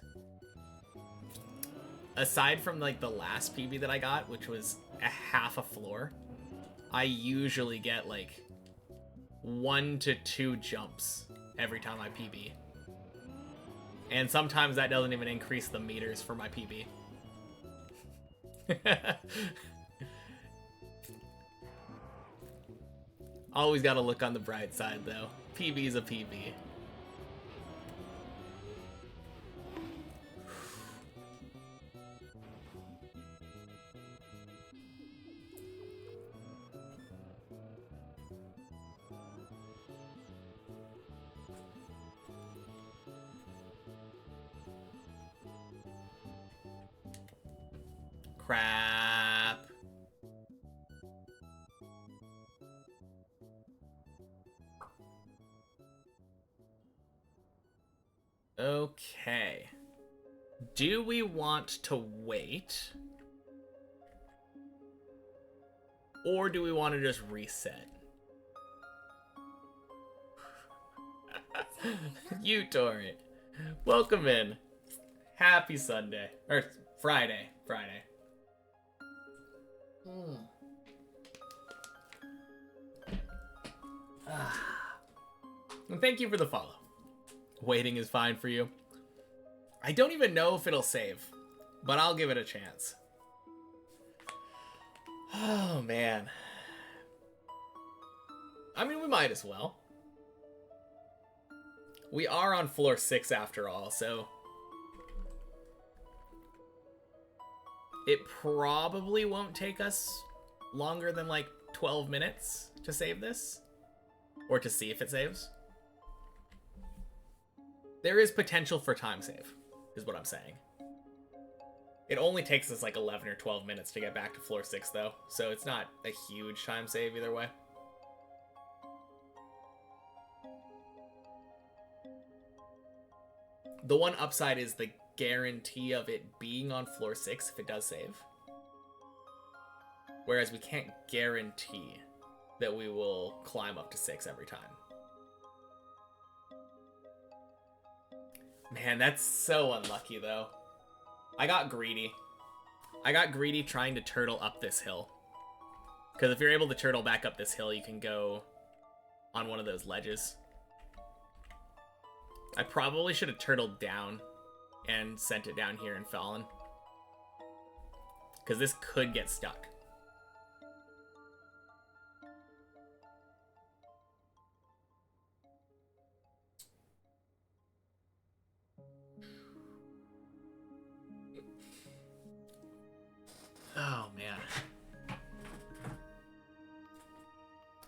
Aside from like the last PB that I got, which was a half a floor, I usually get like 1 to 2 jumps every time I PB. And sometimes that doesn't even increase the meters for my PB. Always gotta look on the bright side though. PB's a PB. Crap. Okay. Do we want to wait? Or do we want to just reset? You Torrent. Welcome in. Happy Sunday. Or Friday. Friday. And thank you for the follow. Waiting is fine for you. I don't even know if it'll save, but I'll give it a chance. Oh, man. I mean, we might as well. We are on floor 6 after all, so it probably won't take us longer than like 12 minutes to save this, or to see if it saves. There is potential for time save, is what I'm saying. It only takes us like 11 or 12 minutes to get back to floor 6 though, so it's not a huge time save either way. The one upside is the guarantee of it being on floor 6 if it does save. Whereas we can't guarantee that we will climb up to 6 every time. Man, that's so unlucky though. I got greedy. I got greedy trying to turtle up this hill. Because if you're able to turtle back up this hill, you can go on one of those ledges. I probably should have turtled down and sent it down here and fallen. Because this could get stuck. Oh, man.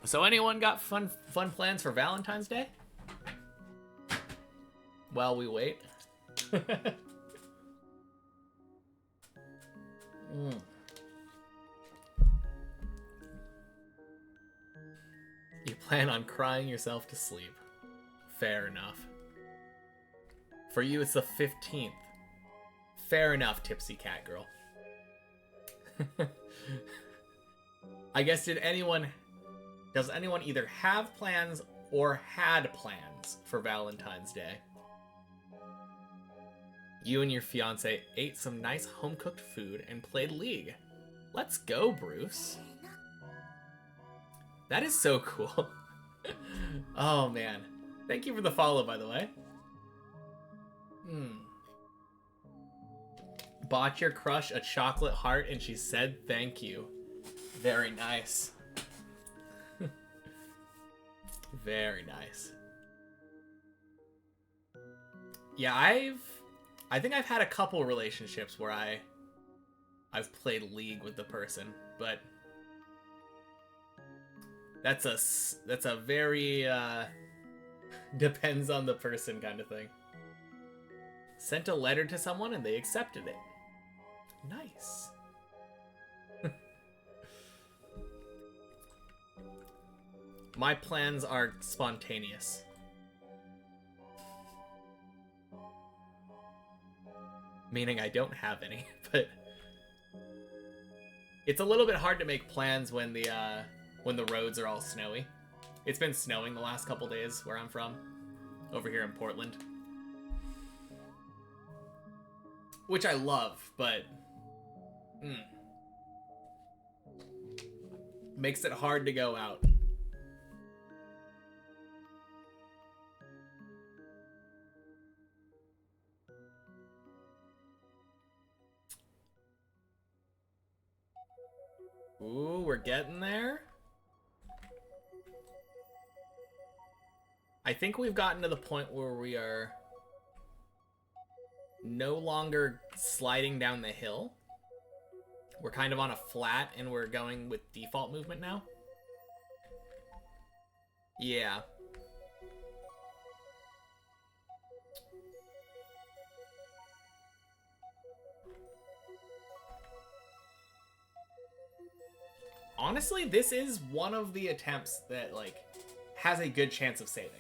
So anyone got fun plans for Valentine's Day? While we wait. You plan on crying yourself to sleep. Fair enough. For you, it's the 15th. Fair enough, Tipsy Cat Girl. I guess does anyone either have plans or had plans for Valentine's Day? You and your fiance ate some nice home-cooked food and played League. Let's go, Bruce. That is so cool. Oh, man. Thank you for the follow, by the way. Bought your crush a chocolate heart and she said thank you. Very nice. Very nice. Yeah, I think I've had a couple relationships where I've played League with the person, but that's a very depends on the person kind of thing. Sent a letter to someone and they accepted it. Nice. My plans are spontaneous. Meaning I don't have any, but It's a little bit hard to make plans when the roads are all snowy. It's been snowing the last couple days where I'm from, over here in Portland. Which I love, but makes it hard to go out. Ooh, we're getting there. I think we've gotten to the point where we are no longer sliding down the hill. We're kind of on a flat and we're going with default movement now. Yeah. Honestly, this is one of the attempts that, like, has a good chance of saving.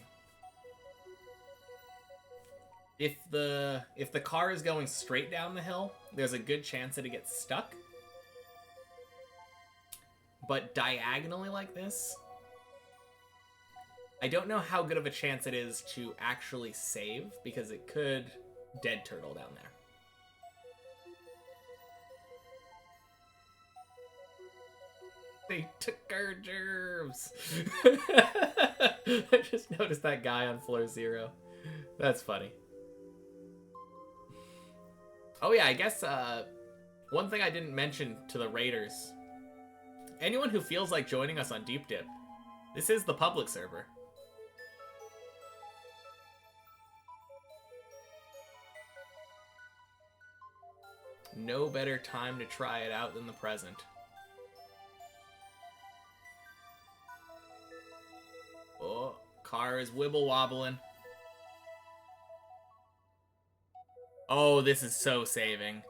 If the car is going straight down the hill, there's a good chance that it gets stuck. But diagonally like this, I don't know how good of a chance it is to actually save, because it could dead turtle down there. They took our germs. I just noticed that guy on floor 0. That's funny. Oh yeah, I guess one thing I didn't mention to the raiders. Anyone who feels like joining us on Deep Dip, this is the public server. No better time to try it out than the present. Oh, car is wibble wobbling. Oh, this is so saving.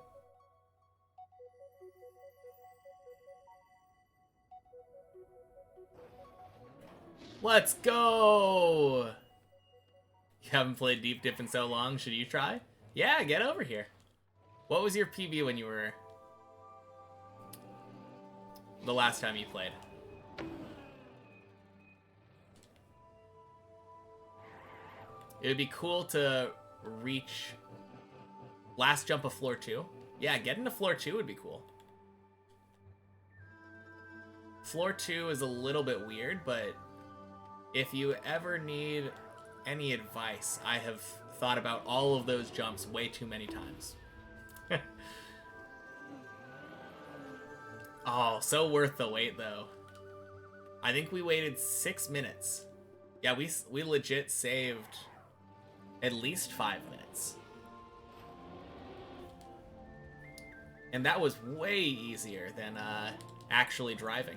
Let's go! You haven't played Deep Dip in so long, should you try? Yeah, get over here. What was your PB when you were... the last time you played? It would be cool to reach last jump of floor 2. Yeah, getting to floor 2 would be cool. Floor 2 is a little bit weird, but if you ever need any advice, I have thought about all of those jumps way too many times. Oh, so worth the wait, though. I think we waited 6 minutes. Yeah, we legit saved at least 5 minutes. And that was way easier than actually driving.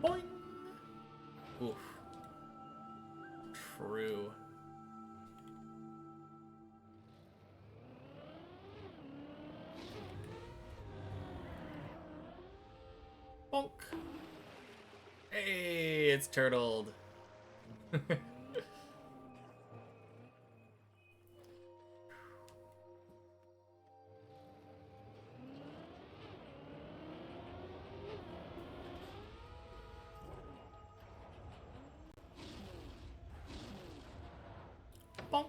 Boing! Oof. True. Bonk. Hey, it's turtled. Bonk.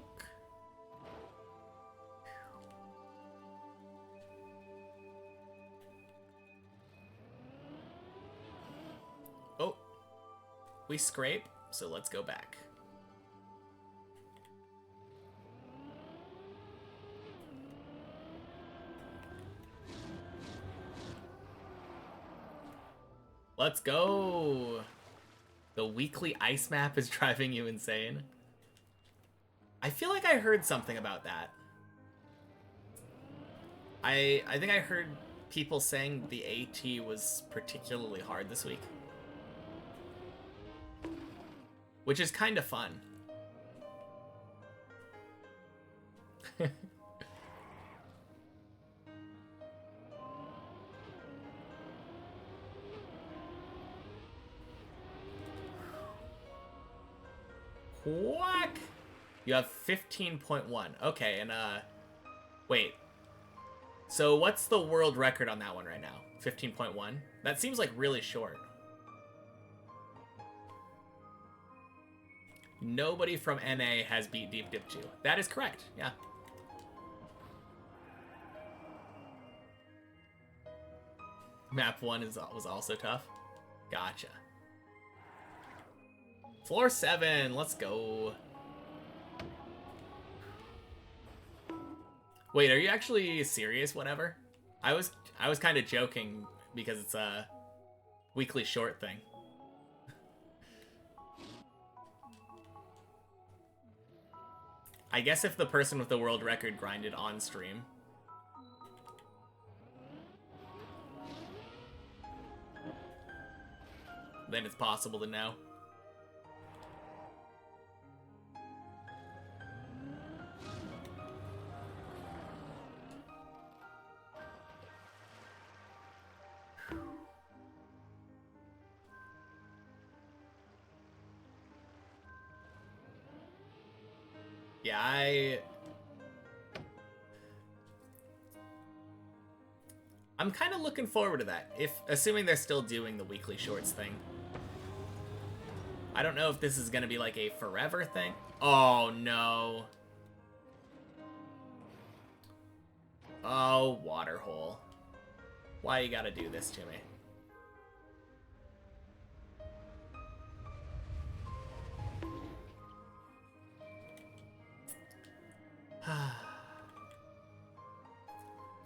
Oh, we scrape, so let's go back. Let's go. The weekly ice map is driving you insane. I feel like I heard something about that. I think I heard people saying the AT was particularly hard this week. Which is kind of fun. Quack! You have 15.1. Okay, and wait. So what's the world record on that one right now? 15.1? That seems like really short. Nobody from NA has beat Deep Dip 2. That is correct, yeah. Map 1 was also tough. Gotcha. Floor 7, let's go. Wait, are you actually serious, whatever? I was kind of joking because it's a weekly short thing. I guess if the person with the world record grinded on stream. Then it's possible to know. Yeah, I'm kind of looking forward to that. Assuming they're still doing the weekly shorts thing. I don't know if this is gonna be like a forever thing. Oh no. Oh, waterhole. Why you gotta do this to me?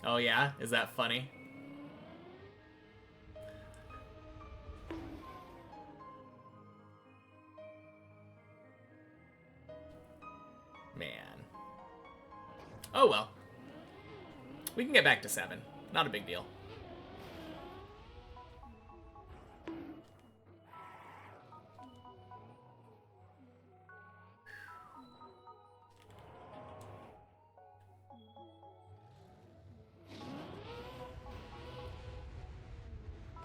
Oh yeah? Is that funny? Man. Oh well. We can get back to 7. Not a big deal.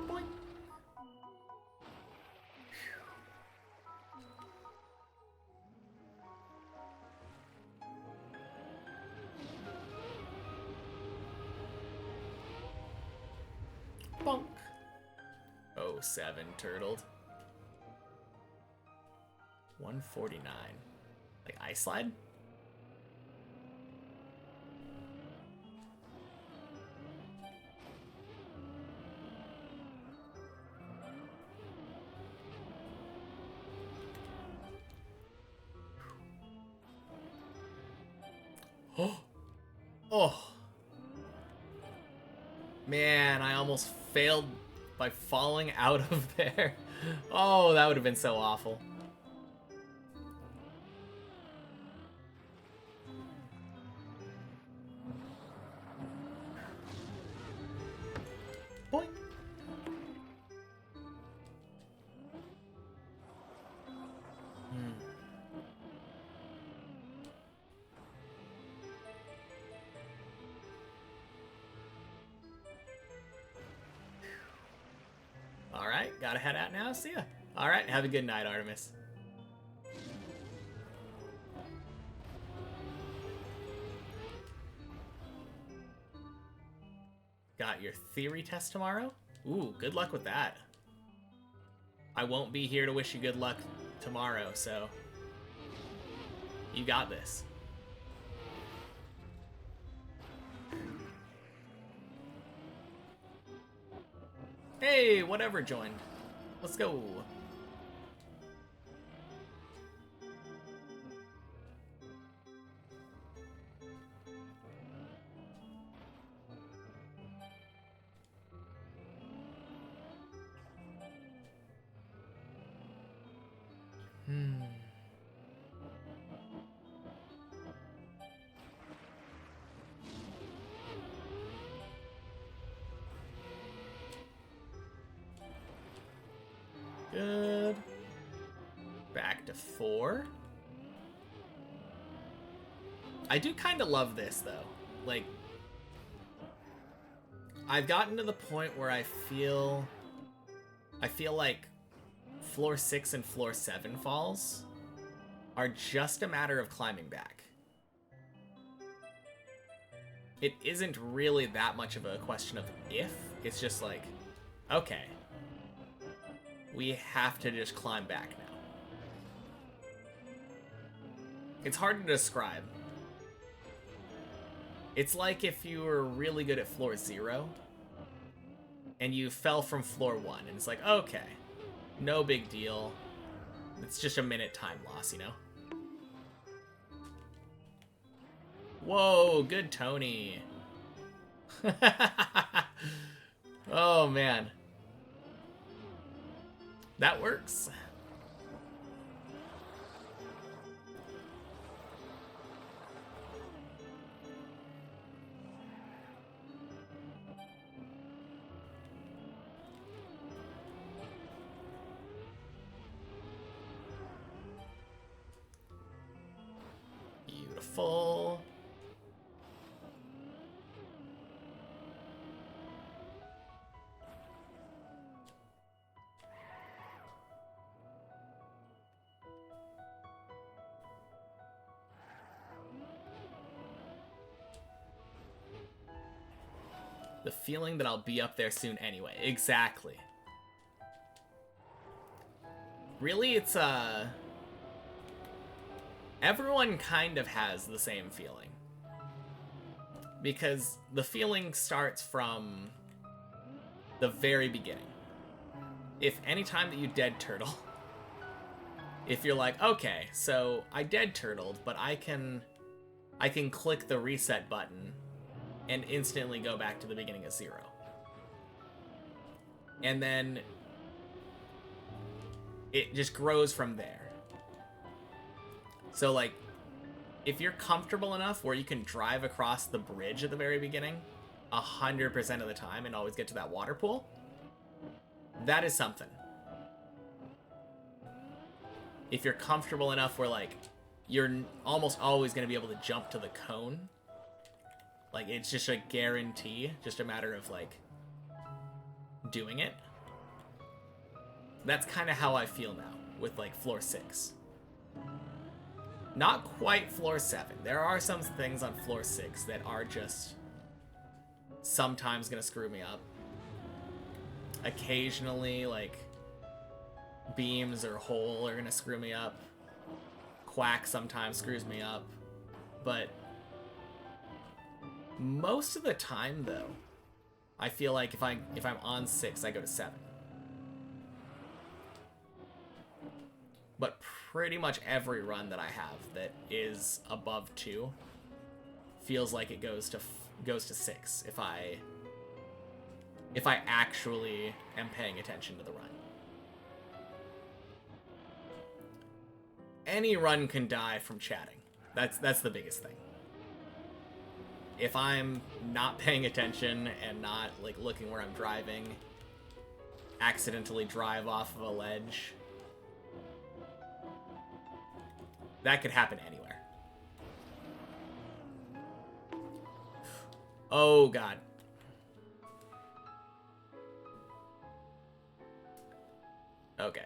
Boing. Bonk. Oh, 7 turtled. 149. Like ice slide? Oh. Man, I almost failed by falling out of there. Oh, that would have been so awful. Boing. Alright, gotta head out now. See ya. Alright, have a good night, Artemis. Got your theory test tomorrow? Ooh, good luck with that. I won't be here to wish you good luck tomorrow, so you got this. Hey, whatever joined. Let's go. Good. Back to 4. I do kind of love this, though. Like, I've gotten to the point where I feel like floor 6 and floor 7 falls are just a matter of climbing back. It isn't really that much of a question of if, it's just like, okay, we have to just climb back now. It's hard to describe. It's like if you were really good at floor 0 and you fell from floor 1 and it's like, okay, no big deal. It's just a minute time loss, you know? Whoa, good Tony. Oh, man. That works. Beautiful. The feeling that I'll be up there soon anyway. Exactly. Really, it's, everyone kind of has the same feeling. Because the feeling starts from the very beginning. If any time that you dead turtle, if you're like, okay, so I dead turtled, but I can click the reset button and instantly go back to the beginning of 0. And then it just grows from there. So, like, if you're comfortable enough where you can drive across the bridge at the very beginning 100% of the time and always get to that water pool, that is something. If you're comfortable enough where, like, you're almost always going to be able to jump to the cone, like, it's just a guarantee, just a matter of, like, doing it. That's kind of how I feel now with, like, floor 6. Not quite floor 7. There are some things on floor 6 that are just sometimes gonna screw me up. Occasionally, like, beams or hole are gonna screw me up. Quack sometimes screws me up. But most of the time, though, I feel like if I'm on 6, I go to 7. But pretty much every run that I have that is above 2 feels like it goes to 6 if I actually am paying attention to the run. Any run can die from chatting. That's the biggest thing. If I'm not paying attention and not, like, looking where I'm driving, accidentally drive off of a ledge, that could happen anywhere. Oh, God. Okay.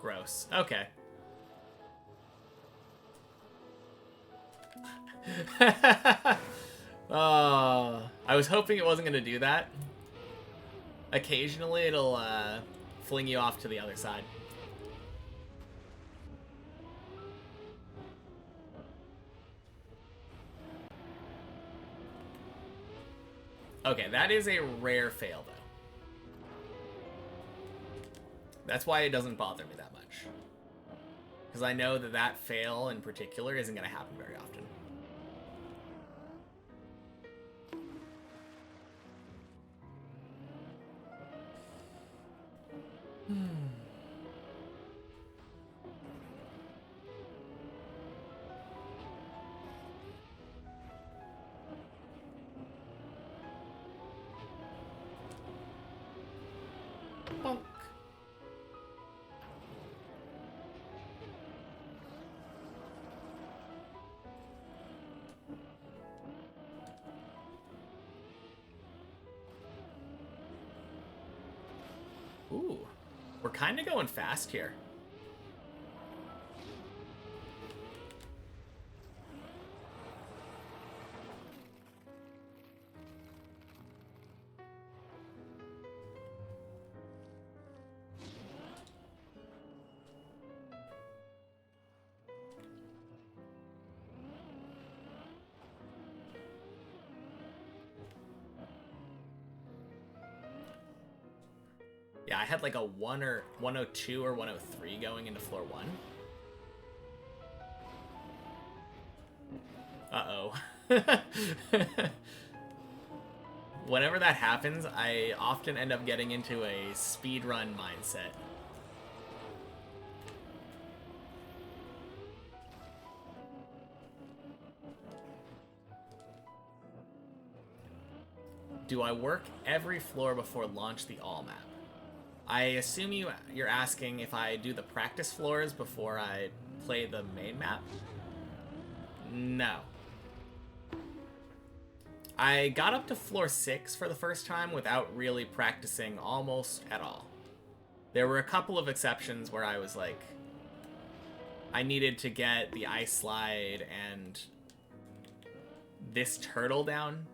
Gross. Okay. I was hoping it wasn't going to do that. Occasionally it'll fling you off to the other side. Okay, that is a rare fail, though. That's why it doesn't bother me that much. Because I know that that fail in particular isn't going to happen very often. Bonk. Ooh, we're kind of going fast here. Yeah, I had like a 102 or 103 going into floor 1. Uh-oh. Whenever that happens, I often end up getting into a speedrun mindset. Do I work every floor before launch the all map? I assume you're asking if I do the practice floors before I play the main map? No. I got up to floor 6 for the first time without really practicing almost at all. There were a couple of exceptions where I was like, I needed to get the ice slide and this turtle down.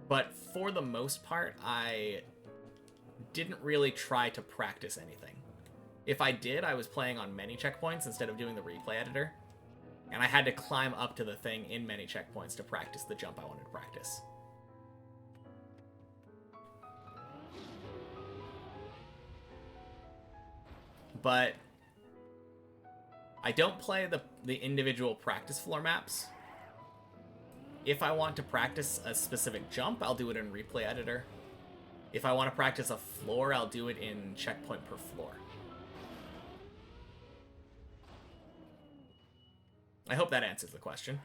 But for the most part, I didn't really try to practice anything. If I did, I was playing on many checkpoints instead of doing the replay editor. And I had to climb up to the thing in many checkpoints to practice the jump I wanted to practice. But I don't play the individual practice floor maps. If I want to practice a specific jump, I'll do it in replay editor. If I want to practice a floor, I'll do it in checkpoint per floor. I hope that answers the question.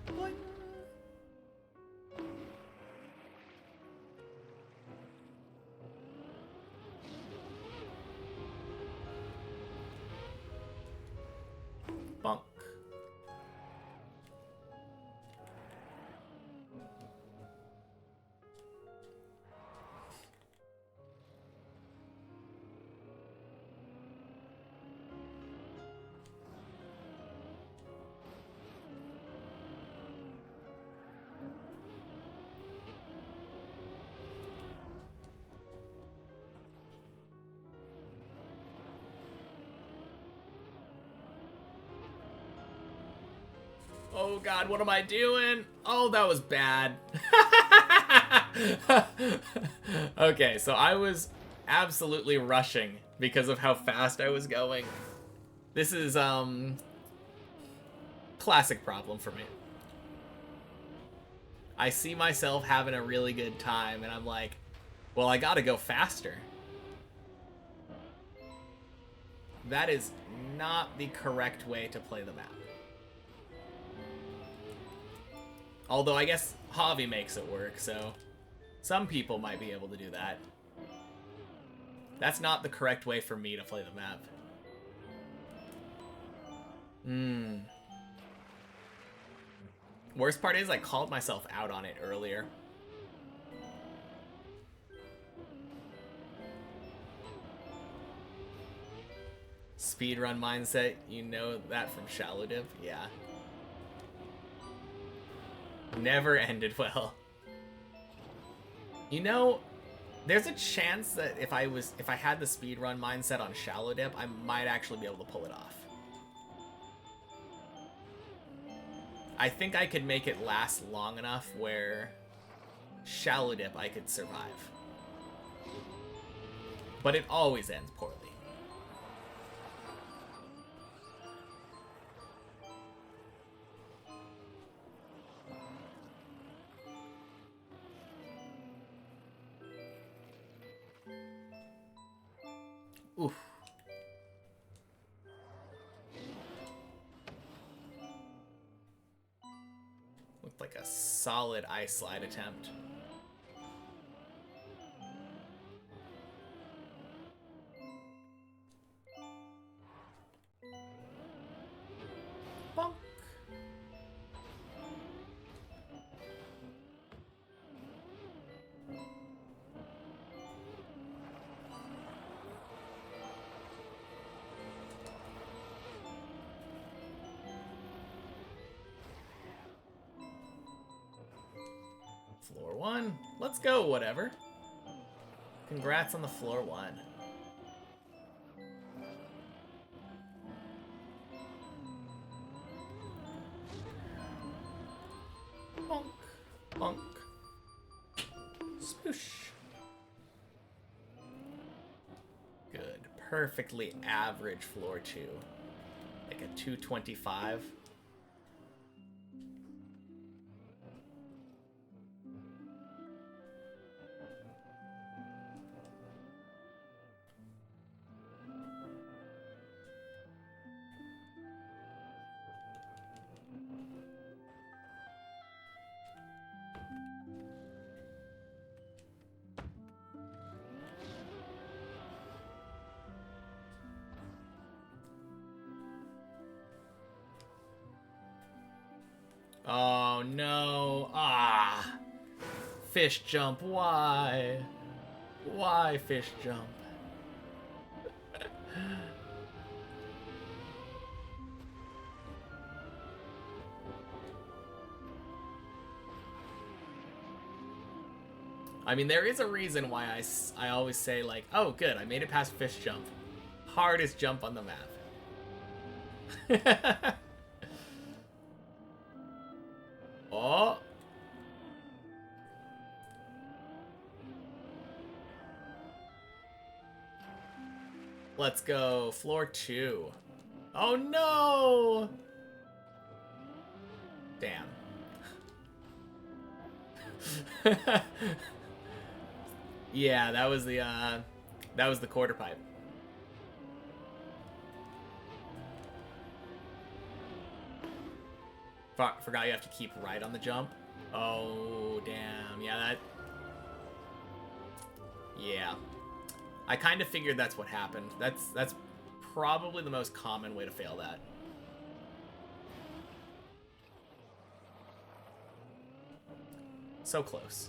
Boing. Bonk. Oh god, what am I doing? Oh, that was bad. Okay, so I was absolutely rushing because of how fast I was going. This is, classic problem for me. I see myself having a really good time, and I'm like, well, I gotta go faster. That is not the correct way to play the map. Although I guess Javi makes it work, so some people might be able to do that. That's not the correct way for me to play the map. Worst part is I called myself out on it earlier. Speedrun mindset, you know that from Shallow Dip? Yeah. Never ended well. You know, There's a chance that if I had the speedrun mindset on shallow dip, I might actually be able to pull it off. I think I could make it last long enough where shallow dip I could survive. But it always ends poorly. Oof. Looked like a solid ice slide attempt. Bonk. Floor 1. Let's go, whatever. Congrats on the floor 1. Bonk. Bonk. Spoosh. Good. Perfectly average floor 2. Like a 225. Oh no. Ah. Fish jump. Why? Why fish jump? I mean, there is a reason why I always say, like, oh, good, I made it past fish jump. Hardest jump on the map. Oh. Let's go. Floor 2. Oh, no! Damn. Yeah, that was the quarter pipe. Forgot you have to keep right on the jump. Oh, damn. Yeah, yeah. I kind of figured that's what happened. That's probably the most common way to fail that. So close.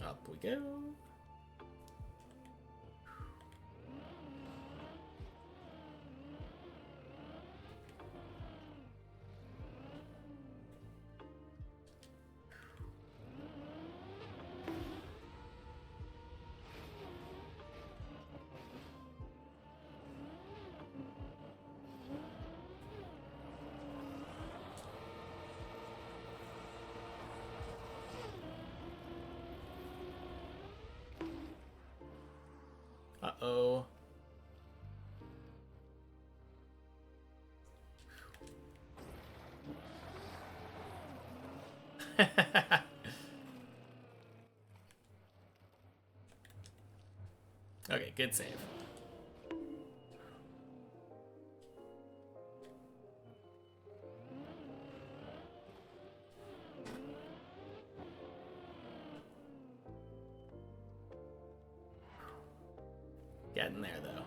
Up we go. Uh-oh. Okay, good save. Getting there, though.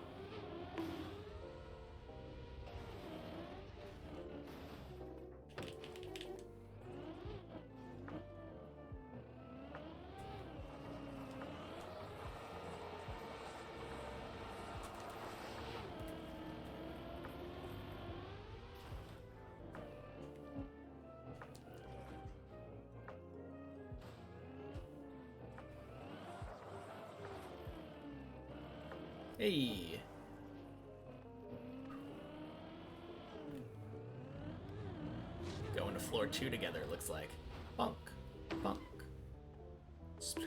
Hey. Going to floor 2 together, it looks like. Bunk. Bunk. Splish.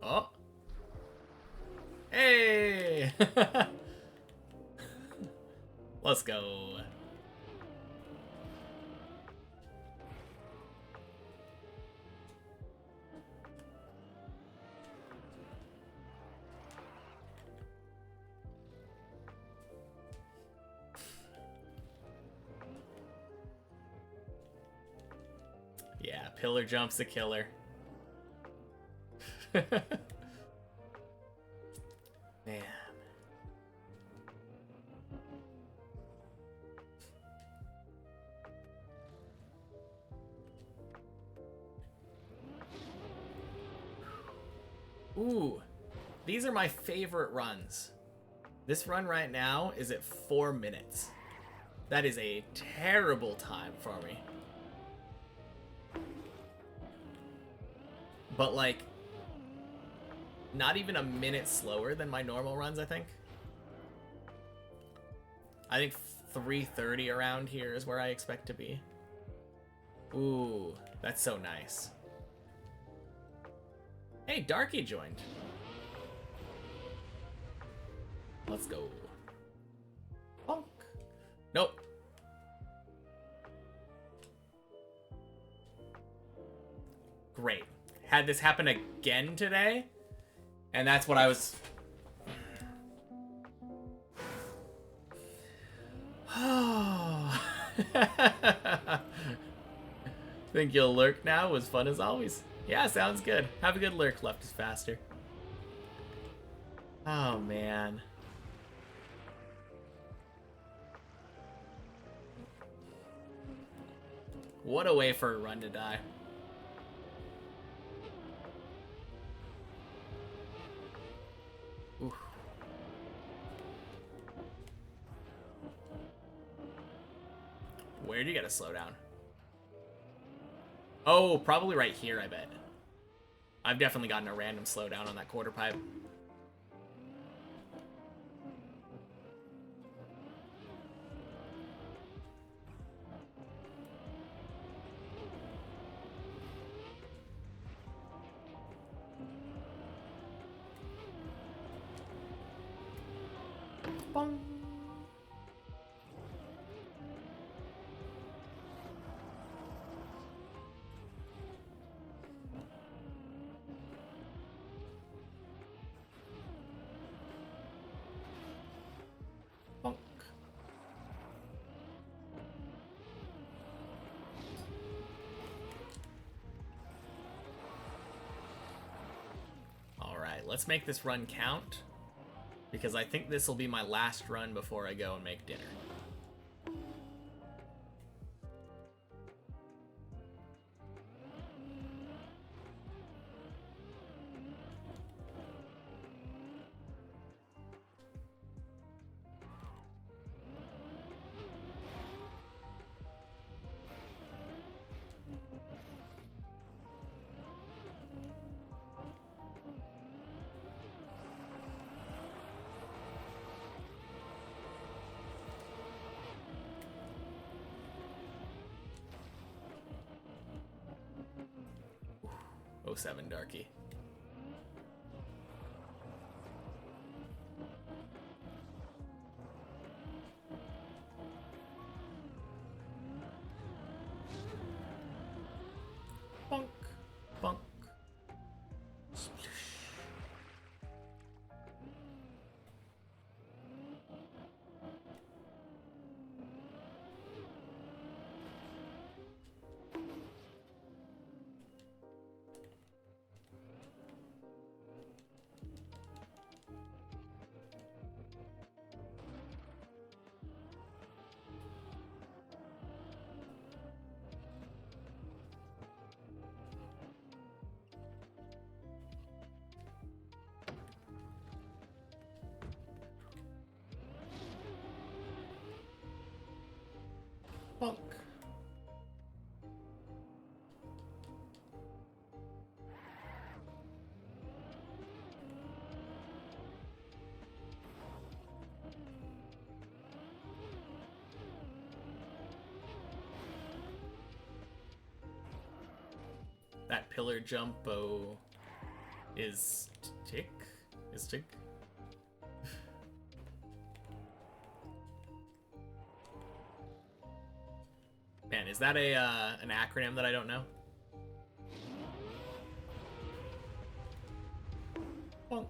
Oh. Hey! Let's go. Yeah, pillar jump's a killer. Man. Ooh, these are my favorite runs. This run right now is at 4 minutes. That is a terrible time for me. But like, not even a minute slower than my normal runs, I think. I think 3:30 around here is where I expect to be. Ooh, that's so nice. Hey, Darky joined. Let's go. Bonk. Nope. Great. Had this happen again today, and that's what I was... Think you'll lurk now? Was fun as always. Yeah, sounds good. Have a good lurk. Left is faster. Oh, man. What a way for a run to die. Oof. Where do you gotta slow down? Oh, probably right here, I bet. I've definitely gotten a random slowdown on that quarter pipe. Bong. Bonk. Alright, let's make this run count, because I think this will be my last run before I go and make dinner. Oh, 07 Darky. Bonk, bonk. Splish. Bonk. That pillar jumpo is tick? Is tick? Man, is that a an acronym that I don't know? Bonk.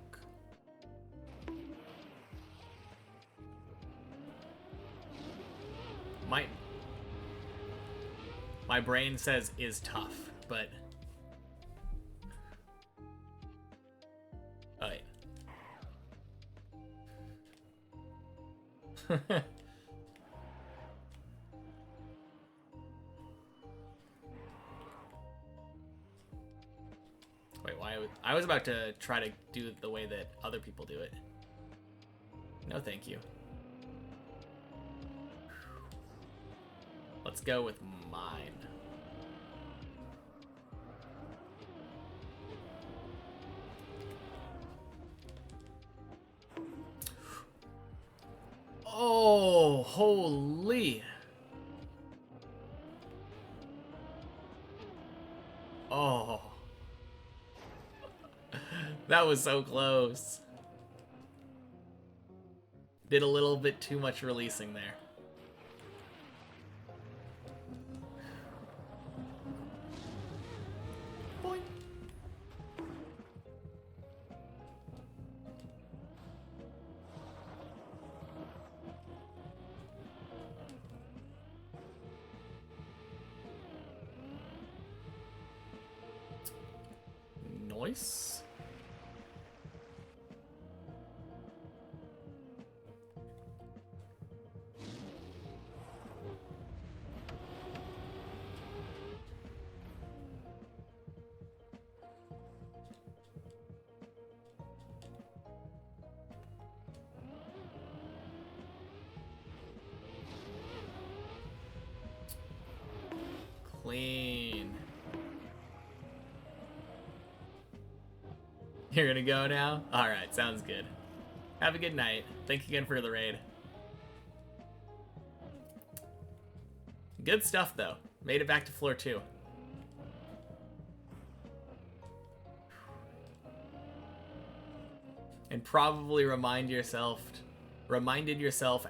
My brain says is tough, but oh yeah. Wait, why? I was about to try to do it the way that other people do it. No, thank you. Let's go with mine. Oh, holy. Oh. That was so close. Did a little bit too much releasing there. Boing. Nice. Clean. You're gonna go now? Alright, sounds good. Have a good night. Thank you again for the raid. Good stuff, though. Made it back to floor 2. And probably reminded yourself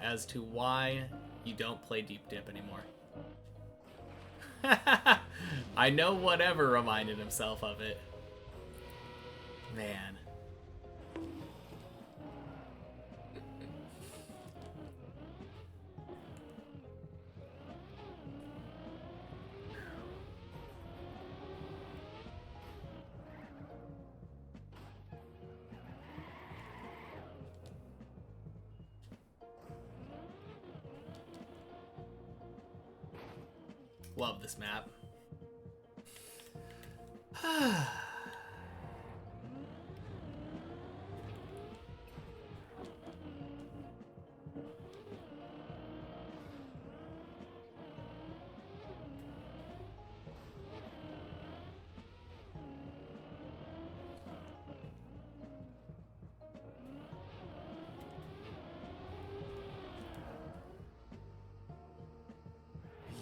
as to why you don't play deep dip anymore. I know whatever reminded himself of it. Man. Love this map.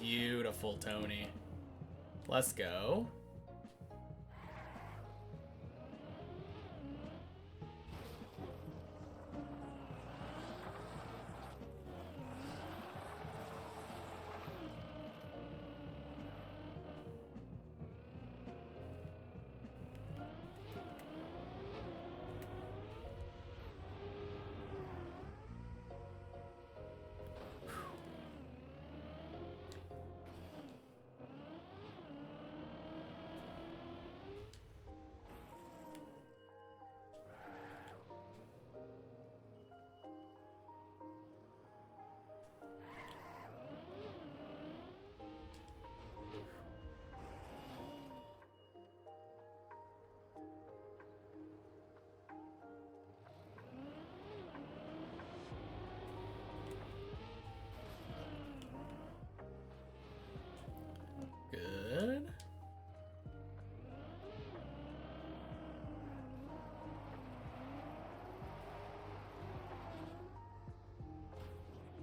Beautiful, Tony. Let's go. Good.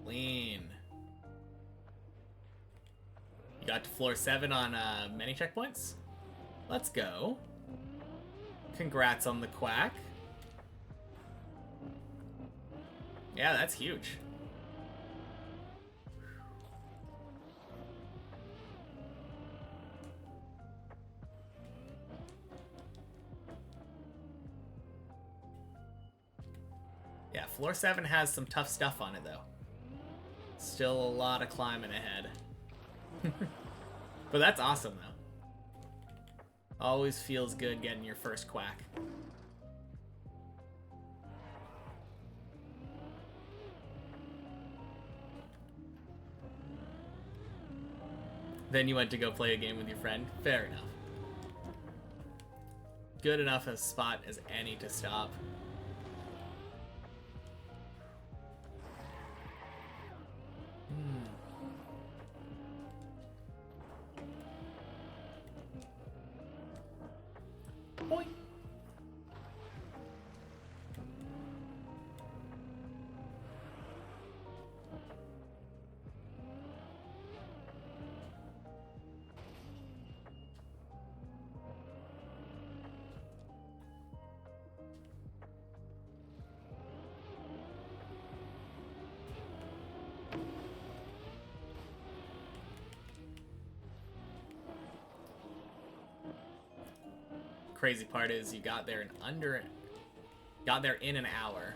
Clean. You got to floor 7 on many checkpoints? Let's go. Congrats on the quack. Yeah, that's huge. Yeah, floor 7 has some tough stuff on it, though. Still a lot of climbing ahead. But that's awesome, though. Always feels good getting your first quack. Then you went to go play a game with your friend. Fair enough. Good enough a spot as any to stop. Boing. Crazy part is you got there in an hour,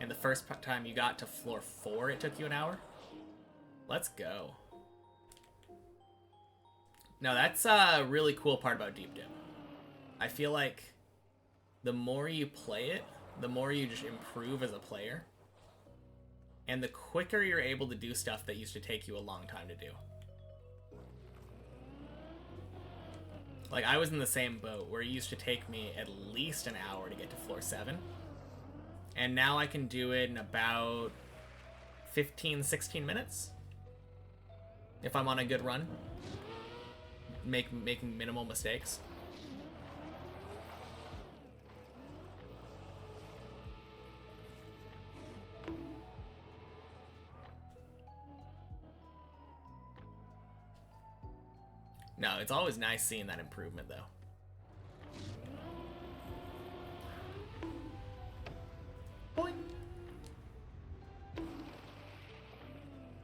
and the first time you got to floor 4 it took you an hour. Let's go. No, that's a really cool part about Deep Dip. I feel like the more you play it, the more you just improve as a player, and the quicker you're able to do stuff that used to take you a long time to do. Like, I was in the same boat where it used to take me at least an hour to get to floor 7. And now I can do it in about 15, 16 minutes. If I'm on a good run. Making minimal mistakes. No, it's always nice seeing that improvement, though. Boing.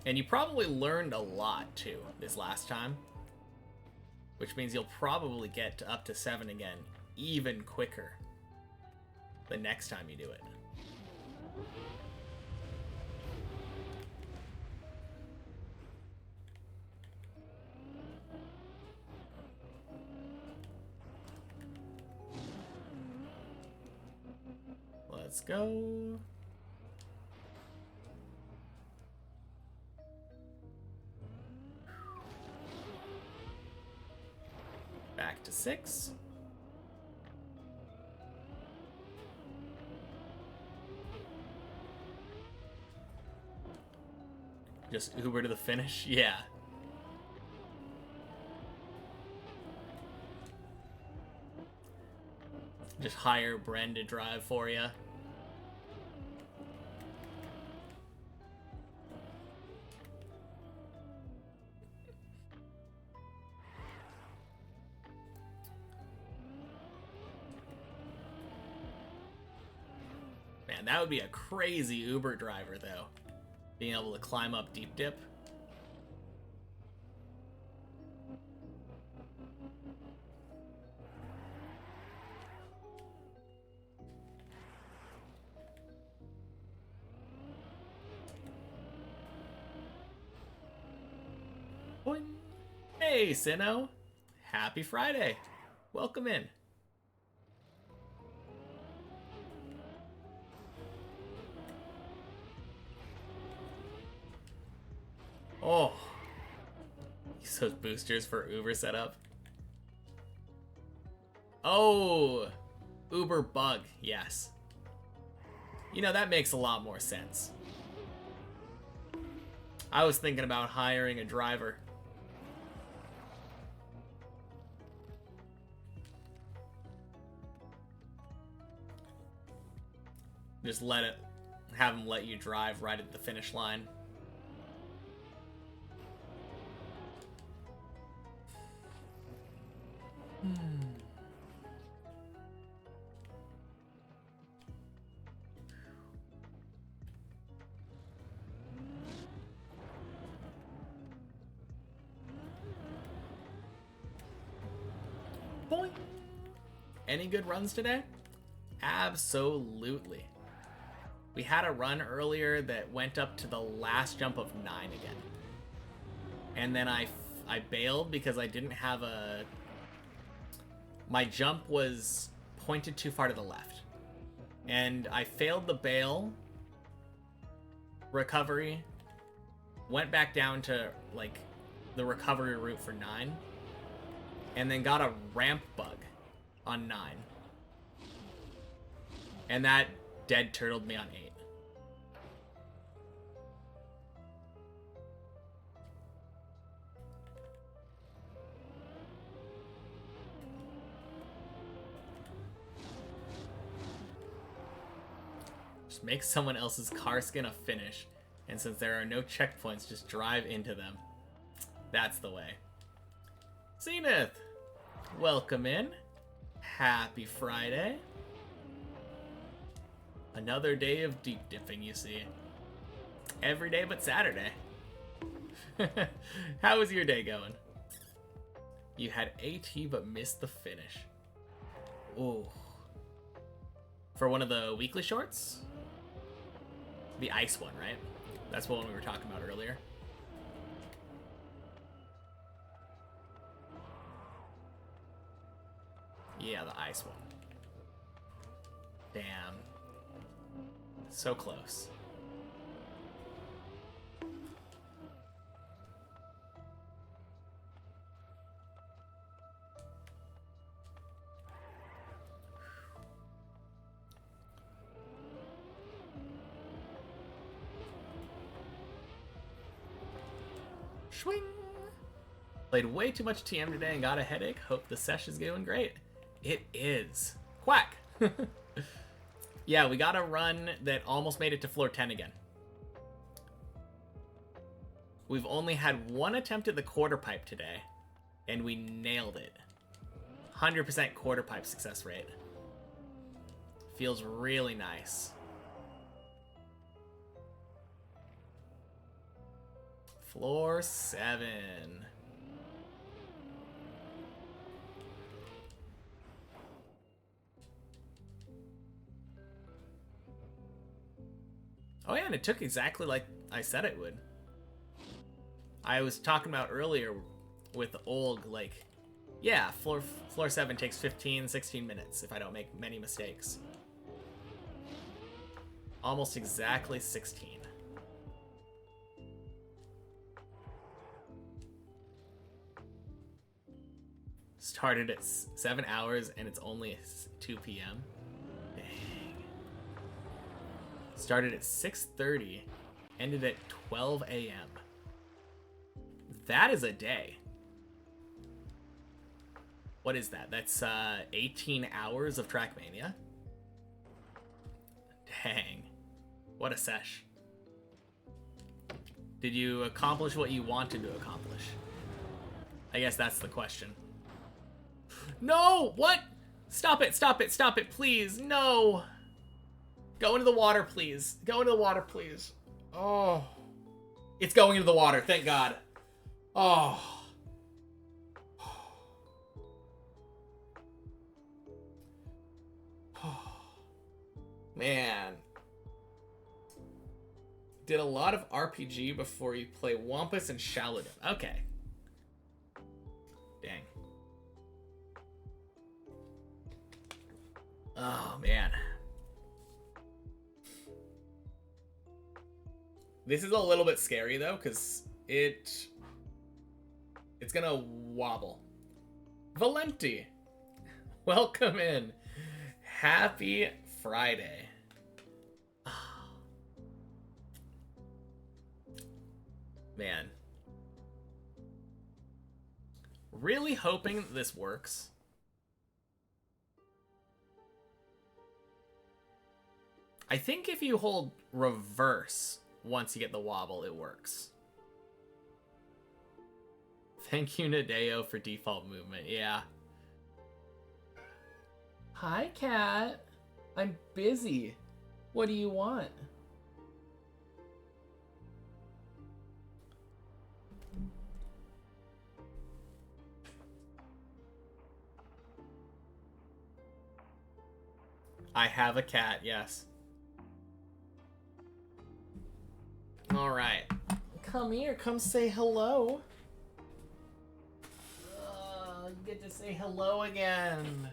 And you probably learned a lot, too, this last time. Which means you'll probably get up to 7 again even quicker the next time you do it. Let's go. Back to 6. Just Uber to the finish? Yeah. Just hire Bren to drive for you. Man, that would be a crazy Uber driver, though. Being able to climb up Deep Dip. Boing. Hey, Sinnoh. Happy Friday. Welcome in. Oh, use those boosters for Uber setup. Oh, Uber bug, yes. You know, that makes a lot more sense. I was thinking about hiring a driver. Just have him let you drive right at the finish line. Boing. Any good runs today? Absolutely. We had a run earlier that went up to the last jump of 9 again. And then I bailed because I didn't have a... My jump was pointed too far to the left. And I failed the bail, recovery, went back down to, like, the recovery route for 9, and then got a ramp bug on 9. And that dead turtled me on 8. Just make someone else's car skin a finish, and since there are no checkpoints, just drive into them. That's the way. Zenith! Welcome in. Happy Friday. Another day of deep dipping, you see. Every day but Saturday. How was your day going? You had AT but missed the finish. Ooh. For one of the weekly shorts? The ice one, right? That's what one we were talking about earlier. Yeah, the ice one. Damn. So close. Swing! Played way too much TM today and got a headache. Hope the session's going great. It is. Quack! Yeah, we got a run that almost made it to floor 10 again. We've only had one attempt at the quarter pipe today, and we nailed it. 100% quarter pipe success rate. Feels really nice. Floor 7. Oh yeah, and it took exactly like I said it would. I was talking about earlier with Olg, like, yeah, floor 7 takes 15, 16 minutes if I don't make many mistakes. Almost exactly 16. Started at 7 hours and it's only 2 p.m. Dang. Started at 6:30, ended at 12 a.m. That is a day. What is that? That's 18 hours of Trackmania. Dang. What a sesh. Did you accomplish what you wanted to accomplish? I guess that's the question. No! What? Stop it, stop it, stop it, please. No. Go into the water, please. Go into the water, please. Oh. It's going into the water, thank God. Oh. Man. Did a lot of RPG before you play Wampus and Shaladin. Okay. Dang. Oh, man. This is a little bit scary, though, because it's gonna wobble. Valenti, welcome in. Happy Friday. Man. Really hoping that this works. I think if you hold reverse once you get the wobble, it works. Thank you, Nadeo, for default movement. Yeah. Hi, cat. I'm busy. What do you want? I have a cat, yes. Alright. Come here, come say hello. Get to say hello again.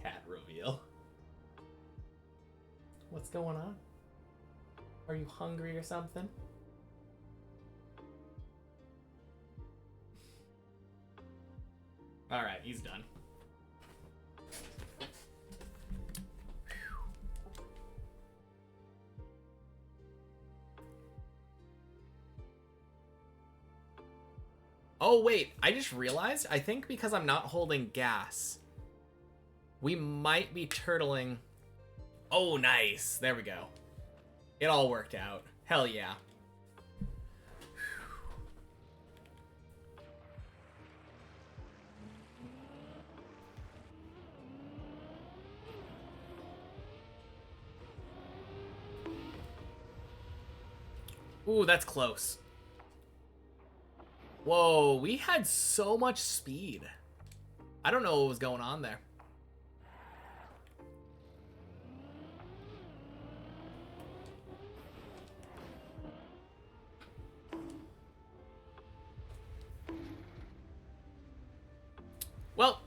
Cat reveal. What's going on? Are you hungry or something? Alright, he's done. Oh, wait. I just realized, I think because I'm not holding gas, we might be turtling. Oh, nice. There we go. It all worked out. Hell yeah. Ooh, that's close. Whoa, we had so much speed. I don't know what was going on there. Well.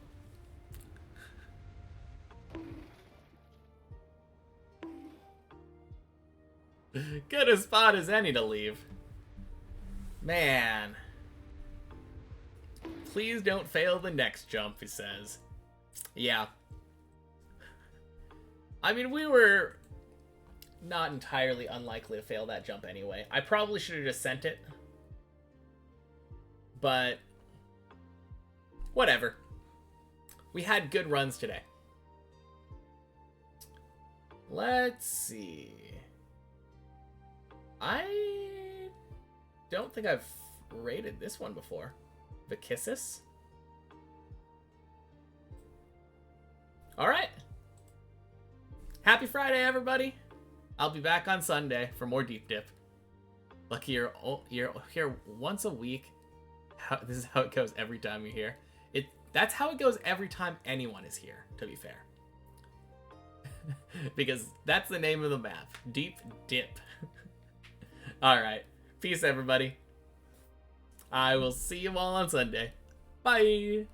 Good a spot as any to leave. Man. Please don't fail the next jump, he says. Yeah. I mean, we were not entirely unlikely to fail that jump anyway. I probably should have just sent it. But whatever. We had good runs today. Let's see. I don't think I've rated this one before. Vichissus. Alright. Happy Friday, everybody. I'll be back on Sunday for more Deep Dip. Lucky you're here once a week. This is how it goes every time you're here. That's how it goes every time anyone is here, to be fair. Because that's the name of the map. Deep Dip. Alright. Peace, everybody. I will see you all on Sunday. Bye.